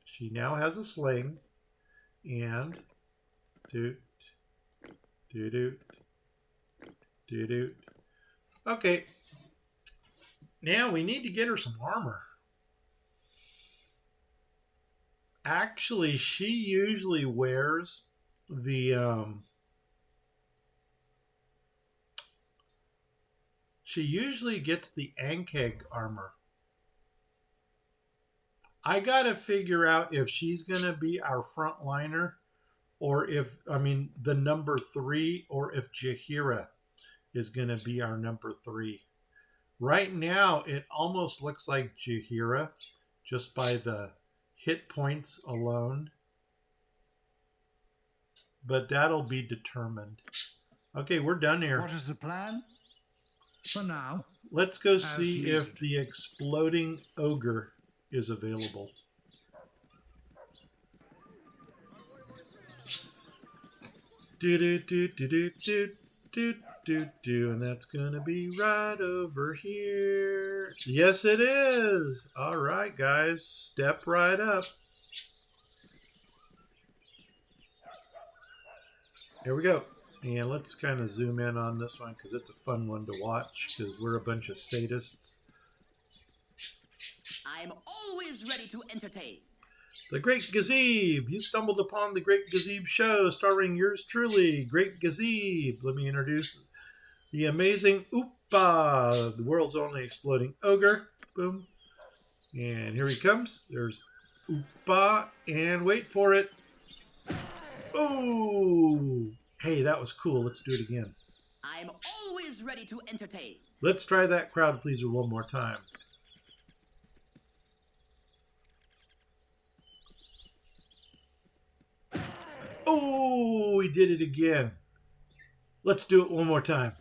she now has a sling. And do. Okay. Now we need to get her some armor. Actually, she usually wears the she usually gets the Ankeg armor. I gotta figure out if she's gonna be our frontliner, or if the number 3, or if Jaheira is gonna be our number 3. Right now, it almost looks like Jaheira, just by the hit points alone. But that'll be determined. Okay, we're done here. What is the plan? For now. Let's go see if the exploding ogre is available. And that's gonna be right over here. Yes, it is. All right, guys, step right up. Here we go. And let's kind of zoom in on this one because it's a fun one to watch because we're a bunch of sadists. I'm always ready to entertain. The Great Gazebe. You stumbled upon the Great Gazebe show starring yours truly, Great Gazebe. Let me introduce the amazing Oopa, the world's only exploding ogre. Boom. And here he comes. There's Oopa. And wait for it. Oh! Hey, that was cool. Let's do it again. I'm always ready to entertain. Let's try that crowd pleaser one more time. Oh, we did it again. Let's do it one more time.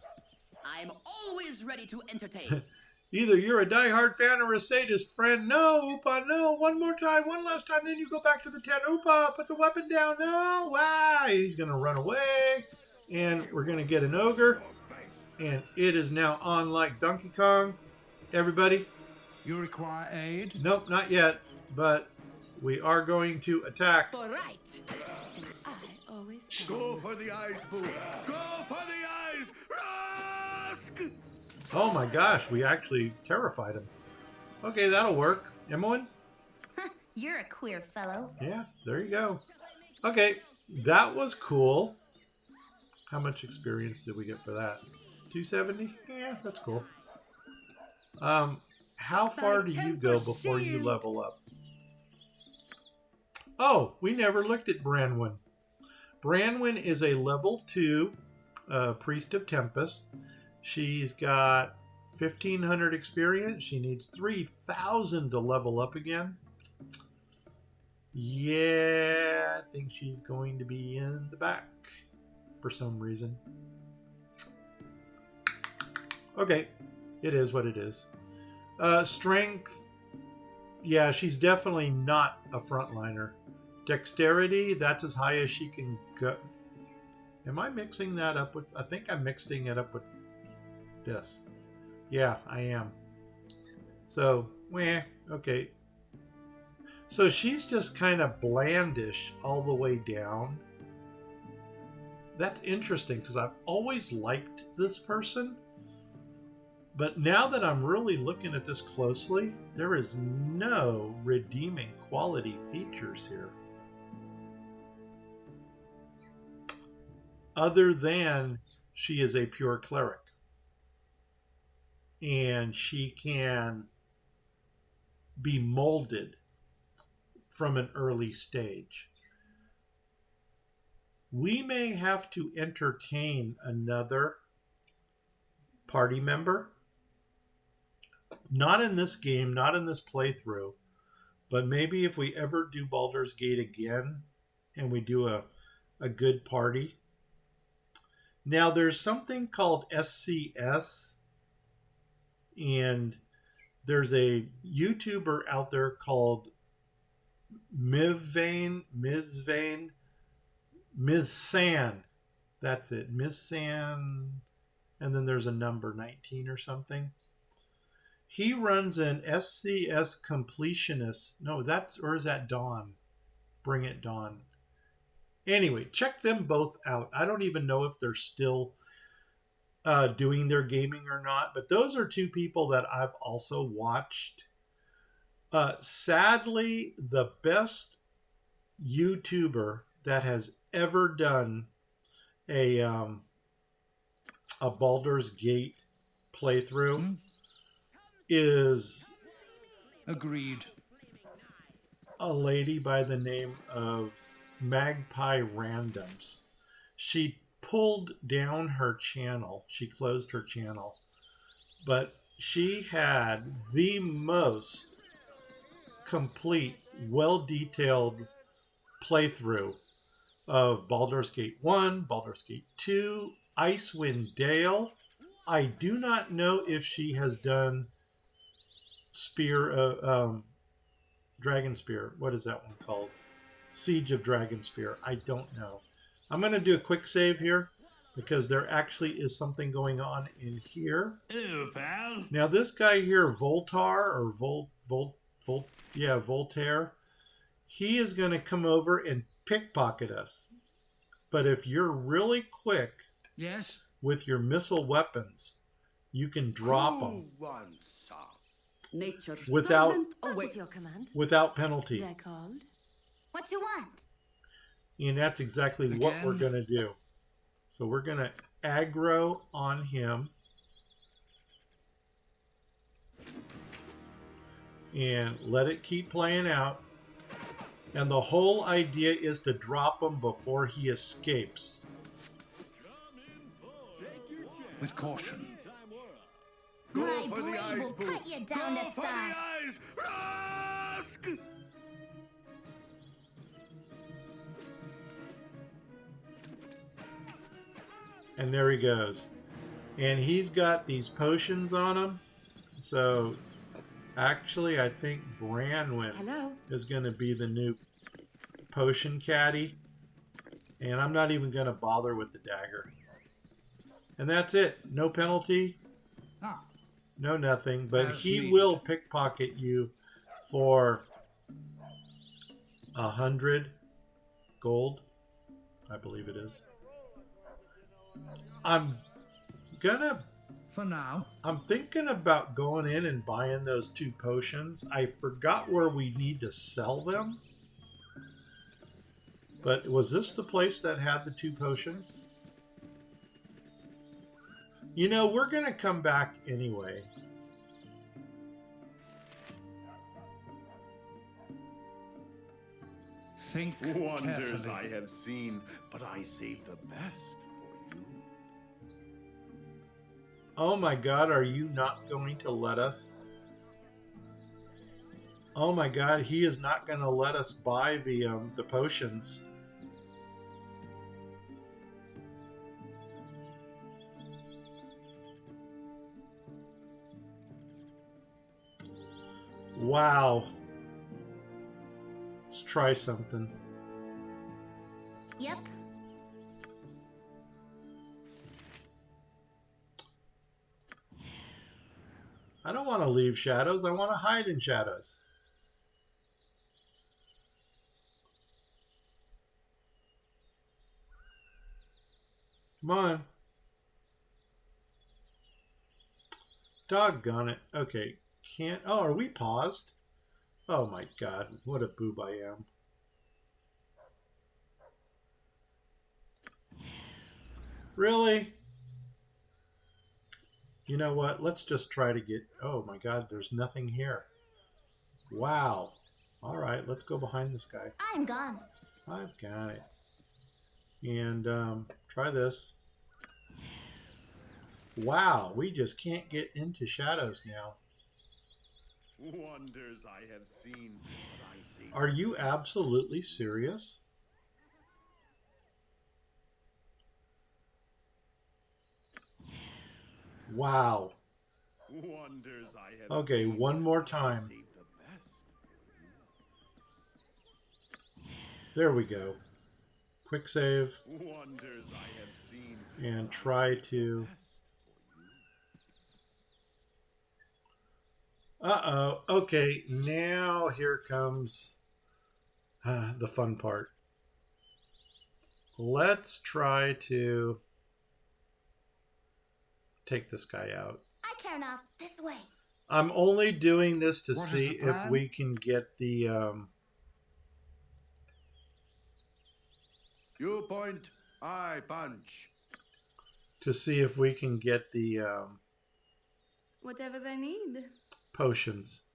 I'm always ready to entertain. Either you're a diehard fan or a sadist friend. No, Oopa, no. One more time, one last time, then you go back to the tent. Oopa, put the weapon down. No, why? He's going to run away. And we're going to get an ogre. And it is now on like Donkey Kong. Everybody. You require aid? Nope, not yet. But we are going to attack. All right. Go for the eyes, Boo. Go for the eyes. Oh my gosh, we actually terrified him. Okay, that'll work. Imoen? You're a queer fellow. Yeah, there you go. Okay, that was cool. How much experience did we get for that? 270? Yeah, that's cool. How far do you go before you level up? Oh, we never looked at Branwen. Branwen is a level 2 Priest of Tempest. She's got 1,500 experience. She needs 3,000 to level up again. Yeah, I think she's going to be in the back for some reason. Okay, it is what it is. Strength. Yeah, she's definitely not a frontliner. Dexterity, that's as high as she can go. Am I mixing that up with... I think I'm mixing it up with this. Yeah, I am. So, okay. So she's just kind of blandish all the way down. That's interesting because I've always liked this person. But now that I'm really looking at this closely, there is no redeeming quality features here. Other than she is a pure cleric. And she can be molded from an early stage. We may have to entertain another party member. Not in this game, not in this playthrough, but maybe if we ever do Baldur's Gate again and we do a good party. Now there's something called SCS, and there's a YouTuber out there called Ms. San. That's it, Ms. San. And then there's a number 19 or something. He runs an SCS completionist. No, or is that Dawn? Bring It Dawn. Anyway, check them both out. I don't even know if they're still doing their gaming or not, but those are two people that I've also watched. Sadly, the best YouTuber that has ever done a Baldur's Gate playthrough is agreed. A lady by the name of Magpie Randoms. She pulled down her channel. She closed her channel. But she had the most complete, well-detailed playthrough of Baldur's Gate 1, Baldur's Gate 2, Icewind Dale. I do not know if she has done Dragon Spear. What is that one called? Siege of Dragon Spear. I don't know. I'm going to do a quick save here because there actually is something going on in here. Hello, pal. Now this guy here, Voltaire, Voltaire, he is going to come over and pickpocket us. But if you're really quick, yes, with your missile weapons, you can drop them without penalty. What you want? And that's exactly what we're going to do. So we're going to aggro on him. And let it keep playing out. And the whole idea is to drop him before he escapes. With caution. My blade will cut you down to size. And there he goes. And he's got these potions on him. So, actually, I think Branwen is going to be the new potion caddy. And I'm not even going to bother with the dagger. And that's it. No penalty. No nothing. But he will pickpocket you for 100 gold. I believe it is. I'm gonna For now. I'm thinking about going in and buying those 2 potions. I forgot where we need to sell them. But was this the place that had the 2 potions? You know, we're going to come back anyway. Think Wonders carefully. I have seen, but I save the best for you. Oh my God, are you not going to let us? Oh my God, he is not going to let us buy the potions. Wow. Let's try something. Yep. I don't want to leave shadows. I want to hide in shadows. Come on. Doggone it. Okay. Can't. Oh, are we paused? Oh my God. What a boob I am. Really? You know what? Let's just try to get... Oh my God, there's nothing here. Wow. All right, let's go behind this guy. I'm gone. I've got it. And try this. Wow, we just can't get into shadows now. Wonders I have seen, but I see. Are you absolutely serious? Wow. Wonders I have Okay, seen, one more time. save the best. There we go. Quick save. Wonders I have seen. And try to... Uh-oh. Okay, now here comes the fun part. Let's try to take this guy out. I care not. This way. I'm only doing this to What is see the if plan? we can get the... You point, I punch. to see if we can get the Whatever they need. potions.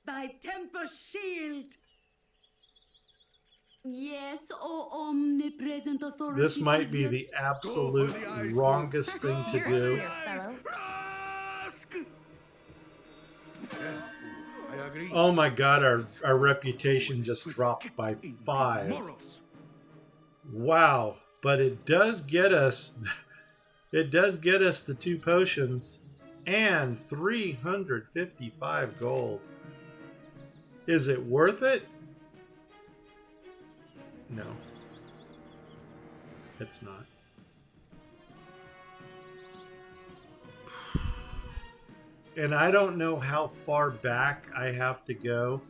By temper shield. Yes, oh omnipresent authority. This might be the absolute wrongest thing to do. Here, fellow. Yes, I agree. Oh my God, our reputation just dropped by 5. Morals. Wow, but it does get us the 2 potions and 355 gold. Is it worth it? No. It's not. And I don't know how far back I have to go.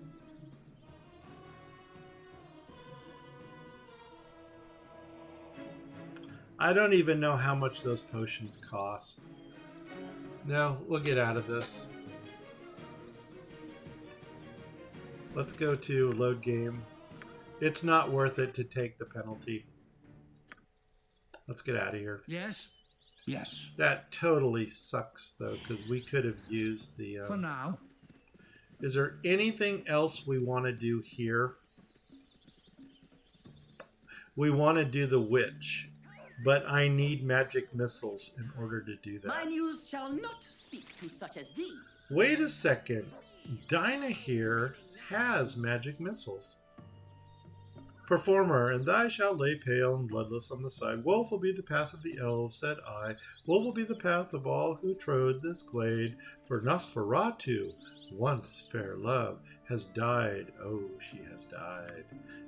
I don't even know how much those potions cost. No, we'll get out of this. Let's go to load game. It's not worth it to take the penalty. Let's get out of here. Yes? Yes. That totally sucks, though, because we could have used the... For now. Is there anything else we want to do here? We want to do the witch, but I need magic missiles in order to do My that. news shall not speak to such as thee. Wait a second. Dinah here has magic missiles. Performer, and I shall lay pale and bloodless on the side. Wolf will be the path of the elves, said I. Wolf will be the path of all who trode this glade. For Nosferatu, once fair love, has died. Oh, she has died.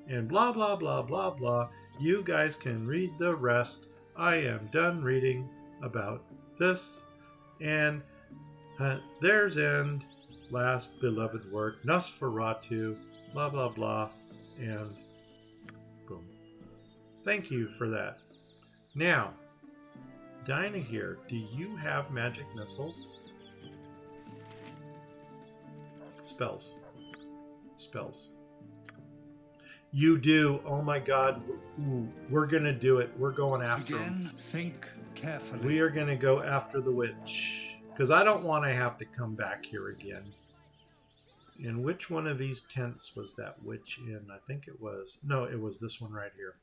And blah, blah, blah, blah, blah. You guys can read the rest. I am done reading about this. And there's end. Last beloved work. Nosferatu, blah, blah, blah. And... boom. Thank you for that. Now, Dinah here, do you have magic missiles? Spells. Spells. You do. Oh my god. Ooh, we're going to do it. We're going after him. Think carefully. We are going to go after the witch. Because I don't want to have to come back here again. And which one of these tents was that witch in? I think it was. No, it was this one right here.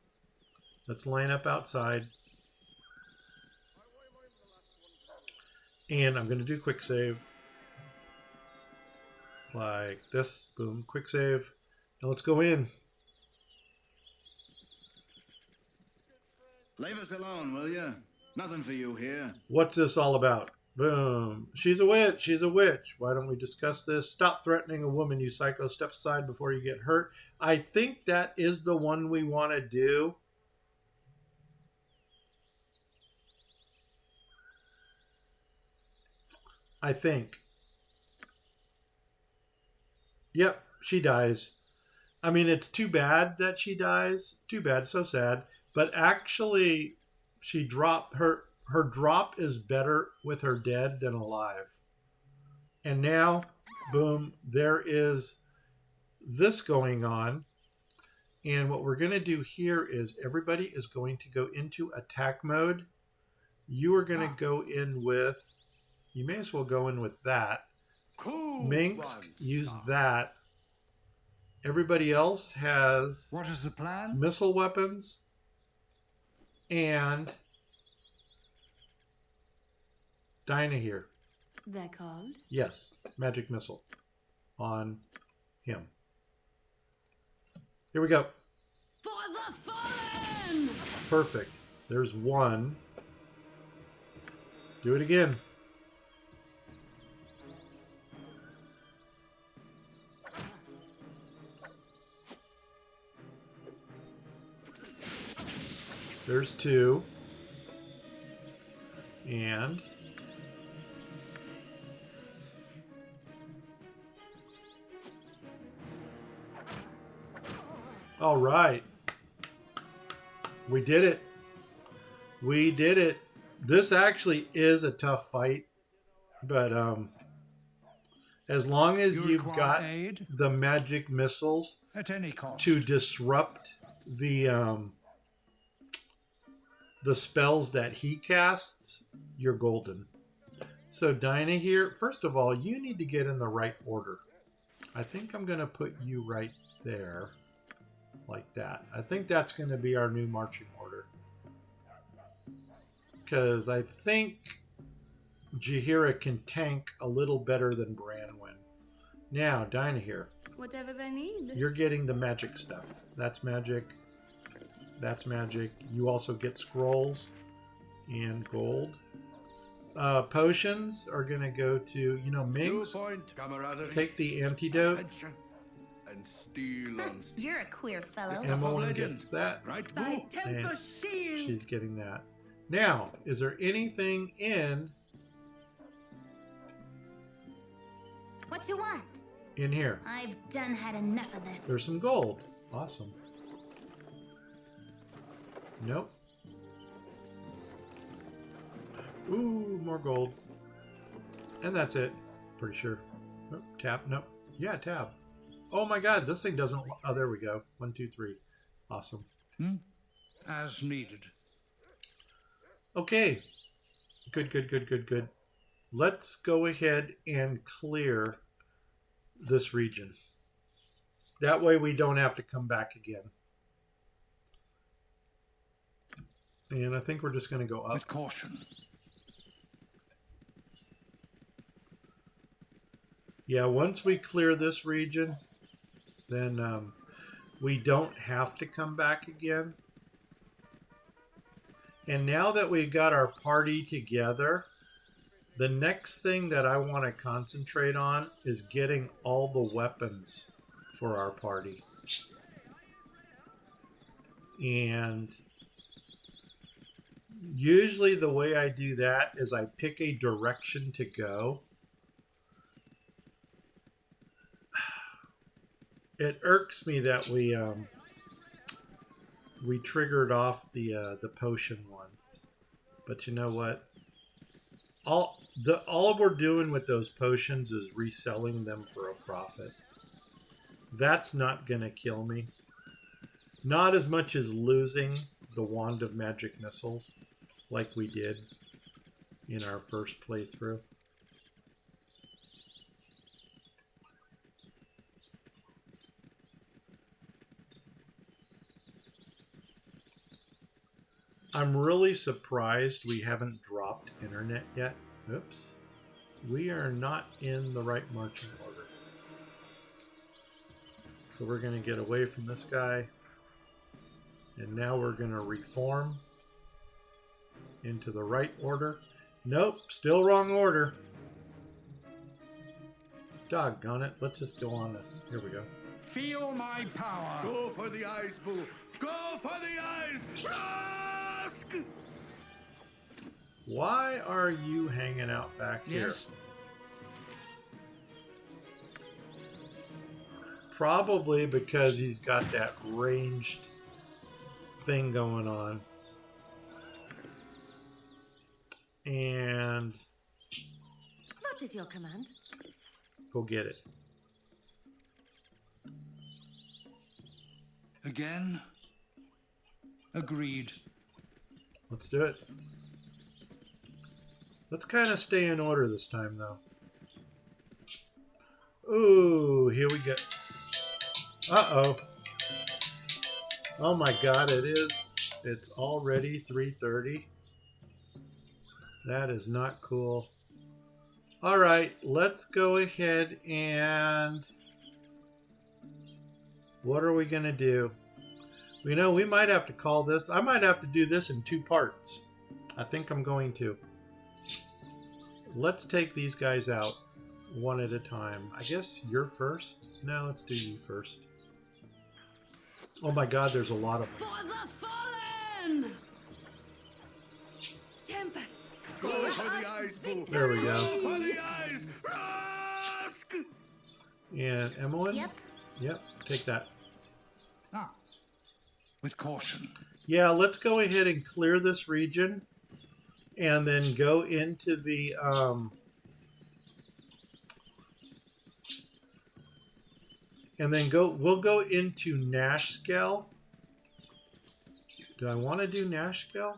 Let's line up outside. And I'm going to do quick save. Like this. Boom. Quick save. And let's go in. Leave us alone, will you? Nothing for you here. What's this all about? Boom. She's a witch. She's a witch. Why don't we discuss this? Stop threatening a woman, you psycho. Step aside before you get hurt. I think that is the one we want to do. I think. Yep, she dies. I mean, it's too bad that she dies. Too bad, so sad. But actually, she dropped her drop is better with her dead than alive. And now, boom, there is this going on. And what we're going to do here is everybody is going to go into attack mode. You are going to go in with, you may as well go in with that. Cool. Minx, use that. Everybody else has, what is the plan? Missile weapons. And Dinah here. They're called? Yes, magic missile on him. Here we go. For the fallen! Perfect. There's one. Do it again. There's two. And all right. We did it. We did it. This actually is a tough fight, but as long as you've got the magic missiles at any cost to disrupt the spells that he casts, you're golden. So Dinah here, first of all, you need to get in the right order. I think I'm going to put you right there, like that. I think that's going to be our new marching order. Because I think Jaheira can tank a little better than Branwen. Now, Dinah here. Whatever they need. You're getting the magic stuff. That's magic. That's magic. You also get scrolls and gold. Potions are going to go to, Minx. Take the antidote. And steal on steel. You're a queer fellow. Emmeline gets that. Right, and she's getting that. Now, is there anything in... What you want? In here. I've done had enough of this. There's some gold. Awesome. Nope. Ooh, more gold. And that's it. Pretty sure. Oh, tab. Nope. Yeah, tab. Oh my god, this thing doesn't... Oh, there we go. 1, 2, 3. Awesome. As needed. Okay. Good. Let's go ahead and clear this region. That way we don't have to come back again. And I think we're just going to go up. With caution. Yeah, once we clear this region, then we don't have to come back again. And now that we've got our party together, the next thing that I want to concentrate on is getting all the weapons for our party. And usually the way I do that is I pick a direction to go. It irks me that we triggered off the potion one, But you know what? All we're doing with those potions is reselling them for a profit. That's not going to kill me. Not as much as losing the Wand of Magic Missiles like we did in our first playthrough. I'm really surprised we haven't dropped internet yet. Oops. We are not in the right marching order. So we're going to get away from this guy. And now we're going to reform into the right order. Nope, still wrong order. Doggone it. Let's just go on this. Here we go. Feel my power. Go for the eyes, Boo. Go for the eyes. Ask! Why are you hanging out back here? Yes. Probably because he's got that ranged thing going on. And What is your command? go get it. Again? Agreed. Let's do it. Let's kind of stay in order this time, though. Ooh, here we go. Uh-oh. Oh my god, it is. It's already 3:30. That is not cool. Alright, let's go ahead and... What are we going to do? You know, we might have to call this... I might have to do this in 2 parts. I think I'm going to. Let's take these guys out one at a time. I guess you're first? No, let's do you first. Oh my god, there's a lot of them. For the fallen! Tempest! Go for the eyes, Boo. There we go. Go for the eyes. Ask! And Emmeline? Yep. Yep, take that. Ah, with caution. Yeah, let's go ahead and clear this region. And then go into the... and then we'll go into Nashkel. Do I want to do Nashkel?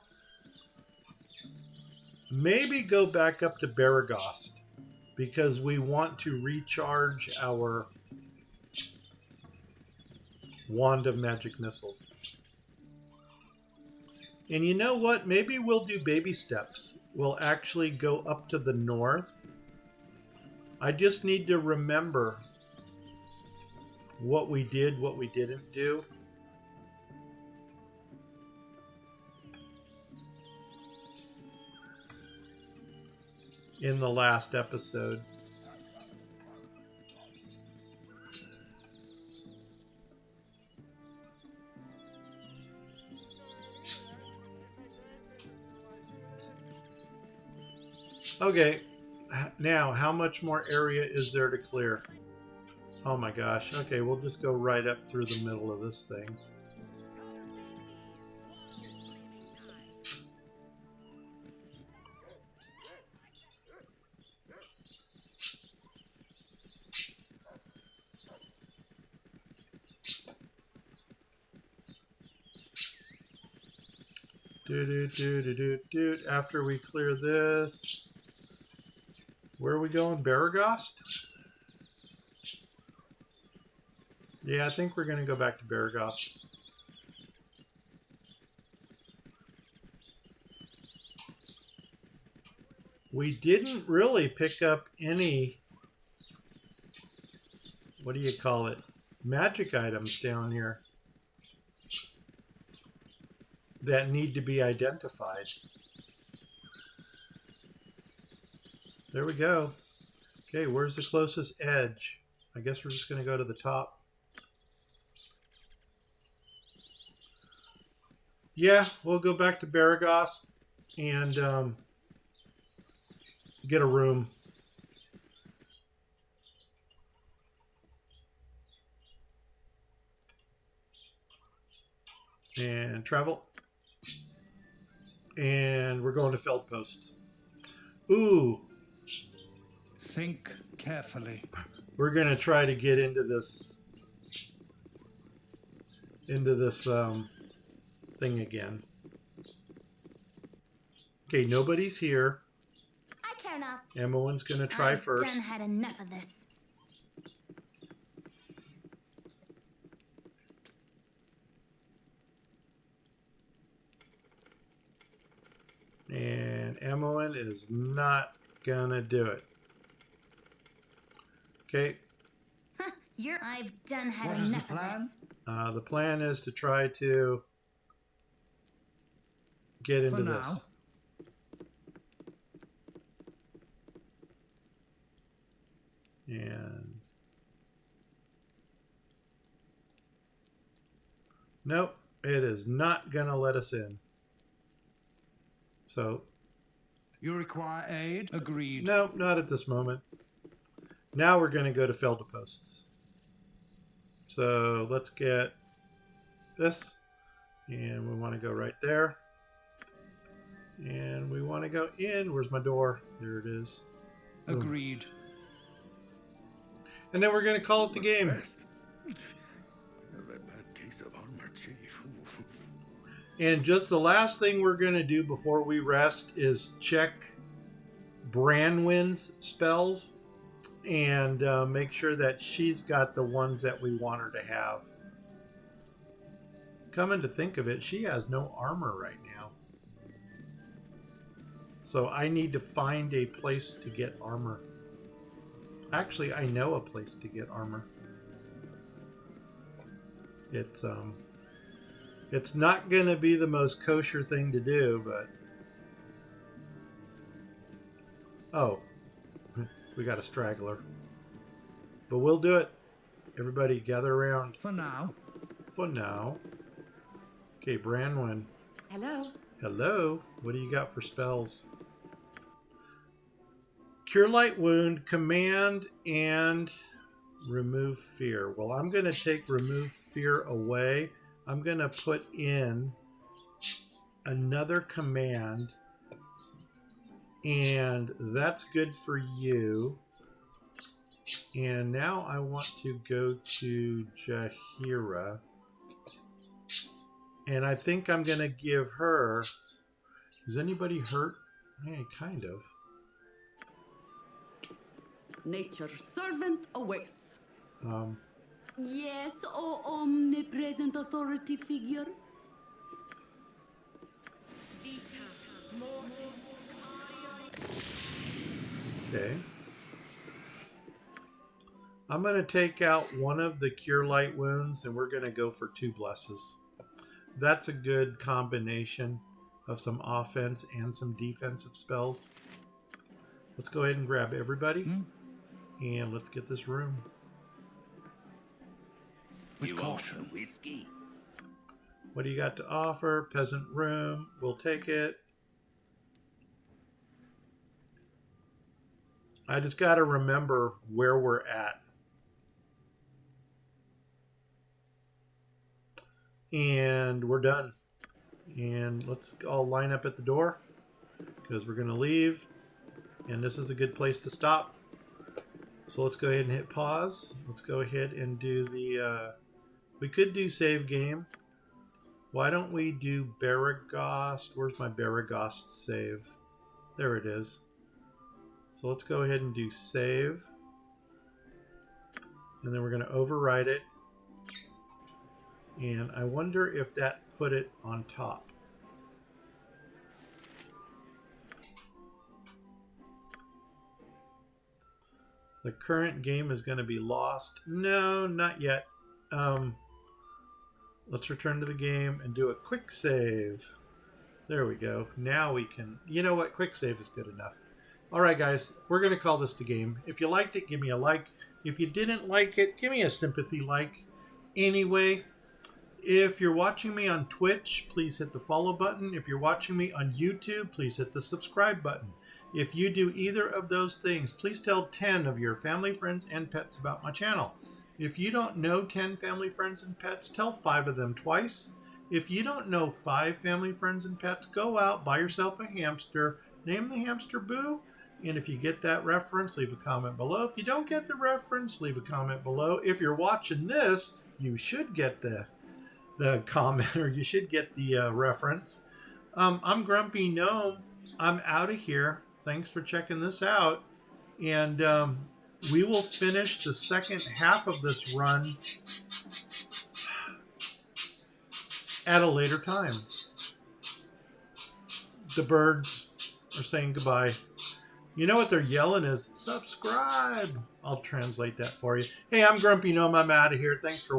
Maybe go back up to Baragost, because we want to recharge our Wand of Magic Missiles. And you know what? Maybe we'll do baby steps. We'll actually go up to the north. I just need to remember what we did, what we didn't do. In the last episode. Okay, now how much more area is there to clear? Oh my gosh. Okay, we'll just go right up through the middle of this thing. After we clear this, where are we going? Baragost? Yeah, I think we're going to go back to Baragost. We didn't really pick up any, what do you call it, magic items down here that need to be identified. There we go. Okay, where's the closest edge? I guess we're just going to go to the top. Yeah, we'll go back to Baragost and get a room. And travel. And we're going to Feldpost. Ooh. Think carefully. We're going to try to get into this thing again. Okay, nobody's here. I care not. Emmeline's going to try first. I've done had enough of this. And Emmeline is not going to do it. Okay. I've done had enough of this. The plan is to try to get into this. And nope, it is not going to let us in. So you require aid? Agreed. No, not at this moment. Now we're going to go to Feldposts. So let's get this. And we want to go right there. And we want to go in. Where's my door? There it is. Agreed. And then we're going to call it the game. And just the last thing we're going to do before we rest is check Branwen's spells and make sure that she's got the ones that we want her to have. Coming to think of it, she has no armor right now. So I need to find a place to get armor. Actually, I know a place to get armor. It's not going to be the most kosher thing to do, but... Oh. We got a straggler. But we'll do it. Everybody gather around. For now. For now. Okay, Branwen. Hello. Hello. What do you got for spells? Cure Light Wound, Command, and Remove Fear. Well, I'm going to take Remove Fear away. I'm going to put in another command, and that's good for you. And now I want to go to Jaheira, and I think I'm going to give her... Is anybody hurt? Hey, kind of. Nature's servant awaits. Yes, oh omnipresent authority figure. Okay. I'm going to take out one of the Cure Light Wounds, and we're going to go for 2 blesses. That's a good combination of some offense and some defensive spells. Let's go ahead and grab everybody, and let's get this room. With caution. Whiskey. What do you got to offer? Peasant room. We'll take it. I just got to remember where we're at. And we're done. And let's all line up at the door because we're going to leave. And this is a good place to stop. So let's go ahead and hit pause. Let's go ahead and do the... we could do save game. Why don't we do Baragost? Where's my Baragost save? There it is. So let's go ahead and do save. And then we're going to overwrite it. And I wonder if that put it on top. The current game is going to be lost. No, not yet. Let's return to the game and do a quick save. There we go. Now we can... You know what? Quick save is good enough. All right, guys. We're going to call this the game. If you liked it, give me a like. If you didn't like it, give me a sympathy like. Anyway, if you're watching me on Twitch, please hit the follow button. If you're watching me on YouTube, please hit the subscribe button. If you do either of those things, please tell 10 of your family, friends, and pets about my channel. If you don't know 10 family, friends, and pets, tell 5 of them twice. If you don't know 5 family, friends, and pets, go out, buy yourself a hamster, name the hamster Boo, and if you get that reference, leave a comment below. If you don't get the reference, leave a comment below. If you're watching this, you should get the comment, or you should get the reference. I'm Grumpy Gnome. I'm out of here. Thanks for checking this out. And we will finish the second half of this run at a later time. The birds are saying goodbye. You know what they're yelling is, subscribe. I'll translate that for you. Hey, I'm Grumpy Gnome. I'm out of here. Thanks for watching.